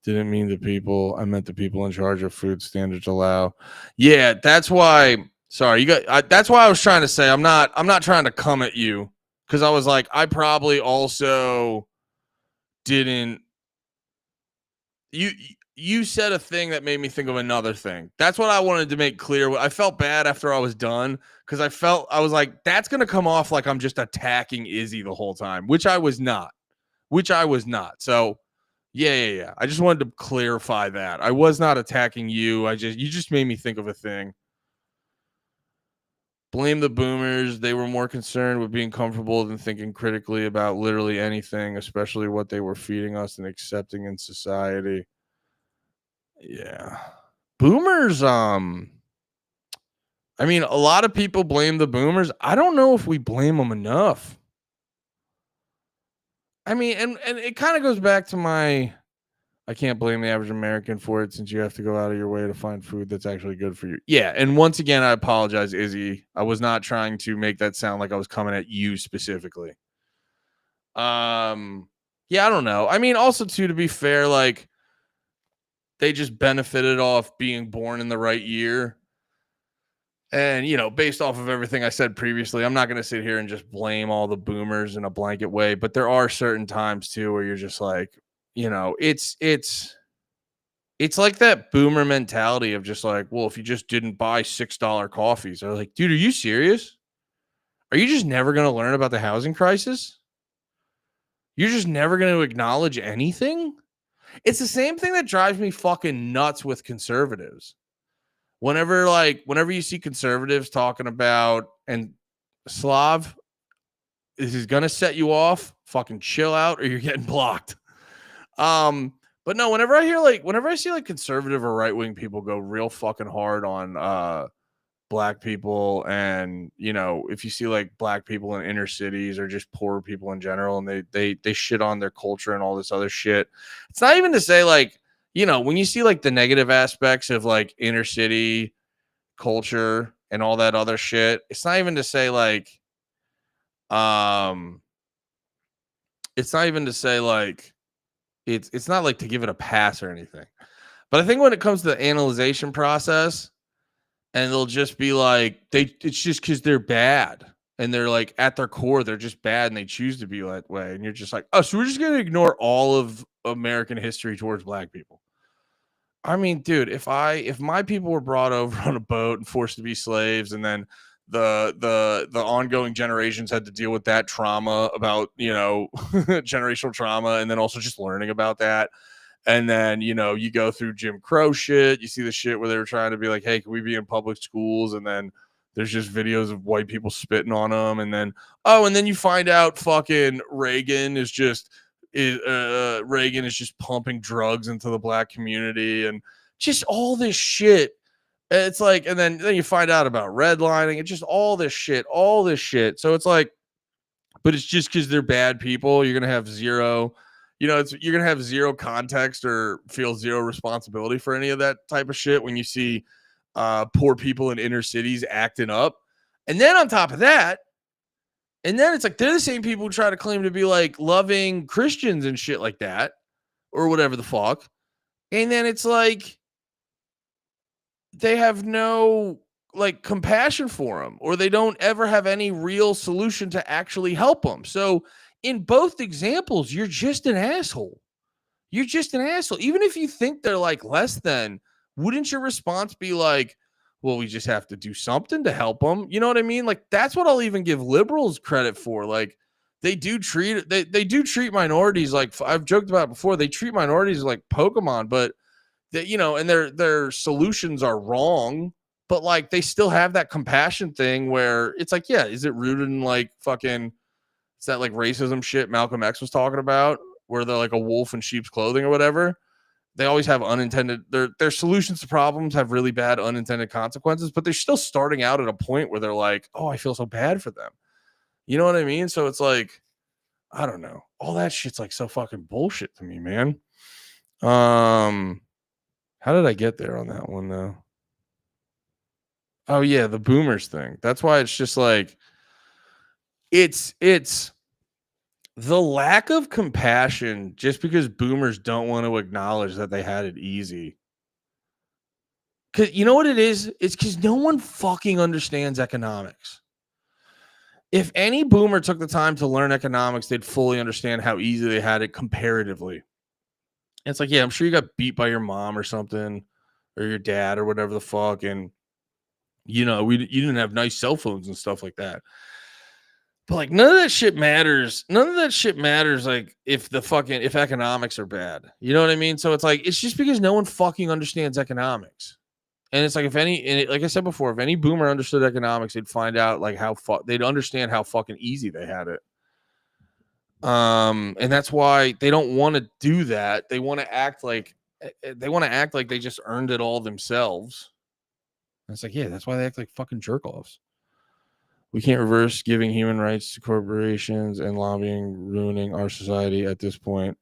mean the people. I meant the people in charge of food standards allow. Yeah, that's why. Sorry, that's why I was trying to say I'm not trying to come at you. Because I was like, I probably also didn't. You said a thing that made me think of another thing. That's what I wanted to make clear. I felt bad after I was done because I was like, that's going to come off like I'm just attacking Izzy the whole time, which I was not. So, yeah. I just wanted to clarify that. I was not attacking you. You just made me think of a thing. Blame the boomers. They were more concerned with being comfortable than thinking critically about literally anything, especially what they were feeding us and accepting in society. Yeah. Boomers, I mean, a lot of people blame the boomers. I don't know if we blame them enough. I mean, and it kind of goes back to I can't blame the average American for it since you have to go out of your way to find food that's actually good for you. Yeah, and once again, I apologize, Izzy. I was not trying to make that sound like I was coming at you specifically. Yeah, I don't know. I mean, also too, to be fair, like they just benefited off being born in the right year. And, based off of everything I said previously, I'm not going to sit here and just blame all the boomers in a blanket way, but there are certain times too where you're just like, it's like that boomer mentality of just like, well, if you just didn't buy $6 coffees, they're like, dude, are you serious? Are you just never going to learn about the housing crisis? You're just never going to acknowledge anything? It's the same thing that drives me fucking nuts with conservatives. whenever you see conservatives talking about, and Slav, this is gonna set you off, fucking chill out or you're getting blocked. But no, whenever I see like conservative or right-wing people go real fucking hard on black people, and if you see like black people in inner cities or just poor people in general, and they shit on their culture and all this other shit, it's not even to say like, when you see like the negative aspects of like inner city culture and all that other shit, it's not even to say like it's not even to say like it's not like to give it a pass or anything. But I think when it comes to the analyzation process, and they'll just be like, it's just because they're bad. And they're like, at their core, they're just bad and they choose to be that way. And you're just like, oh, so we're just going to ignore all of American history towards black people. I mean, dude, if my people were brought over on a boat and forced to be slaves, and then the ongoing generations had to deal with that trauma about, generational trauma, and then also just learning about that. And then, you go through Jim Crow shit. You see the shit where they were trying to be like, hey, can we be in public schools? And then there's just videos of white people spitting on them. And then, and then you find out fucking Reagan is just pumping drugs into the black community and just all this shit. It's like, and then you find out about redlining and just all this shit. So it's like, but it's just because they're bad people. You're going to have zero, you're going to have zero context or feel zero responsibility for any of that type of shit when you see poor people in inner cities acting up. And then on top of that, and then it's like, they're the same people who try to claim to be like loving Christians and shit like that, or whatever the fuck. And then it's like, they have no like compassion for them, or they don't ever have any real solution to actually help them. So in both examples, you're just an asshole. You're just an asshole. Even if you think they're like less than, wouldn't your response be like, well, we just have to do something to help them? You know what I mean? Like, that's what I'll even give liberals credit for. Like, they do treat minorities like, I've joked about it before, they treat minorities like Pokemon, but and their solutions are wrong, but like they still have that compassion thing where it's like, yeah, is it rooted in like fucking, is that like racism shit Malcolm X was talking about, where they're like a wolf in sheep's clothing or whatever? They always have unintended, their solutions to problems have really bad unintended consequences, but they're still starting out at a point where they're like, oh, I feel so bad for them. You know what I mean? So it's like, I don't know. All that shit's like so fucking bullshit to me, man. How did I get there on that one though? Oh yeah, the boomers thing. That's why it's just like, it's the lack of compassion just because boomers don't want to acknowledge that they had it easy. Cause you know what it is? It's because no one fucking understands economics. If any boomer took the time to learn economics, they'd fully understand how easy they had it comparatively. And it's like, yeah, I'm sure you got beat by your mom or something, or your dad or whatever the fuck, and you didn't have nice cell phones and stuff like that. But like, none of that shit matters. Like, if economics are bad, you know what I mean? So it's like, it's just because no one fucking understands economics. And it's like, like I said before, if any boomer understood economics, they'd find out like they'd understand how fucking easy they had it. And that's why they don't want to do that. They want to act like they just earned it all themselves. And it's like, yeah, that's why they act like fucking jerk offs. We can't reverse giving human rights to corporations and lobbying, ruining our society at this point.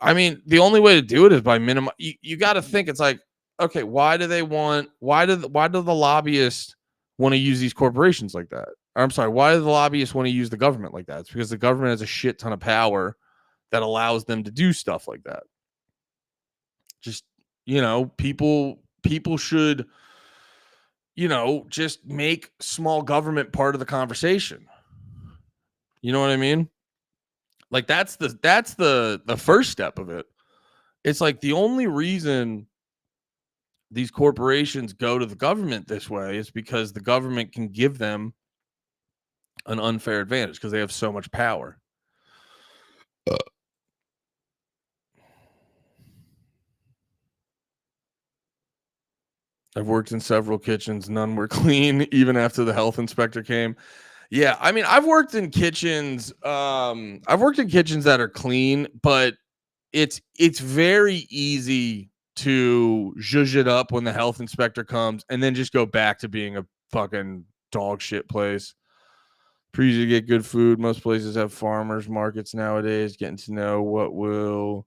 I mean, the only way to do it is by you got to think, it's like, okay, why do the lobbyists want to use these corporations like that? Or, I'm sorry, why do the lobbyists want to use the government like that? It's because the government has a shit ton of power that allows them to do stuff like that. Just, people should, just make small government part of the conversation. You know what I mean? Like, that's the first step of it. It's like, the only reason these corporations go to the government this way is because the government can give them an unfair advantage because they have so much power. I've worked in several kitchens. None were clean, even after the health inspector came. Yeah, I mean, I've worked in kitchens. I've worked in kitchens that are clean, but it's very easy to zhuzh it up when the health inspector comes, and then just go back to being a fucking dog shit place. Pretty easy to get good food. Most places have farmers markets nowadays. Getting to know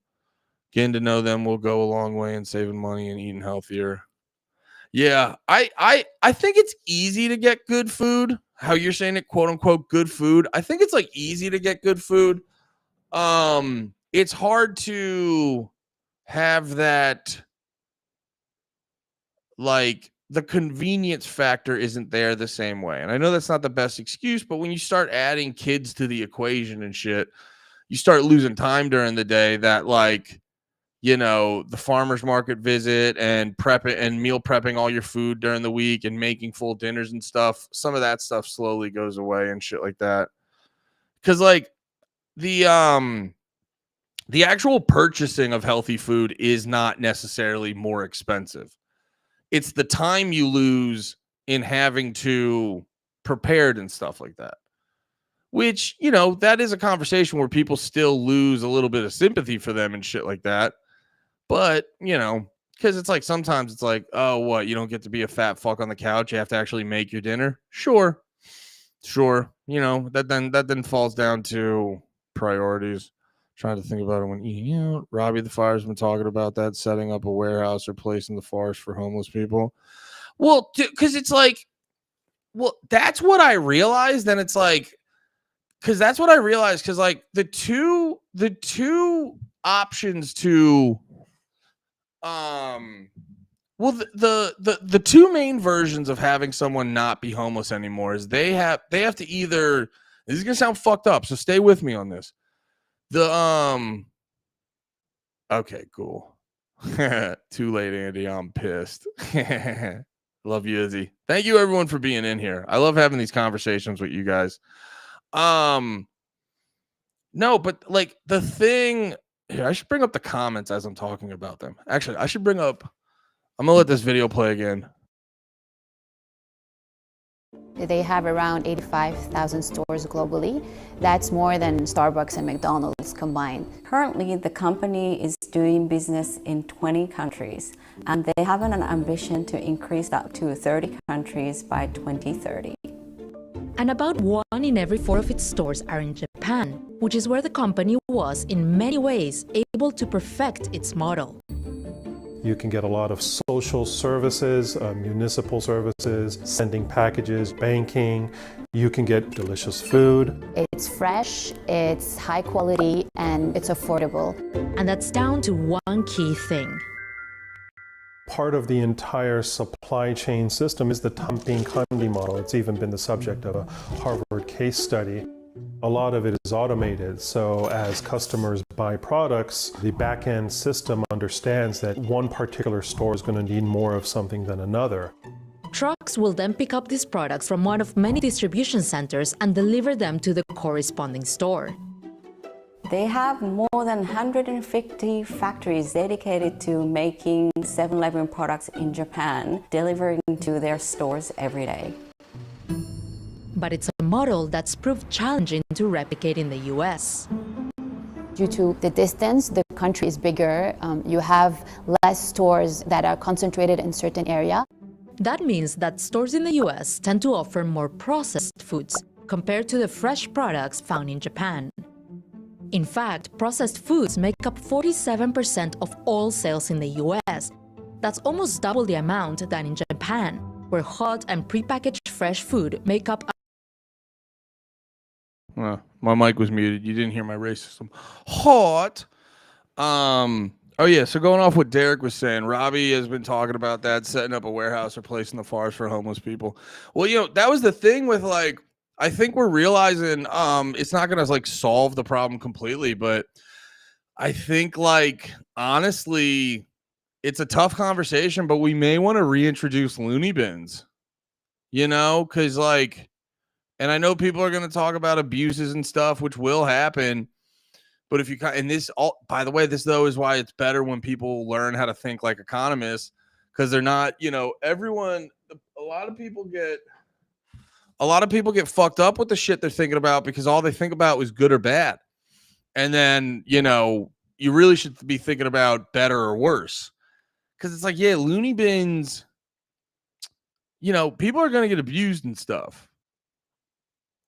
them will go a long way in saving money and eating healthier. Yeah, I think it's easy to get good food. How you're saying it, quote unquote, good food. I think it's like easy to get good food. It's hard to have that, like, the convenience factor isn't there the same way. And I know that's not the best excuse, but when you start adding kids to the equation and shit, you start losing time during the day that, like, the farmer's market visit and prep it and meal prepping all your food during the week and making full dinners and stuff. Some of that stuff slowly goes away and shit like that. Cause like the actual purchasing of healthy food is not necessarily more expensive. It's the time you lose in having to prepare it and stuff like that. Which, that is a conversation where people still lose a little bit of sympathy for them and shit like that. But, because it's like sometimes it's like, oh, what? You don't get to be a fat fuck on the couch. You have to actually make your dinner. Sure. That then falls down to priorities. Trying to think about it when eating out. Robbie the Fire's been talking about that, setting up a warehouse or place in the forest for homeless people. Well, because it's like, that's what I realized. Then it's like, because that's what I realized. Because like the two options to the two main versions of having someone not be homeless anymore is they have to either, this is gonna sound fucked up, so stay with me on this. Okay, cool. Too late, Andy. I'm pissed. Love you, Izzy. Thank you everyone for being in here. I love having these conversations with you guys. No, but like the thing here, I should bring up the comments as I'm talking about them. Actually, I'm gonna let this video play again. They have around 85,000 stores globally. That's more than Starbucks and McDonald's combined. Currently, the company is doing business in 20 countries, and they have an ambition to increase that to 30 countries by 2030. And about 1 in every 4 of its stores are in Japan, which is where the company was, in many ways, able to perfect its model. You can get a lot of social services, municipal services, sending packages, banking. You can get delicious food. It's fresh, it's high quality, and it's affordable. And that's down to one key thing. Part of the entire supply chain system is the Tamping-Kandi model. It's even been the subject of a Harvard case study. A lot of it is automated, so as customers buy products, the back-end system understands that one particular store is going to need more of something than another. Trucks will then pick up these products from one of many distribution centers and deliver them to the corresponding store. They have more than 150 factories dedicated to making 7-Eleven products in Japan, delivering to their stores every day. But it's a model that's proved challenging to replicate in the US. Due to the distance, the country is bigger. You have less stores that are concentrated in certain area. That means that stores in the US tend to offer more processed foods compared to the fresh products found in Japan. In fact, processed foods make up 47% of all sales in the US. That's almost double the amount than in Japan, where hot and prepackaged fresh food make up. My mic was muted. You didn't hear my racism. Hot. Oh yeah. So going off what Derek was saying, Robbie has been talking about that, setting up a warehouse or place in the forest for homeless people. Well, that was the thing with, like, I think we're realizing it's not gonna like solve the problem completely, but I think, like, honestly, it's a tough conversation, but we may want to reintroduce loony bins. Because like. And I know people are going to talk about abuses and stuff, which will happen. But if you, and this, all, by the way, this though is why it's better when people learn how to think like economists. because they're not, everyone, a lot of people get fucked up with the shit they're thinking about because all they think about is good or bad. And then, you really should be thinking about better or worse. Because it's like, yeah, loony bins, people are going to get abused and stuff.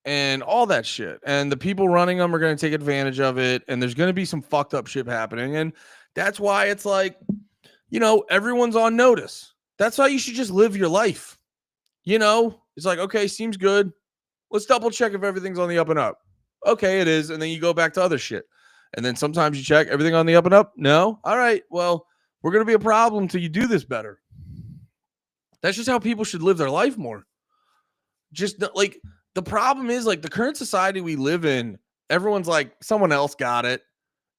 And all that shit. And the people running them are going to take advantage of it. And there's going to be some fucked up shit happening. And that's why it's like, everyone's on notice. That's how you should just live your life. It's like, okay, seems good. Let's double check if everything's on the up and up. Okay, it is. And then you go back to other shit. And then sometimes you check everything on the up and up. No. All right. Well, we're going to be a problem till you do this better. That's just how people should live their life more. Just like the problem is like the current society we live in, everyone's like someone else got it.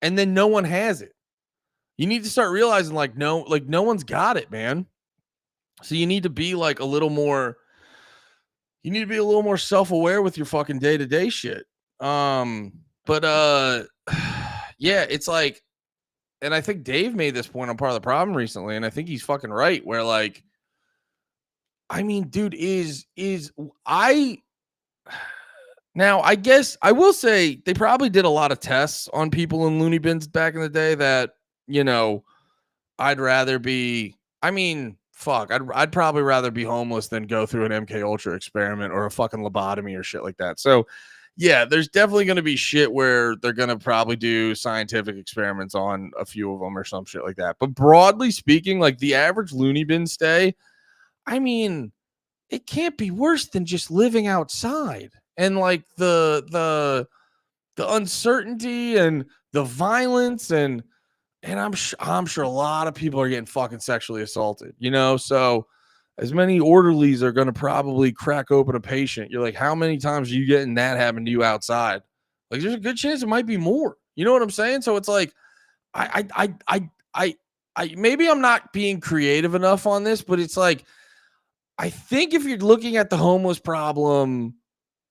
And then no one has it. You need to start realizing no one's got it, man. So you need to be like a little more self-aware with your fucking day-to-day shit. Yeah, it's like, and I think Dave made this point on Part of the Problem recently, and I think he's fucking right, where like, I mean, dude, now I guess I will say they probably did a lot of tests on people in loony bins back in the day that, I'd rather be, I'd probably rather be homeless than go through an MK Ultra experiment or a fucking lobotomy or shit like that. So yeah, there's definitely going to be shit where they're going to probably do scientific experiments on a few of them or some shit like that. But broadly speaking, like the average loony bin stay, I mean, it can't be worse than just living outside. And like the uncertainty and the violence and I'm sure a lot of people are getting fucking sexually assaulted, so as many orderlies are going to probably crack open a patient. You're like, how many times are you getting that happen to you outside? Like, there's a good chance it might be more. You know what I'm saying? So it's like, I maybe I'm not being creative enough on this, but it's like, I think if you're looking at the homeless problem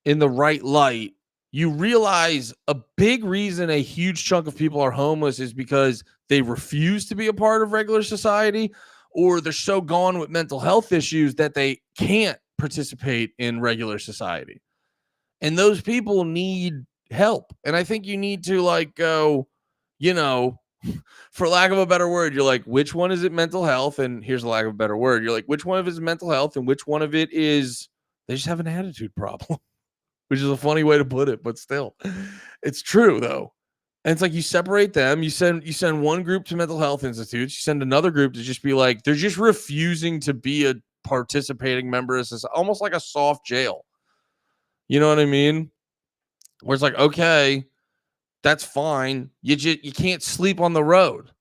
in the right light, you realize a big reason a huge chunk of people are homeless is because they refuse to be a part of regular society, or they're so gone with mental health issues that they can't participate in regular society. And those people need help. And I think you need to like go, for lack of a better word, you're like, which one is it mental health? And here's the lack of a better word. You're like, which one of it is mental health and which one of it is they just have an attitude problem, which is a funny way to put it, but still it's true though. And it's like you separate them, you send one group to mental health institutes, you send another group to just be like, they're just refusing to be a participating member of society, almost like a soft jail. You know what I mean? Where it's like, okay, that's fine. You can't sleep on the road.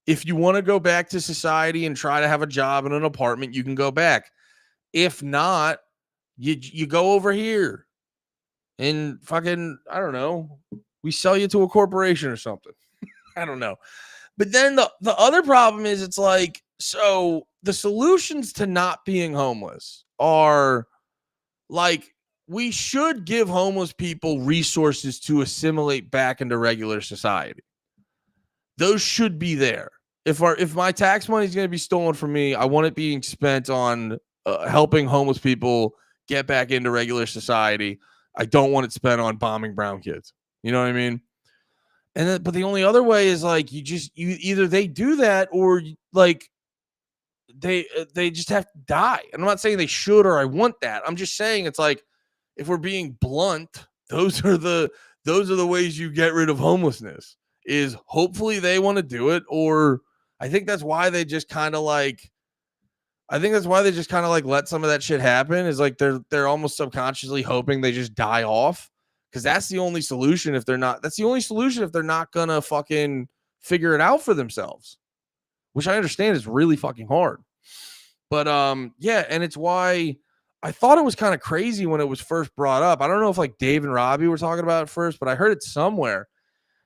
If you want to go back to society and try to have a job in an apartment, you can go back. If not, you go over here and fucking, I don't know, we sell you to a corporation or something. I don't know. But then the other problem is it's like, so the solutions to not being homeless are like, we should give homeless people resources to assimilate back into regular society. Those should be there. If my tax money is going to be stolen from me, I want it being spent on helping homeless people get back into regular society. I don't want it spent on bombing brown kids. You know what I mean? And then, but the only other way is like you either they do that or like they just have to die. And I'm not saying they should or I want that. I'm just saying it's like, if we're being blunt, those are the ways you get rid of homelessness. Is hopefully they want to do it, or I think that's why they just kind of like. I think that's why they just kind of like let some of that shit happen. Is like they're almost subconsciously hoping they just die off, because that's the only solution if they're not. That's the only solution if they're not gonna fucking figure it out for themselves, which I understand is really fucking hard. But yeah, and it's why I thought it was kind of crazy when it was first brought up. I don't know if like Dave and Robbie were talking about it first, but I heard it somewhere.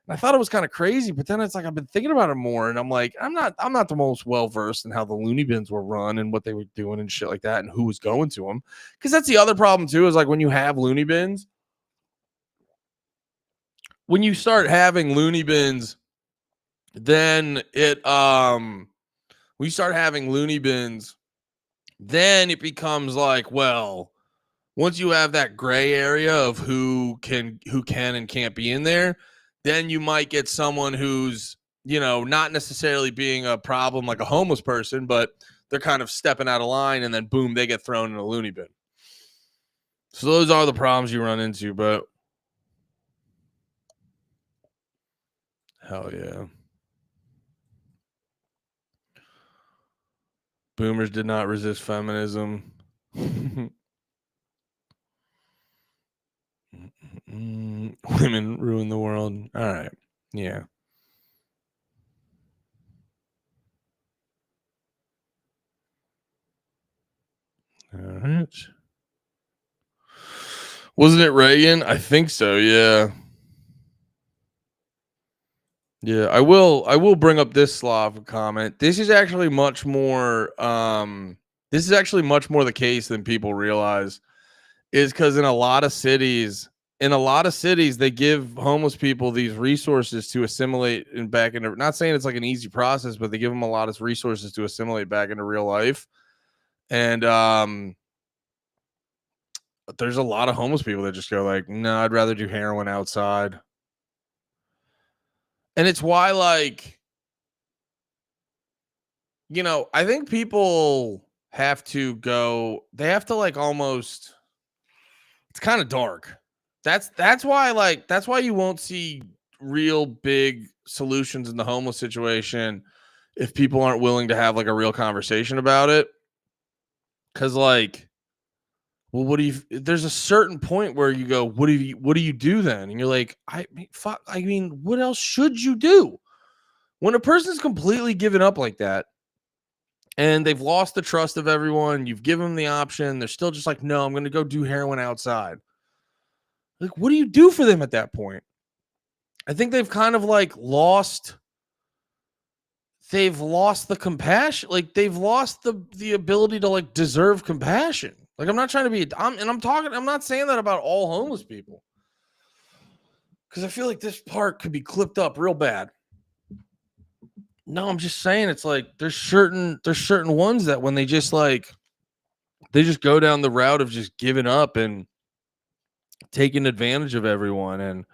And I thought it was kind of crazy, but then it's like I've been thinking about it more, and I'm like, I'm not the most well versed in how the loony bins were run and what they were doing and shit like that, and who was going to them. Because that's the other problem too, is like when you have loony bins, when you start having loony bins, then it we start having loony bins, then it becomes like, well, once you have that gray area of who can and can't be in there, then you might get someone who's, not necessarily being a problem like a homeless person, but they're kind of stepping out of line, and then boom, they get thrown in a loony bin. So those are the problems you run into, but hell yeah. Boomers did not resist feminism. Women ruin the world. All right. Yeah. All right. Wasn't it Reagan? I think so. Yeah. Yeah. I will bring up this Slav comment. This is actually much more. This is actually much more the case than people realize. Is because in a lot of cities, they give homeless people these resources to assimilate and back into. Not saying it's like an easy process, but they give them a lot of resources to assimilate back into real life. And there's a lot of homeless people that just go like, no, I'd rather do heroin outside. And it's why, like, I think people have to go, they have to like almost, it's kind of dark. That's why you won't see real big solutions in the homeless situation if people aren't willing to have like a real conversation about it. Cause like, well, there's a certain point where you go, what do you do then? And you're like, what else should you do? When a person's completely given up like that and they've lost the trust of everyone, you've given them the option, they're still just like, no, I'm going to go do heroin outside. Like, what do you do for them at that point? I think they've kind of like lost the compassion. Like they've lost the ability to like deserve compassion. Like I'm not trying to be, I'm not saying that about all homeless people. Because I feel like this part could be clipped up real bad. No, I'm just saying it's like there's certain ones that when they just go down the route of just giving up and taking advantage of everyone and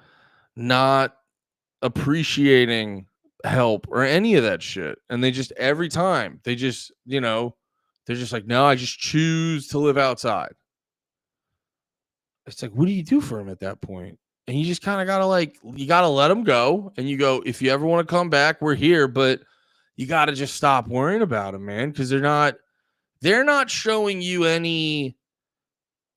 not appreciating help or any of that shit. And they just every time they just, they're just like, no, I just choose to live outside. It's like, what do you do for them at that point? And you just kind of gotta you gotta let them go. And you go, if you ever want to come back, we're here, but you gotta just stop worrying about them, man. Cause they're not showing you any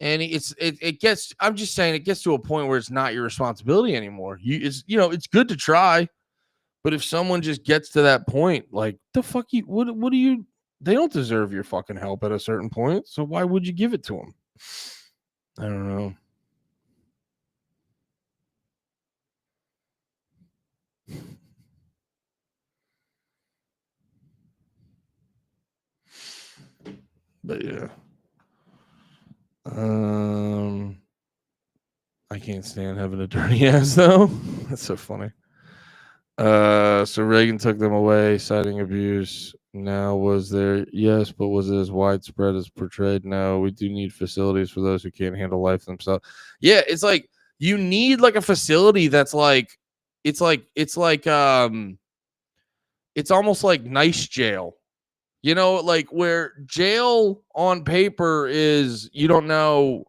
it gets, I'm just saying it gets to a point where it's not your responsibility anymore. It's good to try, but if someone just gets to that point, like the fuck what do you, they don't deserve your fucking help at a certain point. So why would you give it to them? I don't know. But yeah. I can't stand having a dirty ass though. That's so funny. So Reagan took them away, citing abuse. Now, was there? Yes, but was it as widespread as portrayed? No, we do need facilities for those who can't handle life themselves. Yeah, it's like you need like a facility that's like, it's almost like nice jail. Like where jail on paper is, you don't know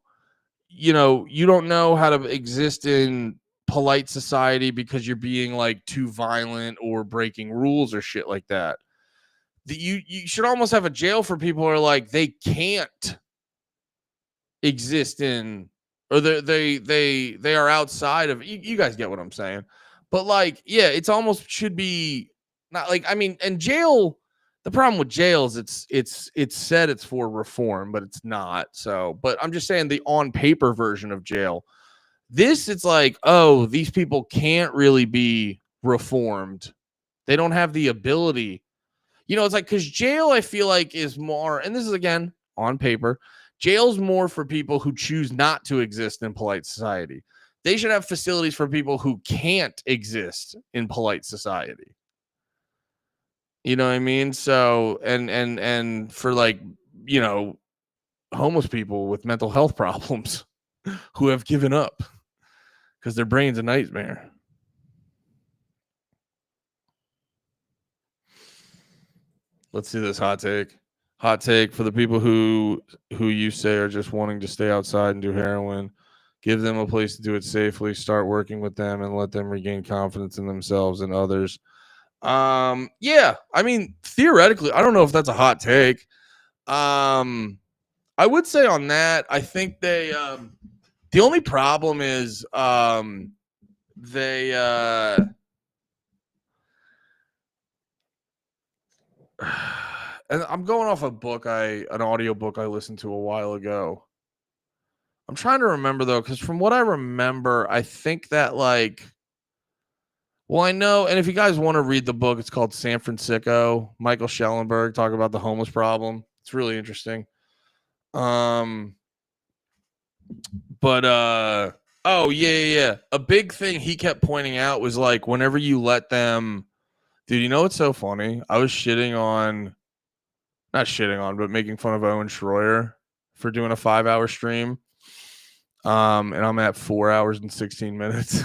how to exist in polite society because you're being like too violent or breaking rules or shit like that. You should almost have a jail for people who are like, they can't exist in, or they are outside of, you guys get what I'm saying. But like, yeah, it's almost should be not like, and jail, the problem with jail is it's said it's for reform, but it's not. So, but I'm just saying the on paper version of jail, it's like, oh, these people can't really be reformed. They don't have the ability. It's like, because jail, I feel like, is more, and this is again on paper, jail's more for people who choose not to exist in polite society. They should have facilities for people who can't exist in polite society. You know what I mean? So and for like, you know, homeless people with mental health problems who have given up because their brain's a nightmare. Let's see this hot take. Hot take for the people who you say are just wanting to stay outside and do heroin. Give them a place to do it safely. Start working with them and let them regain confidence in themselves and others. Yeah, I mean, theoretically, I don't know if that's a hot take. I would say on that, I think they the only problem is they and I'm going off a book an audio book I listened to a while ago. I'm trying to remember though, because from what I remember, I think that like, well, I know, and if you guys want to read the book, it's called San Francisco. Michael Schellenberg talk about the homeless problem. It's really interesting. But oh yeah. A big thing he kept pointing out was like whenever you let them, dude, you know what's so funny? I was not shitting on, but making fun of Owen Schroyer for doing a 5-hour stream. And I'm at 4 hours and 16 minutes.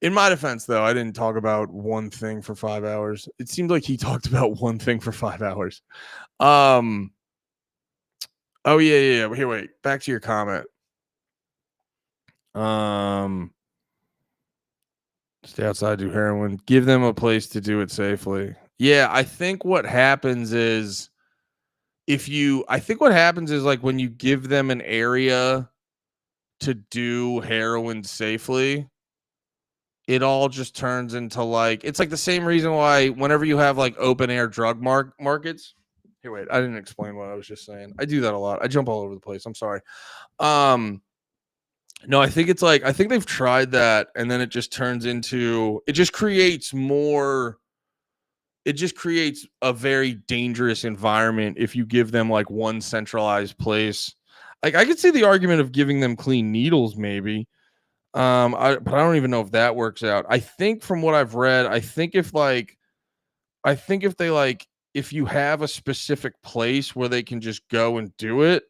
In my defense, though, I didn't talk about one thing for 5 hours. It seemed like he talked about one thing for 5 hours. Oh yeah. Here, wait. Back to your comment. Stay outside, do heroin. Give them a place to do it safely. Yeah, I think what happens is like when you give them an area to do heroin safely, it all just turns into like, it's like the same reason why whenever you have like open air drug markets. Here, wait, I didn't explain what I was just saying. I do that a lot. I jump all over the place. I'm sorry. No, I think they've tried that and then it just turns into, it just creates a very dangerous environment if you give them like one centralized place. Like I could see the argument of giving them clean needles maybe. But I don't even know if that works out. I think from what I've read, if you have a specific place where they can just go and do it,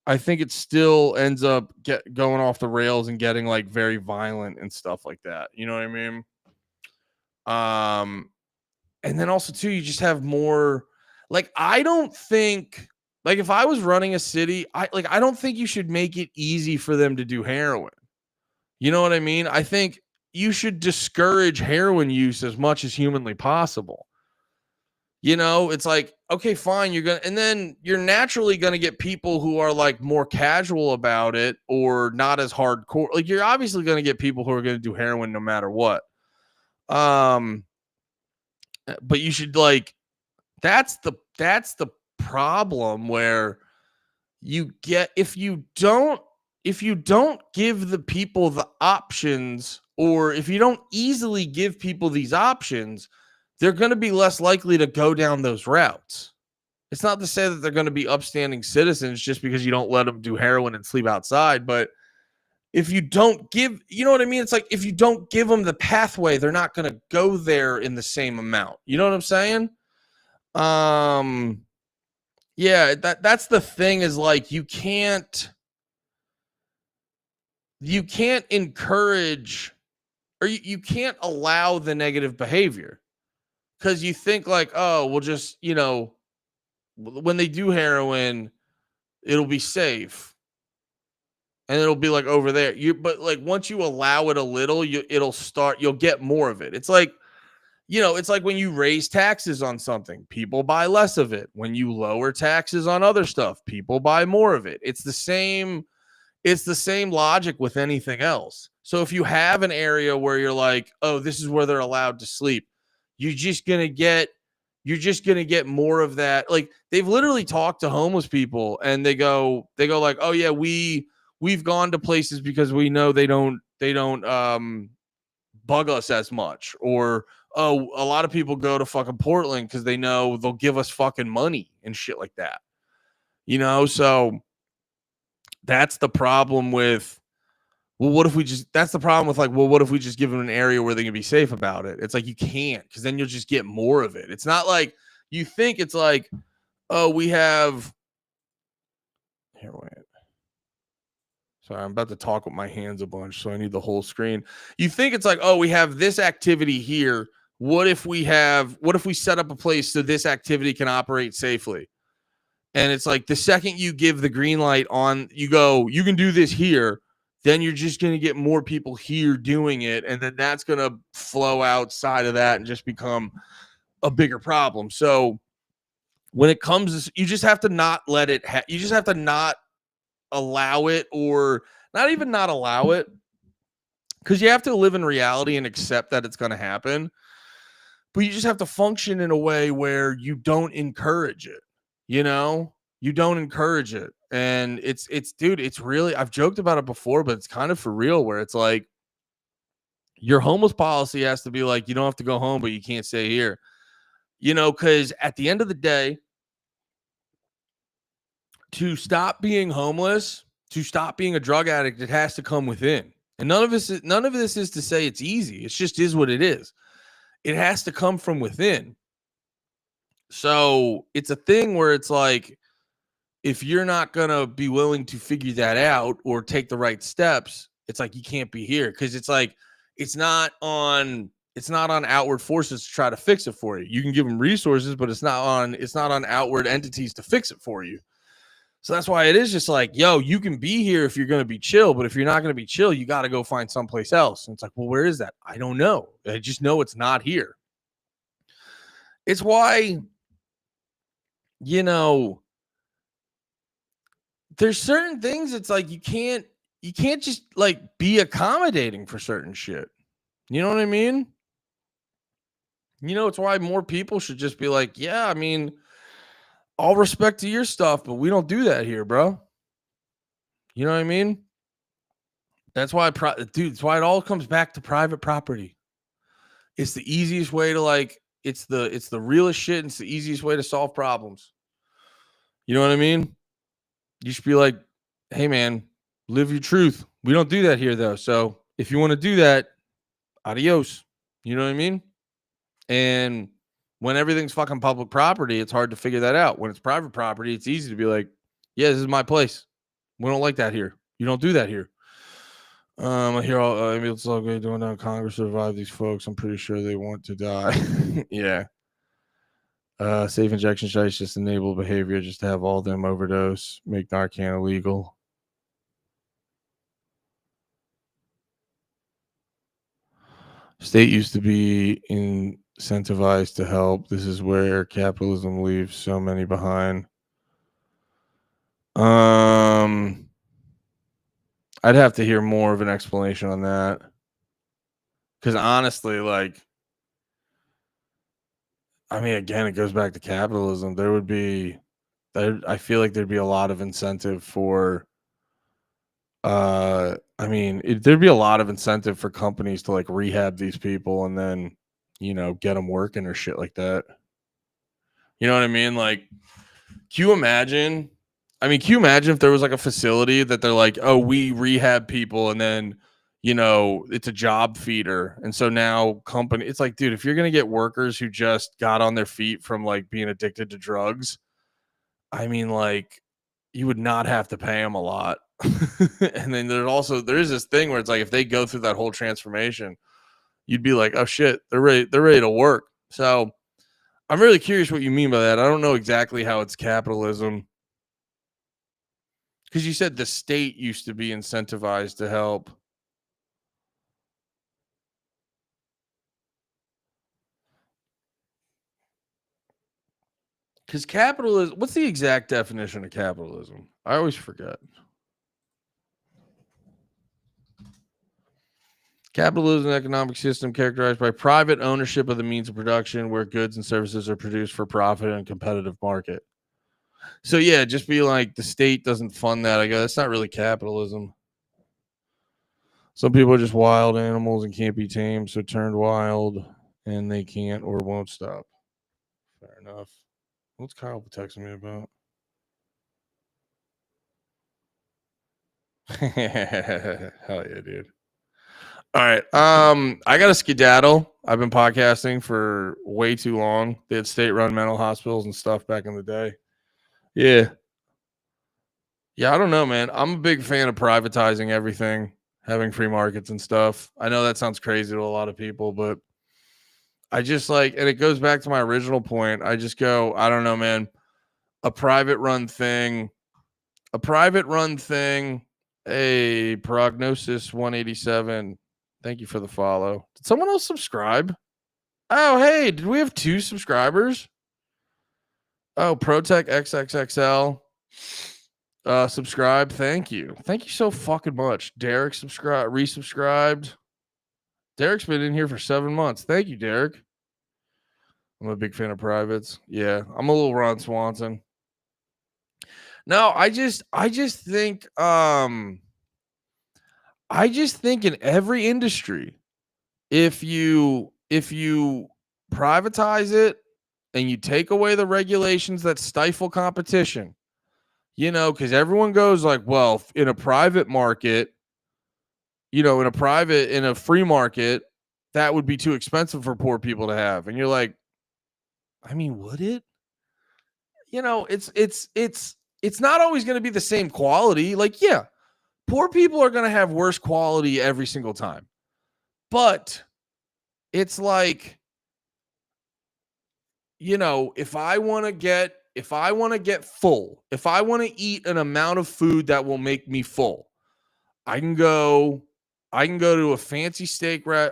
I think it still ends up going off the rails and getting like very violent and stuff like that. You know what I mean? And then also too, you just have more. Like I don't think, like if I was running a city, I don't think you should make it easy for them to do heroin. You know what I mean? I think you should discourage heroin use as much as humanly possible. You know, it's like, okay, fine, and then you're naturally gonna get people who are like more casual about it or not as hardcore. Like you're obviously gonna get people who are gonna do heroin no matter what. But you should like, that's the problem where you get, if you don't give the people the options, or if you don't easily give people these options, they're going to be less likely to go down those routes. It's not to say that they're going to be upstanding citizens just because you don't let them do heroin and sleep outside, but if you don't give, you know what I mean? It's like if you don't give them the pathway, they're not going to go there in the same amount. You know what I'm saying? Yeah, that's the thing, is like you can't encourage, or you can't allow the negative behavior, because you think like, oh, we'll just, you know, when they do heroin, it'll be safe and it'll be like over there. But like once you allow it a little, you'll get more of it. It's like, you know, it's like when you raise taxes on something, people buy less of it. When you lower taxes on other stuff, people buy more of it. It's the same logic with anything else. So if you have an area where you're like, oh, this is where they're allowed to sleep, you're just going to get more of that. Like they've literally talked to homeless people and they go like, oh yeah, we've gone to places because we know they don't bug us as much. Or, oh, a lot of people go to fucking Portland because they know they'll give us fucking money and shit like that. You know, so that's the problem with well, what if we just, that's the problem with like, well, what if we just give them an area where they can be safe about it? It's like, you can't, because then you'll just get more of it. It's not like you think it's like, oh, we have, here, wait. Sorry, I'm about to talk with my hands a bunch, so I need the whole screen. You think it's like, oh, we have this activity here. What if we set up a place so this activity can operate safely? And it's like the second you give the green light on, you go, you can do this here, then you're just going to get more people here doing it. And then that's going to flow outside of that and just become a bigger problem. So when it comes, you just have to not let it, you just have to not allow it, or not even not allow it, because you have to live in reality and accept that it's going to happen. But you just have to function in a way where you don't encourage it. You know, you don't encourage it. And it's, dude, it's really, I've joked about it before, but it's kind of for real, where it's like your homeless policy has to be like, you don't have to go home, but you can't stay here, you know, because at the end of the day, to stop being homeless, to stop being a drug addict, it has to come within. And none of this is to say it's easy. It just is what it is. It has to come from within. So it's a thing where it's like, if you're not going to be willing to figure that out or take the right steps, it's like, you can't be here. Cause it's like, it's not on outward forces to try to fix it for you. You can give them resources, but it's not on outward entities to fix it for you. So that's why it is just like, yo, you can be here if you're going to be chill, but if you're not going to be chill, you got to go find someplace else. And it's like, well, where is that? I don't know. I just know it's not here. It's why, you know, there's certain things it's like you can't just like be accommodating for certain shit. You know what I mean? You know, it's why more people should just be like, yeah, I mean, all respect to your stuff, but we don't do that here, bro. You know what I mean? That's why, dude, it's why it all comes back to private property. It's the easiest way to like, it's the realest shit, and it's the easiest way to solve problems. You know what I mean? You should be like, hey man, live your truth. We don't do that here though. So if you want to do that, adios. You know what I mean? And when everything's fucking public property, it's hard to figure that out. When it's private property, it's easy to be like, yeah, this is my place. We don't like that here. You don't do that here. I hear all it's all good doing that. Congress to revive these folks. I'm pretty sure they want to die. Yeah. Safe injection sites just enable behavior, just to have all them overdose, make Narcan illegal. State used to be incentivized to help. This is where capitalism leaves so many behind. I'd have to hear more of an explanation on that. Because honestly, like, I mean, again, it goes back to capitalism. I feel like there'd be a lot of incentive for, there'd be a lot of incentive for companies to like rehab these people and then, you know, get them working or shit like that. You know what I mean? Like, can you imagine? Can you imagine if there was like a facility that they're like, oh, we rehab people, and then, you know, it's a job feeder. And so now it's like, dude, if you're going to get workers who just got on their feet from like being addicted to drugs, like, you would not have to pay them a lot. And then there is this thing where it's like, if they go through that whole transformation, you'd be like, oh shit, they're ready to work. So I'm really curious what you mean by that. I don't know exactly how it's capitalism. Because you said the state used to be incentivized to help. Because capitalism, what's the exact definition of capitalism? I always forget. Capitalism is an economic system characterized by private ownership of the means of production where goods and services are produced for profit in a competitive market. So yeah, just be like, the state doesn't fund that. I go, that's not really capitalism. Some people are just wild animals and can't be tamed, so turned wild, and they can't or won't stop. Fair enough. What's Kyle texting me about? Hell yeah, dude. All right. I got a skedaddle. I've been podcasting for way too long. They had state-run mental hospitals and stuff back in the day. Yeah. Yeah, I don't know, man. I'm a big fan of privatizing everything, having free markets and stuff. I know that sounds crazy to a lot of people, but I just like, and it goes back to my original point. I just go, I don't know, man. A private run thing. A Prognosis 187. Thank you for the follow. Did someone else subscribe? Oh, hey, did we have 2 subscribers? Oh, Protec XXXL. Subscribe. Thank you. Thank you so fucking much. Derek resubscribed. Derek's been in here for 7 months. Thank you, Derek. I'm a big fan of privates. Yeah, I'm a little Ron Swanson. No, I just think in every industry, if you privatize it and you take away the regulations that stifle competition, because everyone goes like, well, in a private market, in a free market, that would be too expensive for poor people to have. And you're like, I mean, would it? It's not always going to be the same quality. Like, yeah, poor people are going to have worse quality every single time. But it's like, if I want to get full, if I want to eat an amount of food that will make me full, I can go to a fancy steakhouse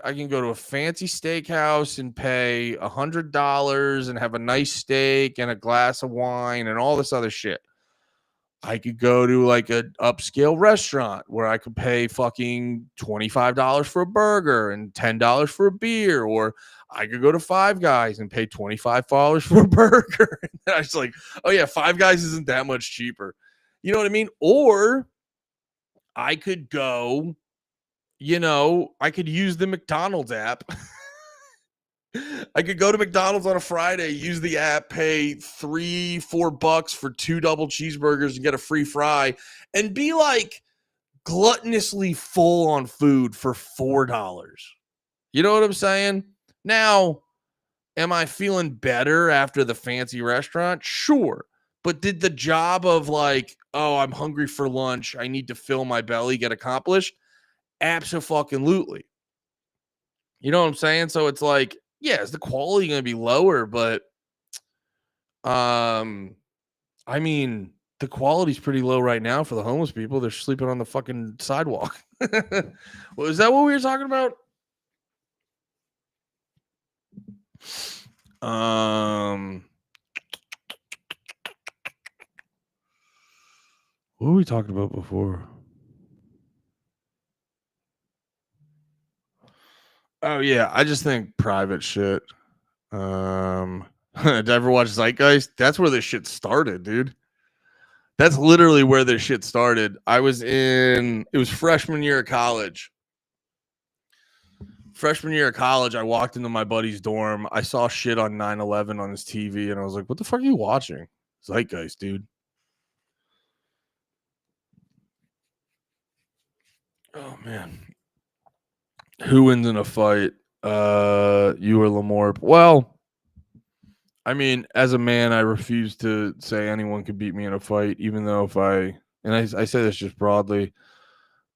and pay $100 and have a nice steak and a glass of wine and all this other shit. I could go to like an upscale restaurant where I could pay fucking $25 for a burger and $10 for a beer, or I could go to Five Guys and pay $25 for a burger. And I was like, oh yeah, Five Guys isn't that much cheaper. You know what I mean? Or I could go, I could use the McDonald's app. I could go to McDonald's on a Friday, use the app, pay $3-4 for 2 double cheeseburgers and get a free fry, and be like gluttonously full on food for $4. You know what I'm saying? Now, am I feeling better after the fancy restaurant? Sure. But did the job of like, oh, I'm hungry for lunch, I need to fill my belly, get accomplished? Abso-fucking-lutely. You know what I'm saying? So it's like, yeah, is the quality going to be lower? But, I mean, the quality's pretty low right now for the homeless people. They're sleeping on the fucking sidewalk. Well, is that what we were talking about? What were we talking about before? Oh yeah, I just think private shit. Did I ever watch Zeitgeist? That's where this shit started, dude. That's literally where this shit started. It was freshman year of college. Freshman year of college, I walked into my buddy's dorm. I saw shit on 9/11 on his TV, and I was like, what the fuck are you watching? Zeitgeist, dude. Oh, man. Who wins in a fight? You or Lamorp? Well, I mean, as a man, I refuse to say anyone could beat me in a fight, even though I say this just broadly.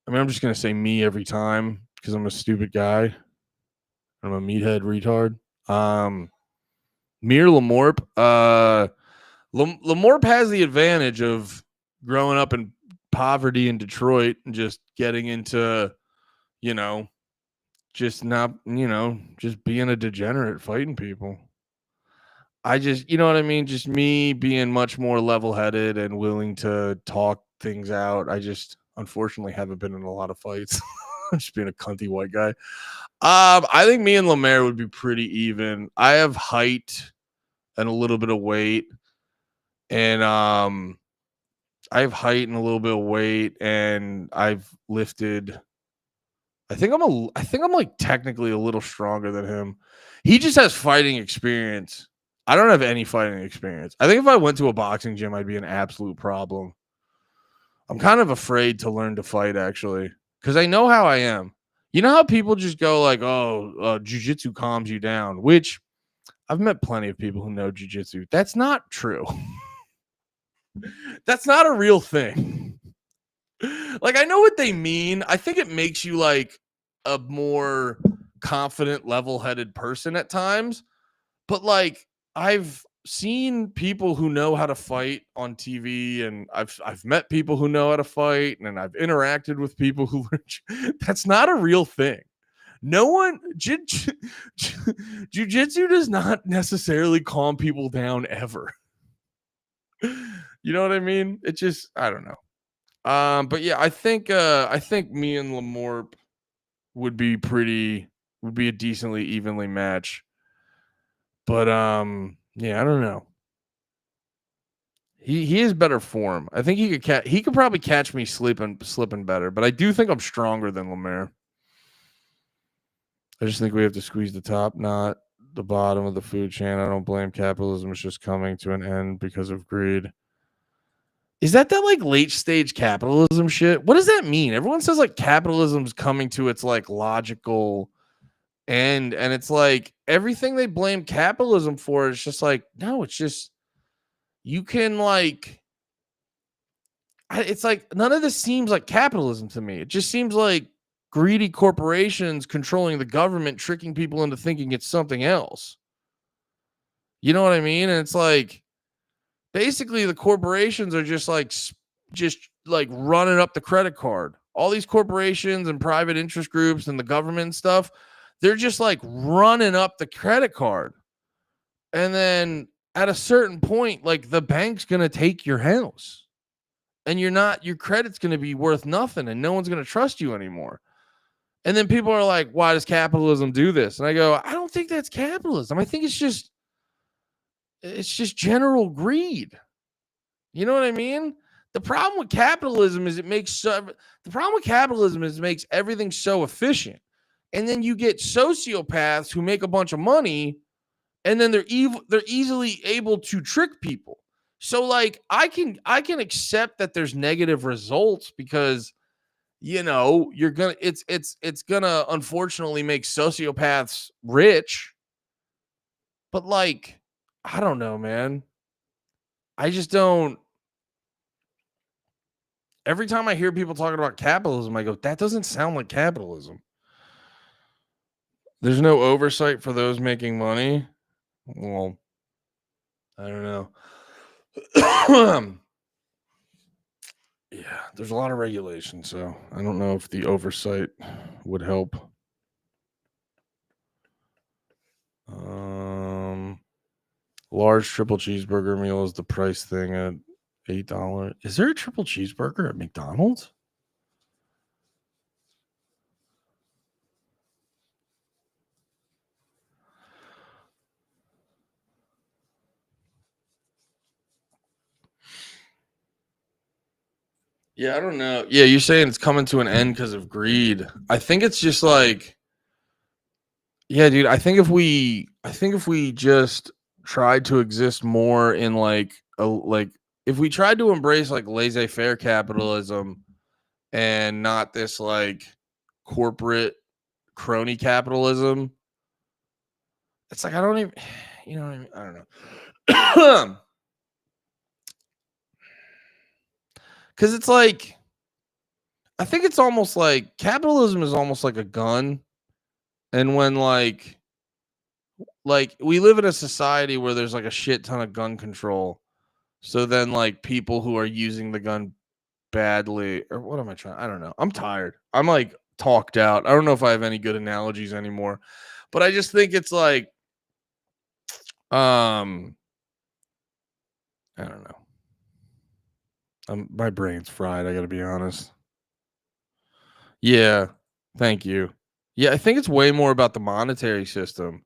I mean, I'm just going to say me every time because I'm a stupid guy. I'm a meathead retard. Me or Lamorp? Lamorp has the advantage of growing up in poverty in Detroit and just getting into, just being a degenerate fighting people. I just, you know what I mean? Just me being much more level-headed and willing to talk things out. I just, unfortunately, haven't been in a lot of fights. Just being a cunty white guy. I think me and Lemaire would be pretty even. I have height and a little bit of weight. And I have height and a little bit of weight, and I've lifted. I think I'm like technically a little stronger than him. He just has fighting experience. I don't have any fighting experience. I think if I went to a boxing gym, I'd be an absolute problem. I'm kind of afraid to learn to fight, actually, because I know how I am. You know how people just go like, oh, jiu-jitsu calms you down, which I've met plenty of people who know jiu-jitsu. That's not true. That's not a real thing. Like, I know what they mean. I think it makes you like a more confident, level-headed person at times. But like, I've seen people who know how to fight on TV, and I've met people who know how to fight, and I've interacted with people who that's not a real thing. No one jiu-jitsu does not necessarily calm people down ever. You know what I mean? It just, I don't know. But yeah, I think me and Lamorp would be a decently evenly match. But yeah, I don't know. He is better form. I think he could probably catch me slipping better, but I do think I'm stronger than Lemaire. I just think we have to squeeze the top, not the bottom of the food chain. I don't blame capitalism. It's just coming to an end because of greed. Is that like late stage capitalism shit? What does that mean? Everyone says like capitalism's coming to its like logical end, and it's like everything they blame capitalism for is just like, no, it's just you can like it's like none of this seems like capitalism to me. It just seems like greedy corporations controlling the government, tricking people into thinking it's something else. You know what I mean? And it's like basically the corporations are just like running up the credit card. All these corporations and private interest groups and the government and stuff, they're just like running up the credit card. And then at a certain point, like the bank's going to take your house. And your credit's going to be worth nothing and no one's going to trust you anymore. And then people are like, why does capitalism do this? And I go, I don't think that's capitalism. I think it's just general greed. You know what I mean? The problem with capitalism is it makes everything so efficient. And then you get sociopaths who make a bunch of money and then they're easily able to trick people. So like I can accept that there's negative results because it's gonna unfortunately make sociopaths rich. But like, I don't know, man. I just don't. Every time I hear people talking about capitalism, I go, that doesn't sound like capitalism. There's no oversight for those making money. Well, I don't know. Yeah, there's a lot of regulation, so I don't know if the oversight would help. Large triple cheeseburger meal is the price thing at $8. Is there a triple cheeseburger at McDonald's? Yeah, I don't know. Yeah, you're saying it's coming to an end because of greed. I think it's just like, yeah, dude. I think if we just tried to exist more in if we tried to embrace like laissez-faire capitalism and not this like corporate crony capitalism, it's like I don't even, you know what I mean? I don't know. Because it's like, I think it's almost like capitalism is almost like a gun. And when like we live in a society where there's like a shit ton of gun control. So then like people who are using the gun badly, or what am I trying? I don't know. I'm tired. I'm like talked out. I don't know if I have any good analogies anymore, but I just think it's like, I don't know. My brain's fried. I got to be honest. Yeah. Thank you. Yeah. I think it's way more about the monetary system.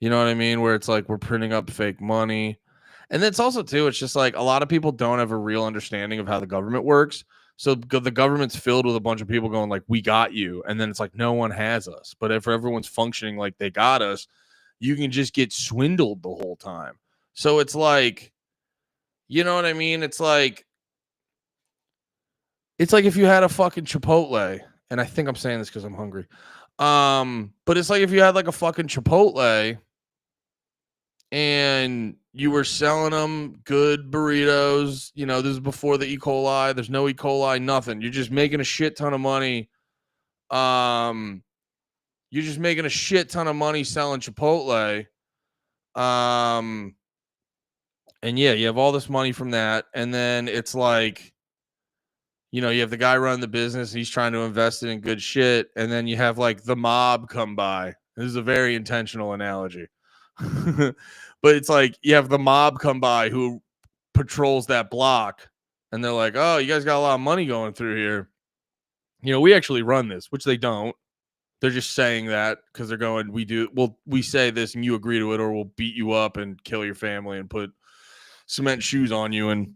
You know what I mean? Where it's like we're printing up fake money. And it's also, too, it's just like a lot of people don't have a real understanding of how the government works. So the government's filled with a bunch of people going like, we got you. And then it's like, no one has us. But if everyone's functioning like they got us, you can just get swindled the whole time. So it's like, you know what I mean? It's like, It's like if you had a fucking Chipotle, and I think I'm saying this because I'm hungry. But it's like if you had like a fucking Chipotle and you were selling them good burritos. You know, this is before the E. coli. There's no E. coli, nothing. You're just making a shit ton of money. You're just making a shit ton of money selling Chipotle. And yeah, you have all this money from that. And then it's like, you know, you have the guy running the business. He's trying to invest it in good shit. And then you have like the mob come by. This is a very intentional analogy. But it's like you have the mob come by who patrols that block. And they're like, oh, you guys got a lot of money going through here. You know, we actually run this, which they don't. They're just saying that because they're going, we say this and you agree to it, or we'll beat you up and kill your family and put cement shoes on you and,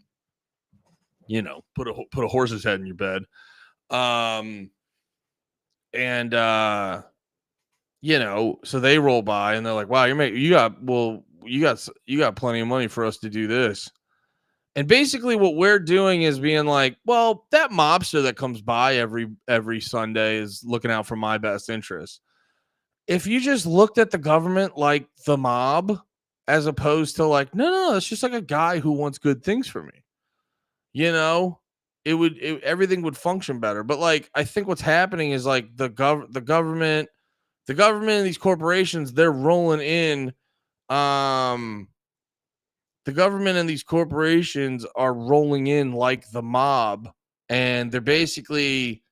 you know, put a horse's head in your bed. You know, so they roll by and they're like, wow, you got plenty of money for us to do this. And basically what we're doing is being like, well, that mobster that comes by every Sunday is looking out for my best interest. If you just looked at the government like the mob, as opposed to like, no, it's just like a guy who wants good things for me. You know, everything would function better. But like, I think what's happening is like the government and these corporations, they're rolling in. The government and these corporations are rolling in like the mob, and they're basically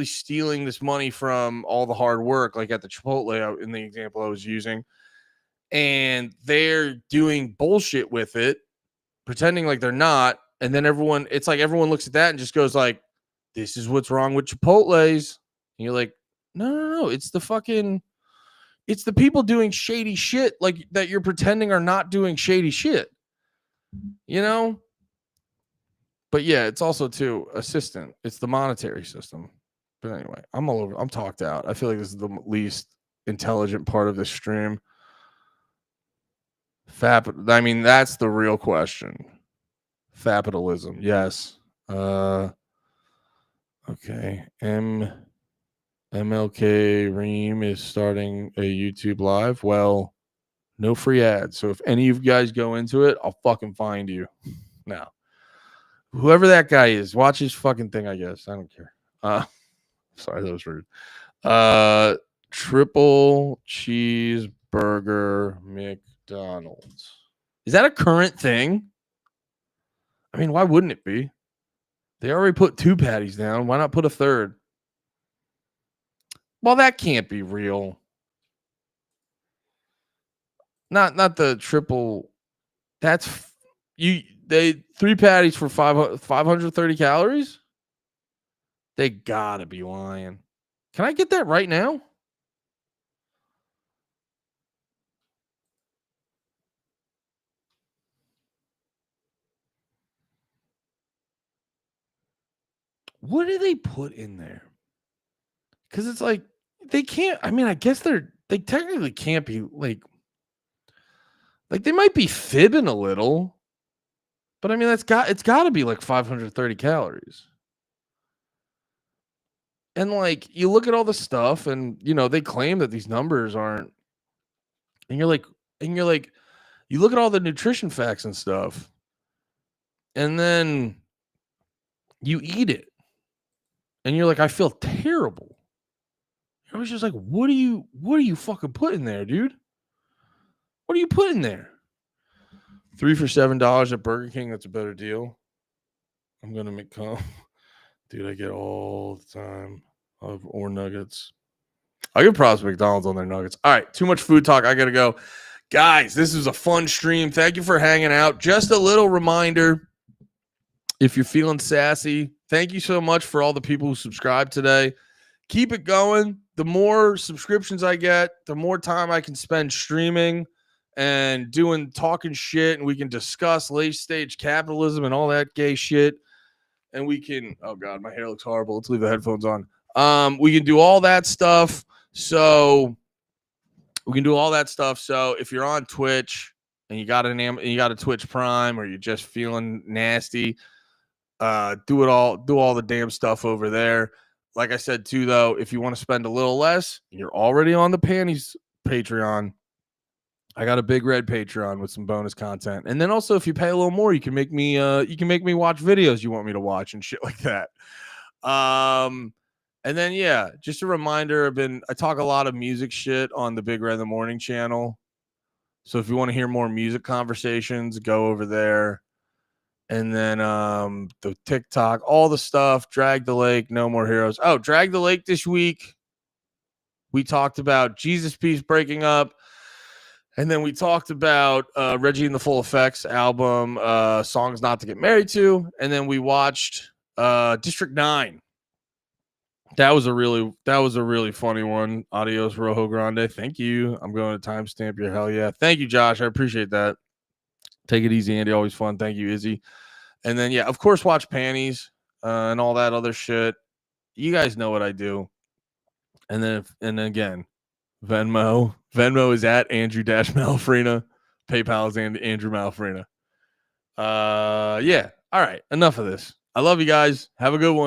stealing this money from all the hard work, like at the Chipotle in the example I was using, and they're doing bullshit with it, pretending like they're not. And then everyone looks at that and just goes like, this is what's wrong with Chipotle's. And you're like, no, it's the people doing shady shit like that you're pretending are not doing shady shit, you know? But yeah, it's also too assistant. It's the monetary system. But anyway, I'm talked out. I feel like this is the least intelligent part of this stream. I mean, that's the real question. Capitalism. Yes. Okay. MLK Reem is starting a YouTube live. Well, no free ads. So if any of you guys go into it, I'll fucking find you. Now, whoever that guy is, watch his fucking thing, I guess. I don't care. Sorry, that was rude. Triple cheeseburger McDonald's. Is that a current thing? I mean, why wouldn't it be? They already put 2 patties down. Why not put a third? Well, that can't be real. Not the triple. That's they 3 patties for 530 calories? They gotta be lying. Can I get that right now? What do they put in there? Because it's like they can't. I mean, I guess they technically can't be like they might be fibbing a little, but I mean it's got to be like 530 calories. And like you look at all the stuff, and you know they claim that these numbers aren't. And you're like, you look at all the nutrition facts and stuff, and then you eat it, and you're like, I feel terrible. I was just like, what are you fucking putting there, dude? What are you putting there? 3 for $7 at Burger King. That's a better deal. I'm gonna make dude. I get all the time or nuggets. I give props to McDonald's on their nuggets. All right, too much food talk. I gotta go, guys. This was a fun stream. Thank you for hanging out. Just a little reminder: if you're feeling sassy, thank you so much for all the people who subscribed today. Keep it going. The more subscriptions I get, the more time I can spend streaming and talking shit, and we can discuss late stage capitalism and all that gay shit. And we can, oh God, my hair looks horrible. Let's leave the headphones on. We can do all that stuff. So if you're on Twitch and you got a Twitch Prime, or you're just feeling nasty, Do all the damn stuff over there. Like I said too, though, if you want to spend a little less, you're already on the Panties Patreon. I got a Big Red Patreon with some bonus content, and then also if you pay a little more, you can make me watch videos you want me to watch and shit like that. And then yeah, just a reminder, I talk a lot of music shit on the Big Red in the Morning channel. So if you want to hear more music conversations, go over there. And then the TikTok, all the stuff, Drag the Lake, No More Heroes. Oh, Drag the Lake this week. We talked about Jesus Piece breaking up. And then we talked about Reggie and the Full Effects album, Songs Not to Get Married To. And then we watched District 9. That was a really funny one. Adios, Rojo Grande. Thank you. I'm going to timestamp your hell yeah. Thank you, Josh. I appreciate that. Take it easy, Andy. Always fun. Thank you, Izzy. And then, yeah, of course, watch Panties and all that other shit. You guys know what I do. And then again, Venmo is at Andrew-Malfrina. PayPal is Andrew Malfrina. Yeah. All right. Enough of this. I love you guys. Have a good one.